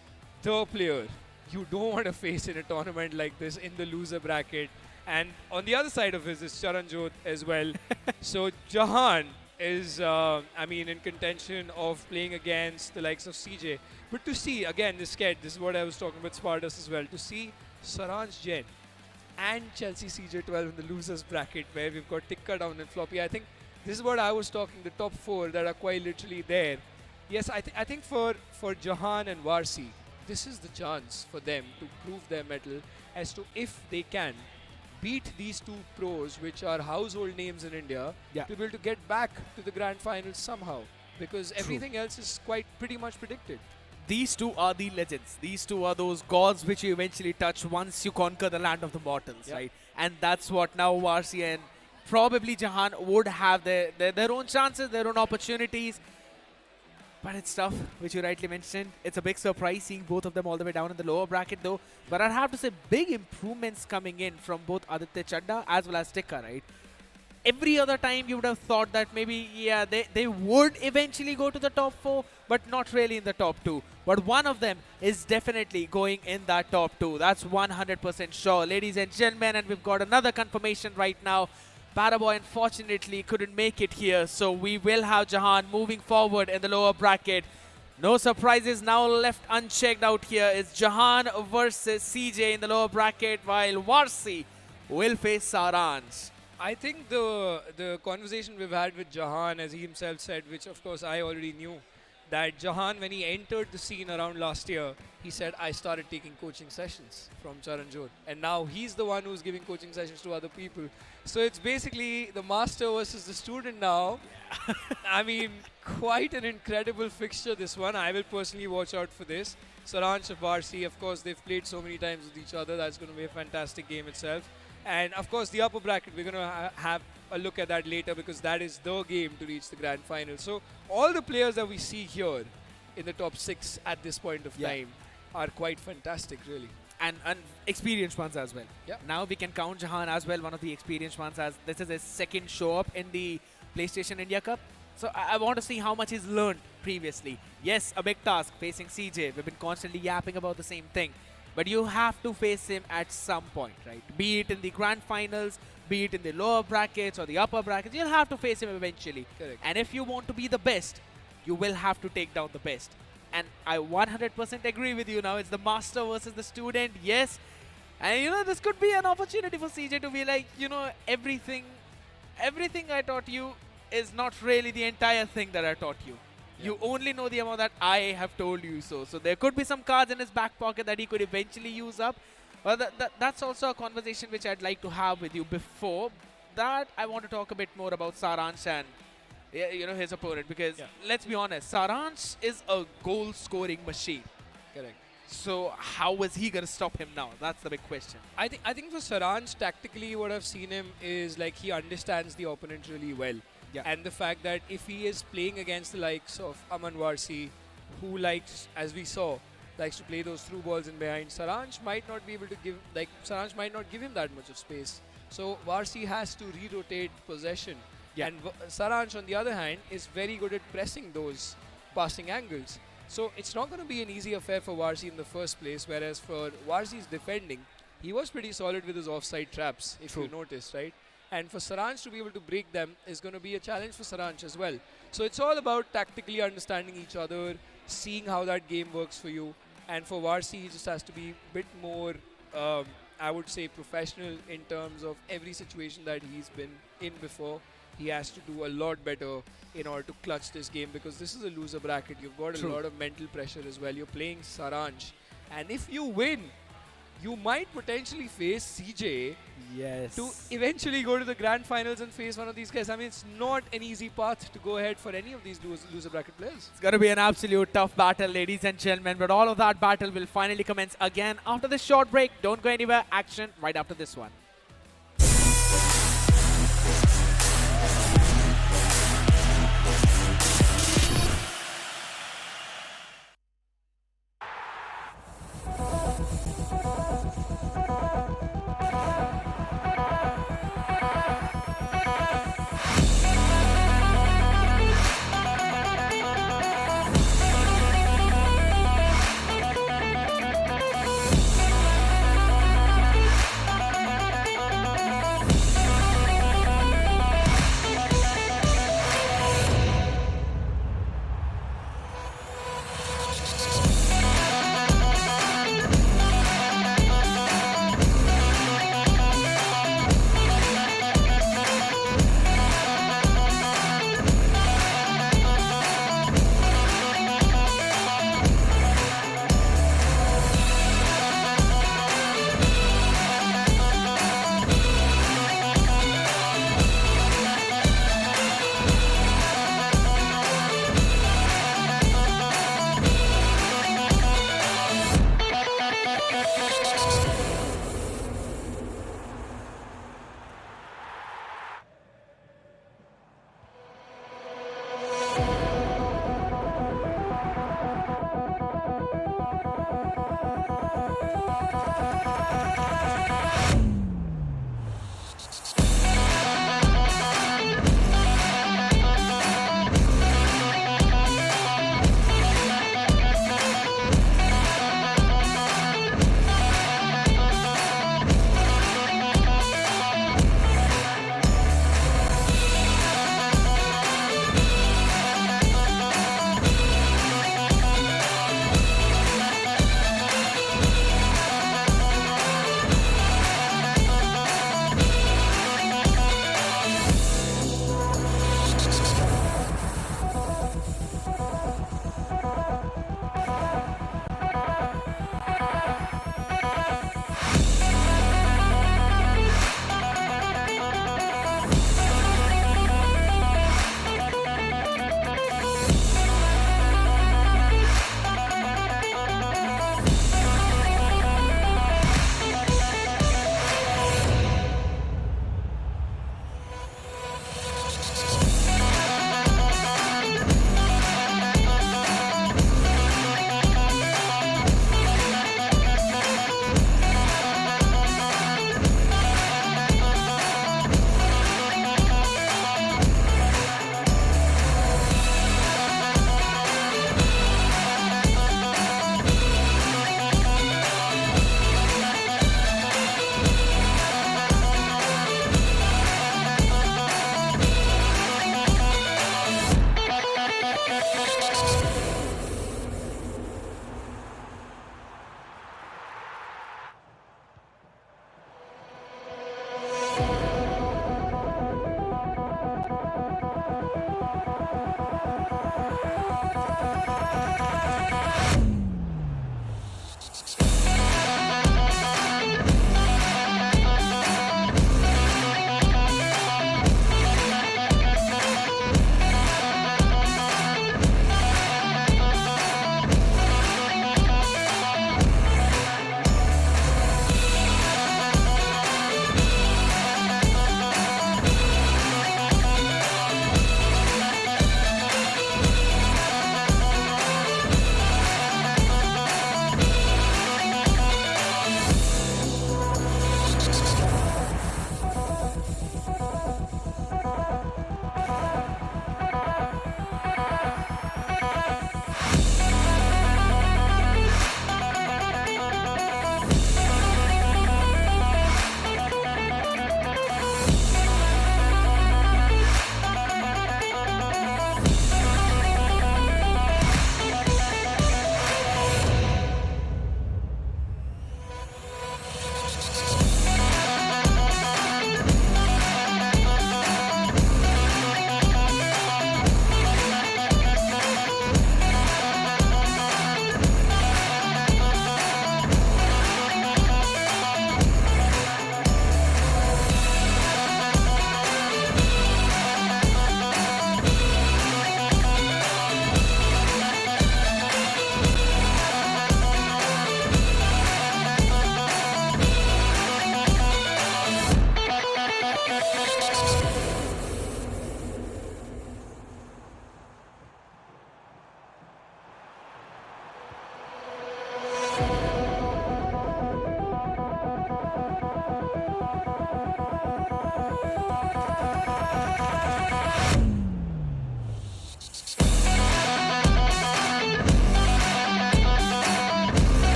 the player you don't want to face in a tournament like this in the loser bracket. And on the other side of his is Saranshjain as well. So Jahaan is, I mean, in contention of playing against the likes of CJ. But to see, again, this is what I was talking about Spartus as well, to see Saranshjain and ChelseaCJ12 in the losers bracket where we've got TikkaTown and Floppy. I think this is what I was talking, the top 4 that are quite literally there. Yes, I think for Jahaan and Warsi, this is the chance for them to prove their mettle as to if they can beat these 2 pros, which are household names in India, to be able to get back to the grand finals somehow. Because everything else is pretty much predicted. These 2 are the legends. These 2 are those gods which you eventually touch once you conquer the land of the mortals, right? And that's what now Warsi and probably Jahaan would have their own chances, their own opportunities. But it's tough, which you rightly mentioned. It's a big surprise seeing both of them all the way down in the lower bracket though. But I'd have to say big improvements coming in from both Aditya Chadda as well as Tikka, right? Every other time you would have thought that maybe, yeah, they would eventually go to the top 4, but not really in the top 2. But one of them is definitely going in that top 2. That's 100% sure. Ladies and gentlemen, and we've got another confirmation right now. Paraboy unfortunately couldn't make it here, so we will have Jahaan moving forward in the lower bracket. No surprises now left unchecked out here. It's Jahaan versus CJ in the lower bracket, while Warsi will face Saransh. I think the conversation we've had with Jahaan, as he himself said, which of course I already knew, that Jahaan, when he entered the scene around last year, he said, I started taking coaching sessions from Saranshjain. And now he's the one who's giving coaching sessions to other people. So it's basically the master versus the student now. I mean, quite an incredible fixture, this one. I will personally watch out for this. Saransh and Warsi, of course, they've played so many times with each other. That's going to be a fantastic game itself. And of course, the upper bracket, we're going to have a look at that later because that is the game to reach the grand final. So all the players that we see here in the top 6 at this point of time are quite fantastic, really. And experienced ones as well. Yeah. Now we can count Jahaan as well, one of the experienced ones, as this is his second show up in the PlayStation India Cup. So I want to see how much he's learned previously. Yes, a big task facing CJ. We've been constantly yapping about the same thing. But you have to face him at some point, right? Be it in the grand finals, be it in the lower brackets or the upper brackets, you'll have to face him eventually. Correct. And if you want to be the best, you will have to take down the best. And I 100% agree with you now. It's the master versus the student, yes. And you know, this could be an opportunity for CJ to be like, you know, everything I taught you is not really the entire thing that I taught you. You only know the amount that I have told you so. So there could be some cards in his back pocket that he could eventually use up. But that's also a conversation which I'd like to have with you. Before that, I want to talk a bit more about Saransh and you know, his opponent, because let's be honest, Saransh is a goal-scoring machine. Correct. So how is he going to stop him now? That's the big question. I think for Saransh, tactically, what I've seen him is like he understands the opponent really well. Yeah. And the fact that if he is playing against the likes of Aman Warsi, who likes, as we saw, likes to play those through balls in behind, Saransh might not be able to give, Saransh might not give him that much of space. So Warsi has to re-rotate possession. Yeah. And Saransh, on the other hand, is very good at pressing those passing angles. So it's not going to be an easy affair for Warsi in the first place, whereas for Warsi's defending, he was pretty solid with his offside traps, if you noticed, right? And for Saransh to be able to break them is going to be a challenge for Saransh as well. So it's all about tactically understanding each other, seeing how that game works for you. And for Warsi, he just has to be a bit more I would say, professional in terms of every situation that he's been in before. He has to do a lot better in order to clutch this game, because this is a loser bracket. You've got a lot of mental pressure as well. You're playing Saransh, and if you win, you might potentially face CJ to eventually go to the grand finals and face one of these guys. I mean, it's not an easy path to go ahead for any of these loser bracket players. It's going to be an absolute tough battle, ladies and gentlemen, but all of that battle will finally commence again after this short break. Don't go anywhere. Action right after this one.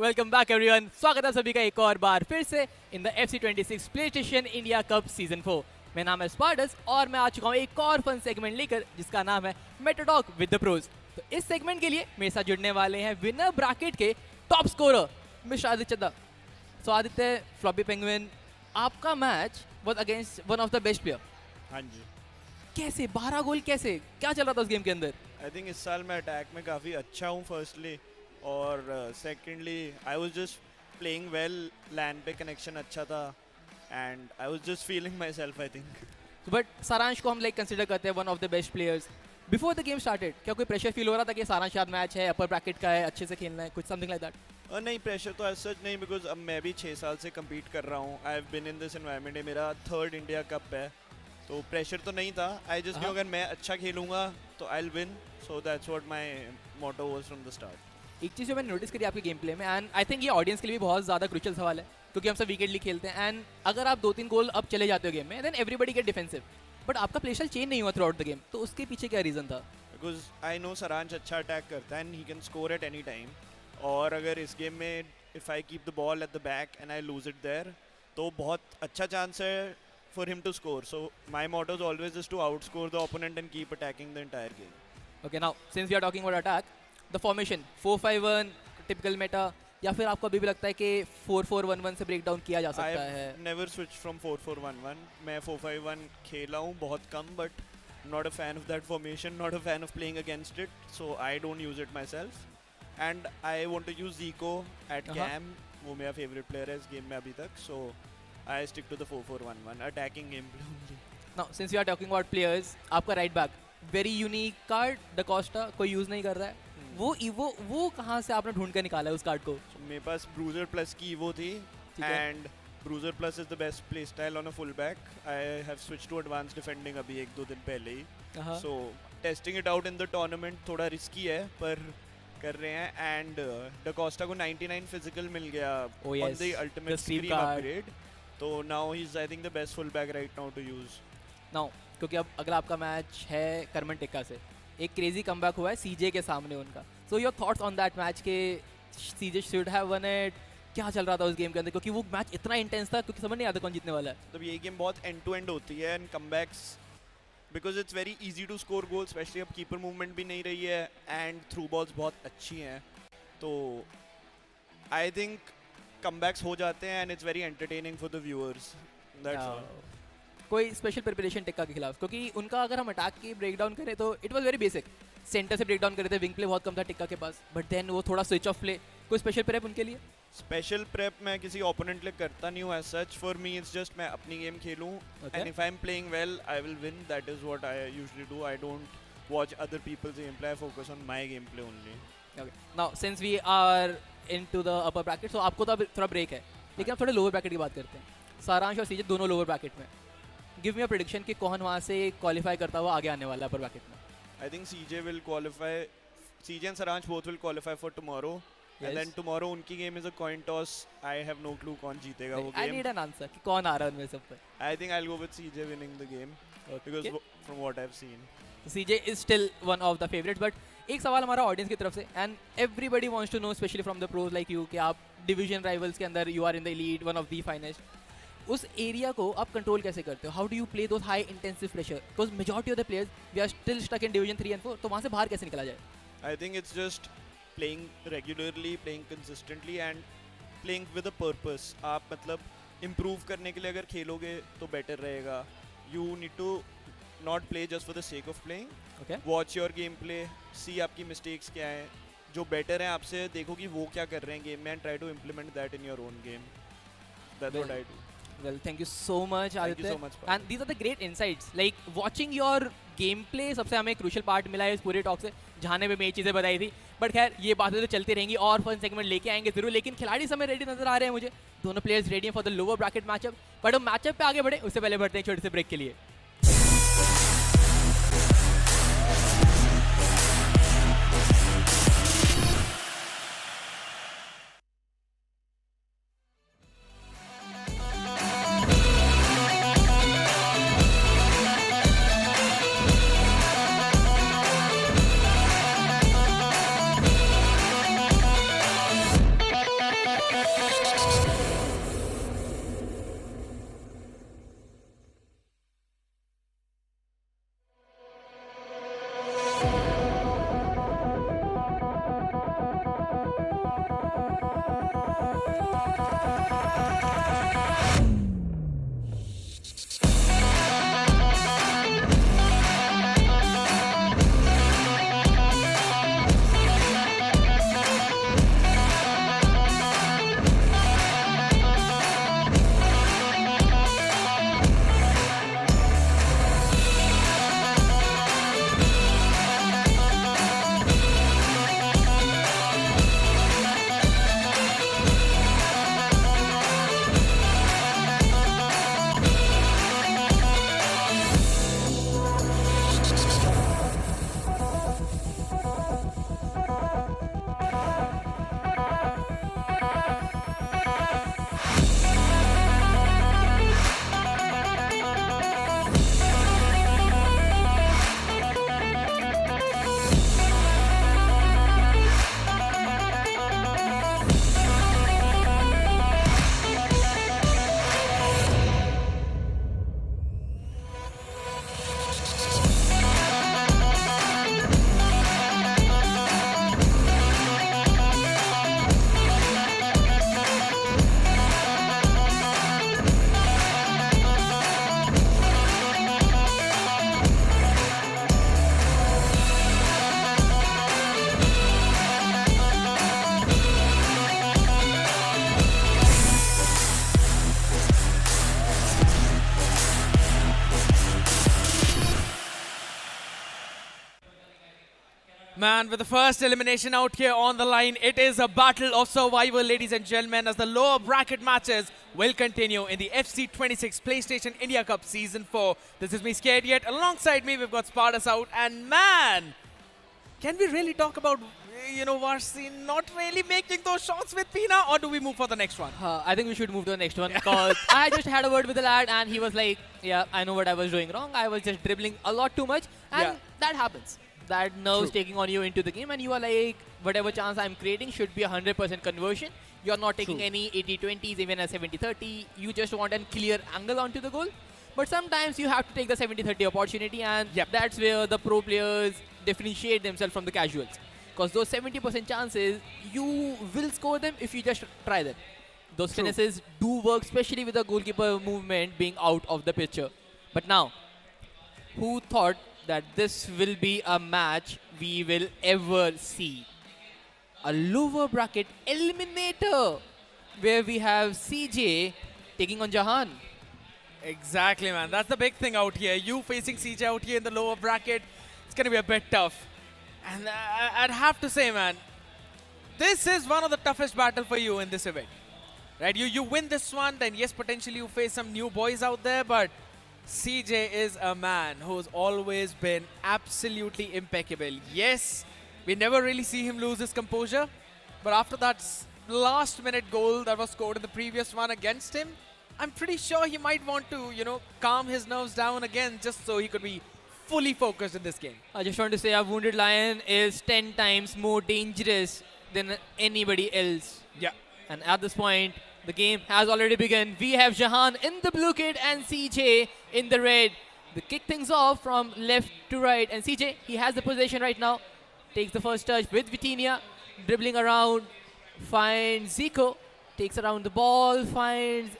Welcome back everyone, स्वागत है सभी का एक और बार फिर से in the FC26 PlayStation India cup season 4। मेरा नाम है स्पार्टस और मैं आ चुका हूँ एक और फन सेगमेंट लेकर जिसका नाम है Meta talk with the pros. तो इस सेगमेंट के लिए मेरे साथ जुड़ने वाले हैं विनर ब्रैकेट के टॉप स्कोरर मिस्टर आदित्य दा। सो आदित्य, फ्लॉपी पेंगुइन, आपका match was against one of the best player. हाँ जी। कैसे 12 गोल, कैसे क्या चल रहा था उस गेम के अंदर? आई थिंक इस साल मैं अटैक में काफ़ी अच्छा हूँ फर्स्टली, और secondly I was just playing well, LAN पे कनेक्शन अच्छा था and I was just feeling myself I think. But Saransh को हम लाइक कंसिडर करते हैं one of the best players. Before the game started क्या कोई प्रेशर फील हो रहा था कि सारांश याद मैच है, अपर ब्रैकेट का है, अच्छे से खेलना है, कुछ समथिंग लाइक दैट? नहीं, प्रेशर तो ऐसा नहीं, बिकॉज अब मैं भी 6 साल से कम्पीट कर रहा हूँ। I have been in this environment, ये मेरा 3rd इंडिया कप है, तो प्रेशर तो नहीं था। आई जस्ट न्यू अगर मैं अच्छा खेलूंगा तो I will win, so that's what my motto was from the start. एक चीज़ जो मैंने नोटिस करी आपके गेम प्ले में, एंड आई थिंक ये ऑडियंस के लिए भी बहुत ज़्यादा क्रूशियल सवाल है क्योंकि हम सब वीकेंडली खेलते हैं, एंड अगर आप 2-3 गोल अब चले जाते हो गेम में then everybody get defensive, but आपका प्ले स्टाइल चेंज नहीं हुआ थ्रू आउट द गेम, तो उसके पीछे क्या रीज़न था? बिकॉज आई नो सरांश अच्छा अटैक करता है and he can score at any time, और अगर इस गेम में if I keep the ball at the back and I lose it there तो बहुत अच्छा चांस है for him to score. So my motto is always just to outscore the opponent and keep attacking the entire game. Okay, now since we are talking about attack, the formation 4-5-1 typical meta, या फिर आपको अभी भी लगता है कि 4-4-1-1 से break down किया जा सकता है? I never switched from 4-4-1-1. मैं 4-5-1 खेला हूँ बहुत कम, but not a fan of that formation, not a fan of playing against it, so I don't use it myself. And I want to use Zico at cam, वो मेरा favorite player है इस game में अभी तक, so I stick to the 4-4-1-1 attacking gameplay only. Now since we are talking about players, आपका right back very unique card ड Costa, कोई यूज नहीं कर रहा है, वो कहाँ से आपने ढूंढ कर निकाला है उस कार्ड को? So, मेरे पास ब्रूजर प्लस की वो थी, and bruiser plus is the best play style on a full back. I have switch to advance defending अभी 1-2 दिन पहले ही, so testing it out in the tournament. थोड़ा रिस्की है पर कर रहे हैं, एंड ड कोस्टा को 99 फिजिकल मिल गया on the ultimate scream upgrade, तो now he is I think the best full back right now to use now. क्योंकि अब अगला आपका मैच है करमन टिक्का से, एक क्रेजी कमबैक हुआ है सीजे के सामने उनका। So your thoughts on that match के सीजे शुड हैव वन इट, क्या चल रहा था उस गेम के अंदर, क्योंकि वो मैच इतना इंटेंस था क्योंकि समझ नहीं आता कौन जीतने वाला है। मतलब ये गेम बहुत एंड टू एंड होती है, and comebacks because it's very easy to score goal, especially अब कीपर मूवमेंट भी नहीं रही है एंड थ्रू बॉल्स बहुत अच्छी हैं, तो आई थिंक कमबैक्स हो जाते हैं and it's very entertaining for the viewers, that's all. कोई स्पेशल प्रिपरेशन टिक्का के खिलाफ, क्योंकि उनका अगर हम अटैक की ब्रेक डाउन करें तो it was very basic, centre से ब्रेक डाउन करे थे, विंग प्ले बहुत कम था टिक्का के पास, बट देन वो थोड़ा स्विच ऑफ प्ले, कोई स्पेशल प्रेप उनके लिए? स्पेशल प्रेप मैं किसी ओपोनेंट लिए करता नहीं हूँ as such, for me it's just मैं अपनी गेम खेलूँ, and if I am playing well I will win, that is what I usually do. I don't watch other people's game play, I focus on my game play only. Okay, now since we are into the upper bracket, so आपको तो अब थोड़ा break है, लेकिन अब थोड़े lower bracket की बात करते हैं। सारांश और सीजे दोनों लोअर ब्रैकेट में, गिव मी अ प्रेडिक्शन कि कौन वहाँ से क्वालिफाई करता हुआ आगे आने वाला है अपर ब्रैकेट में? I think CJ will qualify, CJ and Saransh both will qualify for tomorrow, and then tomorrow उनकी game is a coin toss. I have no clue कौन जीतेगा वो game. I need an answer कि कौन आ रहा है उनमें सब पे। I think I will go with CJ winning the game, because from what I have seen CJ is still one of the favourites. But एक सवाल हमारा ऑडियंस की तरफ से, and everybody wants to know especially from the pros like you, कि आप division rivals के अंदर you are in the elite, one of the finest, उस एरिया को आप कंट्रोल कैसे करते हो? How do you play those high intensive pressure, because majority of the players we are still stuck in division 3 and 4, तो वहाँ से बाहर कैसे निकला जाए? I think it's just playing regularly, playing consistently and playing with a purpose. आप मतलब improve करने के लिए अगर खेलोगे तो better रहेगा. You need to not play just for the sake of playing. Okay. Watch your gameplay, see आपकी mistakes क्या हैं, जो better हैं आपसे देखो कि वो क्या कर रहे हैं game में and try to implement that in your own game. That's what I do. Well, thank you so much, Aditya. Thank you so much, And these are the great insights. Like watching your gameplay सबसे हमें crucial part मिला है इस पूरे talk से, जहां पे मैं ये चीज़ें बताई थी। बट खैर ये बातें तो चलती रहेंगी और फन सेगमेंट लेके आएंगे जरूर, लेकिन खिलाड़ी समय रेडी नजर आ रहे हैं मुझे, दोनों प्लेयर्स रेडी हैं for the lower bracket matchup. But हम मैचअप पे आगे बढ़े उससे पहले बढ़ते हैं छोटे से ब्रेक के लिए। Man, with the first elimination out here on the line, it is a battle of survival, ladies and gentlemen, as the lower bracket matches will continue in the FC26 PlayStation India Cup Season 4. This is me, Scared Yet. Alongside me, we've got Spartus out. And man, can we really talk about, Warsi not really making those shots with Pina, or do we move for the next one? I think we should move to the next one because I just had a word with the lad and he was like, yeah, I know what I was doing wrong. I was just dribbling a lot too much and that happens. That nerves taking on you into the game and you are like, whatever chance I'm creating should be 100% conversion. You're not taking any 80-20s, even a 70-30. You just want a clear angle onto the goal. But sometimes you have to take the 70-30 opportunity and that's where the pro players differentiate themselves from the casuals. Because those 70% chances, you will score them if you just try them. Those finishes do work, especially with the goalkeeper movement being out of the picture. But now, who thought that this will be a match we will ever see? A lower bracket eliminator where we have CJ taking on Jahaan. Exactly, man. That's the big thing out here. You facing CJ out here in the lower bracket, it's going to be a bit tough. And I'd have to say, man, this is one of the toughest battles for you in this event. Right? You win this one, then yes, potentially you face some new boys out there, but CJ is a man who's always been absolutely impeccable. Yes, we never really see him lose his composure, but after that last-minute goal that was scored in the previous one against him, I'm pretty sure he might want to, calm his nerves down again just so he could be fully focused in this game. I just want to say a wounded lion is 10 times more dangerous than anybody else. Yeah. And at this point, the game has already begun. We have Jahaan in the blue kit and CJ in the red. They kick things off from left to right. And CJ, he has the possession right now. Takes the first touch with Vitinha. Dribbling around. Finds Zico. Takes around the ball. Finds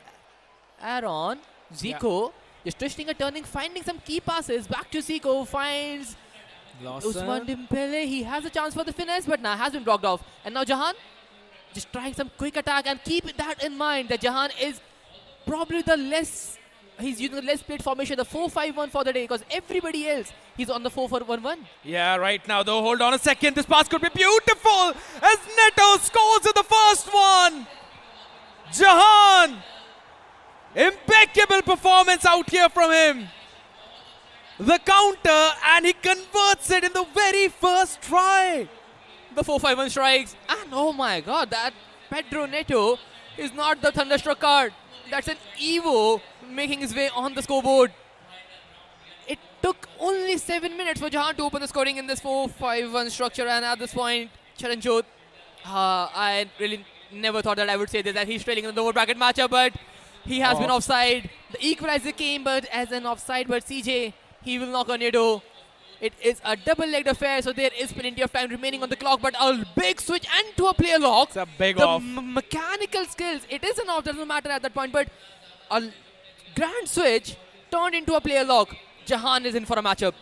Aaron. Zico. Just twisting and turning. Finding some key passes. Back to Zico. Finds Usman Dembele. He has a chance for the finesse, but now has been blocked off. And now Jahaan just trying some quick attack, and keep that in mind that Jahaan is probably he's using the less played formation, the 4-5-1 for the day, because everybody else, he's on the 4-4-1-1. Yeah, right now though, hold on a second, this pass could be beautiful as Neto scores in the first one. Jahaan, impeccable performance out here from him. The counter, and he converts it in the very first try. The 4-5-1 strikes, and oh my god, that Pedro Neto is not the Thunderstruck card. That's an Evo making his way on the scoreboard. It took only 7 minutes for Jahaan to open the scoring in this 4-5-1 structure, and at this point, Saranshjain9, I really never thought that I would say this, that he's trailing in the lower bracket matchup, but he has been offside. The equalizer came, but as an offside, but CJ, he will knock on your door. It is a double-legged affair, so there is plenty of time remaining on the clock, but a big switch and to a player lock. It's a big the off. Mechanical skills, it is an off, doesn't matter at that point, but a grand switch turned into a player lock. Jahaan is in for a matchup.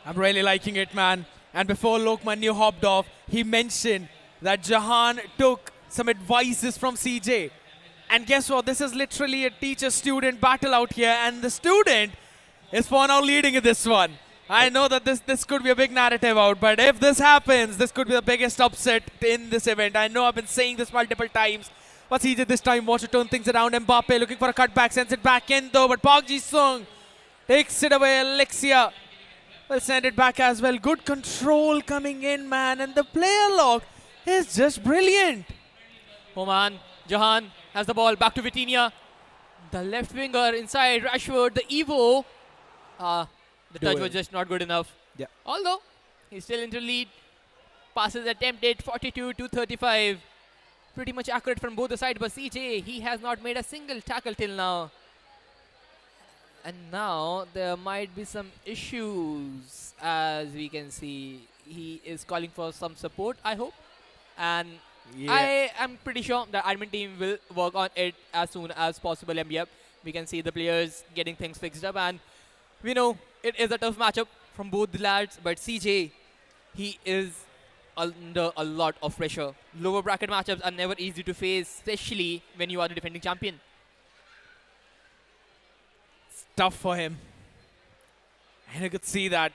I'm really liking it, man. And before Lokman hopped off, he mentioned that Jahaan took some advices from CJ. And guess what? This is literally a teacher-student battle out here, and the student is for now leading in this one. I know that this could be a big narrative out, but if this happens, this could be the biggest upset in this event. I know I've been saying this multiple times, but CJ this time wants to turn things around. Mbappe looking for a cutback, sends it back in though, but Park Ji-sung takes it away. Alexia will send it back as well. Good control coming in, man, and the player lock is just brilliant. Oh man, Jahaan has the ball back to Vitinha. The left winger inside Rashford, the Evo. The touch was just not good enough. Yeah. Although, he's still into lead. Passes attempted, 42-35. Pretty much accurate from both the sides, but CJ, he has not made a single tackle till now. And now, there might be some issues. As we can see, he is calling for some support, I hope. And I am pretty sure the admin team will work on it as soon as possible. And yep, we can see the players getting things fixed up. And we know it is a tough matchup from both the lads, but CJ, he is under a lot of pressure. Lower bracket matchups are never easy to face, especially when you are the defending champion. It's tough for him. And you could see that.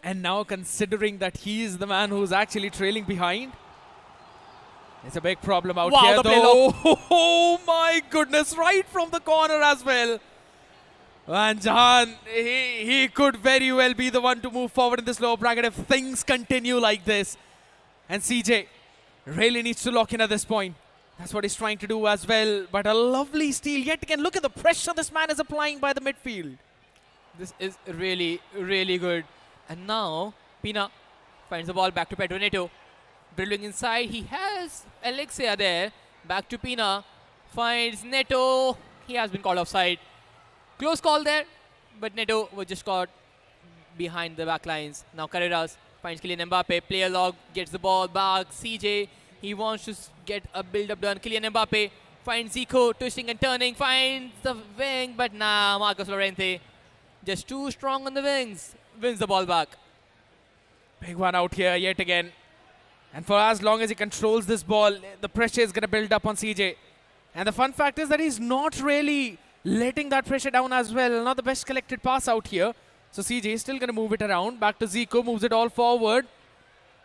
And now considering that he is the man who's actually trailing behind, it's a big problem out here the though. Oh my goodness, right from the corner as well. And Jahaan, he could very well be the one to move forward in this lower bracket if things continue like this. And CJ really needs to lock in at this point. That's what he's trying to do as well. But a lovely steal yet again. Look at the pressure this man is applying by the midfield. This is really, really good. And now, Pina finds the ball back to Pedro Neto. Dribbling inside, he has Alexia there. Back to Pina. Finds Neto. He has been called offside. Close call there, but Neto was just caught behind the back lines. Now Carreras finds Kylian Mbappe. Player log, gets the ball back. CJ, he wants to get a build-up done. Kylian Mbappe finds Zico, twisting and turning. Finds the wing, but nah, Marcos Llorente just too strong on the wings. Wins the ball back. Big one out here yet again. And for as long as he controls this ball, the pressure is going to build up on CJ. And the fun fact is that he's not really letting that pressure down as well. Not the best collected pass out here. So CJ is still going to move it around. Back to Zico, moves it all forward.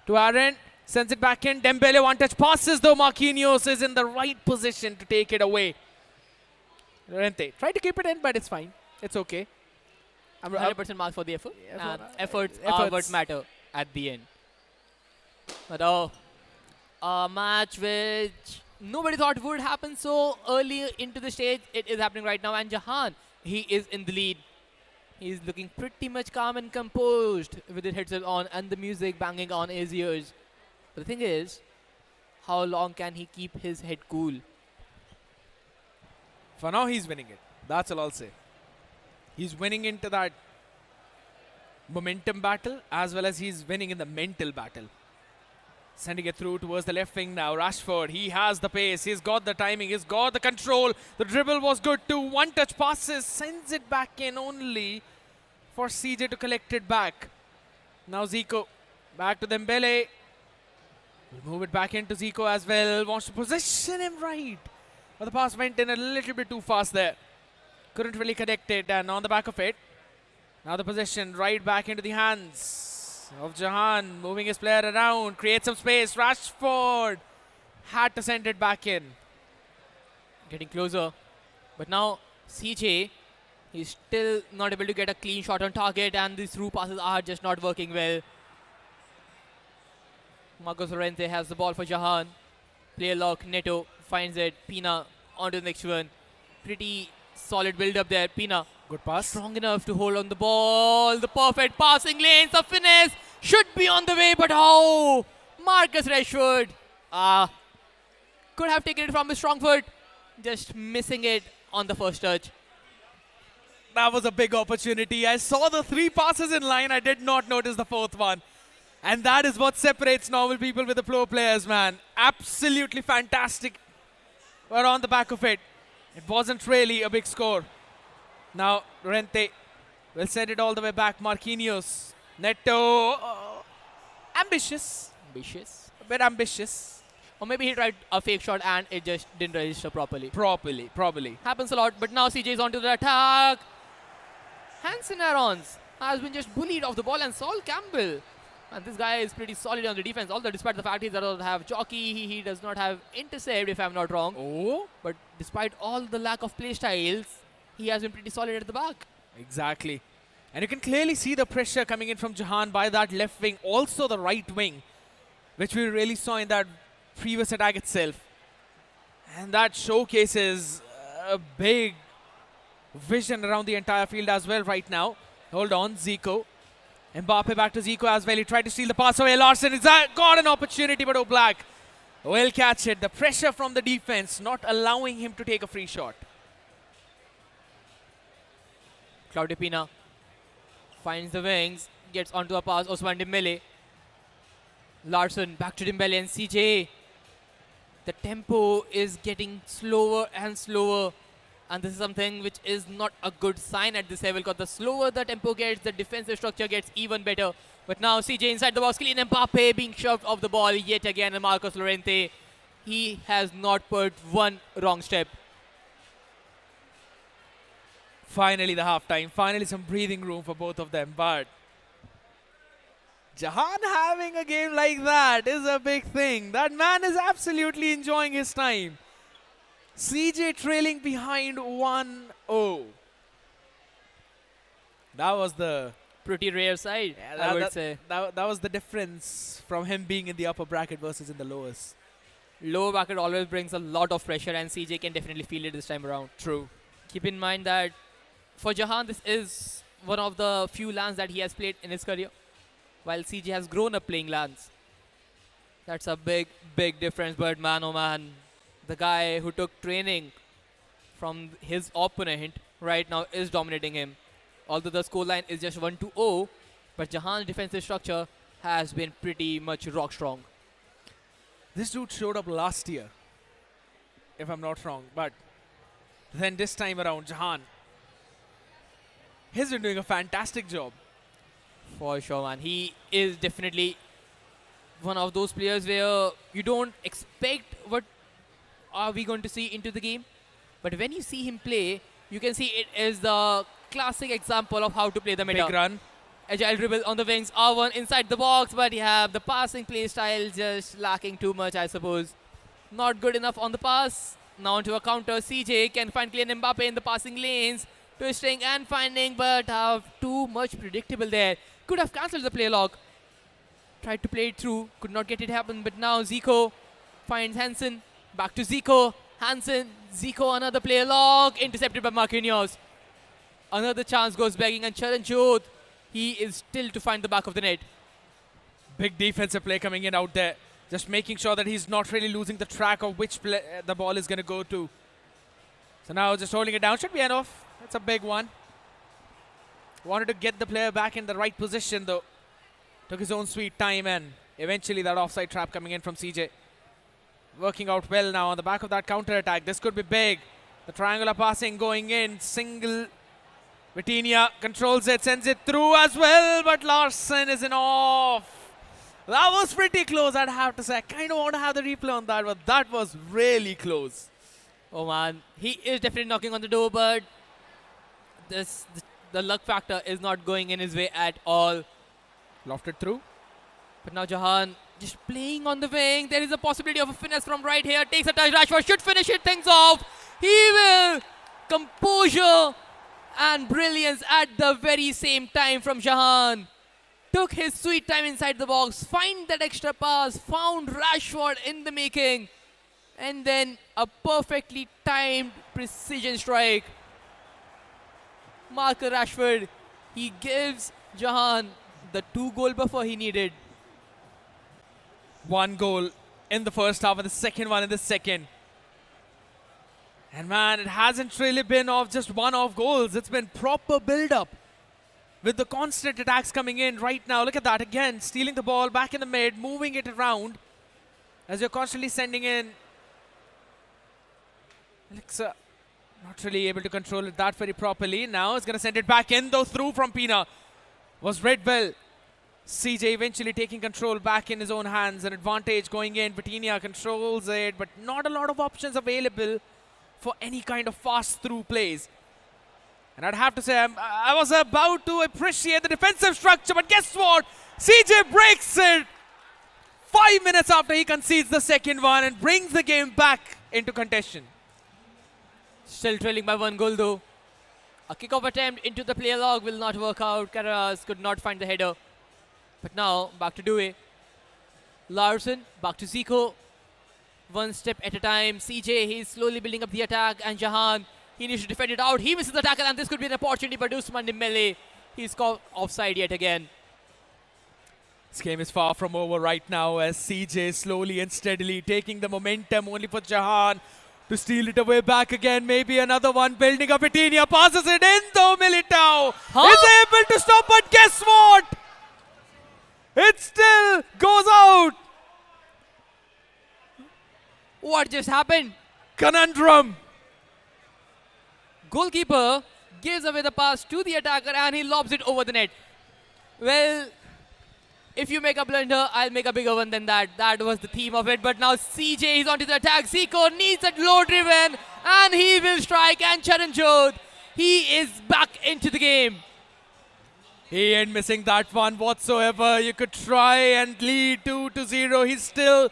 To Aaron, sends it back in. Dembele one-touch passes though. Marquinhos is in the right position to take it away. Llorente tried to keep it in, but it's fine. It's okay. 100% marks for the effort. Yeah, And efforts are what matter at the end. But a match which nobody thought would happen so early into the stage. It is happening right now, and Jahaan, he is in the lead. He's looking pretty much calm and composed with his headset on and the music banging on his ears. But the thing is, how long can he keep his head cool? For now, he's winning it. That's all I'll say. He's winning into that momentum battle as well as he's winning in the mental battle. Sending it through towards the left wing now. Rashford, he has the pace. He's got the timing. He's got the control. The dribble was good too. One-touch passes. Sends it back in only for CJ to collect it back. Now Zico. Back to Dembele. We'll move it back into Zico as well. Wants to position him right. But the pass went in a little bit too fast there. Couldn't really connect it, and on the back of it, now the possession right back into the hands of Jahaan, moving his player around, creates some space. Rashford had to send it back in. Getting closer, but now CJ, he's still not able to get a clean shot on target, and these through passes are just not working well. Marcos Llorente has the ball for Jahaan. Player lock, Neto finds it. Pina onto the next one. Pretty solid build up there. Pina, good pass. Strong enough to hold on the ball. The perfect passing lanes. The finesse should be on the way, but how? Marcus Rashford could have taken it from his strong foot. Just missing it on the first touch. That was a big opportunity. I saw the 3 passes in line. I did not notice the 4th one. And that is what separates normal people with the pro players, man. Absolutely fantastic. But on the back of it, it wasn't really a big score. Now, Rente will send it all the way back. Marquinhos. Neto. Ambitious. Ambitious. A bit ambitious. Or maybe he tried a fake shot and it just didn't register properly. Probably. Happens a lot, but now CJ is onto the attack. Hansen Arons has been just bullied off the ball, and Saul Campbell. And this guy is pretty solid on the defense, although despite the fact he doesn't have jockey, he does not have intercept, if I'm not wrong. Oh. But despite all the lack of play styles, he has been pretty solid at the back. Exactly. And you can clearly see the pressure coming in from Jahaan by that left wing, also the right wing, which we really saw in that previous attack itself. And that showcases a big vision around the entire field as well right now. Hold on, Zico. Mbappe back to Zico as well. He tried to steal the pass away. Larson has got an opportunity, but Oblak will catch it. The pressure from the defense not allowing him to take a free shot. Claudio Pina finds the wings, gets onto a pass. Osman Dembele. Larson back to Dembele and CJ. The tempo is getting slower and slower. And this is something which is not a good sign at this level, because the slower the tempo gets, the defensive structure gets even better. But now CJ inside the box, Kylian Mbappe being shoved off the ball yet again, and Marcos Llorente, he has not put one wrong step. Finally the halftime, finally some breathing room for both of them, but Jahaan having a game like that is a big thing. That man is absolutely enjoying his time. CJ trailing behind 1-0. That was the Pretty rare side, I would say. That was the difference from him being in the upper bracket versus in the lowest. Lower bracket always brings a lot of pressure, and CJ can definitely feel it this time around. True. Keep in mind that for Jahaan, this is one of the few LANs that he has played in his career, while CJ has grown up playing LANs. That's a big, big difference. But man, oh man, the guy who took training from his opponent right now is dominating him. Although the scoreline is just 1-0, but Jahaan's defensive structure has been pretty much rock strong. This dude showed up last year, if I'm not wrong, but then this time around, Jahaan, he's been doing a fantastic job. For sure, man. He is definitely one of those players where you don't expect what are we going to see into the game. But when you see him play, you can see it is the classic example of how to play the meta. Big run. Agile dribble on the wings, R1 inside the box, but yeah, the passing play style just lacking too much, I suppose. Not good enough on the pass. Now onto a counter. CJ can find Kylian Mbappe in the passing lanes. Twisting and finding, but too much predictable there. Could have cancelled the play log. Tried to play it through, could not get it happen, but now Zico finds Hansen. Back to Zico. Hansen, Zico, another play log. Intercepted by Marquinhos. Another chance goes begging, and Saranshjain9, he is still to find the back of the net. Big defensive play coming in out there. Just making sure that he's not really losing the track of which the ball is going to go to. So now just holding it down. Should be enough. That's a big one. Wanted to get the player back in the right position though. Took his own sweet time, and eventually that offside trap coming in from CJ. Working out well now on the back of that counter attack. This could be big. The triangular passing going in. Single. Vitinha controls it, sends it through as well, but Larson is in off. That was pretty close, I'd have to say. I kind of want to have the replay on that, but that was really close. Oh man, he is definitely knocking on the door, but the luck factor is not going in his way at all. Lofted through. But now Jahaan just playing on the wing. There is a possibility of a finesse from right here. Takes a touch. Rashford should finish it things off. He will. Composure and brilliance at the very same time from Jahaan. Took his sweet time inside the box. Find that extra pass. Found Rashford in the making. And then a perfectly timed precision strike. Marcus Rashford. He gives Jahaan the 2-goal buffer he needed. 1 goal in the first half and the second one in the second. And man, it hasn't really been of just one-off goals. It's been proper build-up with the constant attacks coming in right now. Look at that again, stealing the ball back in the mid, moving it around as you're constantly sending in. Alexa not really able to control it that very properly. Now it's going to send it back in, though through from Pina. Was read well. CJ eventually taking control back in his own hands. An advantage going in. Vitinha controls it, but not a lot of options available for any kind of fast through plays. And I'd have to say, I was about to appreciate the defensive structure, but guess what? CJ breaks it 5 minutes after he concedes the second one and brings the game back into contention. Still trailing by 1 goal though. A kickoff attempt into the player log will not work out. Carreras could not find the header. But now, back to Due. Larson, back to Zico. One step at a time. CJ, he's slowly building up the attack. And Jahaan, he needs to defend it out. He misses the tackle, and this could be an opportunity, but Usman Dembele, he's caught offside yet again. This game is far from over right now as CJ slowly and steadily taking the momentum only for Jahaan to steal it away back again. Maybe another one building up. Vitinha passes it in though. Militao is able to stop, but guess what? It still goes out. What just happened? Conundrum. Goalkeeper gives away the pass to the attacker and he lobs it over the net. Well, if you make a blunder, I'll make a bigger one than that. That was the theme of it. But now CJ is onto the attack. Zico needs a low driven and he will strike. And Charanjot, he is back into the game. He ain't missing that one whatsoever. You could try and lead 2-0. He still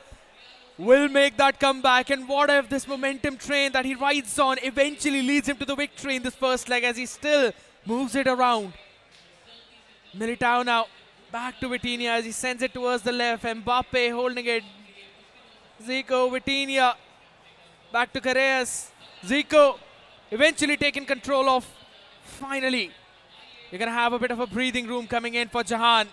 will make that comeback. And what if this momentum train that he rides on eventually leads him to the victory in this first leg as he still moves it around. Militao now back to Vitinha as he sends it towards the left. Mbappe holding it. Zico, Vitinha. Back to Carreras. Zico eventually taking control of. Finally, you're going to have a bit of a breathing room coming in for Jahaan.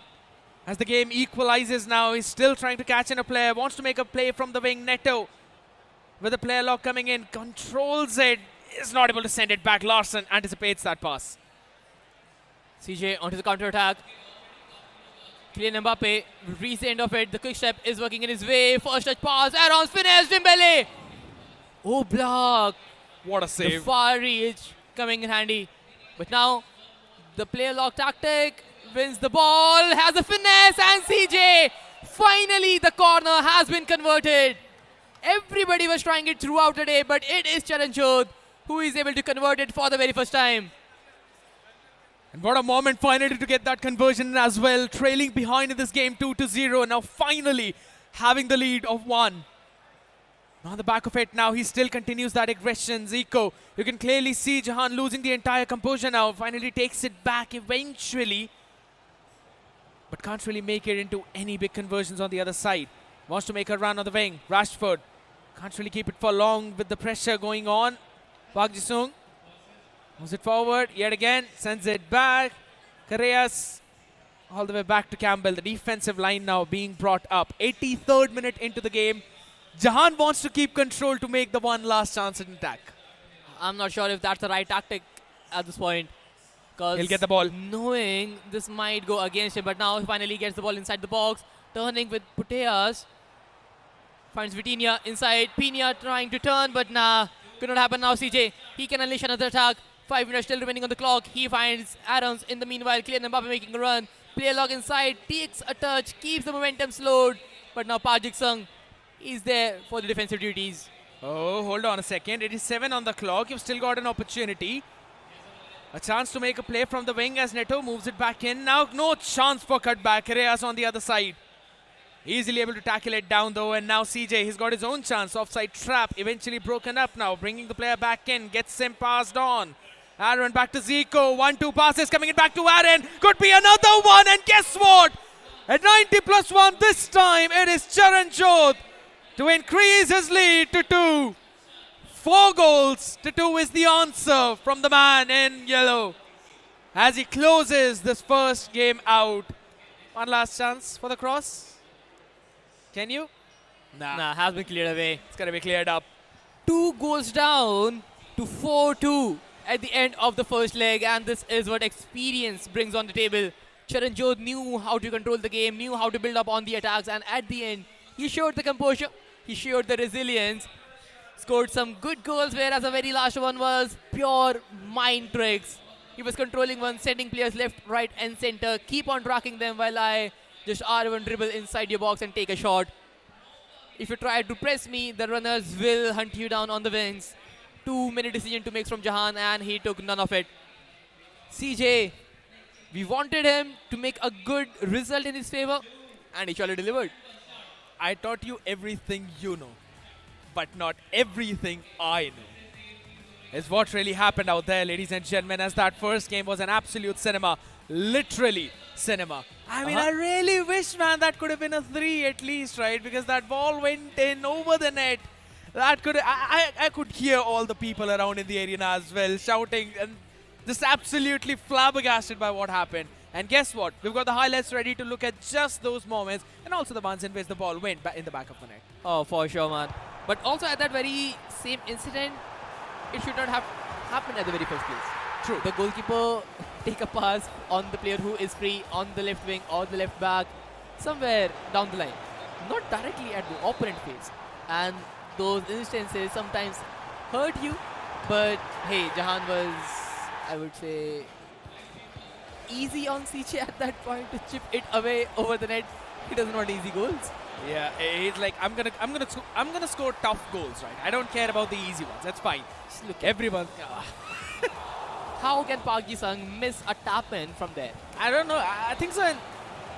As the game equalizes now, he's still trying to catch in a player. Wants to make a play from the wing. Neto with the player lock coming in. Controls it. Is not able to send it back. Larson anticipates that pass. CJ onto the counter attack. Kylian Mbappe reaches the end of it. The quick step is working in his way. First touch pass. Aaron's finish. Dembele. Oh, block. What a The save. far reach coming in handy. But now the player lock tactic wins the ball. Has a finesse. And CJ. Finally the corner has been converted. Everybody was trying it throughout the day. But it is Charanjot who is able to convert it for the very first time. And what a moment finally to get that conversion as well. Trailing behind in this game 2-0. Now finally having the lead of 1. On the back of it now, he still continues that aggression. Zico, you can clearly see Jahaan losing the entire composure now. Finally takes it back eventually. But can't really make it into any big conversions on the other side. Wants to make a run on the wing. Rashford can't really keep it for long with the pressure going on. Park Ji-sung moves it forward yet again. Sends it back. Carreras all the way back to Campbell. The defensive line now being brought up. 83rd minute into the game. Jahaan wants to keep control to make the one last chance in attack. I'm not sure if that's the right tactic at this point. He'll get the ball. Knowing this might go against him, but now he finally gets the ball inside the box. Turning with Puteas. Finds Vitinha inside. Pina trying to turn, but nah. Could not happen now, CJ. He can unleash another attack. 5 minutes still remaining on the clock. He finds Aarons in the meanwhile. Kylian Mbappe making a run. Player log inside. Takes a touch. Keeps the momentum slowed. But now Park Ji-sung is there for the defensive duties. Oh, hold on a second. It is 7 on the clock. You've still got an opportunity. A chance to make a play from the wing as Neto moves it back in. Now no chance for cutback. Carreras on the other side. Easily able to tackle it down though. And now CJ, he's got his own chance. Offside trap eventually broken up now. Bringing the player back in. Gets him passed on. Aaron back to Zico. 1-2 passes coming it back to Aaron. Could be another one. And guess what? At 90+1 this time, it is Charanjot to increase his lead to 2. 4 goals to 2 is the answer from the man in yellow as he closes this first game out. One last chance for the cross. Can you? Nah, has been cleared away. It's going to be cleared up. 2 goals down. to 4-2 at the end of the first leg, and this is what experience brings on the table. Charanjot knew how to control the game, knew how to build up on the attacks, and at the end, he showed the composure, he showed the resilience, scored some good goals, whereas the very last one was pure mind tricks. He was controlling one, sending players left, right, and center, keep on tracking them while I just R1 dribble inside your box and take a shot. If you try to press me, the runners will hunt you down on the wings. Too many decisions to make from Jahaan, and he took none of it. CJ, we wanted him to make a good result in his favor, and he surely delivered. I taught you everything you know, but not everything I know. Is what really happened out there, ladies and gentlemen, as that first game was an absolute cinema. Literally cinema. I mean, I really wish, man, that could have been a 3 at least, right? Because that ball went in over the net. That could I could hear all the people around in the arena as well shouting and just absolutely flabbergasted by what happened. And guess what? We've got the highlights ready to look at just those moments and also the ones in which the ball went in the back of the net. Oh, for sure, man. But also at that very same incident, it should not have happened at the very first place. True. The goalkeeper take a pass on the player who is free on the left wing or the left back, somewhere down the line, not directly at the opponent face. And those instances sometimes hurt you, but hey, Jahaan was, I would say, easy on CJ at that point to chip it away over the net. He doesn't want easy goals. Yeah, he's like, I'm gonna score tough goals, right? I don't care about the easy ones. That's fine. Just look at Everyone. how can Park Ji-sung miss a tap-in from there? I don't know. I think so. And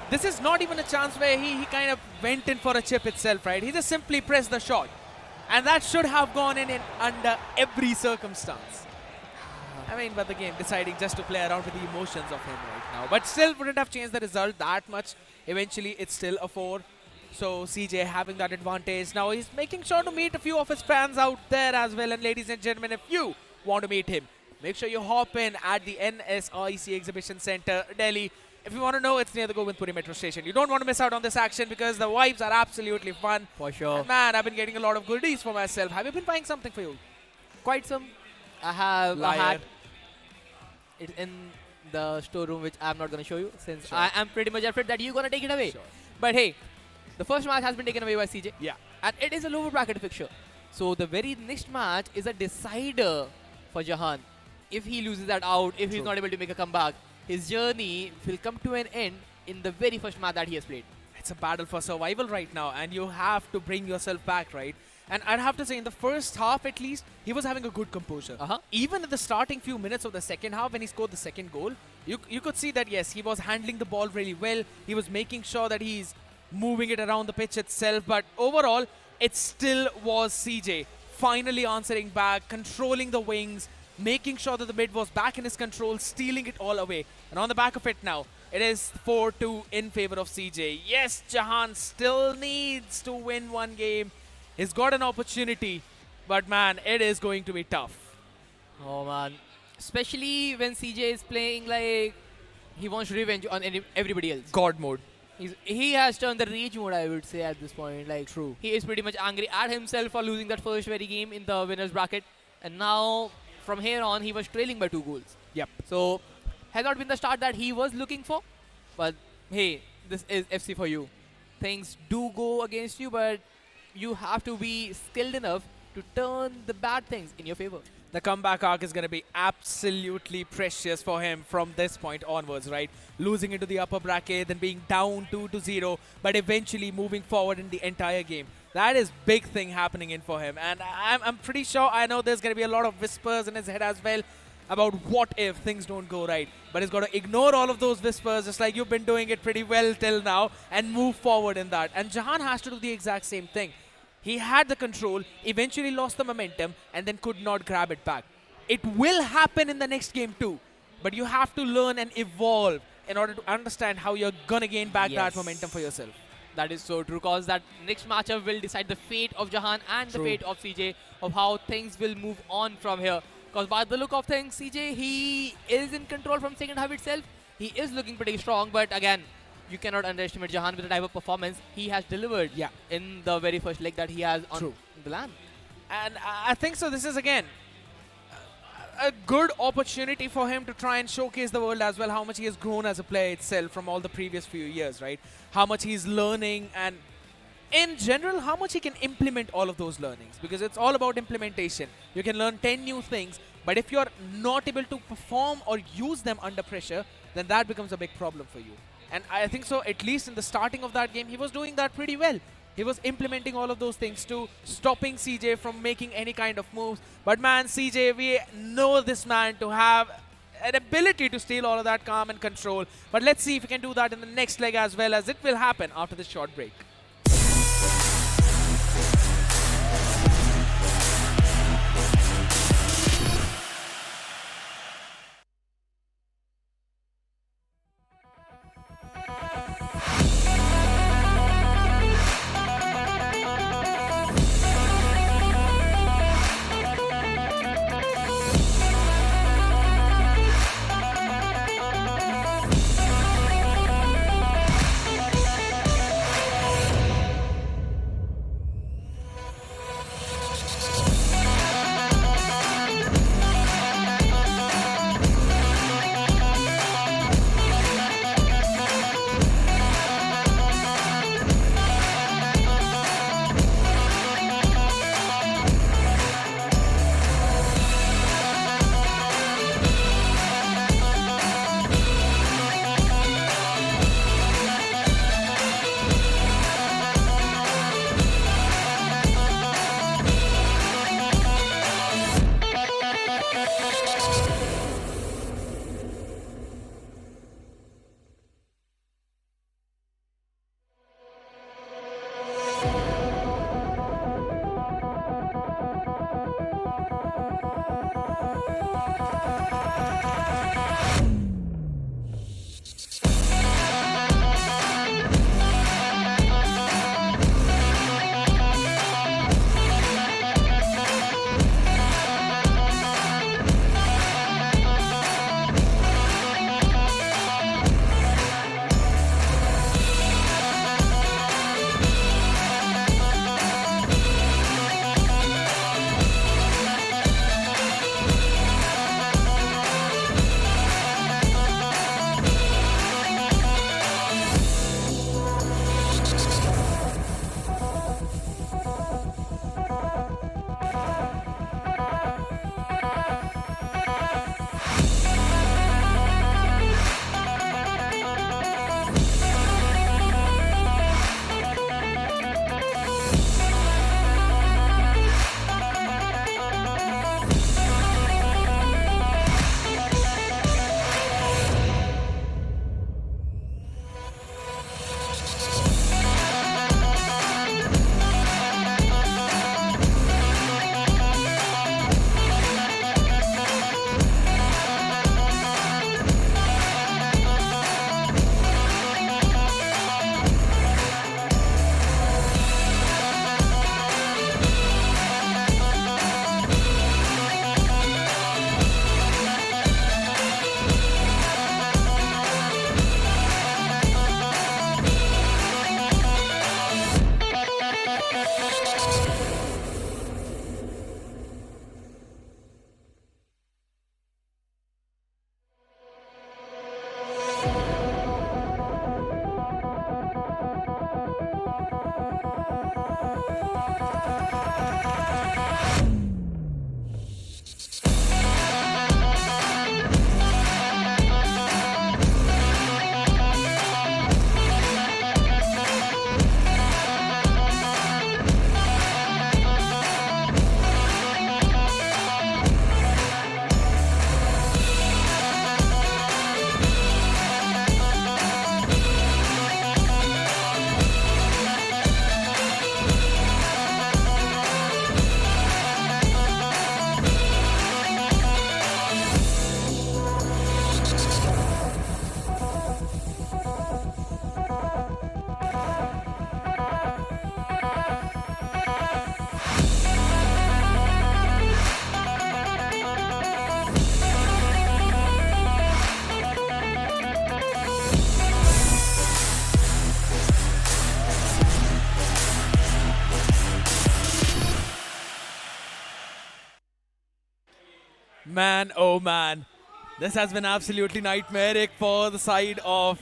this is not even a chance where he kind of went in for a chip itself, right? He just simply pressed the shot. And that should have gone in under every circumstance. I mean, but again, deciding just to play around with the emotions of him right now. But still wouldn't have changed the result that much. Eventually, it's still a 4. So CJ having that advantage. Now he's making sure to meet a few of his fans out there as well. And ladies and gentlemen, if you want to meet him, make sure you hop in at the NSIC Exhibition Center, Delhi. If you want to know, it's near the Govindpuri metro station. You don't want to miss out on this action because the vibes are absolutely fun. For sure. And man, I've been getting a lot of goodies for myself. Have you been buying something for you? Quite some. I have Liar. a hat. It's in the storeroom, which I'm not going to show you since I am pretty much afraid that you're going to take it away. Sure. But hey, the first match has been taken away by CJ. Yeah. And it is a lower bracket fixture. So the very next match is a decider for Jahaan. If he loses that out, if he's not able to make a comeback, his journey will come to an end in the very first match that he has played. It's a battle for survival right now, and you have to bring yourself back, right? And I'd have to say, in the first half at least, he was having a good composure. Even at the starting few minutes of the second half, when he scored the second goal, you could see that, yes, he was handling the ball really well. He was making sure that he's moving it around the pitch itself. But overall, it still was CJ finally answering back, controlling the wings, making sure that the mid was back in his control, stealing it all away. And on the back of it now, it is 4-2 in favor of CJ. Yes, Jahaan still needs to win one game. He's got an opportunity, but man, it is going to be tough. Oh man. Especially when CJ is playing like he wants revenge on everybody else. God mode. He has turned the rage mode, I would say, at this point. Like, True. He is pretty much angry at himself for losing that first very game in the winner's bracket. And now, from here on, he was trailing by 2 goals. Yep. So, has not been the start that he was looking for. But, hey, this is FC for you. Things do go against you, but you have to be skilled enough to turn the bad things in your favor. The comeback arc is going to be absolutely precious for him from this point onwards, right? Losing into the upper bracket, then being down 2-0, but eventually moving forward in the entire game. That is big thing happening in for him. And I'm pretty sure, I know there's going to be a lot of whispers in his head as well about what if things don't go right. But he's got to ignore all of those whispers, just like you've been doing it pretty well till now, and move forward in that. And Jahaan has to do the exact same thing. He had the control, eventually lost the momentum, and then could not grab it back. It will happen in the next game too, but you have to learn and evolve in order to understand how you're going to gain back that momentum for yourself. That is so true, because that next matchup will decide the fate of Jahaan and the fate of CJ, of how things will move on from here. Because by the look of things, CJ, he is in control from second half itself. He is looking pretty strong, but again, you cannot underestimate Jahaan with the type of performance he has delivered in the very first leg that he has on the LAN. And I think so. This is again a good opportunity for him to try and showcase the world as well how much he has grown as a player itself from all the previous few years, right? How much he's learning and in general how much he can implement all of those learnings, because it's all about implementation. You can learn 10 new things, but if you're not able to perform or use them under pressure, then that becomes a big problem for you. And I think so, at least in the starting of that game, he was doing that pretty well. He was implementing all of those things too, stopping CJ from making any kind of moves. But man, CJ, we know this man to have an ability to steal all of that calm and control. But let's see if he can do that in the next leg as well, as it will happen after this short break. Man, oh man. This has been absolutely nightmaric for the side of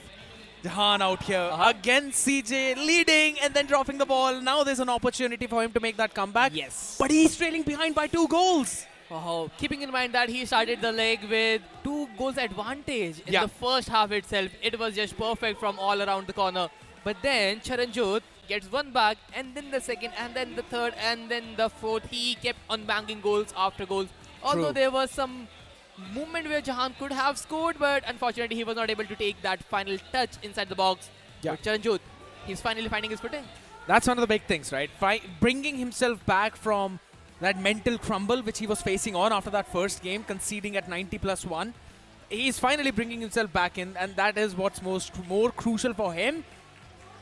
Jahaan out here. Again, CJ leading and then dropping the ball. Now there's an opportunity for him to make that comeback. Yes. But he's trailing behind by 2 goals. Oh, keeping in mind that he started the leg with 2 goals advantage in Yeah. the first half itself. It was just perfect from all around the corner. But then Charanjot gets 1 back, and then the second, and then the third, and then the fourth. He kept on banging goals after goals. Although there was some movement where Jahaan could have scored, but unfortunately he was not able to take that final touch inside the box. Yeah. But Charanjot, he's finally finding his footing. That's one of the big things, right? Bringing himself back from that mental crumble which he was facing on after that first game, conceding at 90+1. He's finally bringing himself back in, and that is what's more crucial for him,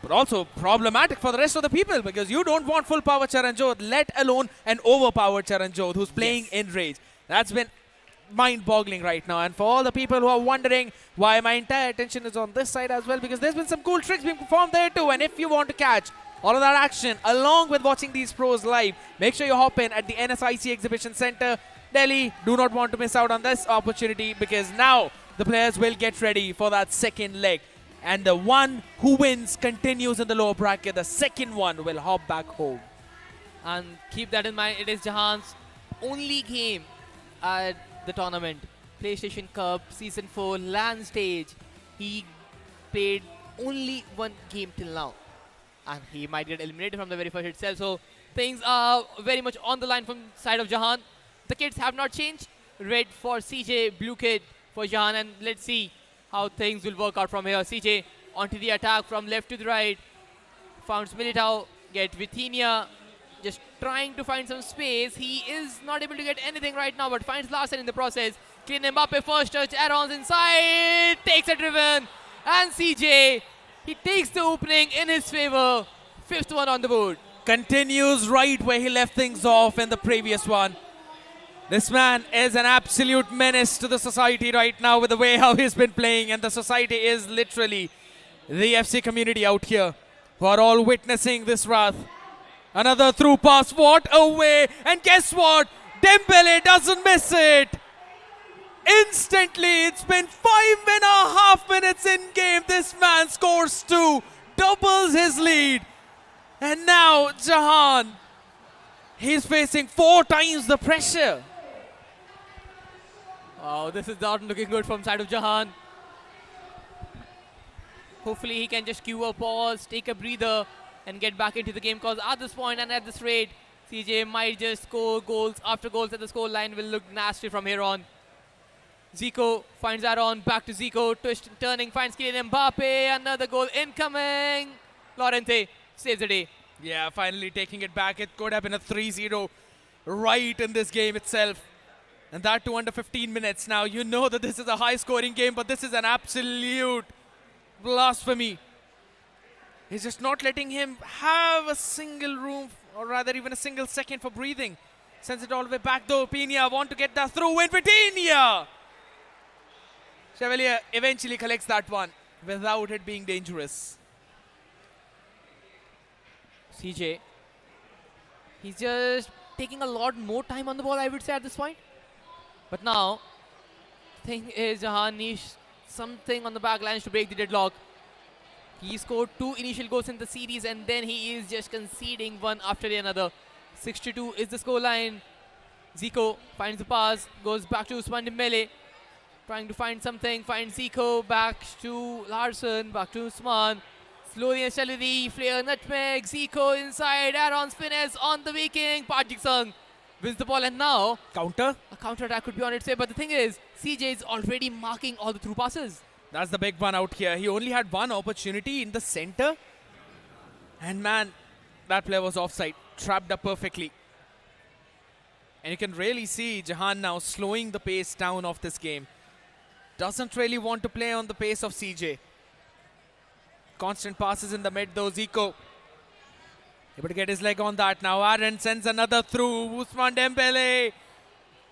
but also problematic for the rest of the people, because you don't want full power Charanjot, let alone an overpowered Charanjot who's playing in rage. That's been mind-boggling right now. And for all the people who are wondering why my entire attention is on this side as well, because there's been some cool tricks being performed there too. And if you want to catch all of that action along with watching these pros live, make sure you hop in at the NSIC Exhibition Center, Delhi. Do not want to miss out on this opportunity, because now the players will get ready for that second leg. And the one who wins continues in the lower bracket. The second one will hop back home. And keep that in mind, it is Jahaan's only game at the tournament. PlayStation Cup Season 4 LAN stage. He played only 1 game till now. And he might get eliminated from the very first itself. So things are very much on the line from the side of Jahaan. The kits have not changed. Red for CJ, blue kit for Jahaan. And let's see how things will work out from here. CJ onto the attack from left to the right. Founds Militao, get Vitinha, just trying to find some space. He is not able to get anything right now, but finds Larsen in the process. Kylian Mbappe first touch, Aarons inside, takes a driven. And CJ, he takes the opening in his favor. 5th one on the board. Continues right where he left things off in the previous one. This man is an absolute menace to the society right now with the way how he's been playing, and the society is literally the FC community out here who are all witnessing this wrath. Another through pass, what a way, and guess what? Dembele doesn't miss it. Instantly, it's been 5.5 minutes in game. This man scores 2, doubles his lead. And now Jahaan, he's facing 4 times the pressure. Oh, this is not looking good from side of Jahaan. Hopefully he can just cue a pause, take a breather, and get back into the game, because at this point and at this rate, CJ might just score goals after goals, and the score line will look nasty from here on. Zico finds Aaron, back to Zico, twist, turning, finds Kylian Mbappe, another goal incoming. Lorente saves the day. Yeah, finally taking it back. It could have been a 3-0 right in this game itself. And that too under 15 minutes. Now, you know that this is a high-scoring game, but this is an absolute blasphemy. He's just not letting him have a single room, or rather even a single second for breathing. Sends it all the way back though. Pina want to get that through in Vitinha. Chevalier eventually collects that one without it being dangerous. CJ, he's just taking a lot more time on the ball, I would say, at this point. But now, the thing is, Jahaan needs something on the back lines to break the deadlock. He scored 2 initial goals in the series, and then he is just conceding one after the another. 6-2 is the scoreline. Zico finds the pass, goes back to Ousmane Dembele, trying to find something, finds Zico, back to Larsen, back to Ousmane. Slowly and steadily, Flair nutmeg, Zico inside, Aaron's finesse on the Viking. Park Ji-sung wins the ball, and now Counter. a counter attack could be on its way. But the thing is, CJ is already marking all the through passes. That's the big one out here. He only had one opportunity in the center. And man, that player was offside. Trapped up perfectly. And you can really see Jahaan now slowing the pace down of this game. Doesn't really want to play on the pace of CJ. Constant passes in the mid though. Zico able to get his leg on that now. Aaron sends another through. Ousmane Dembele.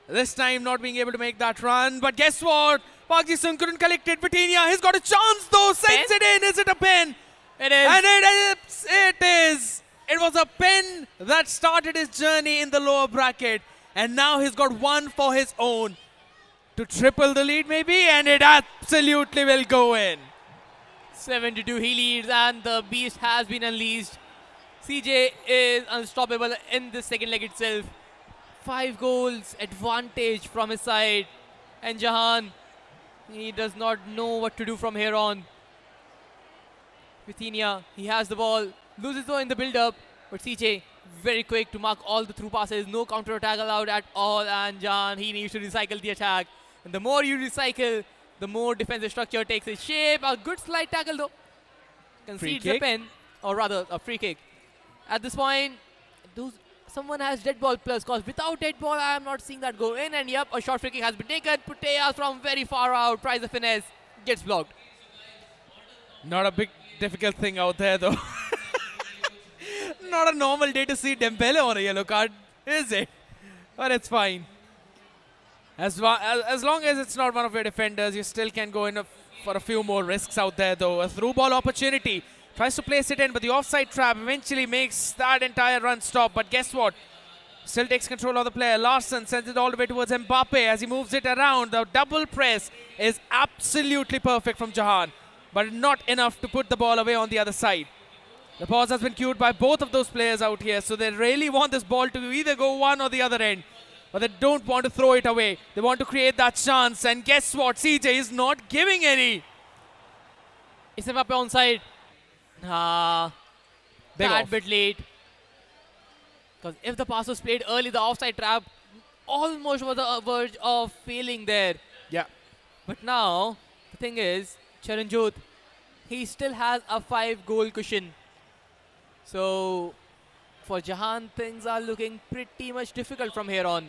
This time not being able to make that run. But guess what? Park Ji-sung couldn't collect it. Vitinha, he's got a chance though. Sends it in. Is it a pen? It is. And it is. It was a pen that started his journey in the lower bracket. And now he's got one for his own. to triple the lead maybe, and it absolutely will go in. 7-2 he leads, and the beast has been unleashed. CJ is unstoppable in the second leg itself. 5 goals advantage from his side, and Jahaan, he does not know what to do from here on. Vitinha, he has the ball, loses though in the build-up, but CJ very quick to mark all the through passes, no counter-attack allowed at all, and Jahaan, he needs to recycle the attack. And the more you recycle, the more defensive structure takes its shape. A good slide tackle though. Concedes the pen, or rather a free kick. At this point, someone has dead ball plus, because without dead ball, I am not seeing that go in. And yep, a short free kick has been taken. Puteas from very far out, tries the finesse, gets blocked. Not a big difficult thing out there though. Not a normal day to see Dembele on a yellow card, is it? But it's fine. As long as it's not one of your defenders, you still can go in for a few more risks out there though. A through ball opportunity. Tries to place it in, but the offside trap eventually makes that entire run stop. But guess what? Still takes control of the player. Larson sends it all the way towards Mbappe as he moves it around. The double press is absolutely perfect from Jahaan, but not enough to put the ball away on the other side. The pause has been cued by both of those players out here, so they really want this ball to either go one or the other end. But they don't want to throw it away. They want to create that chance, and guess what? CJ is not giving any. Is Mbappe onside? That bit late. Because if the pass was played early, the offside trap almost was on the verge of failing there. Yeah. But now, the thing is, Saranshjain9, he still has a 5-goal cushion. So, for Jahaan, things are looking pretty much difficult from here on.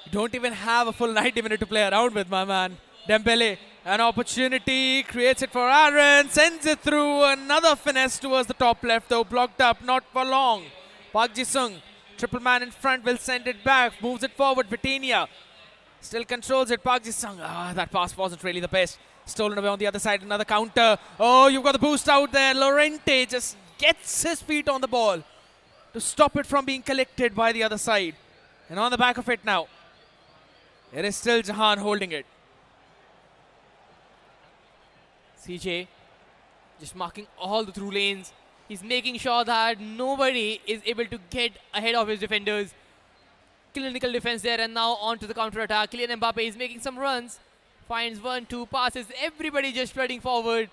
You don't even have a full 90 minutes to play around with, my man. Dembele, an opportunity, creates it for Aaron, sends it through, another finesse towards the top left, though blocked up, not for long. Park Ji-sung, triple man in front, will send it back, moves it forward, Vitinha still controls it, Park Ji-sung, that pass wasn't really the best. Stolen away on the other side, another counter. Oh, you've got the boost out there. Lorente just gets his feet on the ball to stop it from being collected by the other side. And on the back of it now, it is still Jahaan holding it. CJ just marking all the through lanes. He's making sure that nobody is able to get ahead of his defenders. Clinical defense there, and now on to the counter-attack. Kylian Mbappe is making some runs. Finds 1-2 passes. Everybody just flooding forward.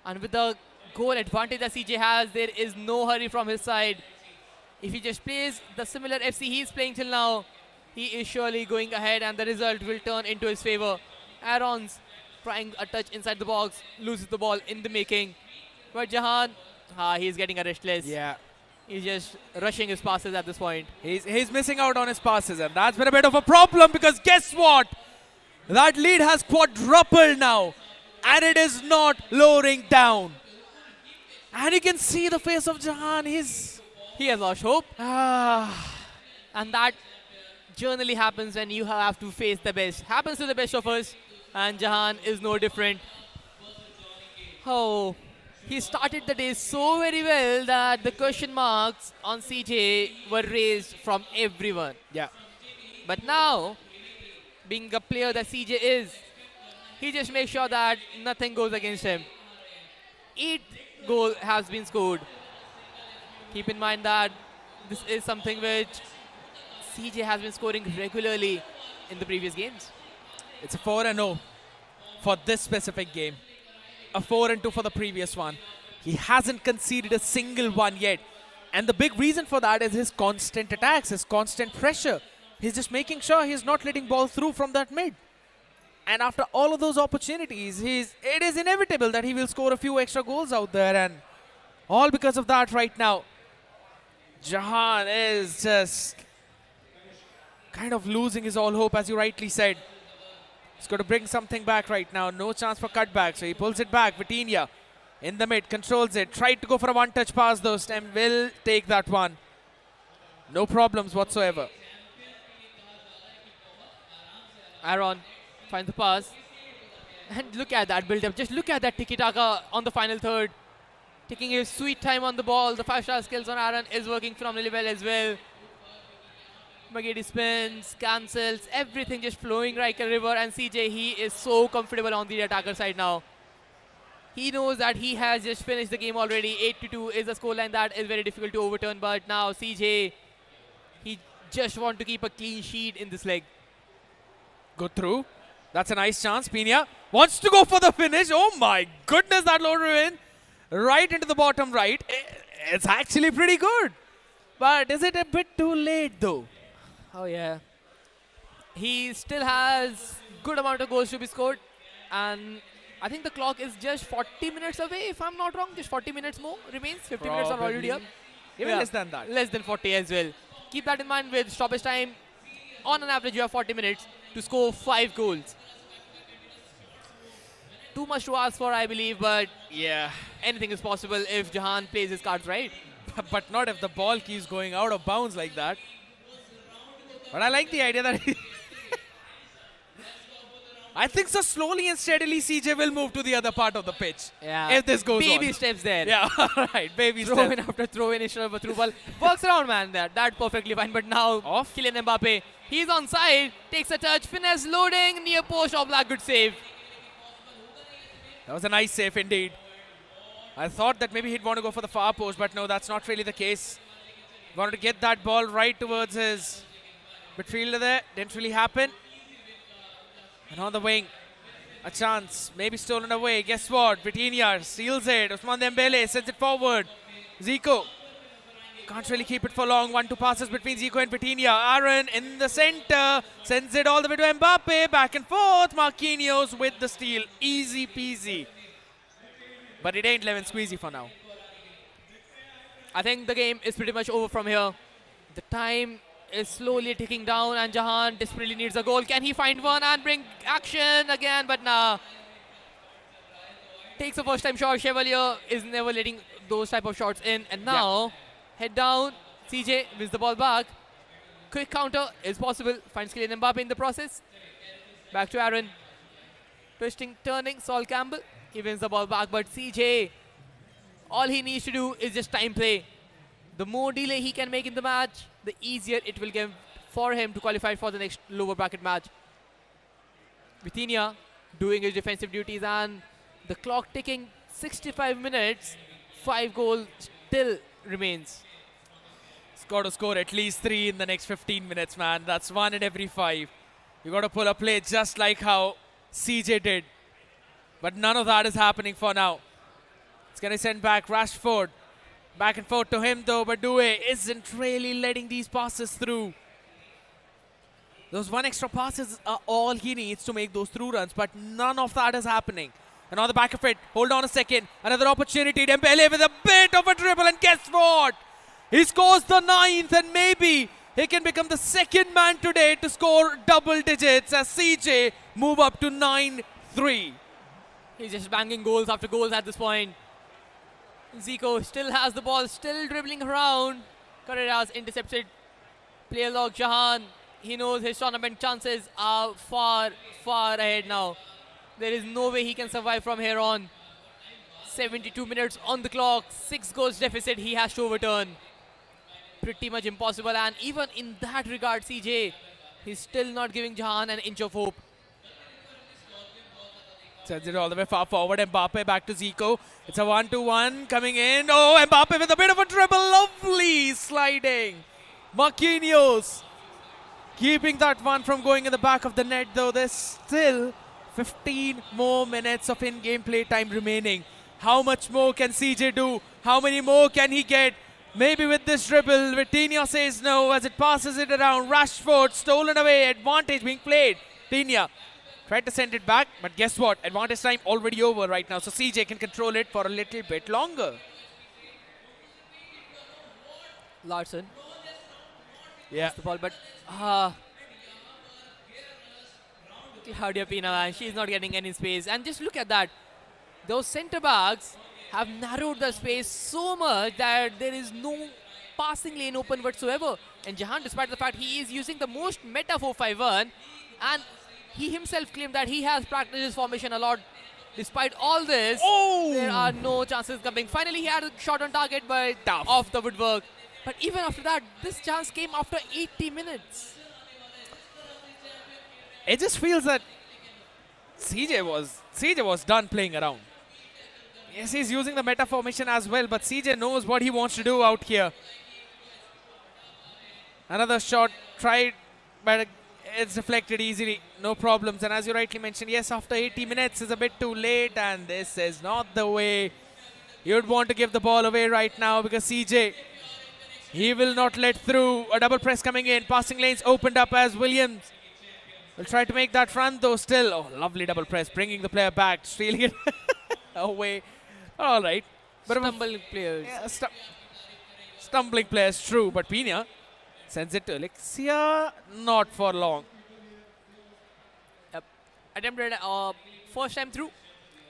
And with the goal advantage that CJ has, there is no hurry from his side. If he just plays the similar FC he's playing till now, he is surely going ahead, and the result will turn into his favor. Aaron's trying a touch inside the box, loses the ball in the making. But Jahaan, he's getting a restless. Yeah. He's just rushing his passes at this point. He's missing out on his passes, and that's been a bit of a problem, because guess what? That lead has quadrupled now, and it is not lowering down. And you can see the face of Jahaan. He has lost hope. And that generally happens when you have to face the best. Happens to the best of us, and Jahaan is no different. Oh, he started the day so very well that the question marks on CJ were raised from everyone. Yeah. But now, being a player that CJ is, he just makes sure that nothing goes against him. 8 goals has been scored. Keep in mind that this is something which CJ has been scoring regularly in the previous games. It's a 4-0 for this specific game. A 4-2 for the previous one. He hasn't conceded a single one yet. And the big reason for that is his constant attacks, his constant pressure. He's just making sure he's not letting ball through from that mid. And after all of those opportunities, it is inevitable that he will score a few extra goals out there. And all because of that right now, Jahaan is just kind of losing his all hope, as you rightly said. He's got to bring something back right now. No chance for cutback, so he pulls it back. Vitinha in the mid, controls it. Tried to go for a one-touch pass though. Stem will take that one. No problems whatsoever. Aaron finds the pass. And look at that build-up. Just look at that tiki-taka on the final third. Taking his sweet time on the ball. The 5-star skills on Aaron is working phenomenally well as well. Magedi spins, cancels, everything just flowing like a river. And CJ, he is so comfortable on the attacker side now. He knows that he has just finished the game already. 8-2 is a scoreline that is very difficult to overturn. But now CJ, he just wants to keep a clean sheet in this leg. Go through. That's a nice chance. Pina wants to go for the finish. Oh my goodness, that loader in. Right into the bottom right. It's actually pretty good. But is it a bit too late though? Oh yeah. He still has good amount of goals to be scored. And I think the clock is just 40 minutes away, if I'm not wrong. Just 40 minutes more remains. 50 minutes are already up. Even less than that. Less than 40 as well. Keep that in mind with stoppage time. On an average, you have 40 minutes to score 5 goals. Too much to ask for, I believe, but Yeah. anything is possible if Jahaan plays his cards right. But not if the ball keeps going out of bounds like that. But I like the idea that I think so slowly and steadily CJ will move to the other part of the pitch. Yeah. If this goes Baby on. steps there. Yeah, right. Baby Throw step. in after throw in instead of a through ball. Works around, man. That perfectly fine. But now, Off. Kylian Mbappe. He's on side. Takes a touch. Finesse loading. Near post. Oblak. Good save. That was a nice save indeed. I thought that maybe he'd want to go for the far post, but no, that's not really the case. Wanted to get that ball right towards his midfielder there. Didn't really happen. And on the wing, a chance. Maybe stolen away. Guess what? Vitinha seals it. Ousmane Dembele sends it forward. Zico can't really keep it for long. 1-2 passes between Zico and Vitinha. Aaron in the center. Sends it all the way to Mbappe. Back and forth. Marquinhos with the steal. Easy peasy. But it ain't lemon squeezy for now. I think the game is pretty much over from here. The time is slowly ticking down and Jahaan desperately needs a goal. Can he find one and bring action again? But nah. Takes a first time shot. Chevalier is never letting those type of shots in. And now, head down. CJ wins the ball back. Quick counter is possible. Finds Kylian Mbappe in the process. Back to Aaron. Twisting, turning. Sol Campbell. He wins the ball back. But CJ, all he needs to do is just time play. The more delay he can make in the match, the easier it will get for him to qualify for the next lower bracket match. Vitinha doing his defensive duties and the clock ticking 65 minutes. 5 goals still remains. He's got to score at least 3 in the next 15 minutes, man. That's 1 in every 5. You got to pull a play just like how CJ did. But none of that is happening for now. It's going to send back Rashford. Back and forth to him though, but Due isn't really letting these passes through. Those 1 extra passes are all he needs to make those through runs, but none of that is happening. And on the back of it, hold on a second, another opportunity. Dembele with a bit of a dribble, and guess what? He scores the 9th, and maybe he can become the 2nd man today to score double digits as CJ move up to 9-3. He's just banging goals after goals at this point. Zico still has the ball, still dribbling around. Carreras intercepted. Player log Jahaan. He knows his tournament chances are far, far ahead now. There is no way he can survive from here on. 72 minutes on the clock. 6 goals deficit he has to overturn. Pretty much impossible. And even in that regard, CJ, he's still not giving Jahaan an inch of hope. Sends it all the way far forward. Mbappe back to Zico. It's a 1-2-1 coming in. Oh, Mbappe with a bit of a dribble. Lovely sliding. Marquinhos keeping that one from going in the back of the net, though. There's still 15 more minutes of in-game play time remaining. How much more can CJ do? How many more can he get? Maybe with this dribble. Vitinha says no as it passes it around. Rashford stolen away. Advantage being played. Vitinha tried to send it back, but guess what? Advantage time already over right now, so CJ can control it for a little bit longer. Larson. Yeah. The ball, but Claudia Pina, man, she's not getting any space. And just look at that. Those centre backs have narrowed the space so much that there is no passing lane open whatsoever. And Jahaan, despite the fact he is using the most meta 4-5-1, and he himself claimed that he has practiced his formation a lot. Despite all this, there are no chances coming. Finally, he had a shot on target, but off the woodwork. But even after that, this chance came after 80 minutes. It just feels that CJ was done playing around. Yes, he's using the meta formation as well, but CJ knows what he wants to do out here. Another shot tried, but it's deflected easily. No problems. And as you rightly mentioned, yes, after 80 minutes is a bit too late, and this is not the way you'd want to give the ball away right now, because CJ, he will not let through. A double press coming in. Passing lanes opened up as Williams will try to make that run, though still. Oh, lovely double press, bringing the player back, stealing it away. All right. But stumbling players. Yeah, stumbling players, true. But Pina sends it to Alexia. Not for long. Yep. Attempted first time through.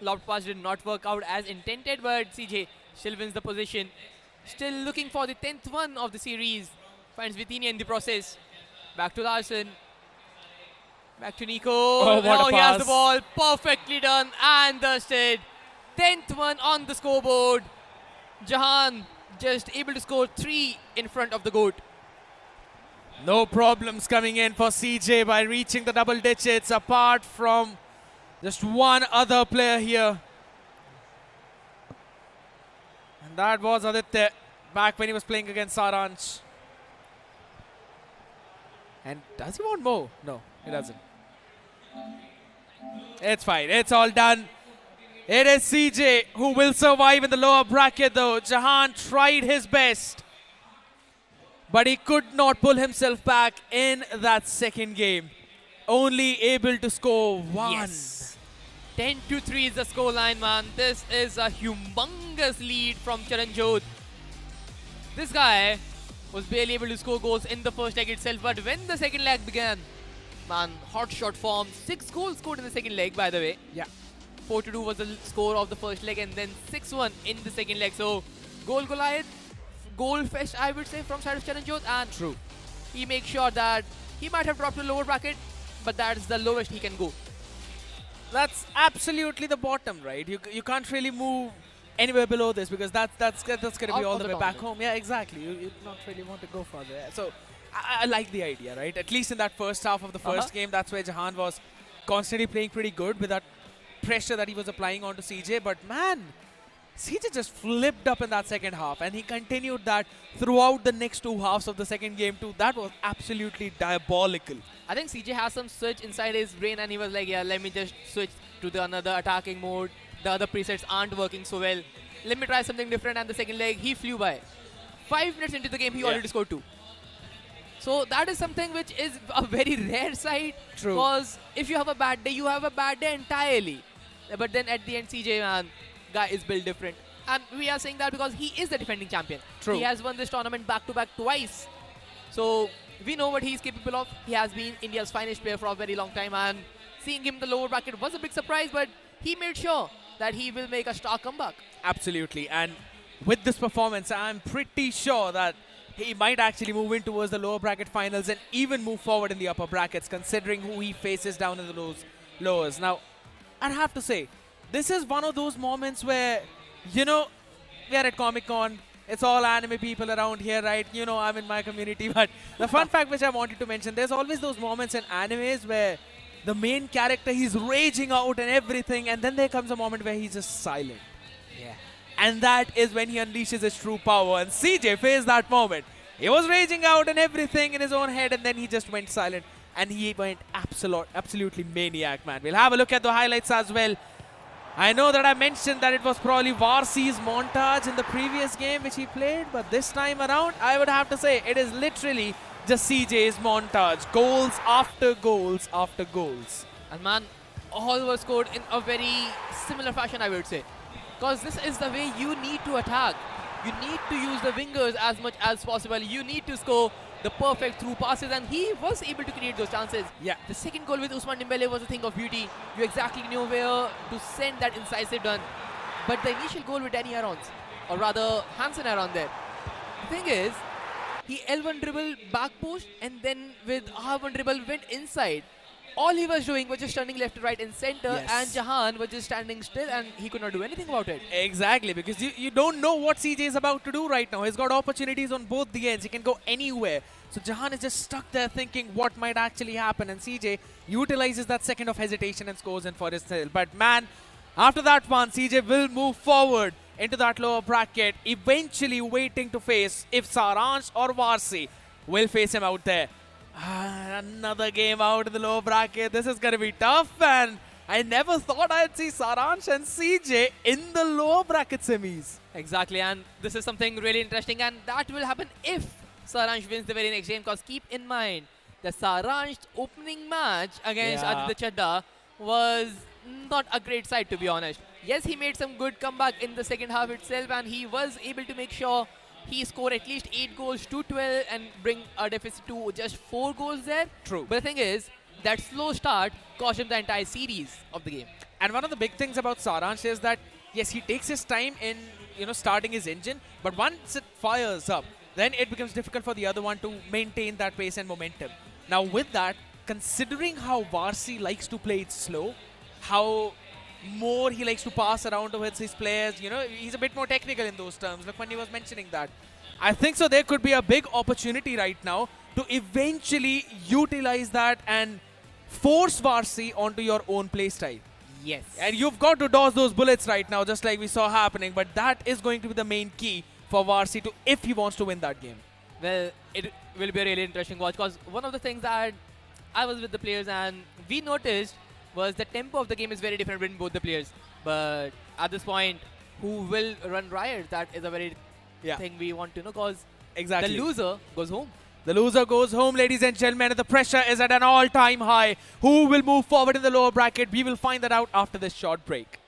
Lobbed pass did not work out as intended, but CJ still wins the position. Still looking for the 10th one of the series. Finds Vithinia in the process. Back to Larson. Back to Nico. Oh, what a he has pass. the ball. Perfectly done and dusted. 10th one on the scoreboard. Jahaan just able to score 3 in front of the GOAT. No problems coming in for CJ by reaching the double digits, apart from just one other player here. And that was Aditya, back when he was playing against Saransh. And does he want more? No, he doesn't. It's fine. It's all done. It is CJ who will survive in the lower bracket, though. Jahaan tried his best, but he could not pull himself back in that second game. Only able to score 1. Yes. 10-3 is the scoreline, man. This is a humongous lead from Charanjot. This guy was barely able to score goals in the first leg itself, but when the second leg began, man, hot shot form. 6 goals scored in the second leg, by the way. Yeah. 4-2 was the score of the first leg, and then 6-1 in the second leg. So, goal Goliath, goal fest, I would say, from side of Charanjot. And True. He makes sure that he might have dropped to the lower bracket, but that's the lowest he can go. That's absolutely the bottom, right? You can't really move anywhere below this, because that's going to be all the way back home. Yeah, exactly. You not really want to go further. So I like the idea, right? At least in that first half of the first game, that's where Jahaan was constantly playing pretty good with that pressure that he was applying onto CJ. But man, CJ just flipped up in that second half, and he continued that throughout the next 2 halves of the second game too. That was absolutely diabolical. I think CJ has some switch inside his brain, and he was like, yeah, let me just switch to the another attacking mode. The other presets aren't working so well. Let me try something different. And the second leg, he flew by. 5 minutes into the game, he already scored 2. So that is something which is a very rare sight. True. Because if you have a bad day, you have a bad day entirely. But then at the end, CJ, man, guy is built different. And we are saying that because he is the defending champion. True. He has won this tournament back-to-back twice. So we know what he's capable of. He has been India's finest player for a very long time. And seeing him in the lower bracket was a big surprise. But he made sure that he will make a star comeback. Absolutely. And with this performance, I'm pretty sure that he might actually move in towards the lower bracket finals and even move forward in the upper brackets, considering who he faces down in the lowers. Now, I'd have to say, this is one of those moments where, you know, we are at Comic-Con. It's all anime people around here, right? You know, I'm in my community. But the fun fact which I wanted to mention, there's always those moments in animes where the main character, he's raging out and everything, and then there comes a moment where he's just silent. Yeah. And that is when he unleashes his true power. And CJ faced that moment. He was raging out and everything in his own head, and then he just went silent. And he went absolutely maniac, man. We'll have a look at the highlights as well. I know that I mentioned that it was probably Warsi's montage in the previous game which he played, but this time around, I would have to say it is literally just CJ's montage. Goals after goals after goals. And man, all were scored in a very similar fashion, I would say. Because this is the way you need to attack. You need to use the wingers as much as possible. You need to score the perfect through passes, and he was able to create those chances. Yeah. The second goal with Usman Dembele was a thing of beauty. You exactly knew where to send that incisive run. But the initial goal with Danny Arons, or rather Hansen Aron there, the thing is, he L1 dribble back post, and then with R1 dribble went inside. all he was doing was just turning left to right and center, Yes. and Jahaan was just standing still, and he could not do anything about it. Exactly, because you don't know what CJ is about to do right now. He's got opportunities on both the ends. He can go anywhere. So Jahaan is just stuck there thinking what might actually happen, and CJ utilizes that second of hesitation and scores in for his tail. But man, after that one, CJ will move forward into that lower bracket, eventually waiting to face if Saransh or Warsi will face him out there. Another game out in the lower bracket. This is going to be tough, and I never thought I'd see Saransh and CJ in the lower bracket semis. Exactly, and this is something really interesting, and that will happen if Saransh wins the very next game, because keep in mind that Saransh's opening match against Aditya Chadda was not a great sight, to be honest. Yes, he made some good comeback in the second half itself, and he was able to make sure he scored at least 8 goals to 12 and bring a deficit to just 4 goals there. True. But the thing is, that slow start cost him the entire series of the game. And one of the big things about Saransh is that, yes, he takes his time in starting his engine, but once it fires up, then it becomes difficult for the other one to maintain that pace and momentum. Now with that, considering how Warsi likes to play it slow, how more he likes to pass around with his players, he's a bit more technical in those terms. Look, when he was mentioning that. I think so there could be a big opportunity right now to eventually utilize that and force Warsi onto your own play style. Yes. And you've got to dodge those bullets right now, just like we saw happening. But that is going to be the main key for Warsi to, if he wants to win that game. Well, it will be a really interesting watch, because one of the things that I was with the players and we noticed was the tempo of the game is very different between both the players. But at this point, who will run riot? That is a very thing we want to know, because Exactly. the loser goes home. The loser goes home, ladies and gentlemen, and the pressure is at an all-time high. Who will move forward in the lower bracket? We will find that out after this short break.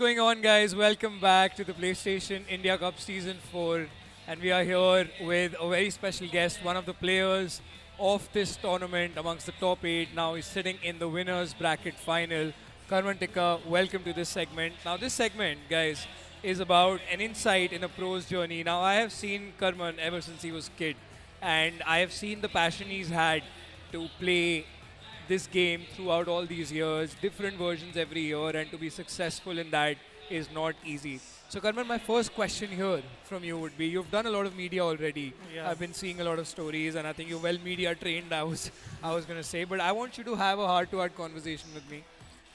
going on, guys? Welcome back to the PlayStation India Cup Season 4. And we are here with a very special guest, one of the players of this tournament amongst the top 8. Now he's sitting in the winners bracket final. Karman Tikka, welcome to this segment. Now this segment, guys, is about an insight in a pro's journey. Now I have seen Karman ever since he was a kid. And I have seen the passion he's had to play this game throughout all these years, different versions every year, and to be successful in that is not easy. So Karman, my first question here from you would be, you've done a lot of media already. Yeah. I've been seeing a lot of stories and I think you're well media trained, I was going to say, but I want you to have a heart-to-heart conversation with me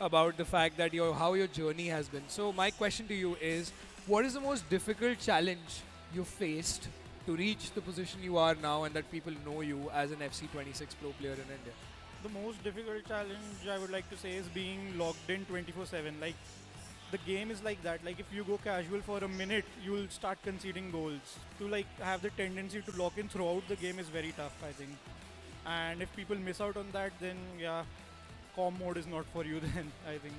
about the fact that how your journey has been. So my question to you is, what is the most difficult challenge you faced to reach the position you are now and that people know you as an FC26 pro player in India? The most difficult challenge I would like to say is being logged in 24/7. Like, the game is like that. Like, if you go casual for a minute, you'll start conceding goals. To like have the tendency to lock in throughout the game is very tough, I think. And if people miss out on that, then yeah, calm mode is not for you then, I think.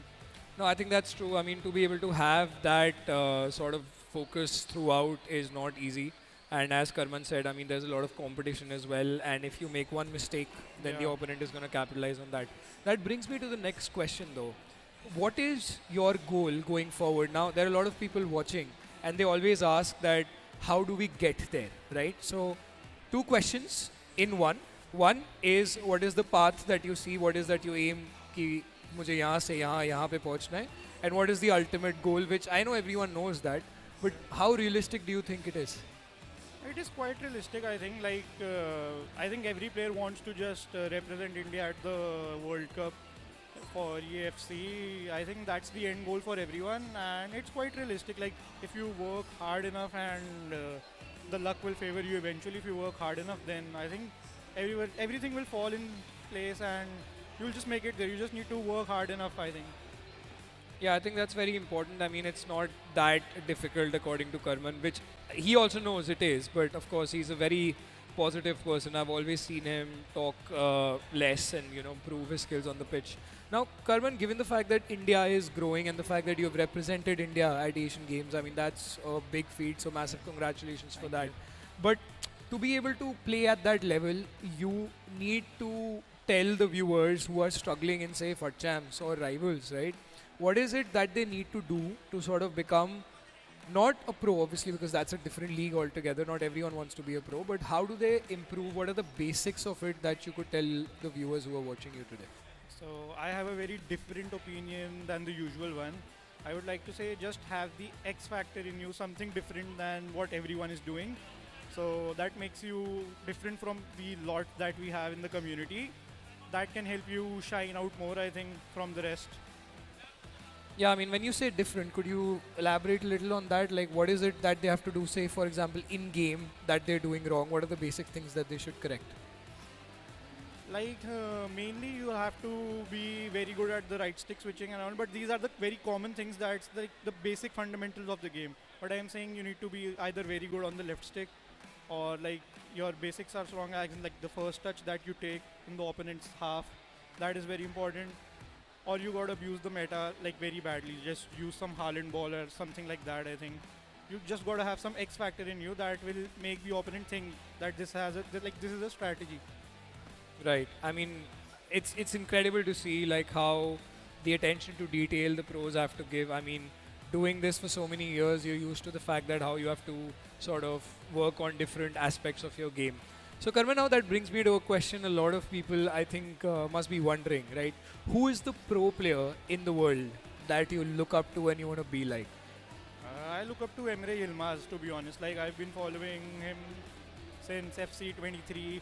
No, I think that's true. I mean, to be able to have that sort of focus throughout is not easy. And as Karman said, I mean, there's a lot of competition as well. And if you make one mistake, then the opponent is going to capitalize on that. That brings me to the next question, though. What is your goal going forward? Now, there are a lot of people watching, and they always ask that, how do we get there, right? So, two questions in one. One is, what is the path that you see? What is that you aim कि मुझे यहाँ से यहाँ पे पहुँचना है? And what is the ultimate goal, which I know everyone knows that, but how realistic do you think it is? It is quite realistic, I think. Like, I think every player wants to just represent India at the World Cup for EAFC. I think that's the end goal for everyone, and it's quite realistic. Like, if you work hard enough and the luck will favor you eventually. If you work hard enough, then I think everything will fall in place and you'll just make it there. You just need to work hard enough, I think. Yeah, I think that's very important. I mean, it's not that difficult according to Karman, which he also knows it is. But of course, he's a very positive person. I've always seen him talk less and, prove his skills on the pitch. Now, Karman, given the fact that India is growing and the fact that you've represented India at Asian Games, I mean, that's a big feat. So massive congratulations for that. But to be able to play at that level, you need to tell the viewers who are struggling in, say, FUT champs or rivals, right? What is it that they need to do to sort of become not a pro, obviously, because that's a different league altogether. Not everyone wants to be a pro, but how do they improve? What are the basics of it that you could tell the viewers who are watching you today? So I have a very different opinion than the usual one. I would like to say just have the X factor in you, something different than what everyone is doing. So that makes you different from the lot that we have in the community. That can help you shine out more, I think, from the rest. Yeah, I mean, when you say different, could you elaborate a little on that? Like, what is it that they have to do, say, for example, in-game that they're doing wrong? What are the basic things that they should correct? Like, mainly you have to be very good at the right stick switching and all, but these are the very common things that's like the basic fundamentals of the game. But I am saying you need to be either very good on the left stick or like your basics are strong, as in like the first touch that you take in the opponent's half, that is very important. Or you gotta abuse the meta like very badly. Just use some Haaland ball or something like that, I think. You just gotta have some X factor in you that will make the opponent think that this is a strategy. Right. I mean, it's incredible to see like how the attention to detail the pros have to give. I mean, doing this for so many years, you're used to the fact that how you have to sort of work on different aspects of your game. So Karman, now that brings me to a question a lot of people I think must be wondering, right? Who is the pro player in the world that you look up to and you want to be like? I look up to Emre Yilmaz, to be honest. Like, I've been following him since FC23.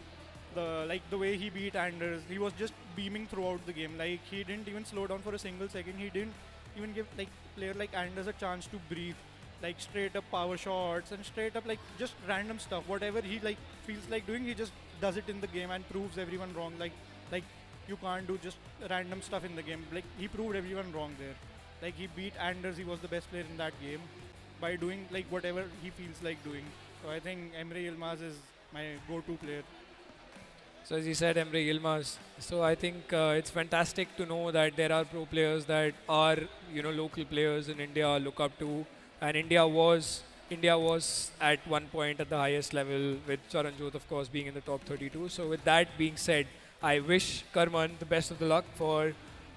The way he beat Anders, he was just beaming throughout the game. Like, he didn't even slow down for a single second. He didn't even give like player like Anders a chance to breathe. Like, straight up power shots and straight up like just random stuff. Whatever he like feels like doing, he just does it in the game and proves everyone wrong. Like you can't do just random stuff in the game. Like, he proved everyone wrong there. Like, he beat Anders. He was the best player in that game by doing like whatever he feels like doing. So I think Emre Yilmaz is my go-to player. So as you said, Emre Yilmaz. So I think it's fantastic to know that there are pro players that are, local players in India look up to, and India was at one point at the highest level, with Saranshjain, of course, being in the top 32. So with that being said, I wish Karman the best of the luck for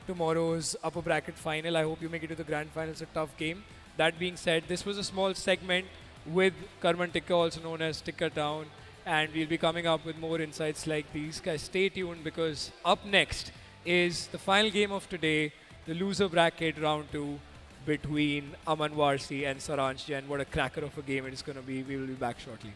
tomorrow's upper bracket final. I hope you make it to the grand final. It's a tough game. That being said, this was a small segment with Karman Tikka, also known as TikkaTown, and we'll be coming up with more insights like these. Guys, stay tuned, because up next is the final game of today, the loser bracket round 2 between Aman Warsi and Saranshjain. What a cracker of a game it is going to be. We will be back shortly.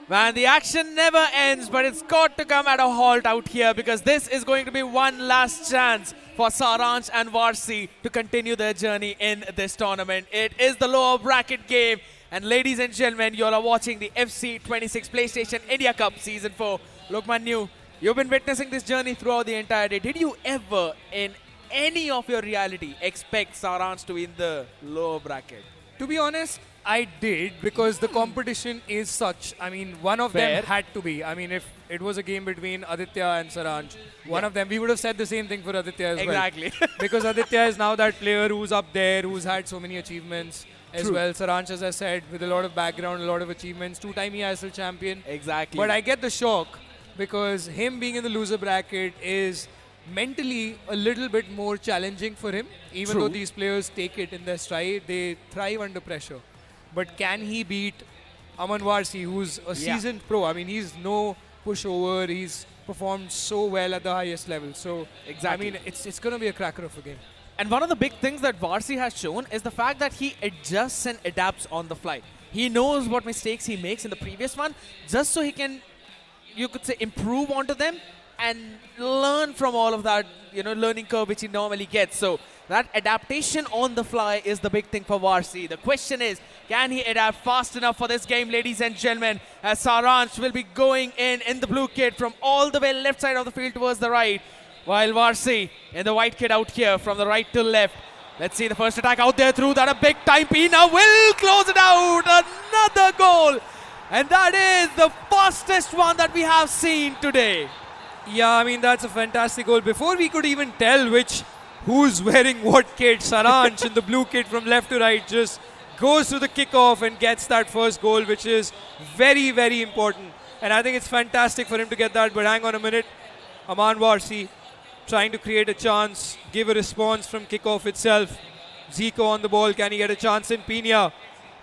Man, the action never ends, but it's got to come at a halt out here, because this is going to be one last chance for Saransh and Warsi to continue their journey in this tournament. It is the lower bracket game, and ladies and gentlemen, you all are watching the FC26 PlayStation India Cup Season 4. Lokman New, you've been witnessing this journey throughout the entire day. Did you ever, in any of your reality, expect Saransh to win the lower bracket? To be honest, I did, because the competition is such. I mean, one of them had to be. I mean, if it was a game between Aditya and Saransh, one of them, we would have said the same thing for Aditya as well. Exactly. Because Aditya is now that player who's up there, who's had so many achievements as well. Saransh, as I said, with a lot of background, a lot of achievements, two-time EAFC champion. Exactly. But I get the shock, because him being in the loser bracket is mentally a little bit more challenging for him. Even though these players take it in their stride, they thrive under pressure. But can he beat Aman Warsi, who's a seasoned pro? I mean, he's no pushover. He's performed so well at the highest level. So, I mean, it's going to be a cracker of a game. And one of the big things that Warsi has shown is the fact that he adjusts and adapts on the fly. He knows what mistakes he makes in the previous one, just so he can, you could say, improve onto them and learn from all of that, learning curve which he normally gets. So that adaptation on the fly is the big thing for Warsi. The question is, can he adapt fast enough for this game, ladies and gentlemen, as Saransh will be going in the blue kit from all the way left side of the field towards the right, while Warsi in the white kit out here from the right to left. Let's see the first attack out there through that. A big time Pina will close it out. Another goal. And that is the fastest one that we have seen today. Yeah, I mean, that's a fantastic goal. Before we could even tell who's wearing what kit, Saransh in the blue kit from left to right just goes to the kickoff and gets that first goal, which is very, very important. And I think it's fantastic for him to get that. But hang on a minute. Aman Warsi trying to create a chance, give a response from kickoff itself. Zico on the ball. Can he get a chance in? Pina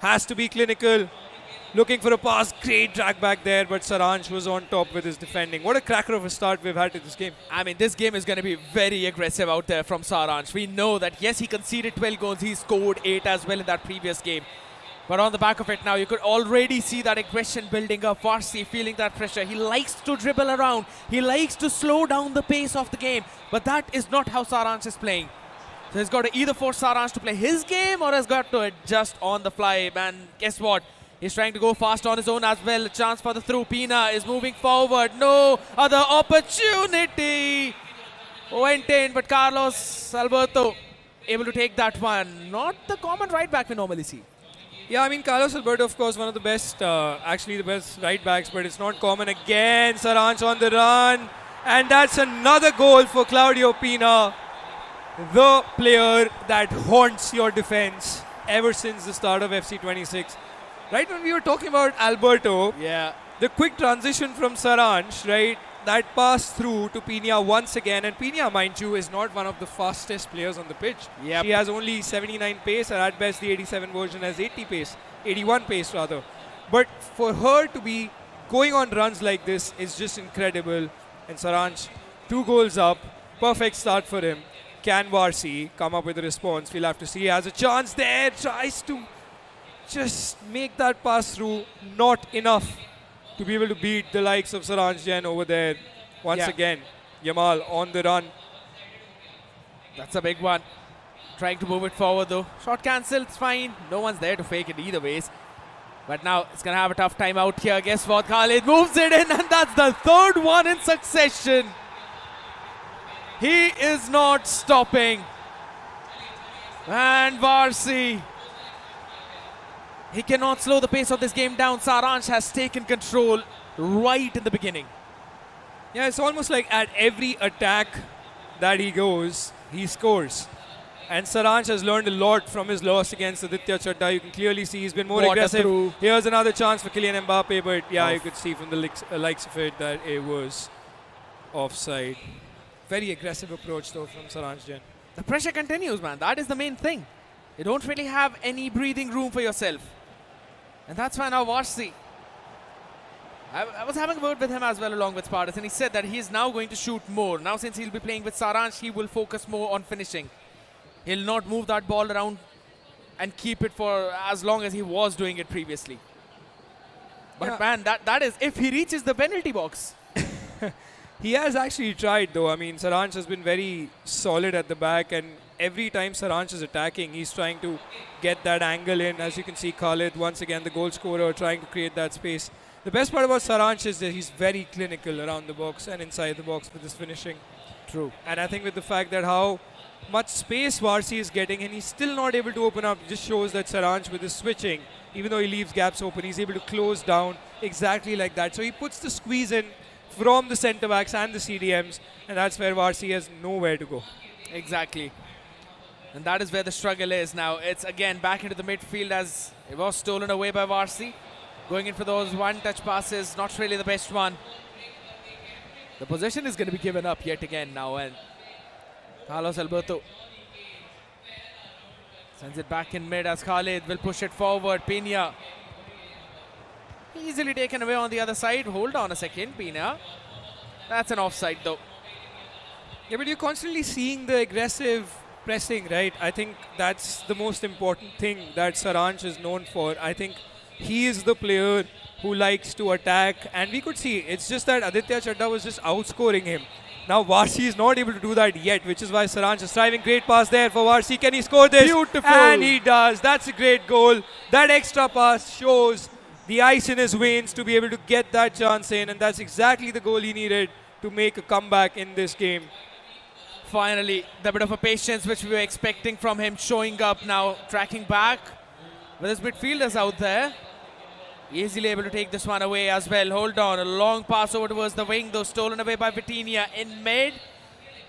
has to be clinical. Looking for a pass. Great drag back there, but Saransh was on top with his defending. What a cracker of a start we've had to this game. I mean, this game is going to be very aggressive out there from Saransh. We know that, yes, he conceded 12 goals. He scored 8 as well in that previous game. But on the back of it now, you could already see that aggression building up. Warsi feeling that pressure. He likes to dribble around. He likes to slow down the pace of the game. But that is not how Saransh is playing. So he's got to either force Saransh to play his game or has got to adjust on the fly. And guess what? He's trying to go fast on his own as well. A chance for the through. Pina is moving forward. No other opportunity. Went in, but Carlos Alberto able to take that one. Not the common right back we normally see. Yeah, I mean, Carlos Alberto, of course, one of the best, actually the best right backs, but it's not common. Again, Saransh on the run. And that's another goal for Claudio Pina, the player that haunts your defense ever since the start of FC 26. Right when we were talking about Alberto, Yeah. the quick transition from Saransh, right, that pass through to Pina once again. And Pina, mind you, is not one of the fastest players on the pitch. Yep. She has only 79 pace, and at best the 87 version has 80 pace, 81 pace rather. But for her to be going on runs like this is just incredible. And Saransh, 2 goals up, perfect start for him. Can Warsi come up with a response? We'll have to see. He has a chance there, tries to just make that pass through, not enough to be able to beat the likes of Saranshjain over there. Once again, Yamal on the run. That's a big one. Trying to move it forward though. Shot cancelled, it's fine. No one's there to fake it either ways. But now it's going to have a tough time out here. Guess what? Khalid moves it in, and that's the third one in succession. He is not stopping. And Warsi, he cannot slow the pace of this game down. Saransh has taken control right in the beginning. Yeah, it's almost like at every attack that he goes, he scores. And Saransh has learned a lot from his loss against Aditya Chadda. You can clearly see he's been more aggressive. Through. Here's another chance for Kylian Mbappe, but yeah, you could see from the likes of it that it was offside. Very aggressive approach though from Saranshjain. The pressure continues, man. That is the main thing. You don't really have any breathing room for yourself. And that's why now Warsi. I was having a word with him as well along with Spartas, and he said that he is now going to shoot more. Now since he'll be playing with Saransh, he will focus more on finishing. He'll not move that ball around and keep it for as long as he was doing it previously. But man, that is if he reaches the penalty box. He has actually tried though. I mean, Saransh has been very solid at the back, and every time Saransh is attacking, he's trying to get that angle in. As you can see, Khalid, once again, the goal scorer, trying to create that space. The best part about Saransh is that he's very clinical around the box and inside the box with his finishing. True. And I think with the fact that how much space Warsi is getting and he's still not able to open up, it just shows that Saransh with his switching, even though he leaves gaps open, he's able to close down exactly like that. So he puts the squeeze in from the centre backs and the CDMs, and that's where Warsi has nowhere to go. Exactly. And that is where the struggle is now. It's again back into the midfield as it was stolen away by Warsi. Going in for those one-touch passes, not really the best one. The possession is going to be given up yet again now, and Carlos Alberto sends it back in mid as Khalid will push it forward. Pina easily taken away on the other side. Hold on a second, Pina. That's an offside though. Yeah, but you're constantly seeing the aggressive pressing, right? I think that's the most important thing that Saransh is known for. I think he is the player who likes to attack, and we could see it's just that Aditya Chadda was just outscoring him. Now Warsi is not able to do that yet, which is why Saransh is striving. Great pass there for Warsi. Can he score this? Beautiful. And he does. That's a great goal. That extra pass shows the ice in his veins to be able to get that chance in, and that's exactly the goal he needed to make a comeback in this game. Finally, the bit of a patience which we were expecting from him showing up now, tracking back with his midfielders out there. Easily able to take this one away as well. Hold on, a long pass over towards the wing though, stolen away by Vitinha in mid.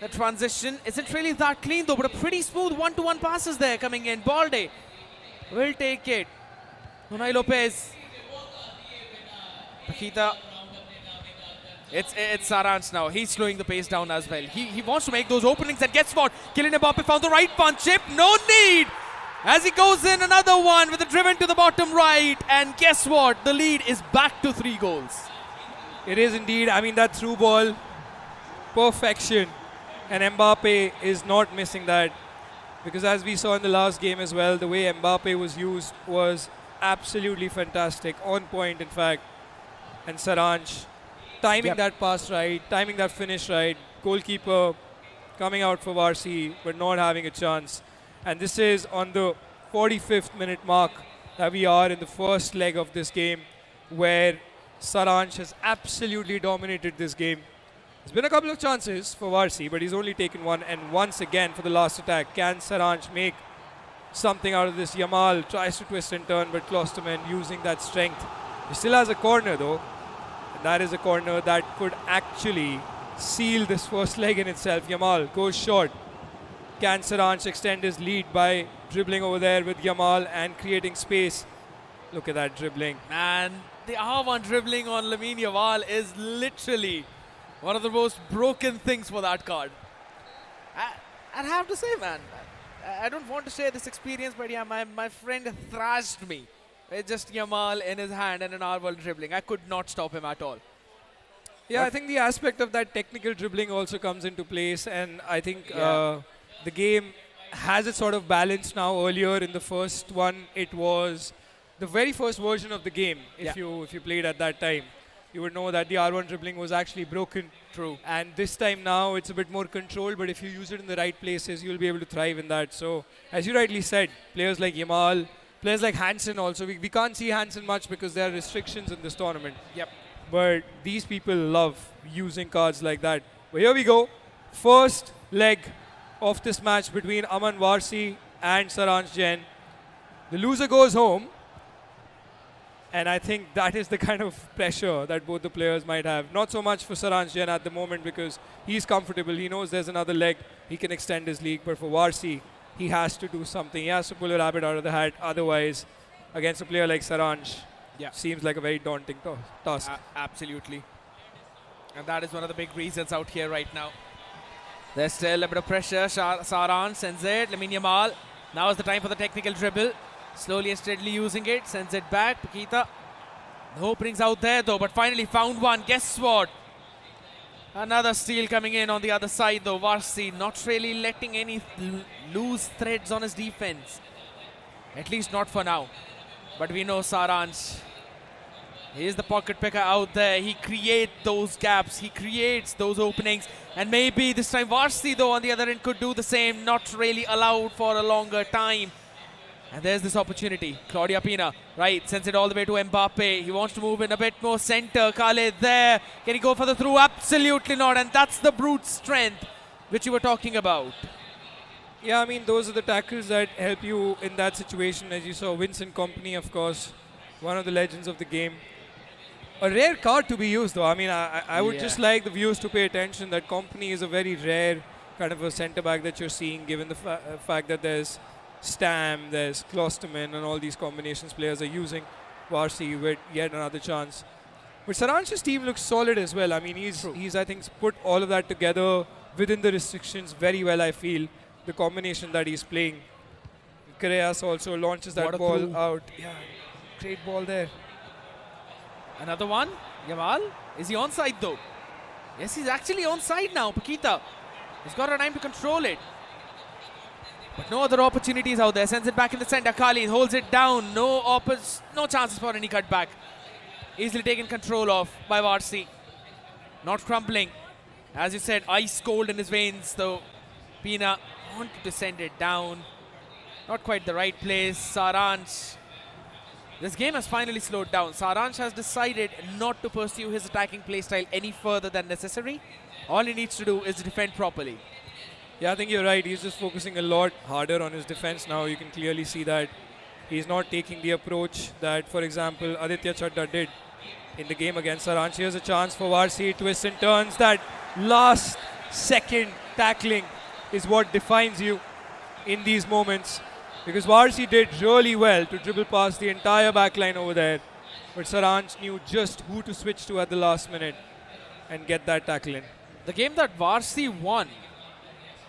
The transition isn't really that clean though, but a pretty smooth one-to-one passes there coming in. Balde will take it. Unai Lopez. Pakita. It's Saransh now. He's slowing the pace down as well. He wants to make those openings, and guess what? Kylian Mbappe found the right punch chip. No need! As he goes in, another one with a driven to the bottom right. And guess what? The lead is back to 3 goals. It is indeed. I mean, that through ball, perfection. And Mbappe is not missing that. Because as we saw in the last game as well, the way Mbappe was used was absolutely fantastic. On point, in fact. And Saransh timing that pass right, timing that finish right. Goalkeeper coming out for Warsi, but not having a chance. And this is on the 45th minute mark that we are in the first leg of this game, where Saransh has absolutely dominated this game. There's been a couple of chances for Warsi, but he's only taken one. And once again, for the last attack, can Saransh make something out of this? Yamal tries to twist and turn, but Klosterman using that strength. He still has a corner though. And that is a corner that could actually seal this first leg in itself. Yamal goes short. Can Saransh extend his lead by dribbling over there with Yamal and creating space? Look at that dribbling. Man, the R1 dribbling on Lamine Yamal is literally one of the most broken things for that card. I'd have to say, man, I don't want to share this experience, but yeah, my friend thrashed me. It's just Yamal in his hand and an R1 dribbling. I could not stop him at all. Yeah, I think the aspect of that technical dribbling also comes into place, and I think the game has its sort of balance now. Earlier in the first one, it was the very first version of the game. If you played at that time, you would know that the R1 dribbling was actually broken. True. And this time now, it's a bit more controlled, but if you use it in the right places, you'll be able to thrive in that. So, as you rightly said, players like Yamal, players like Hansen also, we can't see Hansen much because there are restrictions in this tournament. Yep. But these people love using cards like that. But here we go. First leg of this match between Aman Warsi and Saranshjain. The loser goes home. And I think that is the kind of pressure that both the players might have. Not so much for Saranshjain at the moment because he's comfortable. He knows there's another leg. He can extend his league. But for Warsi, he has to do something. He has to pull a rabbit out of the hat. Otherwise, against a player like Saransh, seems like a very daunting task. Absolutely. And that is one of the big reasons out here right now. There's still a bit of pressure. Saransh sends it. Lamine Yamal. Now is the time for the technical dribble. Slowly and steadily using it. Sends it back. Pakita. No openings out there though, but finally found one. Guess what? Another steal coming in on the other side though. Warsi not really letting any loose threads on his defense. At least not for now. But we know Saransh. He is the pocket picker out there. He creates those gaps. He creates those openings. And maybe this time Warsi though on the other end could do the same. Not really allowed for a longer time. And there's this opportunity. Claudia Pina, right, sends it all the way to Mbappe. He wants to move in a bit more center. Khaled there. Can he go for the through? Absolutely not. And that's the brute strength which you were talking about. Yeah, I mean, those are the tackles that help you in that situation. As you saw, Vincent Kompany, of course, one of the legends of the game. A rare card to be used, though. I mean, I would just like the viewers to pay attention that Kompany is a very rare kind of a centre-back that you're seeing, given the fact that there's Stam, there's Klosterman, and all these combinations players are using. Warsi with yet another chance. But Saransh's team looks solid as well. I mean, he's I think, put all of that together within the restrictions very well, I feel. The combination that he's playing. Correas also launches that ball out. Yeah, great ball there. Another one. Yamal. Is he onside though? Yes, he's actually onside now. Pakita. He's got a time to control it. But no other opportunities out there. Sends it back in the center. Khalid holds it down. No chances for any cutback. Easily taken control of by Warsi. Not crumbling. As you said, ice cold in his veins though. Pina wanted to send it down. Not quite the right place. Saransh. This game has finally slowed down. Saransh has decided not to pursue his attacking playstyle any further than necessary. All he needs to do is defend properly. Yeah, I think you're right. He's just focusing a lot harder on his defense now. You can clearly see that he's not taking the approach that, for example, Aditya Chadda did in the game against Saransh. Here's a chance for Warsi. Twists and turns. That last second tackling is what defines you in these moments. because Warsi did really well to dribble past the entire backline over there. But Saransh knew just who to switch to at the last minute and get that tackle in. The game that Warsi won,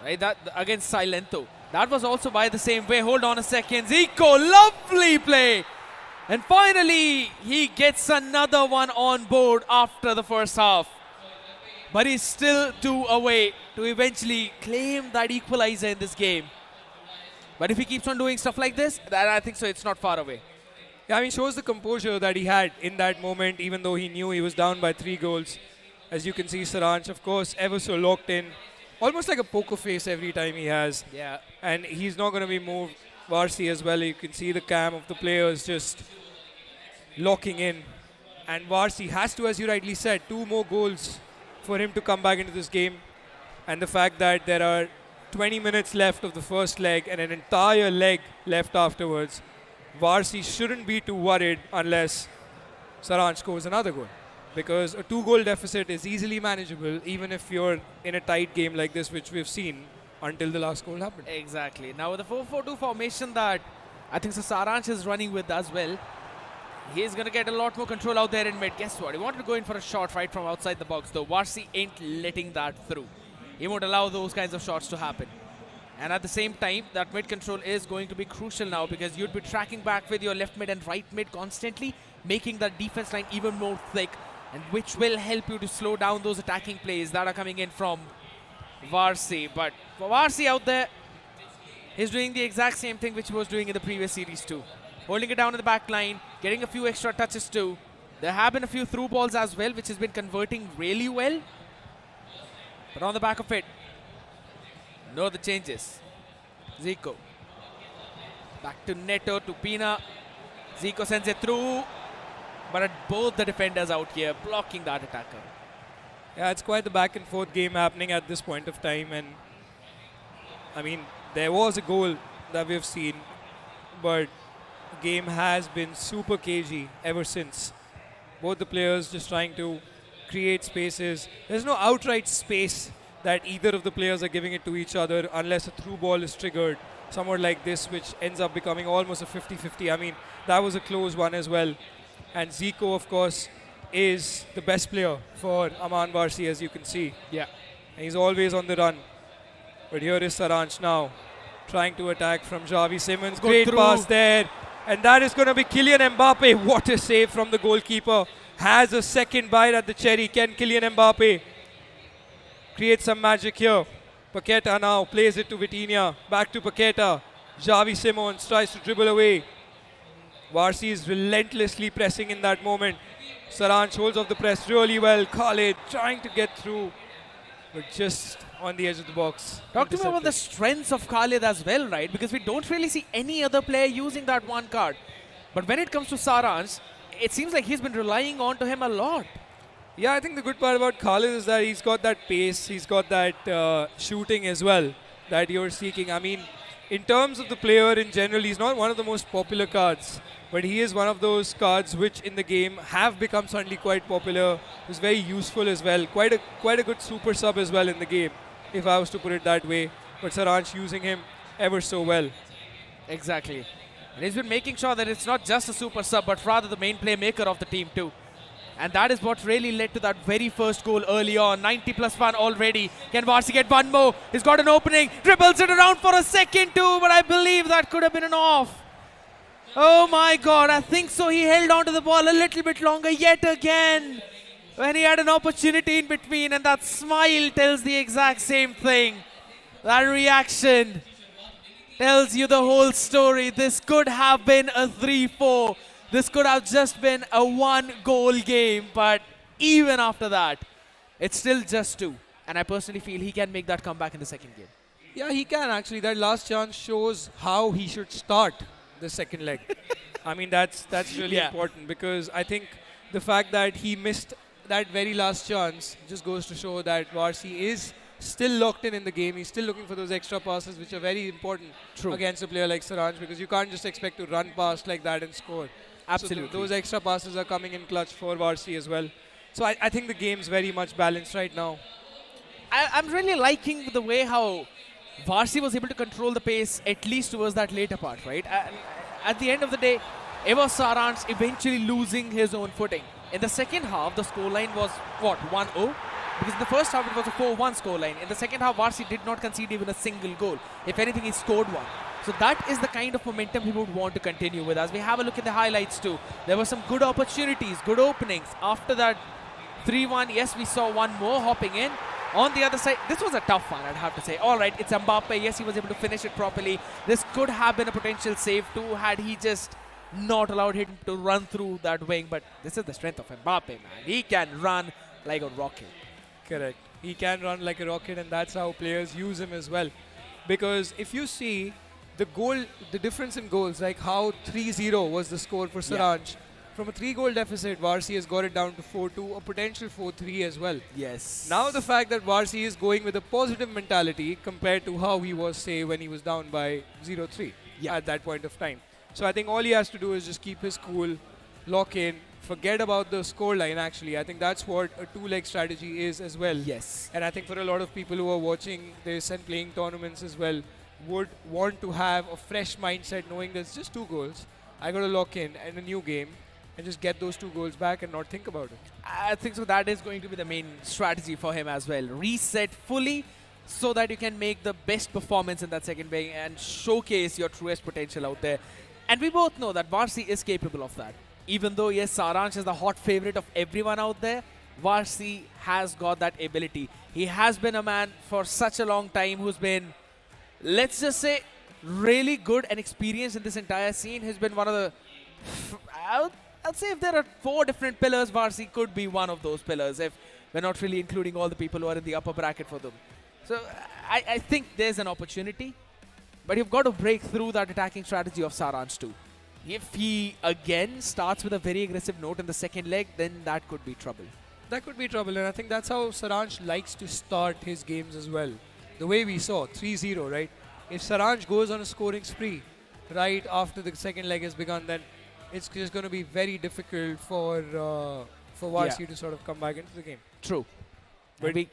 right, that against Silento, that was also by the same way. Hold on a second. Zico, lovely play. And finally, he gets another one on board after the first half. But he's still 2 away to eventually claim that equalizer in this game. But if he keeps on doing stuff like this, then I think so it's not far away. Yeah, I mean, shows the composure that he had in that moment, even though he knew he was down by 3 goals. As you can see, Saransh, of course, ever so locked in. Almost like a poker face every time he has. Yeah. And he's not going to be moved. Warsi as well, you can see the cam of the players just locking in. And Warsi has to, as you rightly said, 2 more goals for him to come back into this game. And the fact that there are 20 minutes left of the first leg and an entire leg left afterwards, Warsi shouldn't be too worried unless Saransh scores another goal. Because a 2-goal deficit is easily manageable, even if you're in a tight game like this, which we've seen until the last goal happened. Exactly. Now with the 4-4-2 formation that I think Saransh is running with as well, he's going to get a lot more control out there in mid. Guess what? He wanted to go in for a shot right from outside the box, though. Warsi ain't letting that through. He won't allow those kinds of shots to happen. And at the same time, that mid control is going to be crucial now, because you'd be tracking back with your left mid and right mid constantly, making that defense line even more thick, and which will help you to slow down those attacking plays that are coming in from Warsi. But for Warsi out there, he's doing the exact same thing which he was doing in the previous series too. Holding it down in the back line, getting a few extra touches too. There have been a few through balls as well, which has been converting really well. But on the back of it, no other changes. Zico. Back to Neto, to Pina. Zico sends it through. But both the defenders out here blocking that attacker. Yeah, it's quite the back and forth game happening at this point of time. And I mean, there was a goal that we've seen, but the game has been super cagey ever since. Both the players just trying to create spaces. There's no outright space that either of the players are giving it to each other unless a through ball is triggered. Somewhere like this, which ends up becoming almost a 50-50. I mean, that was a close one as well. And Zico, of course, is the best player for Aman Warsi, as you can see. Yeah. And he's always on the run. But here is Saransh now, trying to attack from Xavi Simons. Great pass there. And that is going to be Kylian Mbappe. What a save from the goalkeeper. Has a second bite at the cherry. Can Kylian Mbappe create some magic here? Paqueta now plays it to Vitinha. Back to Paqueta. Xavi Simons tries to dribble away. Warsi is relentlessly pressing in that moment. Saransh holds off the press really well. Khalid trying to get through, but just on the edge of the box. Talk to me about the strengths of Khalid as well, right? Because we don't really see any other player using that one card. But when it comes to Saransh, it seems like he's been relying on to him a lot. Yeah, I think the good part about Khalid is that he's got that pace, he's got that shooting as well that you're seeking. I mean, in terms of the player in general, he's not one of the most popular cards, but he is one of those cards which in the game have become suddenly quite popular. He's very useful as well. Quite a good super sub as well in the game, if I was to put it that way. But Saransh using him ever so well. Exactly. And he's been making sure that it's not just a super sub, but rather the main playmaker of the team too. And that is what really led to that very first goal early on. 90+1 already. Can Warsi get one more? He's got an opening. Dribbles it around for a second too, but I believe that could have been an off. Oh my God, I think so. He held on to the ball a little bit longer yet again when he had an opportunity in between, and that smile tells the exact same thing. That reaction tells you the whole story. This could have been a 3-4. This could have just been a 1-goal game, but even after that, it's still just 2. And I personally feel he can make that comeback in the second game. Yeah, he can actually. That last chance shows how he should start the second leg. I mean, that's really important, because I think the fact that he missed that very last chance just goes to show that Warsi is still locked in the game. He's still looking for those extra passes, which are very important against a player like Saransh, because you can't just expect to run past like that and score. Absolutely. So those extra passes are coming in clutch for Warsi as well. So I think the game's very much balanced right now. I'm really liking the way how Warsi was able to control the pace at least towards that later part, right? At the end of the day, it was Saransh eventually losing his own footing. In the second half, the scoreline was, what, 1-0? Because in the first half, it was a 4-1 scoreline. In the second half, Warsi did not concede even a single goal. If anything, he scored one. So that is the kind of momentum he would want to continue with. As we have a look at the highlights too, there were some good opportunities, good openings. After that 3-1, yes, we saw one more hopping in. On the other side, this was a tough one, I'd have to say. All right, it's Mbappe. Yes, he was able to finish it properly. This could have been a potential save too had he just not allowed him to run through that wing. But this is the strength of Mbappe, man. He can run like a rocket. Correct. He can run like a rocket, and that's how players use him as well. Because if you see the difference in goals, like how 3-0 was the score for Saransh. Yeah. From a 3-goal deficit, Warsi has got it down to 4-2, a potential 4-3 as well. Yes. Now the fact that Warsi is going with a positive mentality compared to how he was, say, when he was down by 0-3 at that point of time. So I think all he has to do is just keep his cool, lock in, forget about the scoreline actually. I think that's what a two-leg strategy is as well. Yes. And I think for a lot of people who are watching this and playing tournaments as well, would want to have a fresh mindset knowing there's just 2 goals. I got to lock in a new game and just get those 2 goals back and not think about it. I think so. That is going to be the main strategy for him as well. Reset fully so that you can make the best performance in that second wing and showcase your truest potential out there. And we both know that Warsi is capable of that. Even though, yes, Saransh is the hot favorite of everyone out there, Warsi has got that ability. He has been a man for such a long time who's been, let's just say, really good and experienced in this entire scene. He's been one of the... I'd say if there are 4 different pillars, Warsi could be one of those pillars if we're not really including all the people who are in the upper bracket for them. So I think there's an opportunity, but you've got to break through that attacking strategy of Saransh too. If he again starts with a very aggressive note in the second leg, then that could be trouble. That could be trouble, and I think that's how Saransh likes to start his games as well. The way we saw, 3-0, right? If Saransh goes on a scoring spree right after the second leg has begun, then it's just going to be very difficult for Warsi to sort of come back into the game. True. But we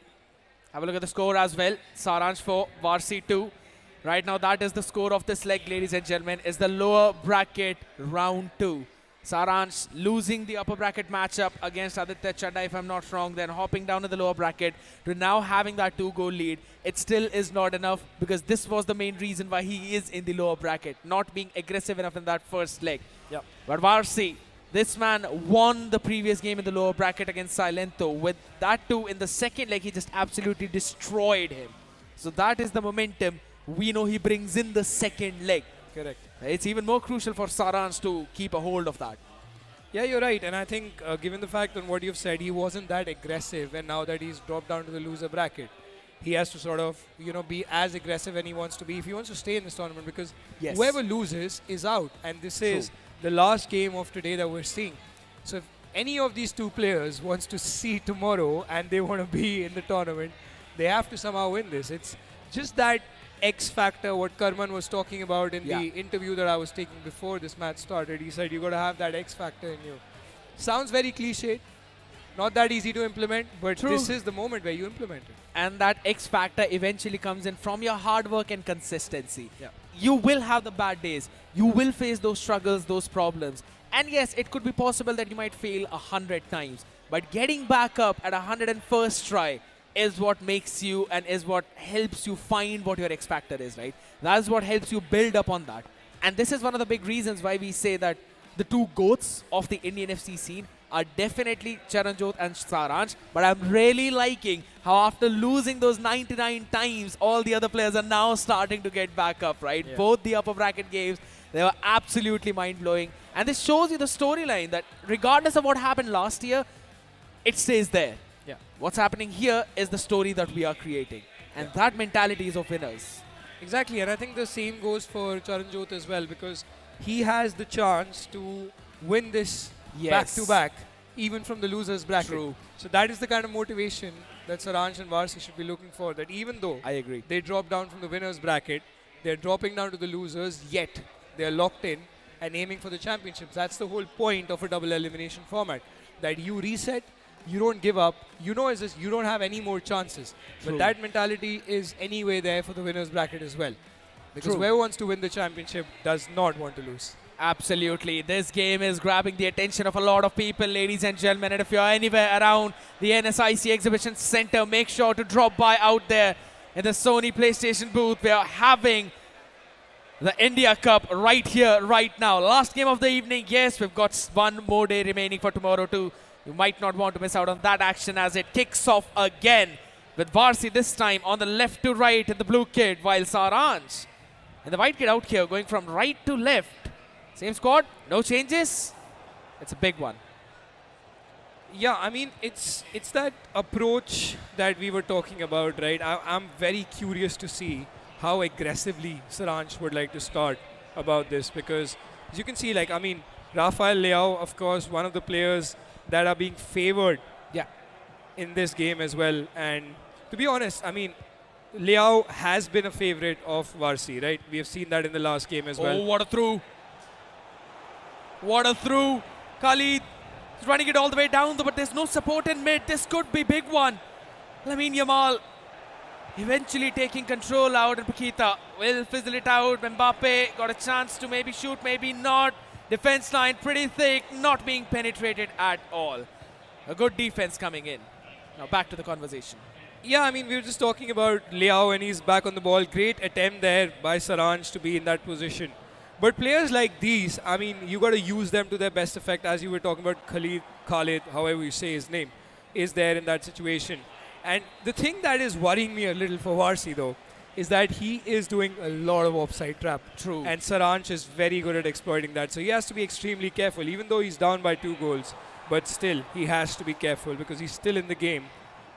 have a look at the score as well. Saransh 4, Warsi 2. Right now, that is the score of this leg, ladies and gentlemen, is the lower bracket round 2. Saransh losing the upper bracket matchup against Aditya Chadda, if I'm not wrong, then hopping down to the lower bracket to now having that 2-goal lead. It still is not enough because this was the main reason why he is in the lower bracket, not being aggressive enough in that first leg. Yep. But Warsi, this man won the previous game in the lower bracket against Silento. With that too, in the second leg, he just absolutely destroyed him. So that is the momentum we know he brings in the second leg. Correct. It's even more crucial for Saransh to keep a hold of that. Yeah, you're right. And I think given the fact on what you've said, he wasn't that aggressive. And now that he's dropped down to the loser bracket, he has to sort of, be as aggressive as he wants to be if he wants to stay in this tournament, because whoever loses is out. And this is the last game of today that we're seeing. So if any of these 2 players wants to see tomorrow and they want to be in the tournament, they have to somehow win this. It's just that X factor, what Karman was talking about in the interview that I was taking before this match started. He said you got to have that X factor in you. Sounds very cliched, not that easy to implement, but this is the moment where you implement it. And that X factor eventually comes in from your hard work and consistency. Yeah. You will have the bad days. You will face those struggles, those problems. And yes, it could be possible that you might fail 100 times. But getting back up at 101st try is what makes you and is what helps you find what your X factor is, right? That's what helps you build up on that. And this is one of the big reasons why we say that the 2 GOATs of the Indian FC scene are definitely Charanjot and Saransh. But I'm really liking how after losing those 99 times, all the other players are now starting to get back up, right? Yeah. Both the upper bracket games, they were absolutely mind-blowing. And this shows you the storyline that regardless of what happened last year, it stays there. Yeah. What's happening here is the story that we are creating. And that mentality is of winners. Exactly. And I think the same goes for Charanjot as well, because he has the chance to win this back-to-back, even from the losers bracket. True. So that is the kind of motivation that Saransh and Warsi should be looking for, that even though they drop down from the winners bracket, they're dropping down to the losers, yet they're locked in and aiming for the championships. That's the whole point of a double elimination format, that you reset, you don't give up. You know, it's just you don't have any more chances. But that mentality is anyway there for the winners bracket as well. Because whoever wants to win the championship does not want to lose. Absolutely. This game is grabbing the attention of a lot of people, ladies and gentlemen. And if you're anywhere around the NSIC Exhibition Center, make sure to drop by out there in the Sony PlayStation booth. We are having the India Cup right here, right now. Last game of the evening. Yes, we've got one more day remaining for tomorrow too. You might not want to miss out on that action as it kicks off again with Warsi this time on the left to right in the blue kit, while Saransh and the white kid out here going from right to left. Same squad, no changes. It's a big one. Yeah, I mean, it's that approach that we were talking about, right? I'm very curious to see how aggressively Saransh would like to start about this, because as you can see, like, I mean, Rafael Leao, of course, one of the players that are being favored in this game as well. And to be honest, I mean, Leao has been a favorite of Warsi, right? We have seen that in the last game as well. Oh, what a through. What a through. Khalid is running it all the way down, but there's no support in mid. This could be big one. Lamine Yamal eventually taking control out, and Paquita will fizzle it out. Mbappe got a chance to maybe shoot, maybe not. Defense line pretty thick, not being penetrated at all. A good defense coming in. Now back to the conversation. Yeah, I mean, we were just talking about Leao and he's back on the ball. Great attempt there by Saransh to be in that position. But players like these, I mean, you got to use them to their best effect. As you were talking about Khalid, however you say his name, is there in that situation. And the thing that is worrying me a little for Warsi, though, is that he is doing a lot of offside trap. True. And Saransh is very good at exploiting that. So he has to be extremely careful, even though he's down by 2 goals. But still, he has to be careful because he's still in the game.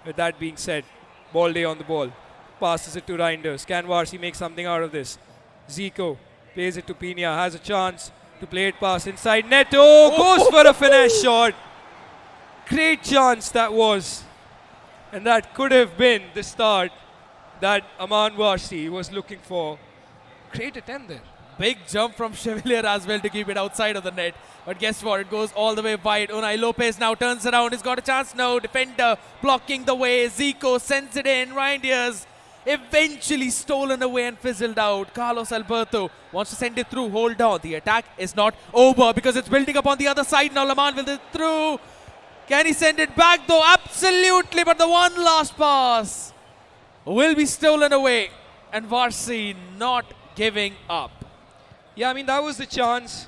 With that being said, ball day on the ball. Passes it to Reinders. Can Warsi make something out of this? Zico plays it to Pina. Has a chance to play it past inside. Neto goes for a finesse shot. Great chance that was. And that could have been the start that Aman Warsi was looking for. Great attempt there. Big jump from Chevalier as well to keep it outside of the net. But guess what? It goes all the way wide. Unai Lopez now turns around. He's got a chance now. Defender blocking the way. Zico sends it in. Reinders eventually stolen away and fizzled out. Carlos Alberto wants to send it through. Hold on. The attack is not over because it's building up on the other side. Now Laman will it through. Can he send it back though? Absolutely. But the one last pass will be stolen away. And Warsi not giving up. Yeah, I mean, that was the chance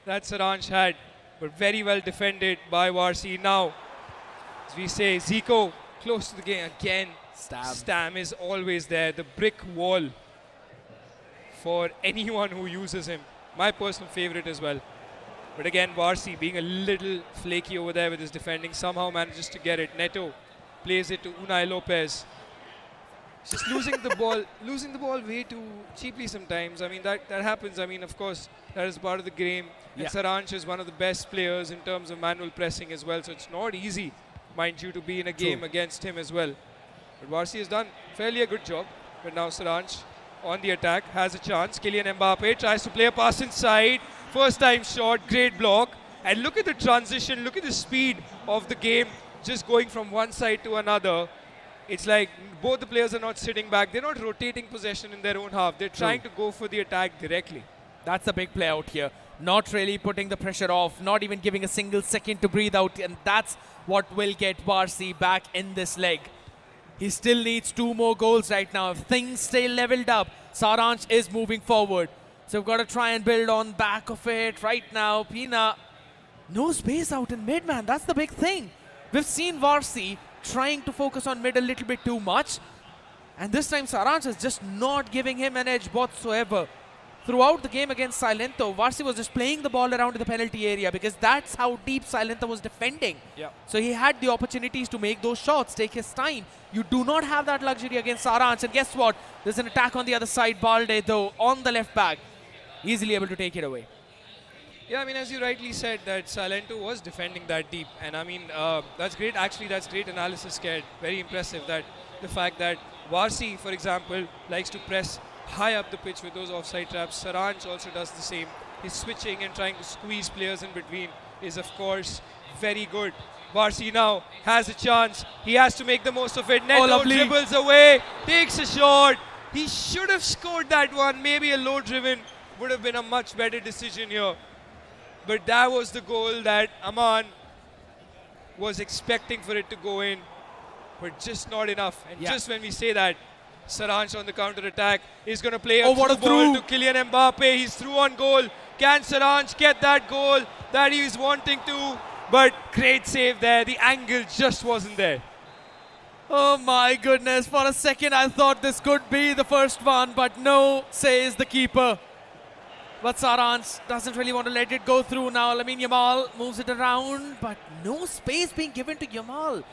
that Saransh had, but very well defended by Warsi. Now, as we say, Zico close to the game again. Stam is always there, the brick wall for anyone who uses him. My personal favorite as well. But again, Warsi being a little flaky over there with his defending, somehow manages to get it. Neto plays it to Unai Lopez. Just losing the ball way too cheaply sometimes. I mean, that happens. I mean, of course, that is part of the game. And Saransh is one of the best players in terms of manual pressing as well. So it's not easy, mind you, to be in a game against him as well. But Warsi has done fairly a good job. But now Saransh on the attack has a chance. Kylian Mbappe tries to play a pass inside. First time shot, great block. And look at the transition. Look at the speed of the game, just going from one side to another. It's like both the players are not sitting back. They're not rotating possession in their own half. They're trying to go for the attack directly. That's a big play out here. Not really putting the pressure off. Not even giving a single second to breathe out. And that's what will get Warsi back in this leg. He still needs 2 more goals right now. If things stay leveled up, Saransh is moving forward. So we've got to try and build on back of it right now. Pina, no space out in mid, man. That's the big thing. We've seen Warsi trying to focus on mid a little bit too much. And this time Saransh is just not giving him an edge whatsoever. Throughout the game against Silento, Warsi was just playing the ball around in the penalty area because that's how deep Silento was defending. Yeah. So he had the opportunities to make those shots, take his time. You do not have that luxury against Saransh. And guess what? There's an attack on the other side. Balde, though, on the left back, easily able to take it away. Yeah, I mean, as you rightly said, that Silento was defending that deep. And I mean, that's great. Actually, that's great analysis, Ked. Very impressive that the fact that Warsi, for example, likes to press high up the pitch with those offside traps. Saransh also does the same. His switching and trying to squeeze players in between is, of course, very good. Warsi now has a chance. He has to make the most of it. Neto lovely. dribbles away, takes a shot. He should have scored that one. Maybe a low-driven would have been a much better decision here. But that was the goal that Aman was expecting for it to go in, but just not enough. And just when we say that, Saransh on the counter-attack is going to play a what a ball through. to Kylian Mbappe. He's through on goal. Can Saransh get that goal that he was wanting to? But great save there. The angle just wasn't there. Oh my goodness, for a second I thought this could be the first one, but no, says the keeper. But Saransh doesn't really want to let it go through now. Lamine Yamal moves it around, but no space being given to Yamal.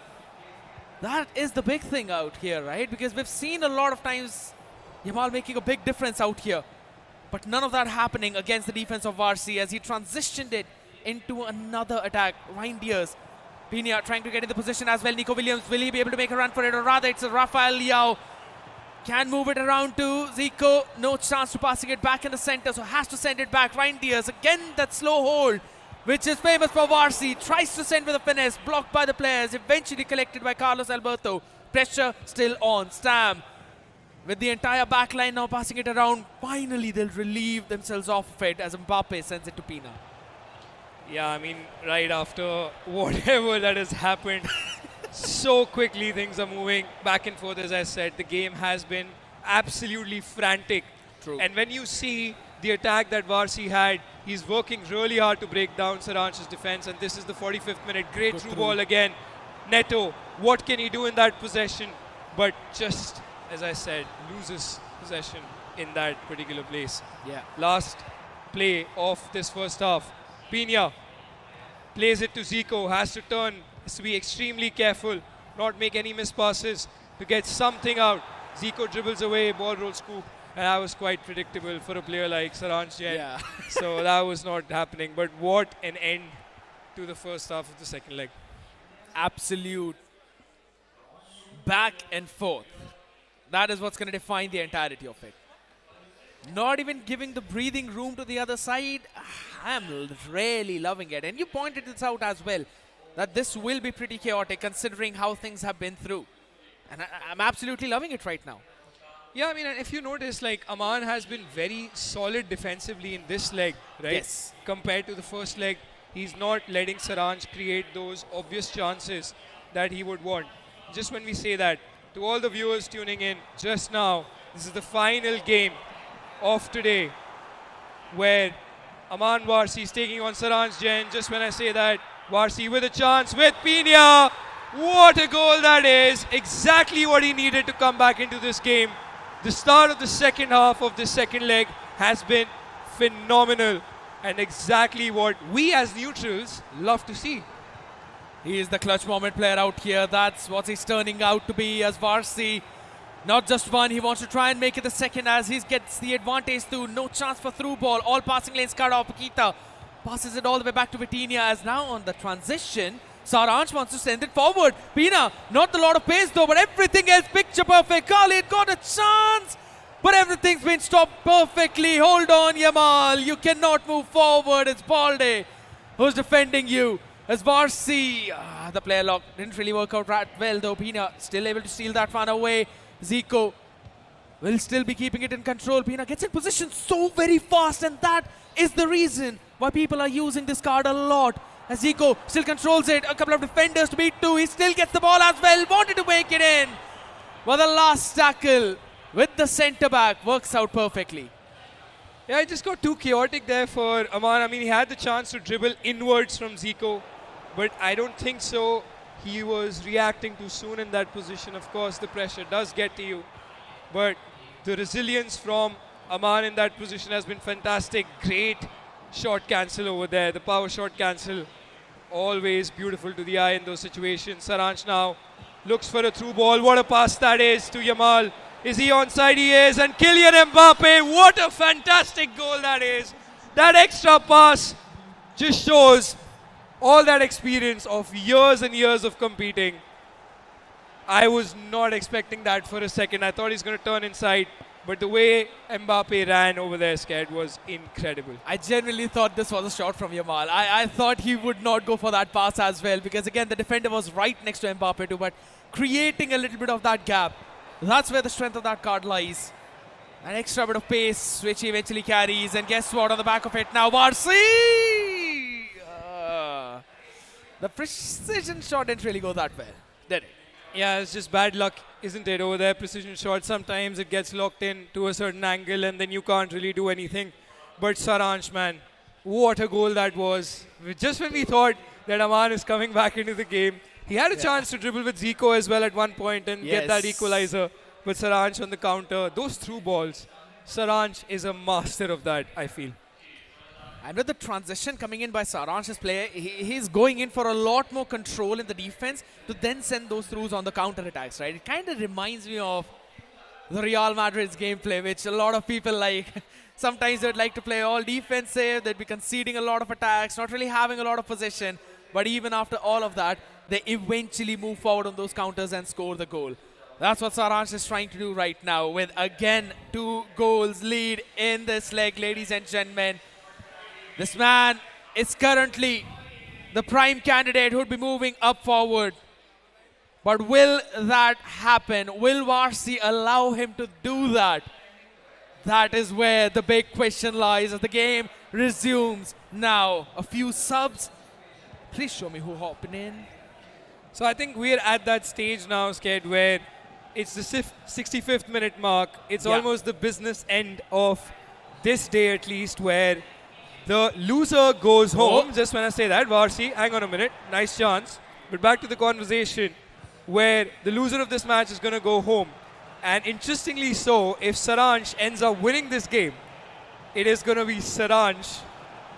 That is the big thing out here, right? Because we've seen a lot of times Yamal making a big difference out here. But none of that happening against the defense of Warsi as he transitioned it into another attack. Reindeers. Pina trying to get in the position as well. Nico Williams, will he be able to make a run for it? Or rather, it's a Rafael Liao. Can move it around to Zico. No chance to passing it back in the center, so has to send it back. Reindeers, again that slow hold, which is famous for Warsi. Tries to send with a finesse, blocked by the players, eventually collected by Carlos Alberto. Pressure still on. Stam with the entire back line now passing it around. Finally, they'll relieve themselves off of it as Mbappe sends it to Pina. Yeah, I mean, right after whatever that has happened, so quickly things are moving back and forth. As I said, the game has been absolutely frantic. True. And when you see the attack that Warsi had, he's working really hard to break down Saransh's defense. And this is the 45th minute. Great through ball again. Neto, what can he do in that possession? But just, as I said, loses possession in that particular place. Yeah. Last play of this first half. Pina plays it to Zico, has to turn, has to be extremely careful, not make any missed passes to get something out. Zico dribbles away, ball rolls scoop, and that was quite predictable for a player like Saranshjain. Yeah. So that was not happening. But what an end to the first half of the second leg. Absolute back and forth. That is what's going to define the entirety of it. Not even giving the breathing room to the other side. I'm really loving it. And you pointed this out as well, that this will be pretty chaotic considering how things have been through. And I'm absolutely loving it right now. Yeah, I mean, and if you notice, like, Aman has been very solid defensively in this leg, right? Yes. Compared to the first leg, he's not letting Saransh create those obvious chances that he would want. Just when we say that, to all the viewers tuning in just now, this is the final game of today where Aman Warsi is taking on Saranshjain. Just when I say that, Warsi with a chance with Pina. What a goal that is. Exactly what he needed to come back into this game. The start of the second half of this second leg has been phenomenal and exactly what we as neutrals love to see. He is the clutch moment player out here. That's what he's turning out to be as Warsi. Not just one, he wants to try and make it the second as he gets the advantage through. No chance for through ball. All passing lanes cut off. Pakita passes it all the way back to Vitinha as now on the transition. Saransh wants to send it forward. Pina, not a lot of pace though, but everything else picture perfect. Khalid got a chance, but everything's been stopped perfectly. Hold on, Yamal. You cannot move forward. It's Balde who's defending you. As Warsi, the player lock didn't really work out right well though. Pina still able to steal that one away. Zico will still be keeping it in control. Pina gets in position so very fast, and that is the reason why people are using this card a lot. As Zico still controls it, a couple of defenders to beat too. He still gets the ball as well, wanted to make it in. But the last tackle with the centre back works out perfectly. Yeah, it just got too chaotic there for Aman. I mean, he had the chance to dribble inwards from Zico, but I don't think so. He was reacting too soon in that position. Of course, the pressure does get to you. But the resilience from Aman in that position has been fantastic. Great shot cancel over there. The power shot cancel. Always beautiful to the eye in those situations. Saransh now looks for a through ball. What a pass that is to Yamal. Is he onside? He is. And Kylian Mbappe, what a fantastic goal that is. That extra pass just shows all that experience of years and years of competing. I was not expecting that for a second. I thought he's going to turn inside. But the way Mbappe ran over there, scared, was incredible. I genuinely thought this was a shot from Yamal. I thought he would not go for that pass as well because, again, the defender was right next to Mbappe too, but creating a little bit of that gap. That's where the strength of that card lies. An extra bit of pace, which he eventually carries. And guess what? On the back of it now, Warsi! The precision shot didn't really go that well, did it? Yeah, it's just bad luck, isn't it, over there? Precision shot, sometimes it gets locked in to a certain angle and then you can't really do anything. But Saransh, man, what a goal that was. Just when we thought that Aman is coming back into the game, he had a chance to dribble with Zico as well at one point and get that equalizer. But Saransh on the counter, those through balls, Saransh is a master of that, I feel. And with the transition coming in by Saransh's player, he's going in for a lot more control in the defense to then send those throughs on the counter attacks, right? It kind of reminds me of the Real Madrid's gameplay, which a lot of people like. Sometimes they'd like to play all defensive, they'd be conceding a lot of attacks, not really having a lot of possession. But even after all of that, they eventually move forward on those counters and score the goal. That's what Saransh is trying to do right now with, again, 2 goals lead in this leg, ladies and gentlemen. This man is currently the prime candidate who would be moving up forward. But will that happen? Will Warsi allow him to do that? That is where the big question lies as the game resumes now. A few subs. Please show me who hopping in. So I think we're at that stage now, Sked, where it's the 65th minute mark. It's almost the business end of this day at least, where the loser goes home. Just when I say that, Warsi, hang on a minute, nice chance. But back to the conversation, where the loser of this match is going to go home. And interestingly so, if Saransh ends up winning this game, it is going to be Saransh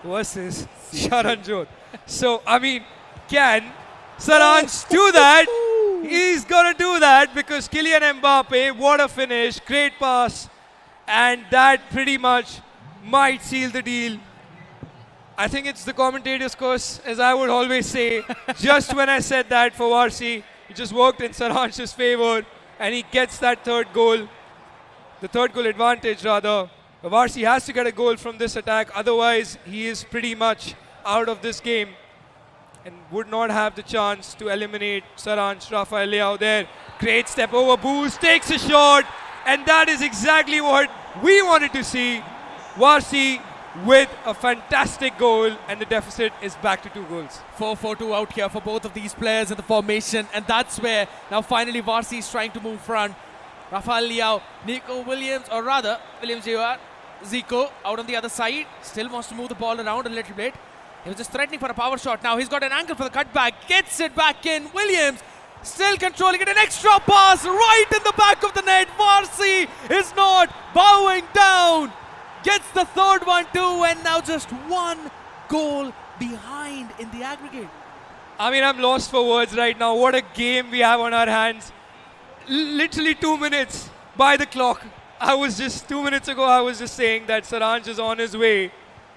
versus Saranjot. So, I mean, can Saransh do that? He's going to do that because Kylian Mbappe, what a finish, great pass. And that pretty much might seal the deal. I think it's the commentator's curse, as I would always say. Just when I said that for Warsi, it just worked in Saransh's favor, and he gets that third goal. The third goal advantage, rather. Warsi has to get a goal from this attack, otherwise he is pretty much out of this game and would not have the chance to eliminate Saransh. Rafael Leao there. Great step over boost, takes a shot, and that is exactly what we wanted to see. Warsi with a fantastic goal, and the deficit is back to 2 goals. 4-4-2 out here for both of these players in the formation, and that's where now finally Warsi is trying to move front. Rafael Leao, Nico Williams, or rather Williams Zico out on the other side, still wants to move the ball around a little bit. He was just threatening for a power shot. Now he's got an angle for the cutback, gets it back in. Williams still controlling it, an extra pass right in the back of the net. Warsi is not bowing down. Gets the third one too, and now just 1 goal behind in the aggregate. I mean, I'm lost for words right now. What a game we have on our hands. Literally 2 minutes by the clock. 2 minutes ago, I was just saying that Saransh is on his way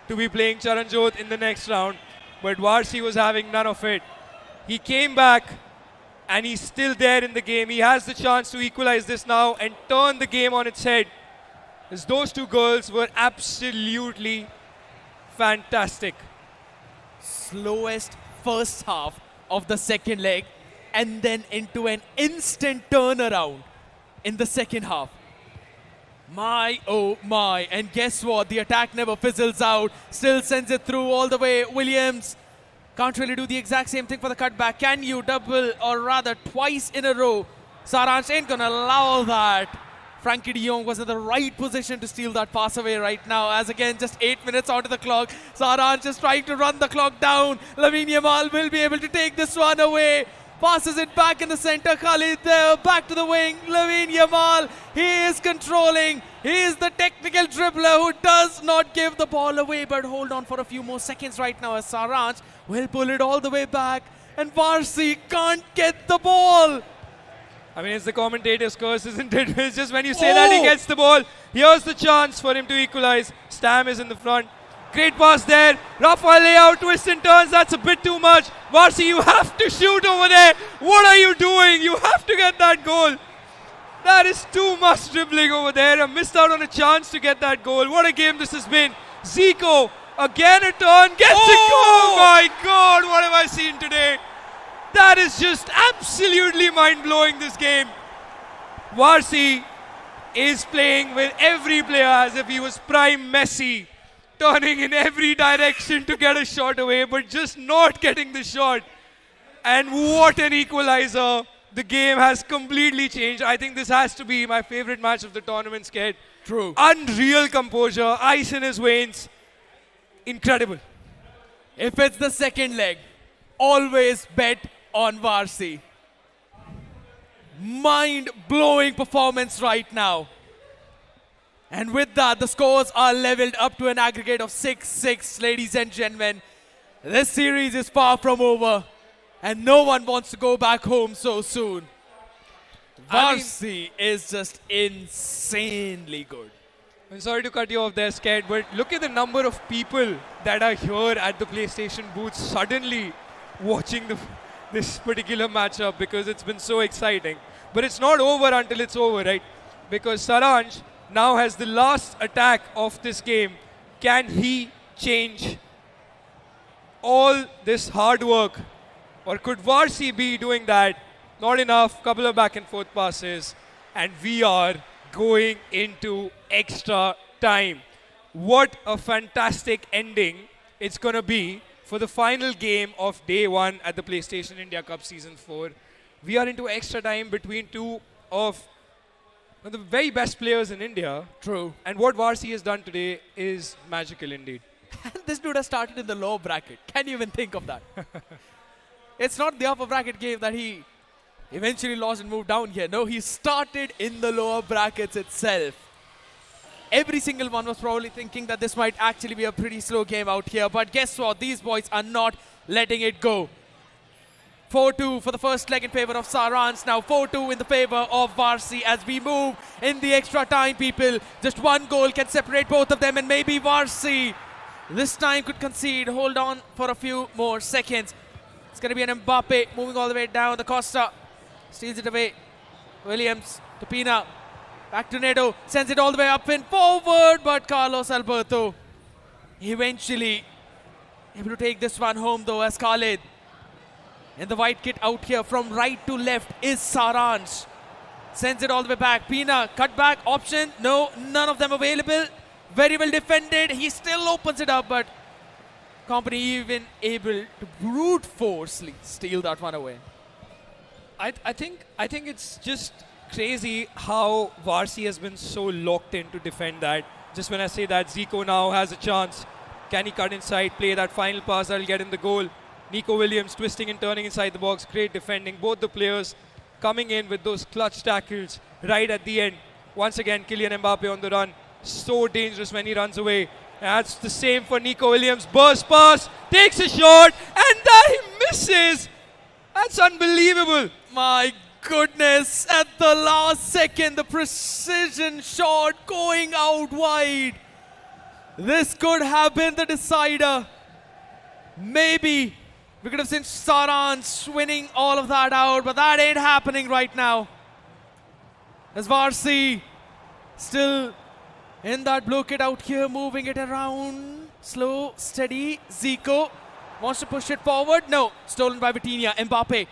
to be playing Charanjot in the next round. But Warsi was having none of it. He came back, and he's still there in the game. He has the chance to equalize this now and turn the game on its head. As those 2 goals were absolutely fantastic. Slowest first half of the second leg, and then into an instant turnaround in the second half. My, oh my. And guess what? The attack never fizzles out. Still sends it through all the way. Williams can't really do the exact same thing for the cutback. Can you double, or rather twice in a row? Saransh ain't gonna allow that. Frankie de Jong was in the right position to steal that pass away right now, as again just 8 minutes onto the clock. Saransh is trying to run the clock down. Lamine Yamal will be able to take this one away. Passes it back in the center. Khalid there, back to the wing. Lamine Yamal, he is controlling. He is the technical dribbler who does not give the ball away, but hold on for a few more seconds right now as Saransh will pull it all the way back, and Warsi can't get the ball. I mean, it's the commentator's curse, isn't it? It's just when you say that he gets the ball, here's the chance for him to equalize. Stam is in the front. Great pass there. Rafael Leao, twists and turns. That's a bit too much. Warsi, you have to shoot over there. What are you doing? You have to get that goal. That is too much dribbling over there. I missed out on a chance to get that goal. What a game this has been. Zico, again a turn, gets it. Oh my God, what have I seen today? That is just absolutely mind-blowing, this game. Warsi is playing with every player as if he was prime Messi, turning in every direction to get a shot away, but just not getting the shot. And what an equalizer. The game has completely changed. I think this has to be my favorite match of the tournament, Sked. True. Unreal composure, ice in his veins. Incredible. If it's the second leg, always bet on Warsi. Mind-blowing performance right now. And with that, the scores are leveled up to an aggregate of 6-6, ladies and gentlemen. This series is far from over, and no one wants to go back home so soon. Warsi is just insanely good. I'm sorry to cut you off there, Sked, but look at the number of people that are here at the PlayStation booth suddenly watching this particular matchup because it's been so exciting. But it's not over until it's over, right? Because Saranj now has the last attack of this game. Can he change all this hard work? Or could Warsi be doing that? Not enough, couple of back and forth passes. And we are going into extra time. What a fantastic ending it's going to be for the final game of day one at the PlayStation India Cup Season 4. We are into extra time between two of the very best players in India. True. And what Warsi has done today is magical indeed. And this dude has started in the lower bracket. Can you even think of that? It's not the upper bracket game that he eventually lost and moved down here. No, he started in the lower brackets itself. Every single one was probably thinking that this might actually be a pretty slow game out here. But guess what? These boys are not letting it go. 4-2 for the first leg in favor of Saranj. Now 4-2 in the favor of Warsi as we move in the extra time, people. Just one goal can separate both of them, and maybe Warsi this time could concede. Hold on for a few more seconds. It's going to be an Mbappe moving all the way down. The Costa steals it away. Williams to Pina. Back to Neto. Sends it all the way up and forward. But Carlos Alberto eventually able to take this one home though, as Khalid in the white kit out here from right to left is Saranj. Sends it all the way back. Pina, cut back option. No, none of them available. Very well defended. He still opens it up, but Company even able to brute forcefully steal that one away. I think it's just crazy how Warsi has been so locked in to defend that. Just when I say that, Zico now has a chance. Can he cut inside, play that final pass that'll get him the goal? Nico Williams twisting and turning inside the box. Great defending. Both the players coming in with those clutch tackles right at the end. Once again, Kylian Mbappe on the run. So dangerous when he runs away. That's the same for Nico Williams. Burst pass, takes a shot, and that he misses. That's unbelievable. My goodness, at the last second, the precision shot going out wide. This could have been the decider. Maybe we could have seen Saranj winning all of that out, but that ain't happening right now. As Warsi still in that blue kit out here, moving it around. Slow, steady. Zico wants to push it forward. No, stolen by Vitinha. Mbappe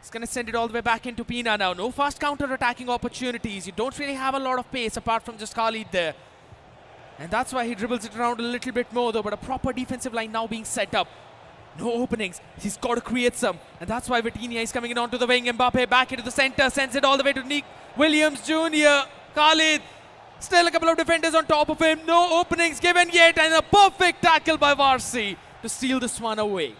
is going to send it all the way back into Pina now. No fast counter-attacking opportunities. You don't really have a lot of pace apart from just Khalid there. And that's why he dribbles it around a little bit more though, but a proper defensive line now being set up. No openings. He's got to create some. And that's why Vitinha is coming in onto the wing. Mbappe back into the center. Sends it all the way to Nick Williams Jr. Khalid. Still a couple of defenders on top of him. No openings given yet. And a perfect tackle by Warsi to steal this one away.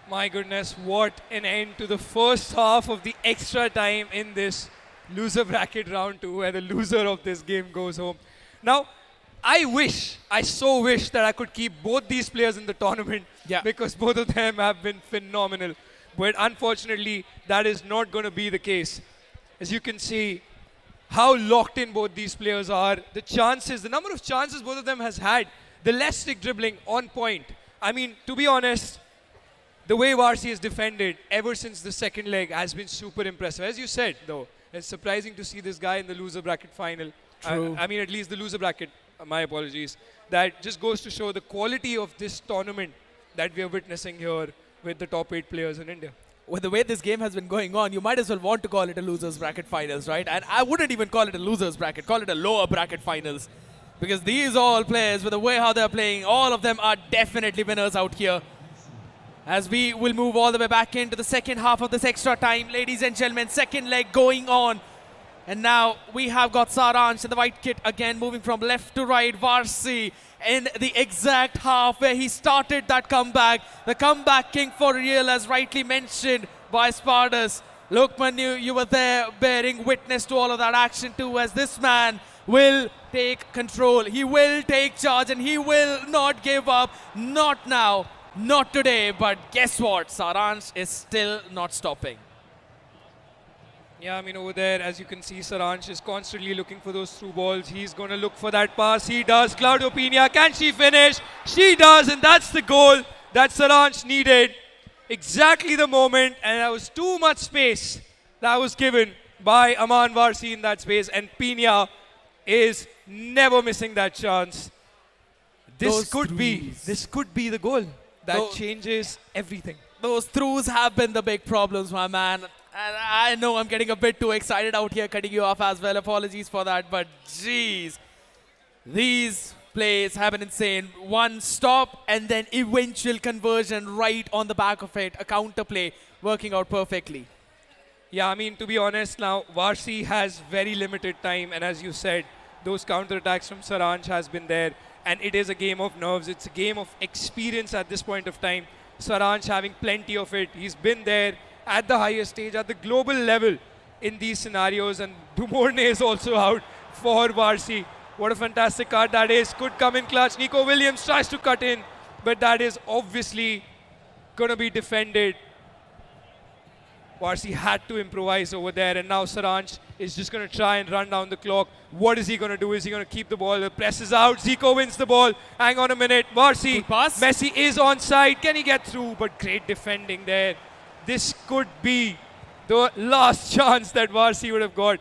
My goodness, what an end to the first half of the extra time in this loser bracket round 2, where the loser of this game goes home. Now, I so wish that I could keep both these players in the tournament, because both of them have been phenomenal. But unfortunately, that is not going to be the case. As you can see, how locked in both these players are. The chances, the number of chances both of them has had. The less stick dribbling on point. I mean, to be honest, the way Warsi has defended ever since the second leg has been super impressive. As you said, though, It's surprising to see this guy in the loser bracket final. True. I mean, at least the loser bracket, my apologies. That just goes to show the quality of this tournament that we are witnessing here with the top 8 players in India. With the way this game has been going on, you might as well want to call it a losers bracket finals, right? And I wouldn't even call it a losers bracket, call it a lower bracket finals. Because these all players, with the way how they're playing, all of them are definitely winners out here. As we will move all the way back into the second half of this extra time, ladies and gentlemen, second leg going on. And now we have got Saransh in the white kit again, moving from left to right. Warsi in the exact half where he started that comeback. The comeback king for real, as rightly mentioned by Spartus. Lokman, you were there bearing witness to all of that action too, as this man will take control. He will take charge and he will not give up. Not now, not today, but guess what? Saransh is still not stopping. Yeah, I mean, over there, as you can see, Saransh is constantly looking for those through balls. He's going to look for that pass. He does. Claudio Pina, can she finish? She does, and that's the goal that Saransh needed. Exactly the moment, and there was too much space that was given by Aman Warsi in that space, and Pina is never missing that chance. This could be the goal that changes everything. Those throughs have been the big problems, my man. And I know I'm getting a bit too excited out here, cutting you off as well. Apologies for that, but geez. These plays have been insane. One stop and then eventual conversion right on the back of it. A counter play working out perfectly. Yeah, I mean, to be honest now, Warsi has very limited time. And as you said, those counter-attacks from Saransh has been there. And it is a game of nerves. It's a game of experience at this point of time. Saransh having plenty of it. He's been there at the highest stage, at the global level in these scenarios. And Dumorne is also out for Warsi. What a fantastic card that is. Could come in clutch. Nico Williams tries to cut in, but that is obviously going to be defended. Warsi had to improvise over there, and now Saransh is just going to try and run down the clock. What is he going to do? Is he going to keep the ball? The press is out. Zico wins the ball. Hang on a minute. Warsi, Messi is onside. Can he get through? But great defending there. This could be the last chance that Warsi would have got.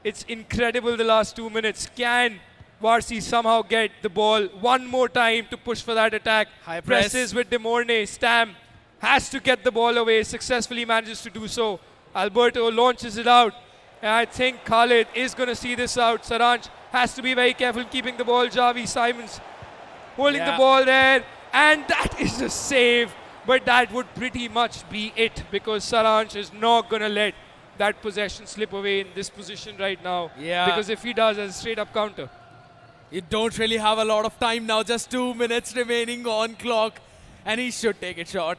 It's incredible the last 2 minutes. Can Warsi somehow get the ball one more time to push for that attack? High press. Presses with Demorne. Stam has to get the ball away. Successfully manages to do so. Alberto launches it out. And I think Khalid is going to see this out. Saransh has to be very careful keeping the ball. Javi Simons holding the ball there. And that is a save. But that would pretty much be it, because Saransh is not going to let that possession slip away in this position right now. Yeah. Because if he does, as a straight-up counter. You don't really have a lot of time now, just 2 minutes remaining on clock, and he should take it short.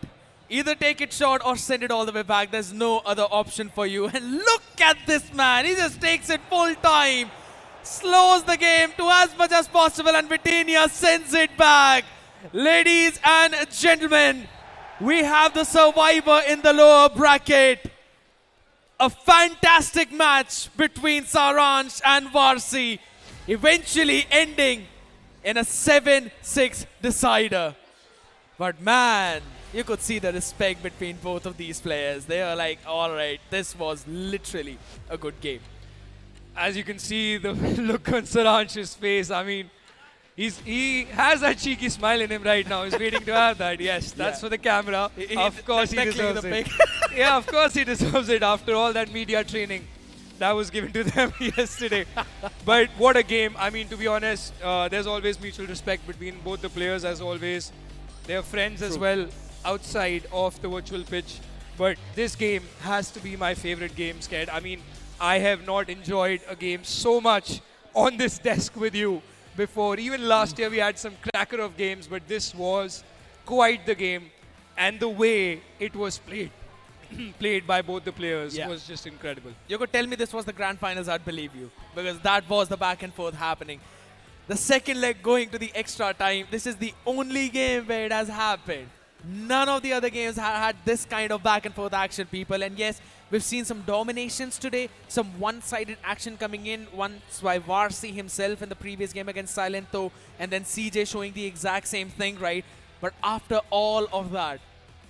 Either take it short or send it all the way back. There's no other option for you. And look at this man. He just takes it full time, slows the game to as much as possible, and Vitania sends it back. Ladies and gentlemen, we have the survivor in the lower bracket. A fantastic match between Saransh and Warsi, eventually ending in a 7-6 decider. But man, you could see the respect between both of these players. They are like, all right, this was literally a good game. As you can see, the look on Saransh's face, I mean, he has that cheeky smile in him right now. He's waiting to have that. Yes, that's for the camera. Of course he deserves it. Yeah, of course he deserves it after all that media training that was given to them yesterday. But what a game. I mean, to be honest, there's always mutual respect between both the players, as always. They're friends as well outside of the virtual pitch. But this game has to be my favorite game, Sked. I mean, I have not enjoyed a game so much on this desk with you before. Even last year we had some cracker of games, but this was quite the game. And the way it was played by both the players was just incredible. You could tell me this was the grand finals, I'd believe you, because that was the back and forth happening. The second leg going to the extra time. This is the only game where it has happened. None of the other games had this kind of back and forth action, people. And yes, we've seen some dominations today, some one-sided action coming in, once by Warsi himself in the previous game against Silento, and then CJ showing the exact same thing, right? But after all of that,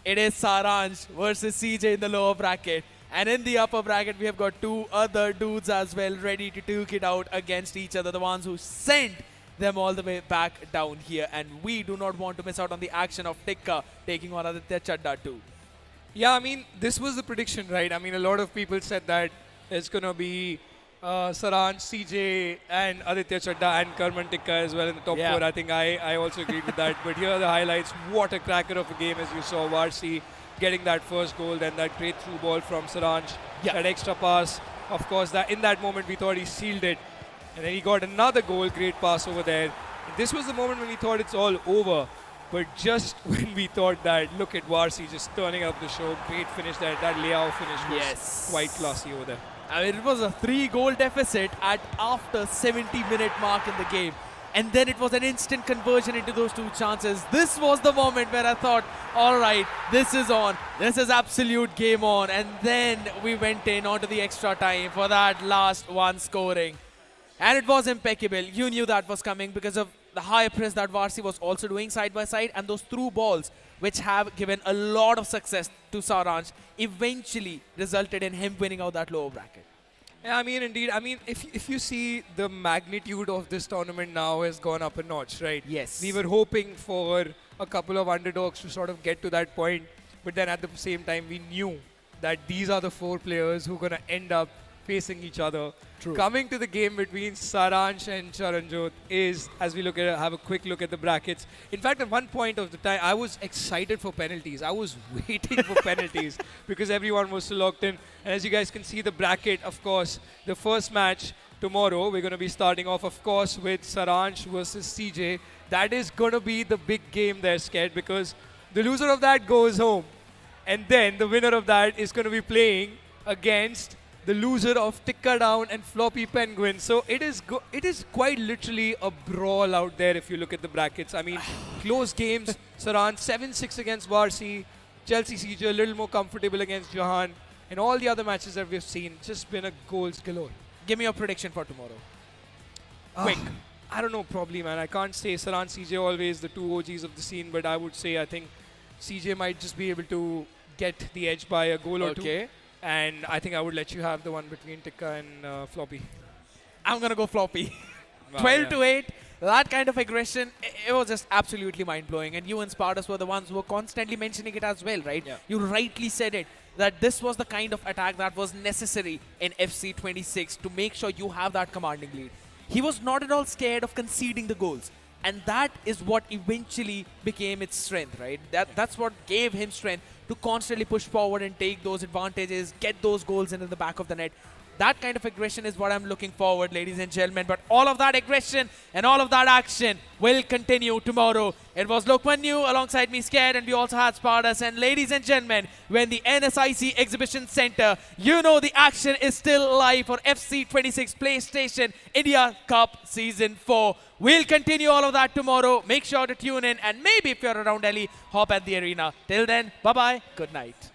it is Saransh versus CJ in the lower bracket. And in the upper bracket, we have got two other dudes as well ready to duke it out against each other. The ones who sent them all the way back down here. And we do not want to miss out on the action of Tikka taking on Aditya Chadda too. Yeah, I mean, this was the prediction, right? I mean, a lot of people said that it's going to be Saransh, CJ, and Aditya Chadda and Karman Tikka as well in the top four. I think I also agreed with that. But here are the highlights. What a cracker of a game, as you saw. Warsi getting that first goal, then that great through ball from Saransh. That extra pass. Of course, that in that moment, we thought he sealed it. And then he got another goal, great pass over there. And this was the moment when we thought it's all over. But just when we thought that, look at Warsi just turning up the show. Great finish there. That layout finish was quite classy over there. I mean, it was a 3-goal deficit at after 70-minute mark in the game. And then it was an instant conversion into those two chances. This was the moment where I thought, all right, this is on. This is absolute game on. And then we went in onto the extra time for that last one scoring. And it was impeccable. You knew that was coming because of the high press that Warsi was also doing side by side, and those through balls, which have given a lot of success to Saransh, eventually resulted in him winning out that lower bracket. Yeah, I mean, indeed. I mean, if you see the magnitude of this tournament now has gone up a notch, right? Yes. We were hoping for a couple of underdogs to sort of get to that point, but then at the same time, we knew that these are the 4 players who are going to end up facing each other. True. Coming to the game between Saransh and Saranjot is, as we look at have a quick look at the brackets. In fact, at one point of the time, I was excited for penalties. I was waiting for penalties because everyone was so locked in. And as you guys can see, the bracket, of course, the first match tomorrow, we're going to be starting off, of course, with Saransh versus CJ. That is going to be the big game there, Scared, because the loser of that goes home. And then the winner of that is going to be playing against the loser of TikkaTown and Floppypenguin. So it is quite literally a brawl out there if you look at the brackets. I mean, close games. Saran 7-6 against Warsi. ChelseaCJ a little more comfortable against Jahaan. And all the other matches that we've seen, just been a goals galore. Give me your prediction for tomorrow. Quick. I don't know, probably, man. I can't say Saran, CJ always the two OGs of the scene, but I would say I think CJ might just be able to get the edge by a goal or two. And I think I would let you have the one between Tikka and Floppy. I'm going to go Floppy. Wow, 12-8. That kind of aggression, it was just absolutely mind-blowing. And you and Spartus were the ones who were constantly mentioning it as well, right? Yeah. You rightly said it, that this was the kind of attack that was necessary in FC 26 to make sure you have that commanding lead. He was not at all scared of conceding the goals. And that is what eventually became its strength, right? That's what gave him strength to constantly push forward and take those advantages, get those goals into the back of the net. That kind of aggression is what I'm looking forward, ladies and gentlemen. But all of that aggression and all of that action will continue tomorrow. It was Lokmanyu alongside me, Scared, and we also had Spartus. And ladies and gentlemen, when the NSIC Exhibition Center, you know the action is still live for FC 26 PlayStation India Cup Season 4. We'll continue all of that tomorrow. Make sure to tune in, and maybe if you're around Delhi, hop at the arena. Till then, bye-bye. Good night.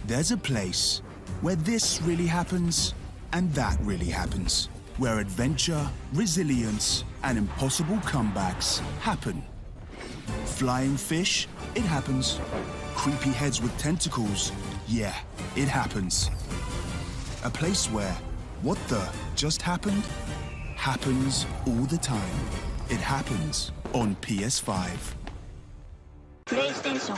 There's a place where this really happens and that really happens, where adventure, resilience, and impossible comebacks happen. Flying fish, it happens. Creepy heads with tentacles, yeah, it happens. A place where what the just happened happens all the time. It happens on PS5. PlayStation.